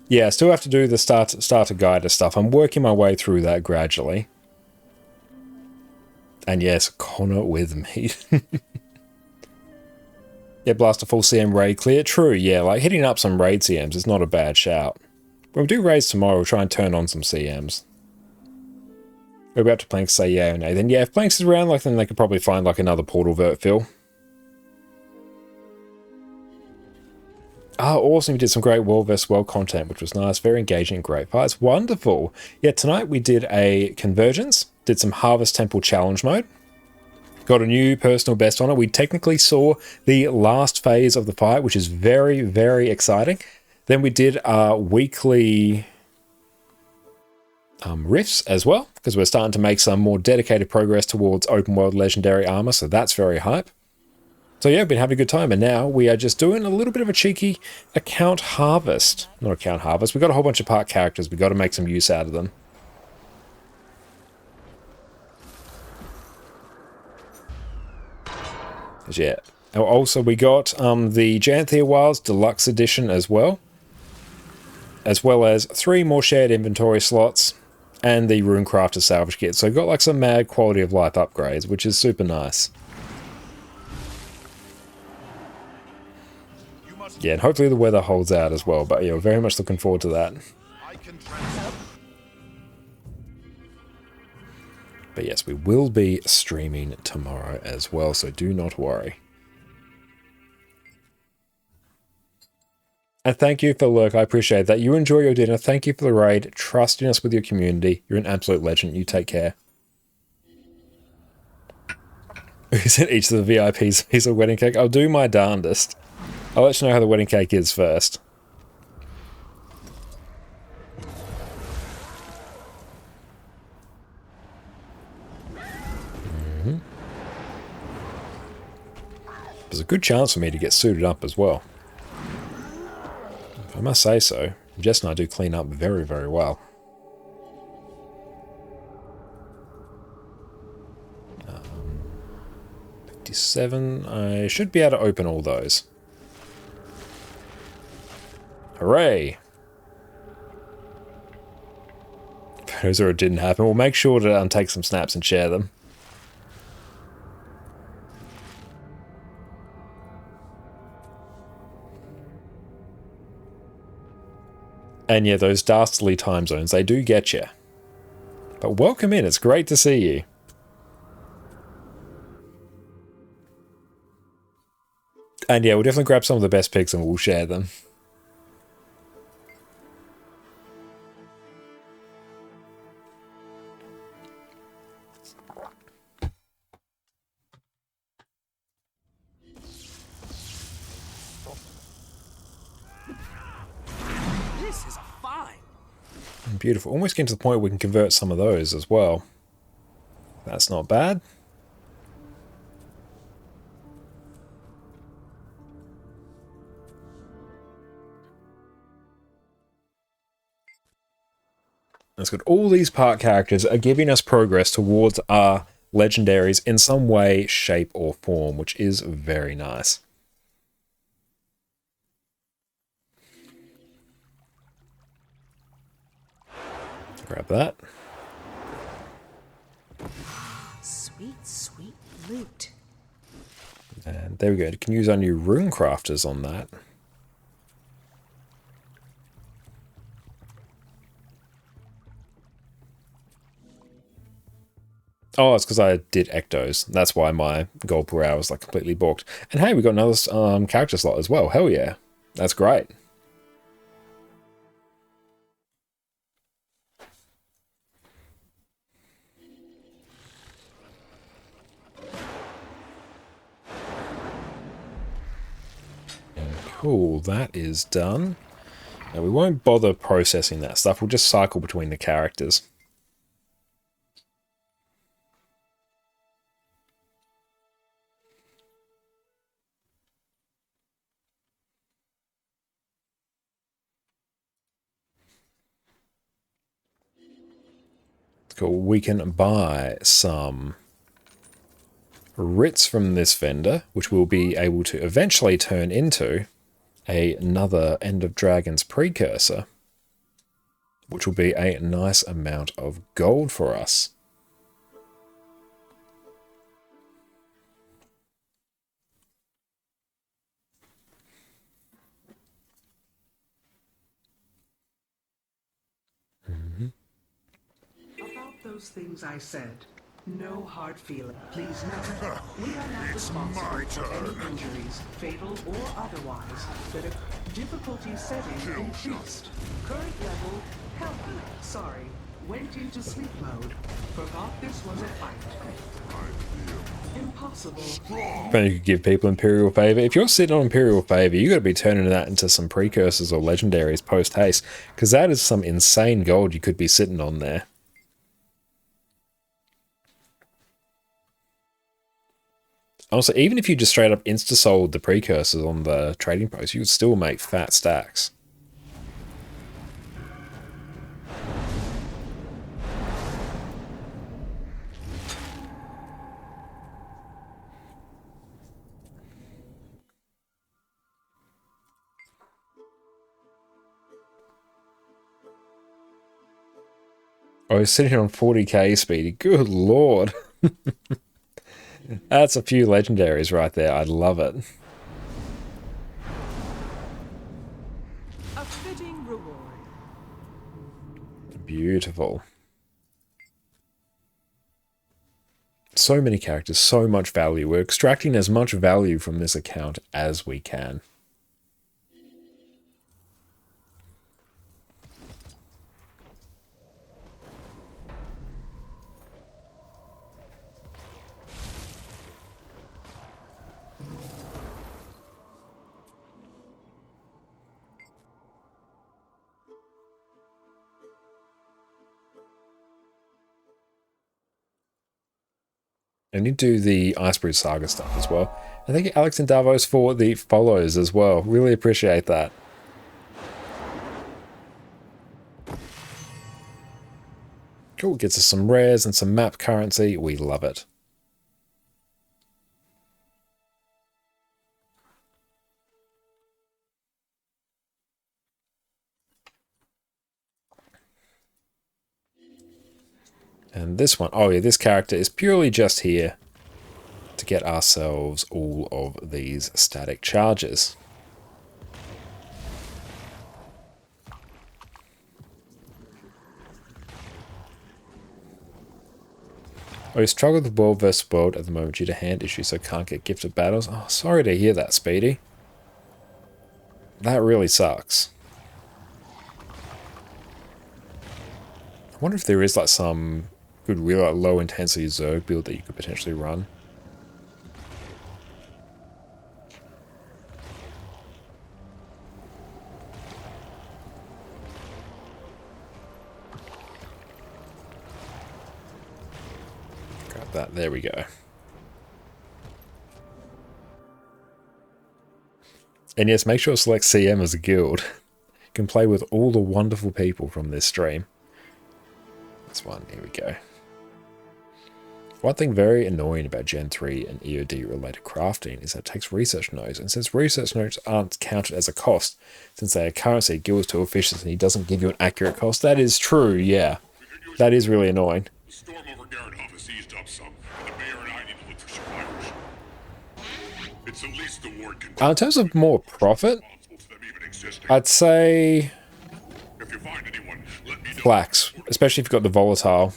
S1: Yeah, I still have to do the starter guide stuff. I'm working my way through that gradually. And yes, Connor with me. Yeah, blast a full CM raid clear. True, yeah, like hitting up some raid CMs is not a bad shout. When we do raids tomorrow, we'll try and turn on some CMs. We're about to Planks say yeah or nay. Then yeah, if Planks is around, like then they could probably find like another portal vert fill. Ah, awesome. We did some great World vs. World content, which was nice. Very engaging, great fights. Wonderful. Yeah, tonight we did a Convergence. Did some Harvest Temple Challenge mode. Got a new personal best on it. We technically saw the last phase of the fight, which is very, very exciting. Then we did our weekly rifts as well, because we're starting to make some more dedicated progress towards open world legendary armor, so that's very hype. So yeah, I've been having a good time, and now we are just doing a little bit of a cheeky account harvest. Not account harvest, we've got a whole bunch of part characters, we've got to make some use out of them. Yeah. Also, we got the Janthea Wilds Deluxe Edition as well as 3 more shared inventory slots, and the Runecrafter Salvage Kit. So got like some mad quality of life upgrades, which is super nice. Yeah, and hopefully the weather holds out as well, but yeah, we're very much looking forward to that. But yes, we will be streaming tomorrow as well, so do not worry. And thank you for the lurk, I appreciate that. You enjoy your dinner, thank you for the raid, trusting us with your community. You're an absolute legend, you take care. Who sent each of the VIPs a piece of wedding cake? I'll do my darndest. I'll let you know how the wedding cake is first. There's a good chance for me to get suited up as well. I must say so. Jess and I do clean up very, very well. 57. I should be able to open all those. Hooray! Those or it didn't happen. We'll make sure to take some snaps and share them. And yeah, those dastardly time zones, they do get you. But welcome in, it's great to see you. And yeah, we'll definitely grab some of the best picks and we'll share them. Beautiful. Almost getting to the point where we can convert some of those as well. That's not bad. That's good. All these part characters are giving us progress towards our legendaries in some way, shape, or form, which is very nice. Grab that.
S9: Sweet, sweet loot.
S1: And there we go. You can use our new rune crafters on that. Oh, it's because I did Ectos. That's why my gold per hour was like completely booked. And hey, we got another character slot as well. Hell yeah. That's great. Cool, that is done. Now we won't bother processing that stuff. We'll just cycle between the characters. Cool. We can buy some writs from this vendor, which we'll be able to eventually turn into another End of Dragons precursor, which will be a nice amount of gold for us.
S15: Those things I said. No hard feeling. Please note, we are not responsible for any injuries, fatal or otherwise, that have difficulty setting increased. Current level, healthy. Sorry. Went into sleep mode. Forgot this was a fight. Impossible.
S1: But you could give people Imperial Favor. If you're sitting on Imperial Favor, you got to be turning that into some precursors or legendaries post haste, because that is some insane gold you could be sitting on there. Also, even if you just straight up insta-sold the precursors on the trading post, you would still make fat stacks. Oh, he's sitting here on 40k, Speedy. Good lord. That's a few legendaries right there. I love it.
S15: A fitting reward.
S1: Beautiful. So many characters, so much value. We're extracting as much value from this account as we can. I need to do the Icebrew Saga stuff as well. And thank you, Alex and Davos, for the follows as well. Really appreciate that. Cool, gets us some rares and some map currency. We love it. And this one, oh yeah, this character is purely just here to get ourselves all of these static charges. Oh, you struggle with world versus world at the moment due to hand issues, so can't get gifted battles. Oh, sorry to hear that, Speedy. That really sucks. I wonder if there is like some good, real like, low intensity Zerg build that you could potentially run. Grab that, there we go. And yes, make sure to select CM as a guild. You can play with all the wonderful people from this stream. This one, here we go. One thing very annoying about Gen 3 and EOD related crafting is that it takes research nodes, and since research nodes aren't counted as a cost, since they are currency, Guild's too efficient and he doesn't give you an accurate cost. That is true, yeah. That is really annoying.
S13: The storm over Garrenhof has eased up some, and the mayor and I need to look for survivors. It's at least the ward can...
S1: In terms of more profit, I'd say
S13: If you find anyone, let me know.
S1: flax, especially if you've got the volatile.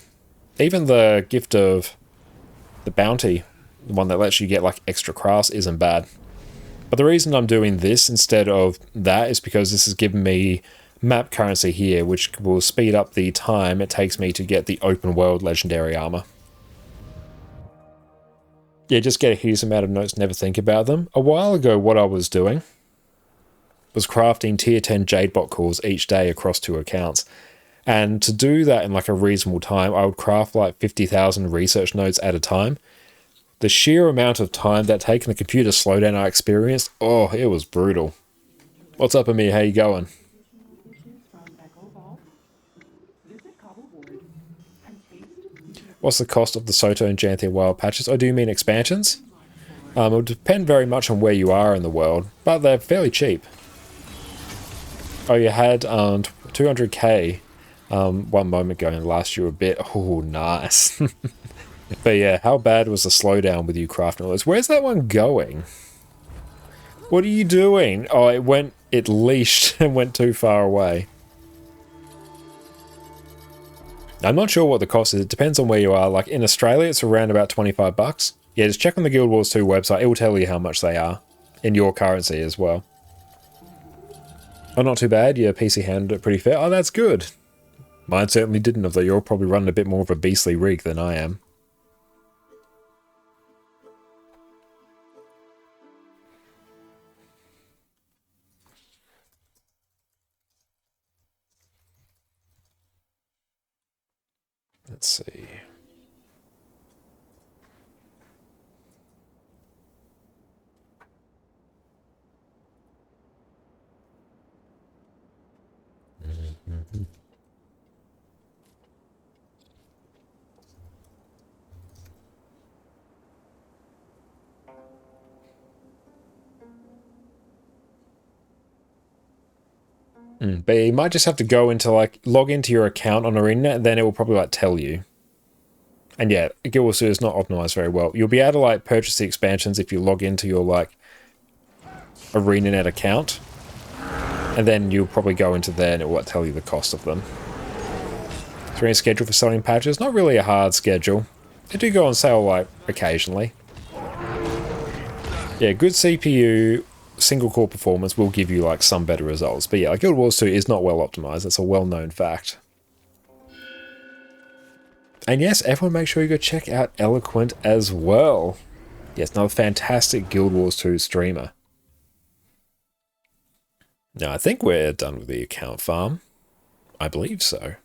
S1: Even the gift of the bounty, the one that lets you get like extra crafts, isn't bad. But the reason I'm doing this instead of that is because this has given me map currency here, which will speed up the time it takes me to get the open world legendary armor. Yeah, just get a huge amount of notes, never think about them. A while ago, what I was doing was crafting tier 10 Jadebot cores each day across 2 accounts. And to do that in like a reasonable time, I would craft like 50,000 research nodes at a time. The sheer amount of time that taking the computer slowdown I experienced, oh, it was brutal. What's up, Amir? How you going? What's the cost of the Soto and Janthia wild patches? Oh, do you mean expansions? It will depend very much on where you are in the world, but they're fairly cheap. Oh, you had 200k one moment ago and last you a bit. Oh, nice. But yeah, how bad was the slowdown with you crafting all this? Where's that one going? What are you doing? Oh, it leashed and went too far away. I'm not sure what the cost is. It depends on where you are. Like in Australia, it's around about 25 bucks. Yeah, just check on the Guild Wars 2 website. It will tell you how much they are in your currency as well. Oh, not too bad. Your PC handled it pretty fair. Oh, that's good. Mine certainly didn't, although you're probably running a bit more of a beastly rig than I am. Let's see. But you might just have to go into like log into your account on Arena, and then it will probably like tell you. And yeah, Guild Wars 2 is not optimized very well. You'll be able to like purchase the expansions if you log into your like ArenaNet account, and then you'll probably go into there and it will tell you the cost of them. Is there any schedule for selling patches? Not really a hard schedule. They do go on sale like occasionally. Yeah, good CPU, single core performance will give you like some better results. But yeah, Guild Wars 2 is not well optimized. That's a well-known fact. And yes, everyone make sure you go check out Eloquent as well. Yes, another fantastic Guild Wars 2 streamer. Now, I think we're done with the account farm. I believe so.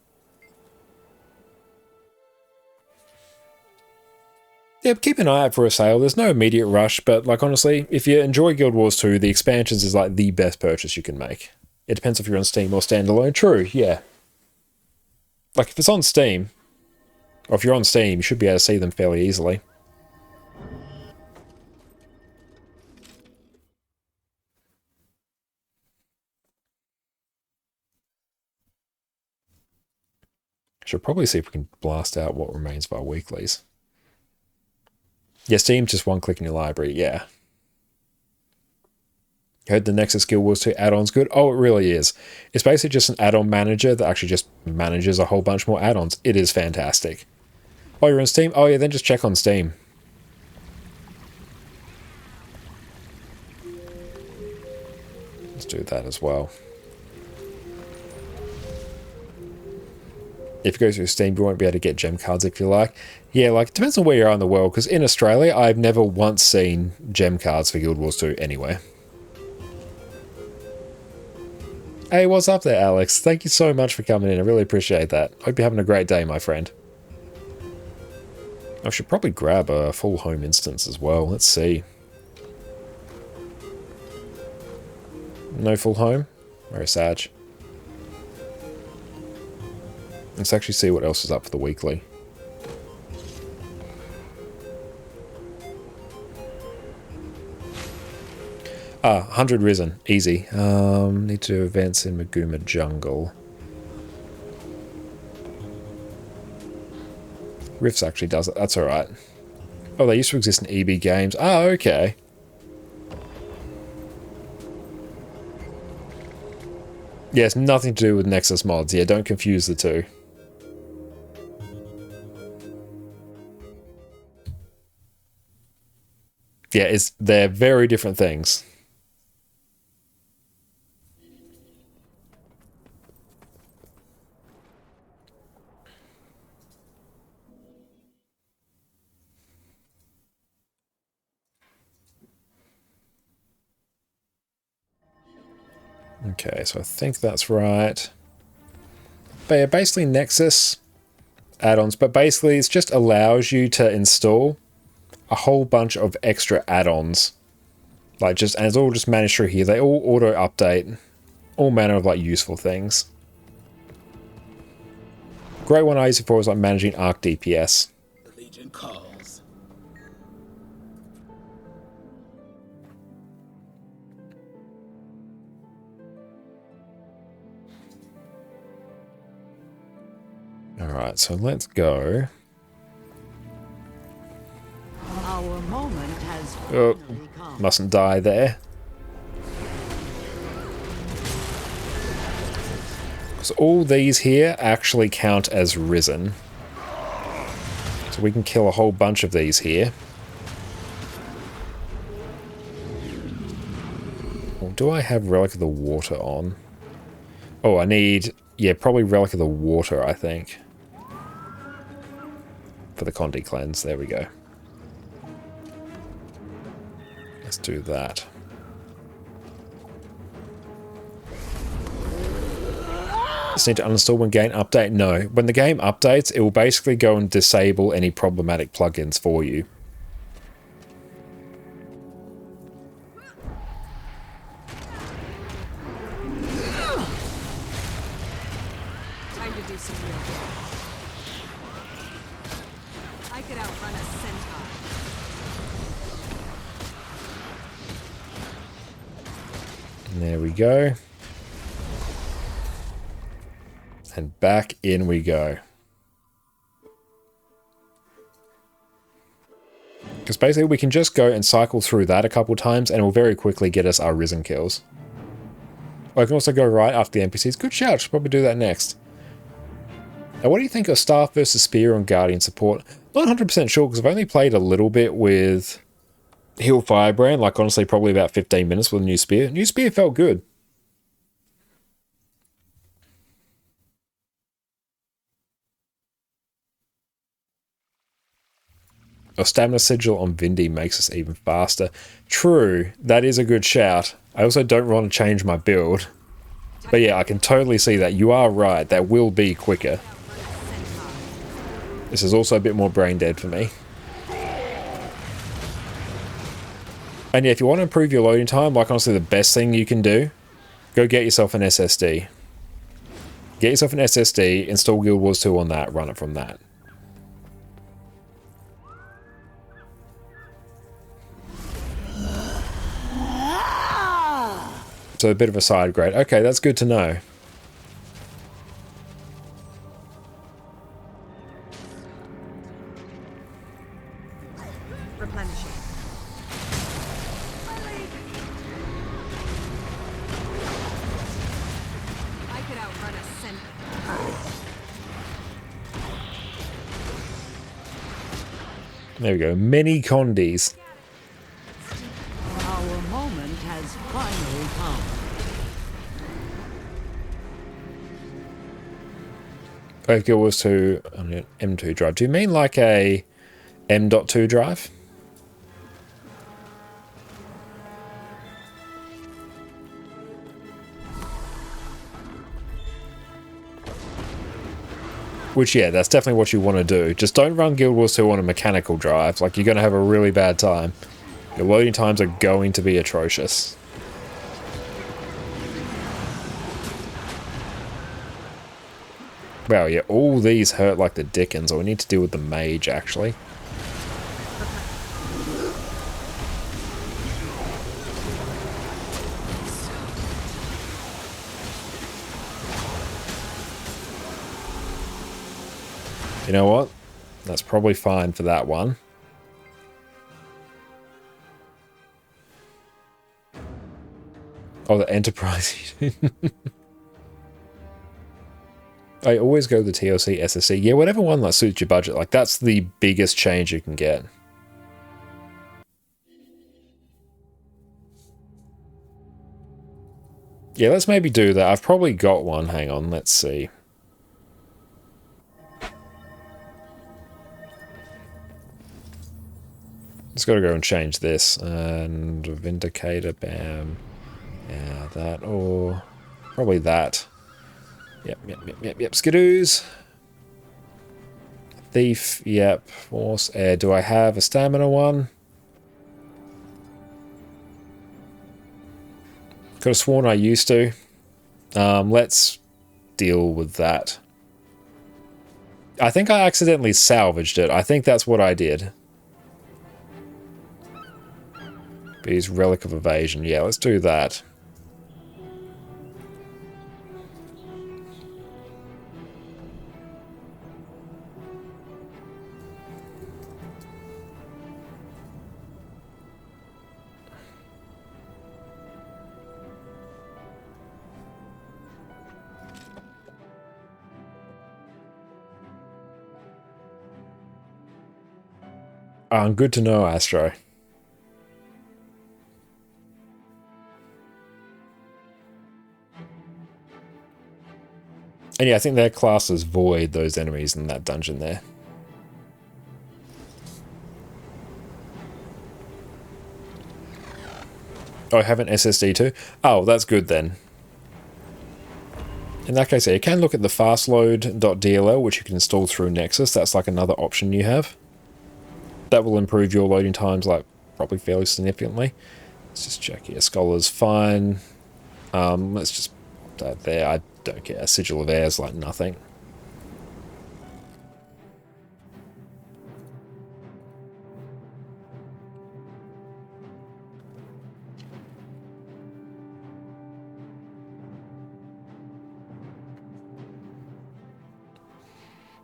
S1: Yeah, keep an eye out for a sale. There's no immediate rush, but like honestly, if you enjoy Guild Wars 2, the expansions is like the best purchase you can make. It depends if you're on Steam or standalone. True, yeah. Like if it's on Steam, or if you're on Steam, you should be able to see them fairly easily. Should probably see if we can blast out what remains of our weeklies. Yeah, Steam, just one click in your library, yeah. Heard the Nexus Guild Wars 2 add-on's good? Oh, it really is. It's basically just an add-on manager that actually just manages a whole bunch more add-ons. It is fantastic. Oh, you're on Steam? Oh yeah, then just check on Steam. Let's do that as well. If you go through Steam, you won't be able to get gem cards if you like. Yeah, like, it depends on where you are in the world, because in Australia, I've never once seen gem cards for Guild Wars 2 anywhere. Hey, what's up there, Alex? Thank you so much for coming in. I really appreciate that. Hope you're having a great day, my friend. I should probably grab a full home instance as well. Let's see. No full home? Very sad. Let's actually see what else is up for the weekly. 100 risen. Easy. Need to do events in Maguma Jungle. Rifts actually does it. That's alright. Oh, they used to exist in EB games. Oh, okay. Yeah, it's nothing to do with Nexus mods. Yeah, don't confuse the two. Yeah, they're very different things. Okay, so I think that's right. But yeah, basically Nexus add-ons, but basically it just allows you to install a whole bunch of extra add-ons. And it's all just managed through here. They all auto-update all manner of useful things. Great one I use it for is managing Arc DPS.
S12: The Legion calls.
S1: Alright, so let's go.
S16: Our moment has
S1: Oh, mustn't die there. Because all these here actually count as risen. So we can kill a whole bunch of these here. Well, do I have Relic of the Water on? Oh, I need... Yeah, probably Relic of the Water, I think. For the Condi cleanse. There we go. Let's do that. Just need to uninstall when game update? No. When the game updates, it will basically go and disable any problematic plugins for you.
S9: Time to do some real work. I could outrun a centaur.
S1: And there we go. And back in we go. Because basically we can just go and cycle through that a couple times and it will very quickly get us our risen kills. I can also go right after the NPCs. Good shout, should probably do that next. Now what do you think of Staff versus Spear on Guardian support? Not 100% sure because I've only played a little bit with Heal Firebrand, honestly probably about 15 minutes with a new Spear. New Spear felt good. A Stamina Sigil on Vindy makes us even faster. True, that is a good shout. I also don't want to change my build. But yeah, I can totally see that. You are right, that will be quicker. This is also a bit more brain dead for me. And yeah, if you want to improve your loading time, honestly the best thing you can do, go get yourself an SSD. Get yourself an SSD, install Guild Wars 2 on that, run it from that. So a bit of a side grade. Okay, that's good to know.
S9: Replenishing. I could outrun a centaur.
S1: There we go. Many Condis.
S16: Our moment has finally come.
S1: Both Guild Wars 2 on an M2 drive. Do you mean like a M.2 drive? Which, yeah, that's definitely what you want to do. Just don't run Guild Wars 2 on a mechanical drive. You're going to have a really bad time. Your loading times are going to be atrocious. Wow, yeah, all these hurt like the dickens. Or we need to deal with the mage, actually. know what? That's probably fine for that one. Oh, the Enterprise. I always go the TLC SSC. Yeah, whatever one that suits your budget. Like, that's the biggest change you can get. Yeah, let's maybe do that. I've probably got one. Hang on, let's see. Just got to go and change this. And Vindicator, bam. Yeah, that, or probably that. Yep. Skidoos. Thief, yep. Force, air. Do I have a stamina one? Could have sworn I used to. Let's deal with that. I think I accidentally salvaged it. I think that's what I did. Beast Relic of Evasion. Yeah, let's do that. Good to know, Astro. And yeah, I think their classes void those enemies in that dungeon there. Oh, I have an SSD too? Oh, that's good then. In that case, yeah, you can look at the fastload.dll, which you can install through Nexus. That's like another option you have. That will improve your loading times, like, probably fairly significantly. Let's just check here. Scholar's fine. Let's just pop that there. I don't care. Sigil of Air's like nothing.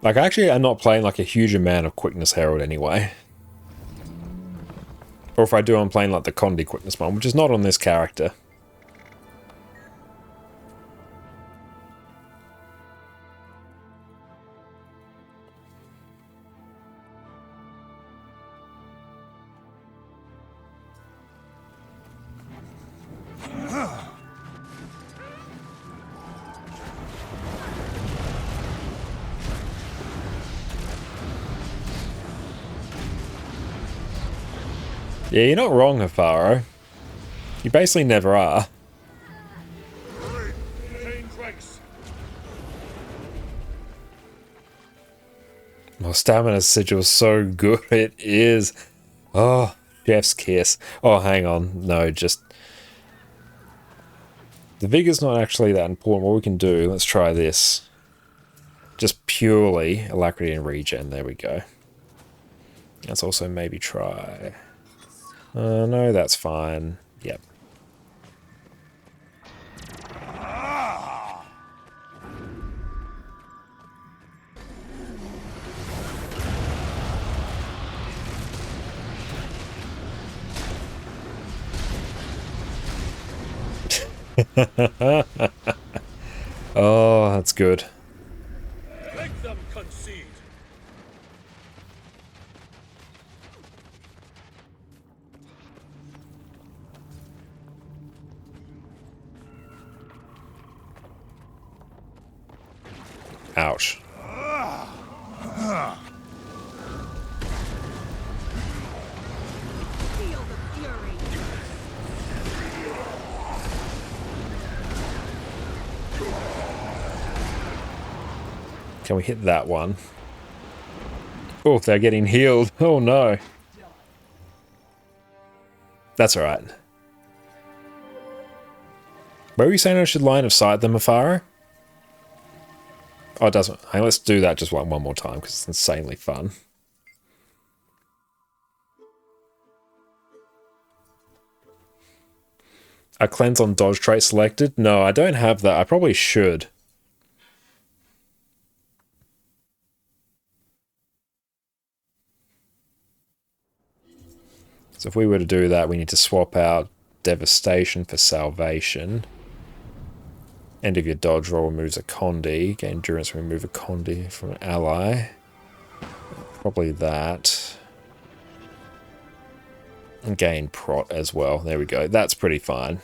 S1: Like, actually, I'm not playing like a huge amount of Quickness Herald anyway. Or if I do, I'm playing like the Condi Quickness one, which is not on this character. Yeah, you're not wrong, Hafaro. You basically never are. Oh, Stamina Sigil is so good. It is. Oh, Chef's Kiss. Oh, hang on. No, just... The Vigor's not actually that important. What we can do, let's try this. Just purely Alacrity and Regen. There we go. Let's also maybe try... no, that's fine. Yep. Oh, that's good.
S17: Make them concede.
S1: Ouch.
S9: Feel the fury.
S1: Can we hit that one? Oh, they're getting healed. Oh no. That's alright. Where were you saying I should line of sight them, Mafaro? Oh, it doesn't. Hey, let's do that just one more time because it's insanely fun. A cleanse on dodge trait selected? No, I don't have that. I probably should. So if we were to do that, we need to swap out Devastation for Salvation. End of your dodge roll removes a Condi. Gain endurance, remove a Condi from an ally. Probably that. And gain prot as well. There we go. That's pretty fine.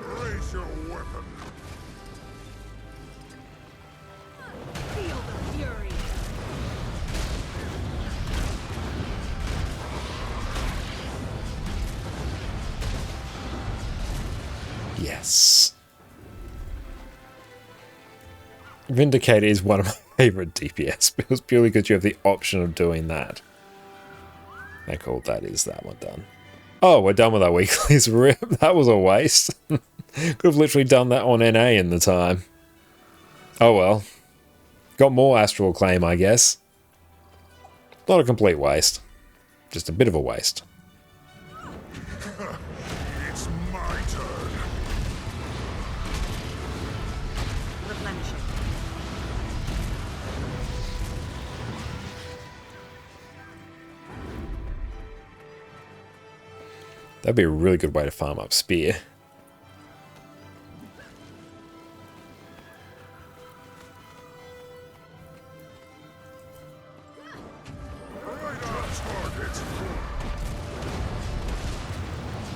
S13: Raise your weapon.
S9: Feel the fury.
S1: Yes. Vindicator is one of my favorite DPS because purely because you have the option of doing that. I call that is that one done. Oh, we're done with our weeklies. Rip. That was a waste. Could have literally done that on NA in the time. Oh well. Got more Astral Claim, I guess. Not a complete waste. Just a bit of a waste.
S13: It's my turn.
S9: Replenishing.
S1: That'd be a really good way to farm up Spear.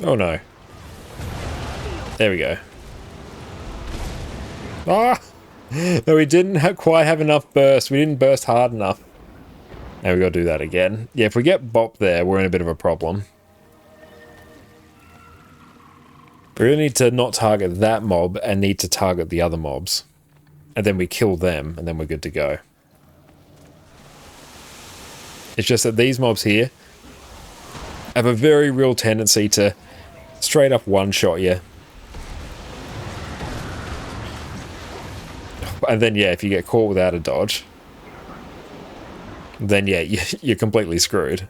S1: Oh no. There we go. Ah! No, we didn't quite have enough burst. We didn't burst hard enough. Now we gotta do that again. Yeah, if we get Bop there, we're in a bit of a problem. We really need to not target that mob and need to target the other mobs. And then we kill them, and then we're good to go. It's just that these mobs here have a very real tendency to straight up one-shot you. And then, yeah, if you get caught without a dodge, then, yeah, you're completely screwed.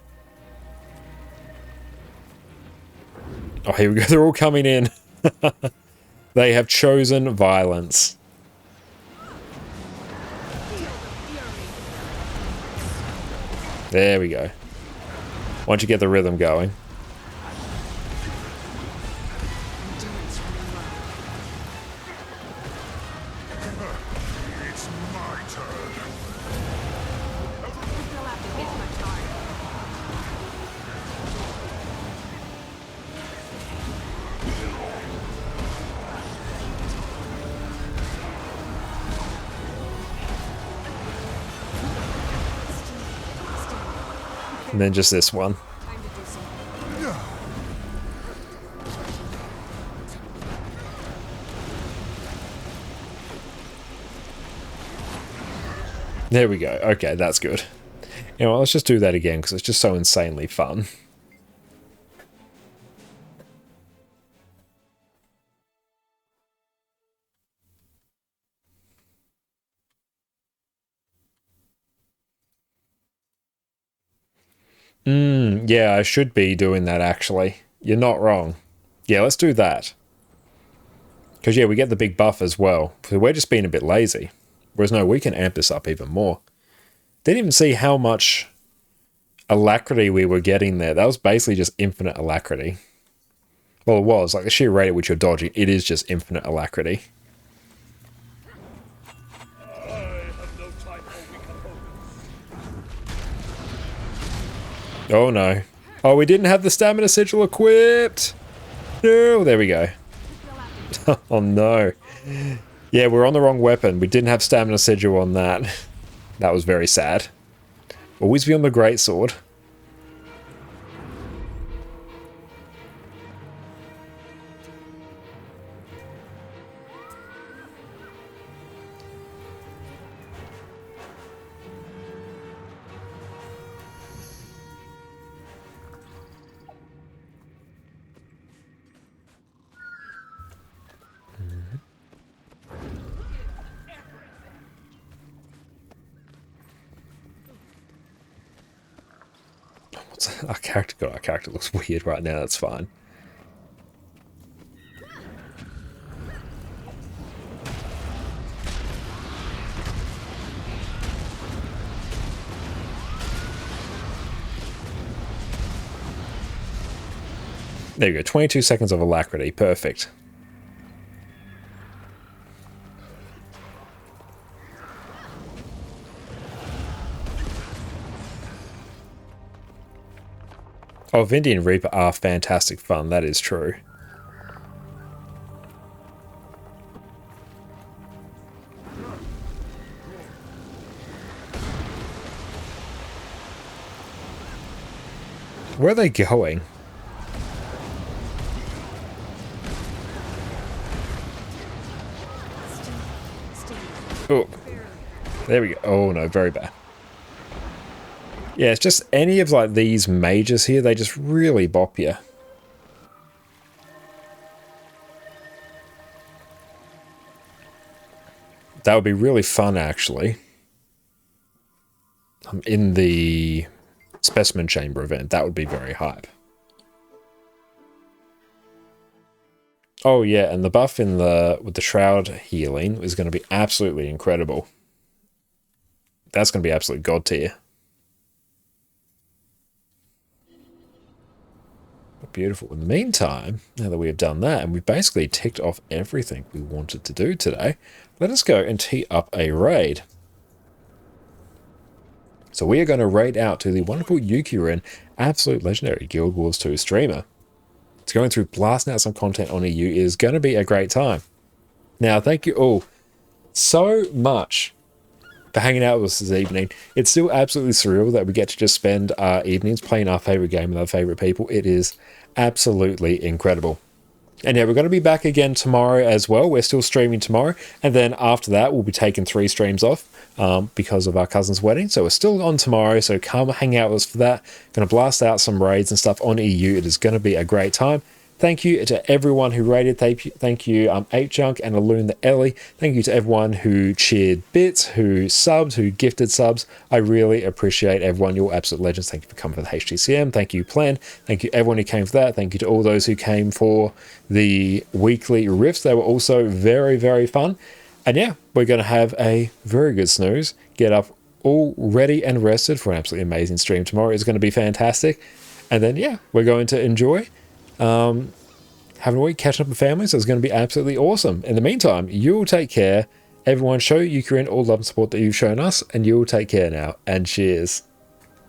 S1: Oh, here we go. They're all coming in. They have chosen violence. There we go. Once you get the rhythm going.
S13: It's my turn.
S9: Still have to hit much harder.
S1: And then just this one. There we go. Okay, that's good. You know what, let's just do that again because it's just so insanely fun. Yeah, I should be doing that actually. You're not wrong. Yeah, let's do that. Because yeah, we get the big buff as well. We're just being a bit lazy. Whereas no, we can amp this up even more. Didn't even see how much alacrity we were getting there. That was basically just infinite alacrity. Well, it was. Like the sheer rate at which you're dodging, it is just infinite alacrity. Oh no. Oh, we didn't have the stamina sigil equipped. No, there we go. Oh no. Yeah, we're on the wrong weapon. We didn't have stamina sigil on that. That was very sad. Always be on the greatsword. Our character, God, our character looks weird right now. That's fine. There you go, 22 seconds of alacrity, perfect. Oh, Vindy and Reaper are fantastic fun, that is true. Where are they going? Oh, there we go. Oh no, very bad. Yeah, it's just any of like these mages here, they just really bop you. That would be really fun, actually. In the Specimen Chamber event, that would be very hype. Oh yeah, and the buff in with the Shroud healing is going to be absolutely incredible. That's going to be absolute god tier. Beautiful. In the meantime, now that we have done that, and we've basically ticked off everything we wanted to do today, let us go and tee up a raid. So we are going to raid out to the wonderful Yuki-Rin, absolute legendary Guild Wars 2 streamer. It's going through blasting out some content on EU is going to be a great time. Now, thank you all so much for hanging out with us this evening. It's still absolutely surreal that we get to just spend our evenings playing our favorite game with our favorite people. It is absolutely incredible. And yeah, we're going to be back again tomorrow as well. We're still streaming tomorrow. And then after that, we'll be taking 3 streams off because of our cousin's wedding. So we're still on tomorrow. So come hang out with us for that. Going to blast out some raids and stuff on EU. It is going to be a great time. Thank you to everyone who raided. Thank you 8junk and Aloon the Ellie. Thank you to everyone who cheered bits, who subbed, who gifted subs. I really appreciate everyone. You're absolute legends. Thank you for coming for the HTCM. Thank you, Plan. Thank you everyone who came for that. Thank you to all those who came for the weekly rifts. They were also very, very fun. And yeah, we're going to have a very good snooze. Get up all ready and rested for an absolutely amazing stream tomorrow. It's going to be fantastic. And then yeah, we're going to enjoy having a week catching up with family, so it's going to be absolutely awesome. In the meantime, you will take care. Everyone, show Yuki-Rin all love and support that you've shown us, and you will take care now. And cheers.